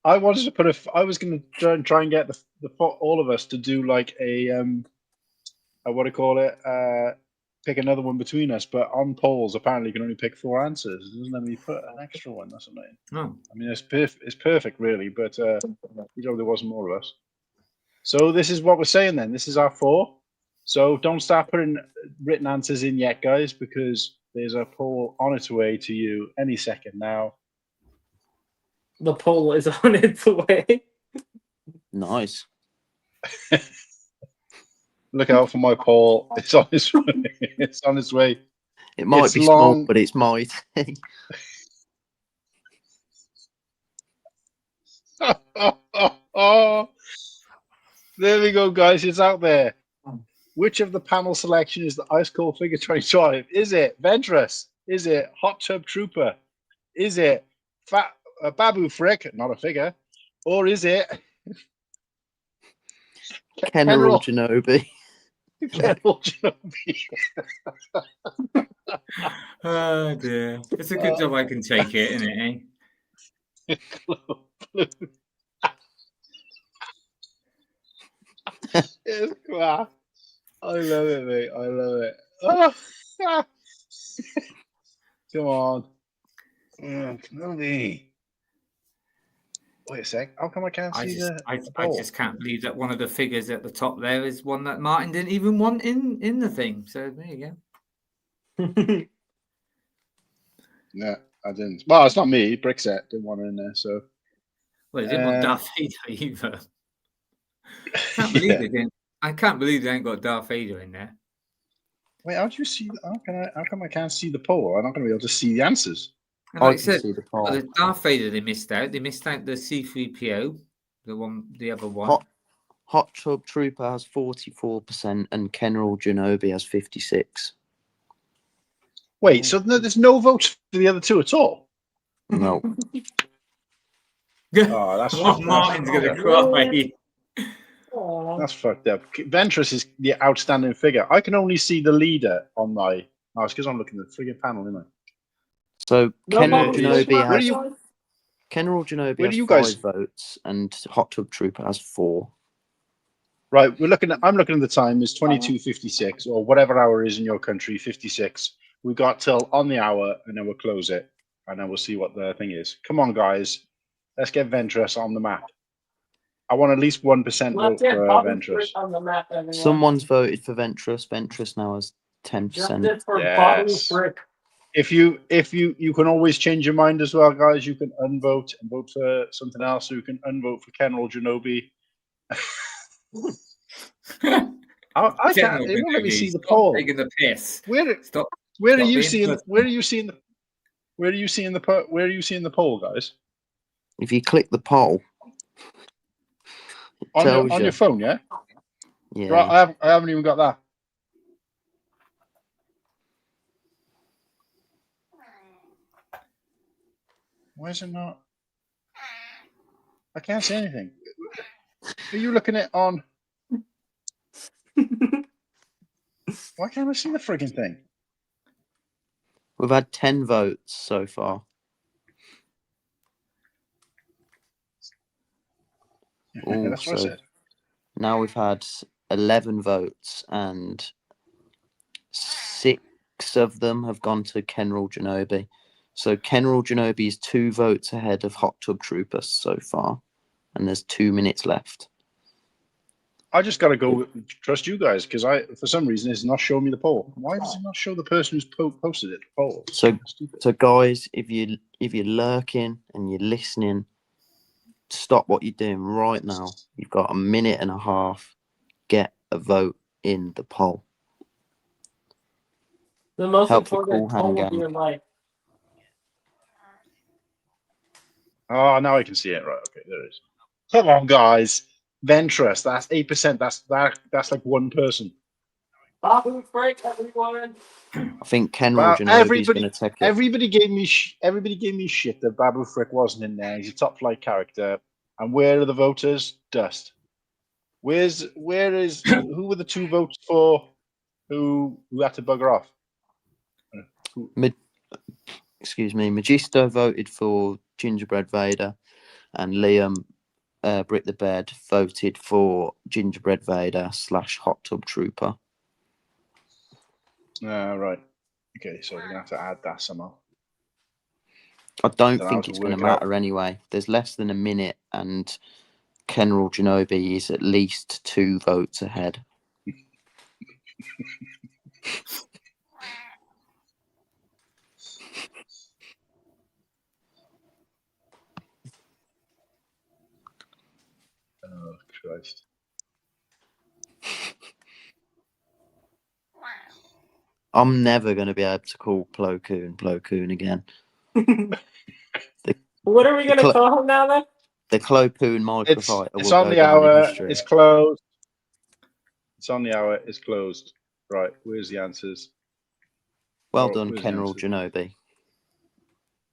I wanted to put I was going to try and get all of us to do like a what do you call it? Pick another one between us, but on polls apparently you can only pick 4 answers. It doesn't let me put an extra one. That's annoying. No. I mean, it's perfect really, but there wasn't more of us. So this is what we're saying then. This is our 4. So don't start putting written answers in yet, guys, because there's a poll on its way to you any second now. The poll is on its way. Nice. Look out for my poll. It's on its way. It's on its way. It might be small, but it's my thing. There we go, guys. It's out there. Which of the panel selection is the Ice Cold Figure 2012? Is it Ventress? Is it Hot Tub Trooper? Is it Babu Frick, not a figure? Or is it General Genobi? General Genobi. Oh dear. It's a good job I can take it, isn't it, eh? It's class. I love it, mate. I love it. Oh, come on. Movie. Wait a sec. How come I can't see I just can't believe that one of the figures at the top there is one that Martin didn't even want in the thing. So there you go. Yeah, I didn't. Well, it's not me. Brickset didn't want it in there, so. Well, he didn't want Darth Vader either. I can't believe they ain't got Darth Vader in there. Wait, how do you see? How come I can't see the poll? I'm not going to be able to see the answers. And like I said, see the Darth Vader they missed out. They missed out the C-3PO, the other one. Hot Tub Trooper has 44% and General Genobi has 56%. Wait, so there's no votes for the other two at all? No. Oh, that's Martin's going to cry. That's fucked up. Ventress is the outstanding figure. I can only see the leader on my. Oh, it's because I'm looking at the friggin' panel, isn't I? So General Genobi has. General Genobi has 5 votes, and Hot Tub Trooper has 4. Right, I'm looking at the time. It's 22:56, or whatever hour is in your country, 56. We got till on the hour, and then we'll close it, and then we'll see what the thing is. Come on, guys, let's get Ventress on the map. I want at least 1% vote for Ventress. Someone's voted for Ventress. Ventress now has 10%. Yes. If you can always change your mind as well, guys. You can unvote and vote for something else. So you can unvote for General Genobi. I can't. It won't let me see the poll. Taking the piss. Where are you seeing the poll, guys? If you click the poll. On your phone, yeah? Yeah. Right, I haven't even got that. Why is it not? I can't see anything. Are you looking at on? Why can't I see the frigging thing? We've had 10 votes so far. Yeah, that's what I said. Now we've had 11 votes, and 6 of them have gone to General Genobi. So General Genobi is 2 votes ahead of Hot Tub Trooper so far, and there's 2 minutes left. I just got to go trust you guys because for some reason, it's not showing me the poll. Why does it not show the person who's posted it? The poll. So guys, if you're lurking and you're listening, stop what you're doing right now. You've got a minute and a half. Get a vote in the poll. The most Help important poll of your life. Oh, now I can see it. Right, okay, there it is. Come on, guys. Ventress, that's 8%. That's like one person. Babu Frick, everyone. I think General Genobi is going to take it. Everybody gave me shit that Babu Frick wasn't in there. He's a top flight character. And where are the voters? Dust. Who were the 2 votes for who had to bugger off? Excuse me. Magisto voted for Gingerbread Vader, and Liam Brick the Bed voted for Gingerbread Vader / Hot Tub Trooper. Right. Okay, so we're going to have to add that somehow. I don't think it's going to matter anyway. There's less than a minute, and General Genobi is at least 2 votes ahead. Oh, Christ. I'm never going to be able to call Plo Koon again. What are we going to call him now then? The Clo Koon microfighter. It's on the hour. It's closed. It's on the hour. It's closed. Right. Where's the answers? Well done, Kenral Genobi.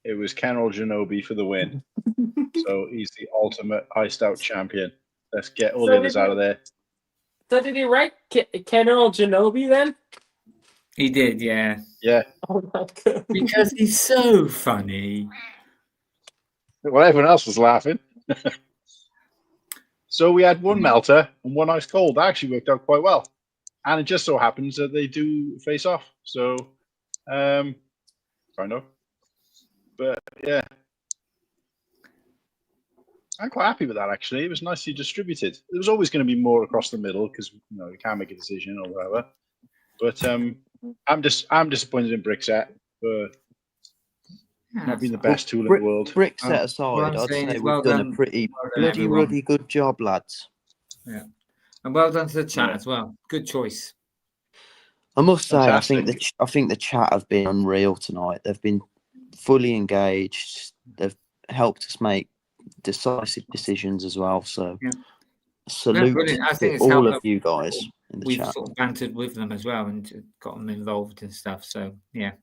It was Kenral Genobi for the win. So he's the ultimate iced out champion. Let's get all the others out of there. So did he write Kenral Genobi then? He did, yeah. Yeah. Oh my god. Because he's so funny. Well, everyone else was laughing. So we had one melter and one ice cold. That actually worked out quite well. And it just so happens that they do face off. So, kind of. But yeah. I'm quite happy with that, actually. It was nicely distributed. There was always going to be more across the middle because, you can't make a decision or whatever. But I'm disappointed in Brickset for not being the best tool in the world. Brickset aside, I'd say we've done a pretty bloody ruddy good job, lads. Yeah. And well done to the chat as well. Good choice. I must say, Fantastic. I think the chat have been unreal tonight. They've been fully engaged. They've helped us make decisive decisions as well. So salute to all of you guys in the chat. We've sort of bantered with them as well and got them involved and stuff. So yeah,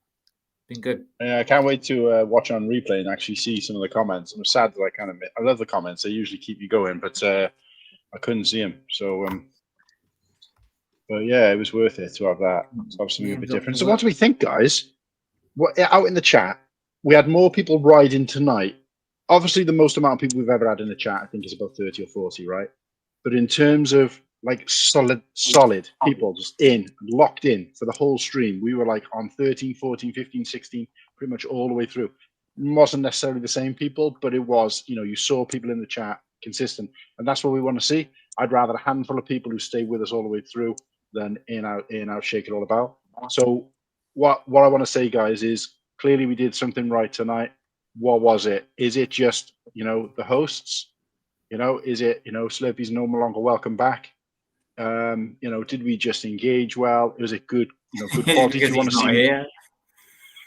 been good. Yeah, I can't wait to watch on replay and actually see some of the comments. I'm sad that I love the comments. They usually keep you going, but I couldn't see them. So, but yeah, it was worth it to have that. To have something a bit different. So, what do we think, guys? Out in the chat, we had more people riding tonight. Obviously, the most amount of people we've ever had in the chat, I think, is about 30 or 40, right? But in terms of like solid people just locked in for the whole stream, we were like on 13, 14, 15, 16, pretty much all the way through. It wasn't necessarily the same people, but it was, you saw people in the chat consistent, and that's what we want to see. I'd rather a handful of people who stay with us all the way through than in, out, shake it all about. So what I want to say, guys, is clearly we did something right tonight. What was it? Is it just, the hosts? Is it, Slurpy's no longer welcome back? Did we just engage well? Was it good, good quality?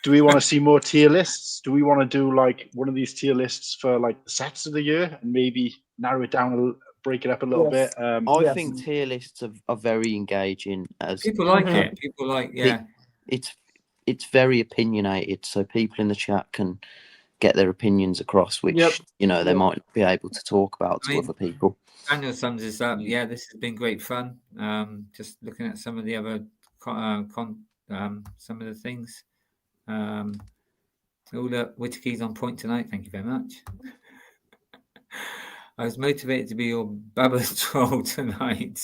Do we want to see more tier lists? Do we want to do like one of these tier lists for like the sets of the year and maybe narrow it down, break it up a little bit? I think tier lists are very engaging. As people like it. People like, it's very opinionated, so people in the chat can get their opinions across, which they might be able to talk about to other people. Daniel sums this up. Yeah, this has been great fun. Just looking at some of the other some of the things. Whittakee's on point tonight. Thank you very much. I was motivated to be your babbler troll tonight.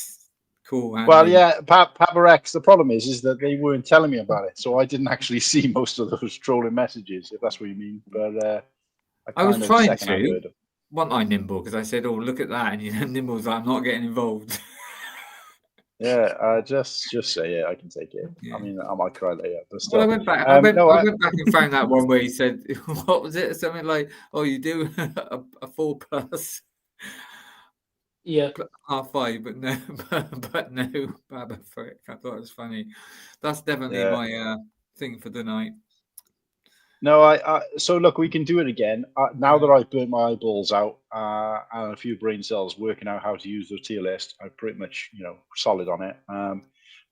Cool. Andy. Well, yeah, Papa Rex. The problem is that they weren't telling me about it, so I didn't actually see most of those trolling messages, if that's what you mean. But I was trying to. Wasn't I, Nimble? Because I said, "Oh, look at that," and Nimble's like, "I'm not getting involved." Yeah, just say it. I can take it. Yeah. I mean, I might cry later, but still. Well, I went back. I went back and found that one where he said, "What was it? Something like, oh, you do a 4+." Yeah, Uh, R5, but no, Baba Frick. I thought it was funny. That's definitely my thing for the night. No, so look, we can do it again. Now that I've burnt my eyeballs out and a few brain cells working out how to use the tier list, I'm pretty much, solid on it.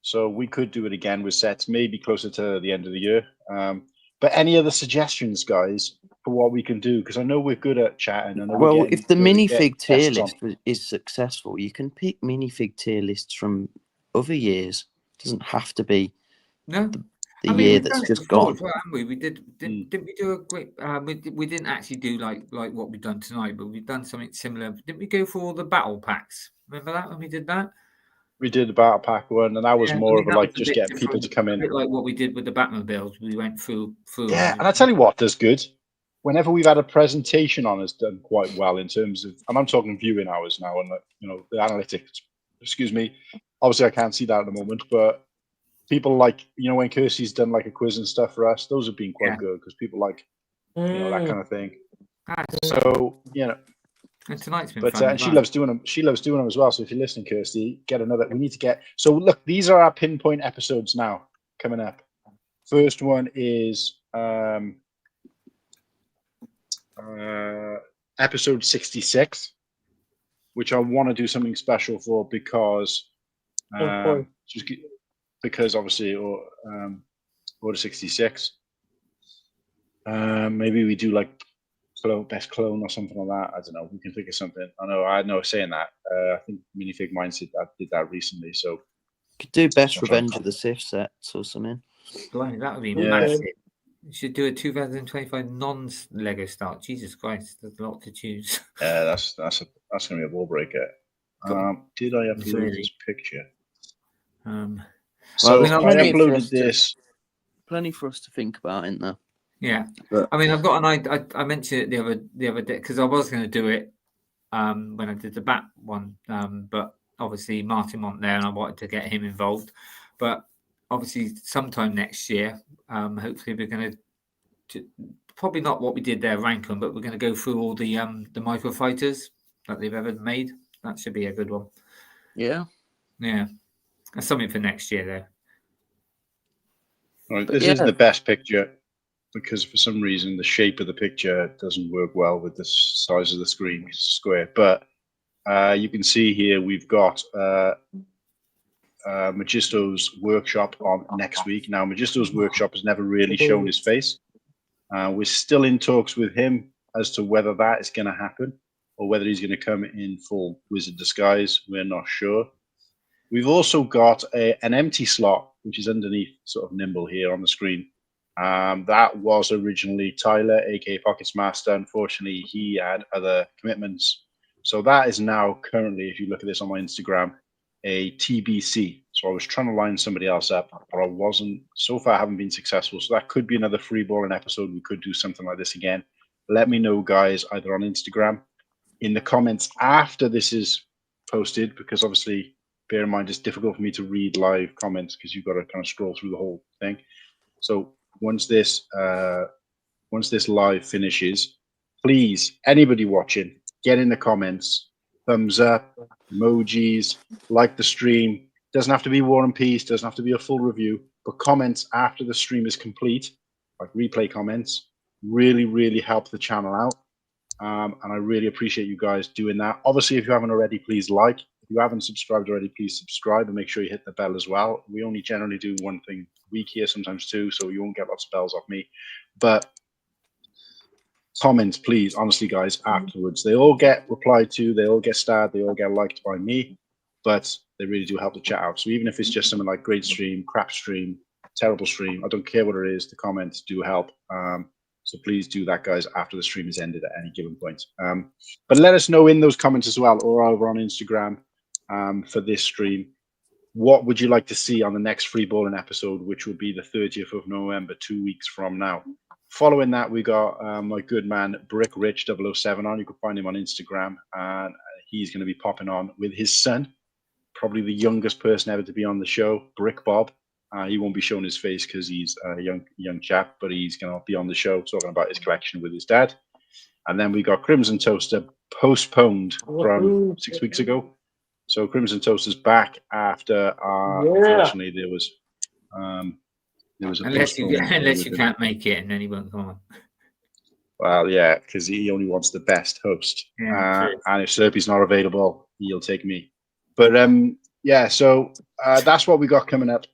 So we could do it again with sets, maybe closer to the end of the year. But any other suggestions, guys, for what we can do? Because I know we're good at chatting. And well, if the minifig tier list is successful, you can pick minifig tier lists from other years. It doesn't have to be the year that's just gone. Well, haven't we? We didn't we do a great? We didn't actually do like what we've done tonight, but we've done something similar. Didn't we go for all the battle packs? Remember that when we did that? We did the battle pack one, and that was more of like just getting people to come in. A bit like what we did with the Batmobiles. We went through. Yeah, and I tell you what, does good. Whenever we've had a presentation on, has done quite well in terms of, and I'm talking viewing hours now, and the analytics. Excuse me. Obviously, I can't see that at the moment, but people like when Kirsty's done like a quiz and stuff for us, those have been quite good because people like that kind of thing. So and tonight's been but fun. And she loves doing them. She loves doing them as well. So if you're listening, Kirsty, get another. We need to get. So look, these are our pinpoint episodes now coming up. First one is episode 66, which I want to do something special for because Just because obviously, Order 66. Maybe we do like best clone or something like that. I don't know. We can think of something. I know saying that. I think Minifig Mindset did that recently. So could do best Revenge of the Sith sets or something. Blimey, that would be massive. You should do a 2025 non-Lego start. Jesus Christ, there's a lot to choose. Yeah, that's gonna be a ball breaker. Did I upload this picture? So I uploaded this. Plenty for us to think about, isn't there? Yeah, but, I mean, I've got an idea. I mentioned it the other day because I was going to do it when I did the Bat one, but obviously Martin wasn't there, and I wanted to get him involved. But obviously, sometime next year, hopefully, we're going to probably not what we did there, rank them, but we're going to go through all the micro fighters that they've ever made. That should be a good one. Yeah. That's something for next year, though. All right, this is the best picture because for some reason the shape of the picture doesn't work well with the size of the screen, square. But you can see here we've got Magisto's workshop on next week. Now, Magisto's workshop has never really shown his face. We're still in talks with him as to whether that is going to happen or whether he's going to come in full wizard disguise. We're not sure. We've also got an empty slot, which is underneath sort of Nimble here on the screen. That was originally Tyler, aka Pockets Master. Unfortunately, he had other commitments. So that is now currently, if you look at this on my Instagram, a TBC. So I was trying to line somebody else up, but I wasn't. So far, I haven't been successful. So that could be another Free-Ballin episode. We could do something like this again. Let me know, guys, either on Instagram, in the comments after this is posted, because obviously, bear in mind, it's difficult for me to read live comments because you've got to kind of scroll through the whole thing. So once this live finishes, please, anybody watching, get in the comments, thumbs up, emojis, like the stream. Doesn't have to be War and Peace, doesn't have to be a full review, but comments after the stream is complete, like replay comments, really, really help the channel out. And I really appreciate you guys doing that. Obviously, if you haven't already, please like. If you haven't subscribed already, please subscribe and make sure you hit the bell as well. We only generally do one thing a week here, sometimes two, so you won't get lots of bells off me. But comments, please, honestly, guys, afterwards. They all get replied to, they all get starred, they all get liked by me, but they really do help the chat out. So even if it's just something like great stream, crap stream, terrible stream, I don't care what it is, the comments do help. So please do that, guys, after the stream is ended at any given point. But let us know in those comments as well, or over on Instagram for this stream. What would you like to see on the next Free-Ballin episode, which will be the 30th of November, 2 weeks from now? Following that, we got my good man, Brick Rich 007 on. You can find him on Instagram. And he's going to be popping on with his son, probably the youngest person ever to be on the show, Brick Bob. He won't be showing his face because he's a young chap, but he's going to be on the show talking about his collection with his dad. And then we got Crimson Toaster postponed from 6 weeks ago. So Crimson Toaster's back after, unfortunately, there was a unless you can't make it, and then he won't come on. Well, yeah, because he only wants the best host. Yeah, and if Slurpy's not available, he'll take me. But yeah, so that's what we got coming up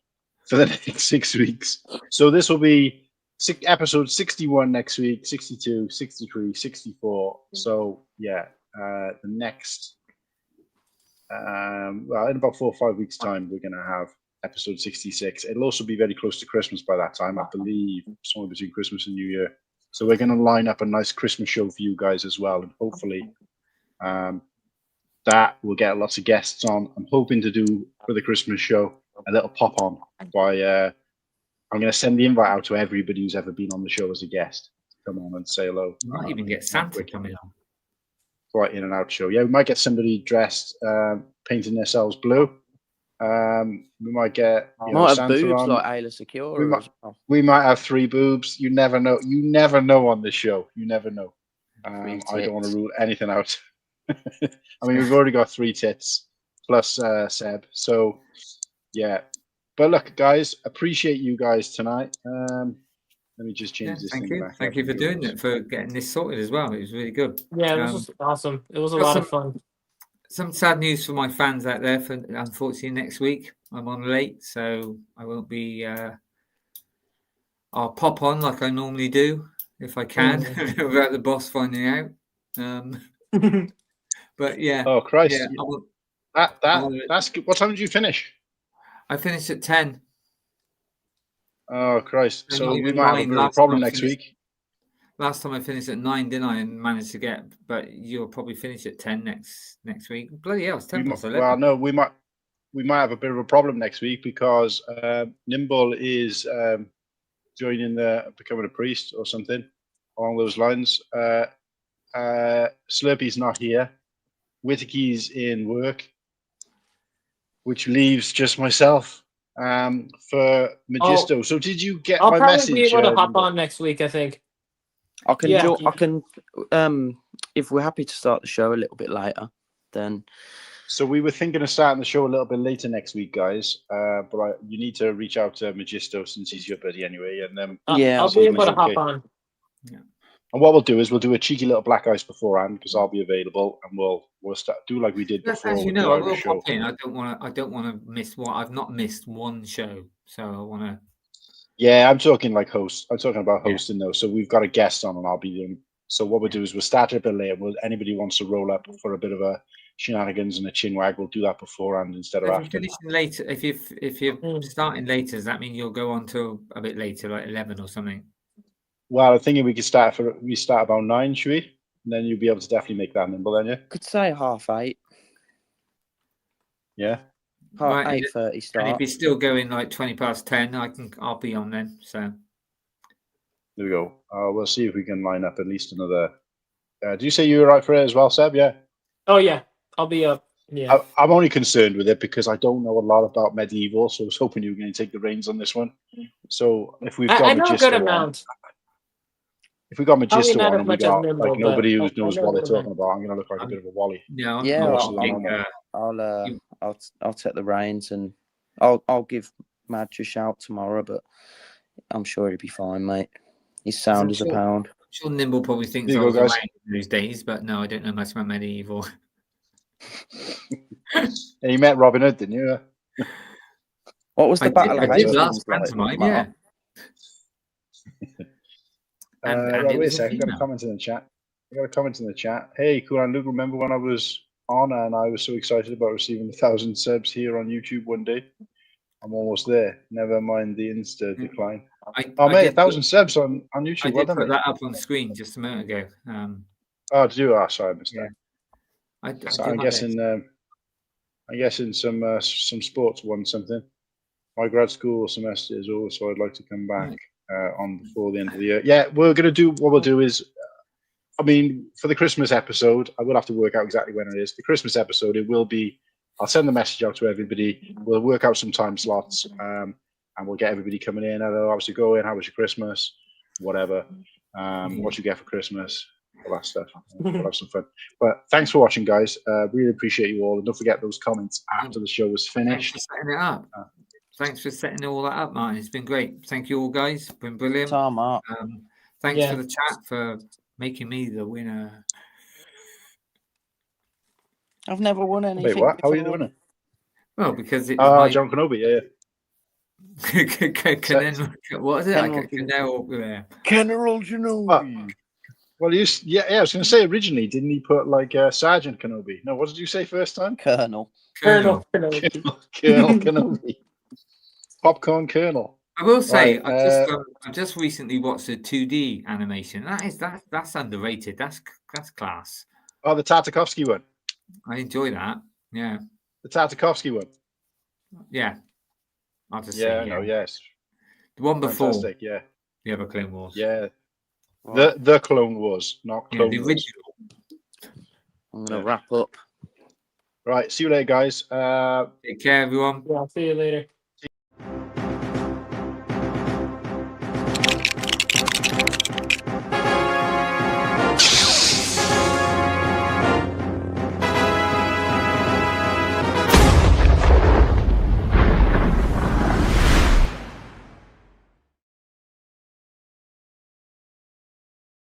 for the next 6 weeks. So this will be episode 61 next week, 62, 63, 64. So yeah, the next, well, in about 4 or 5 weeks' time, we're going to have episode 66. It'll also be very close to Christmas by that time, I believe, somewhere between Christmas and New Year. So we're going to line up a nice Christmas show for you guys as well, and hopefully that will get lots of guests on. I'm hoping to do for the Christmas show a little pop on by I'm going to send the invite out to everybody who's ever been on the show as a guest. Come on and say hello. You might even get Santa coming on. Quite in and out show. Yeah, we might get somebody dressed, painting themselves blue. We might get might have Santa boobs on. like Ayla Secure. We might have 3 boobs. You never know. You never know on this show. You never know. I don't want to rule anything out. I mean, we've already got 3 tits plus Seb. So yeah. But look, guys, appreciate you guys tonight. Let me just change this thing back. Thank you for doing it, for getting this sorted as well. It was really good. Yeah, this was awesome. It was a lot of fun. some sad news for my fans out there. For unfortunately, next week I'm on late, so I won't be. I'll pop on like I normally do if I can, without the boss finding out. But yeah. Oh Christ! Yeah, That's good. What time did you finish? I finished at 10. Oh Christ! So So not we even might have a 9 bit of a last problem time I next finished. week. Last time I finished at 9, didn't I? And managed to get, but you'll probably finish at 10 next week. Bloody hell, it's 10 past 11. Well, no, we might have a bit of a problem next week because Nimble is becoming a priest or something along those lines. Slurpy's not here. Whittakee's in work, which leaves just myself for Magisto. So did you get I'll my probably message? be able to hop on next week, I think. I can Yeah. I can if we're happy to start the show a little bit later, then So we were thinking of starting the show a little bit later next week, guys. But you need to reach out to Magisto since he's your buddy anyway. And yeah, I'll be able to hop on. Yeah. And what we'll do is we'll do a cheeky little black ice beforehand because I'll be available, and we'll do like we did before. As you with know, the I Irish will show. pop in. I don't want to miss one. I've not missed one show, so I want to. Yeah, I'm talking like host. I'm talking about hosting though. So we've got a guest on, and I'll be doing. So what we'll do is we'll start a bit late. Anybody wants to roll up for a bit of a shenanigans and a chinwag, we'll do that beforehand instead of If after. you're finishing later, if you're starting later, does that mean you'll go on till a bit later, like 11 or something? Well, I'm thinking we start about 9, should we? And then you'll be able to definitely make that Nimble, then, yeah. could say 8:30. Yeah. 8:30 start. And if it's still going like 20 past 10, I'll be on then. So there we go. We'll see if we can line up at least another. Do you say you were right for it as well, Seb? Yeah. Oh yeah, I'll be up. Yeah. I'm only concerned with it because I don't know a lot about medieval, so I was hoping you were going to take the reins on this one. So if we've got I know a good Magisto amount. If we got Magisto not on as and we much as got Nimble, like nobody who but knows I know what they're a good talking about, I'm going to look like a bit of a wally. yeah, I'll take the reins and I'll give Madge a shout tomorrow, but I'm sure he'll be fine, mate. He's sound as a pound. I'm sure Nimble probably thinks I was around in those days, but no, I don't know much about medieval. And you met Robin Hood, didn't you? What was the Battle of Hastings last pantomime, yeah. Wait a second, I got a comment in the chat. Hey, Cool Han Luke, remember when I was on and I was so excited about receiving 1,000 subs here on YouTube one day? I'm almost there. Never mind the Insta decline. Mate, 1,000 subs on YouTube. I did put that up on screen just a moment ago. Did you? Sorry, I missed that. So I'm guessing some sports won something. My grad school semester is over, so I'd like to come back on before the end of the year. Yeah, what we'll do is, I mean, for the Christmas episode, I will have to work out exactly when it is. The Christmas episode, it will be, I'll send the message out to everybody. We'll work out some time slots, and we'll get everybody coming in. Hello, how's it going? How was your Christmas? Whatever. What you get for Christmas? All that stuff. We'll have some fun. But thanks for watching, guys. Really appreciate you all. And don't forget those comments after the show was finished. Thanks for setting it up. Thanks for setting all that up, Martin. It's been great. Thank you all, guys. It's been brilliant. Thanks for the chat, for making me the winner. I've never won anything. Wait, what? How are you the winner? Well, because it's my... John Kenobi, yeah. What is it? General Kenobi. Well, I was going to say originally, didn't he put like Sergeant Kenobi? No, what did you say first time? Colonel Kenobi. Colonel Kenobi. Popcorn Colonel. I will say, I just recently watched a 2D animation. That's underrated. That's class. Oh, the Tartakovsky one. I enjoy that. Yeah. The Tartakovsky one. Yeah. I'll just say, no, yes. The one before. Fantastic, yeah. The other Clone Wars. Yeah. The Clone Wars, not Clone the Wars. original. I'm going to wrap up. Right. See you later, guys. Take care, everyone. Yeah, I'll see you later.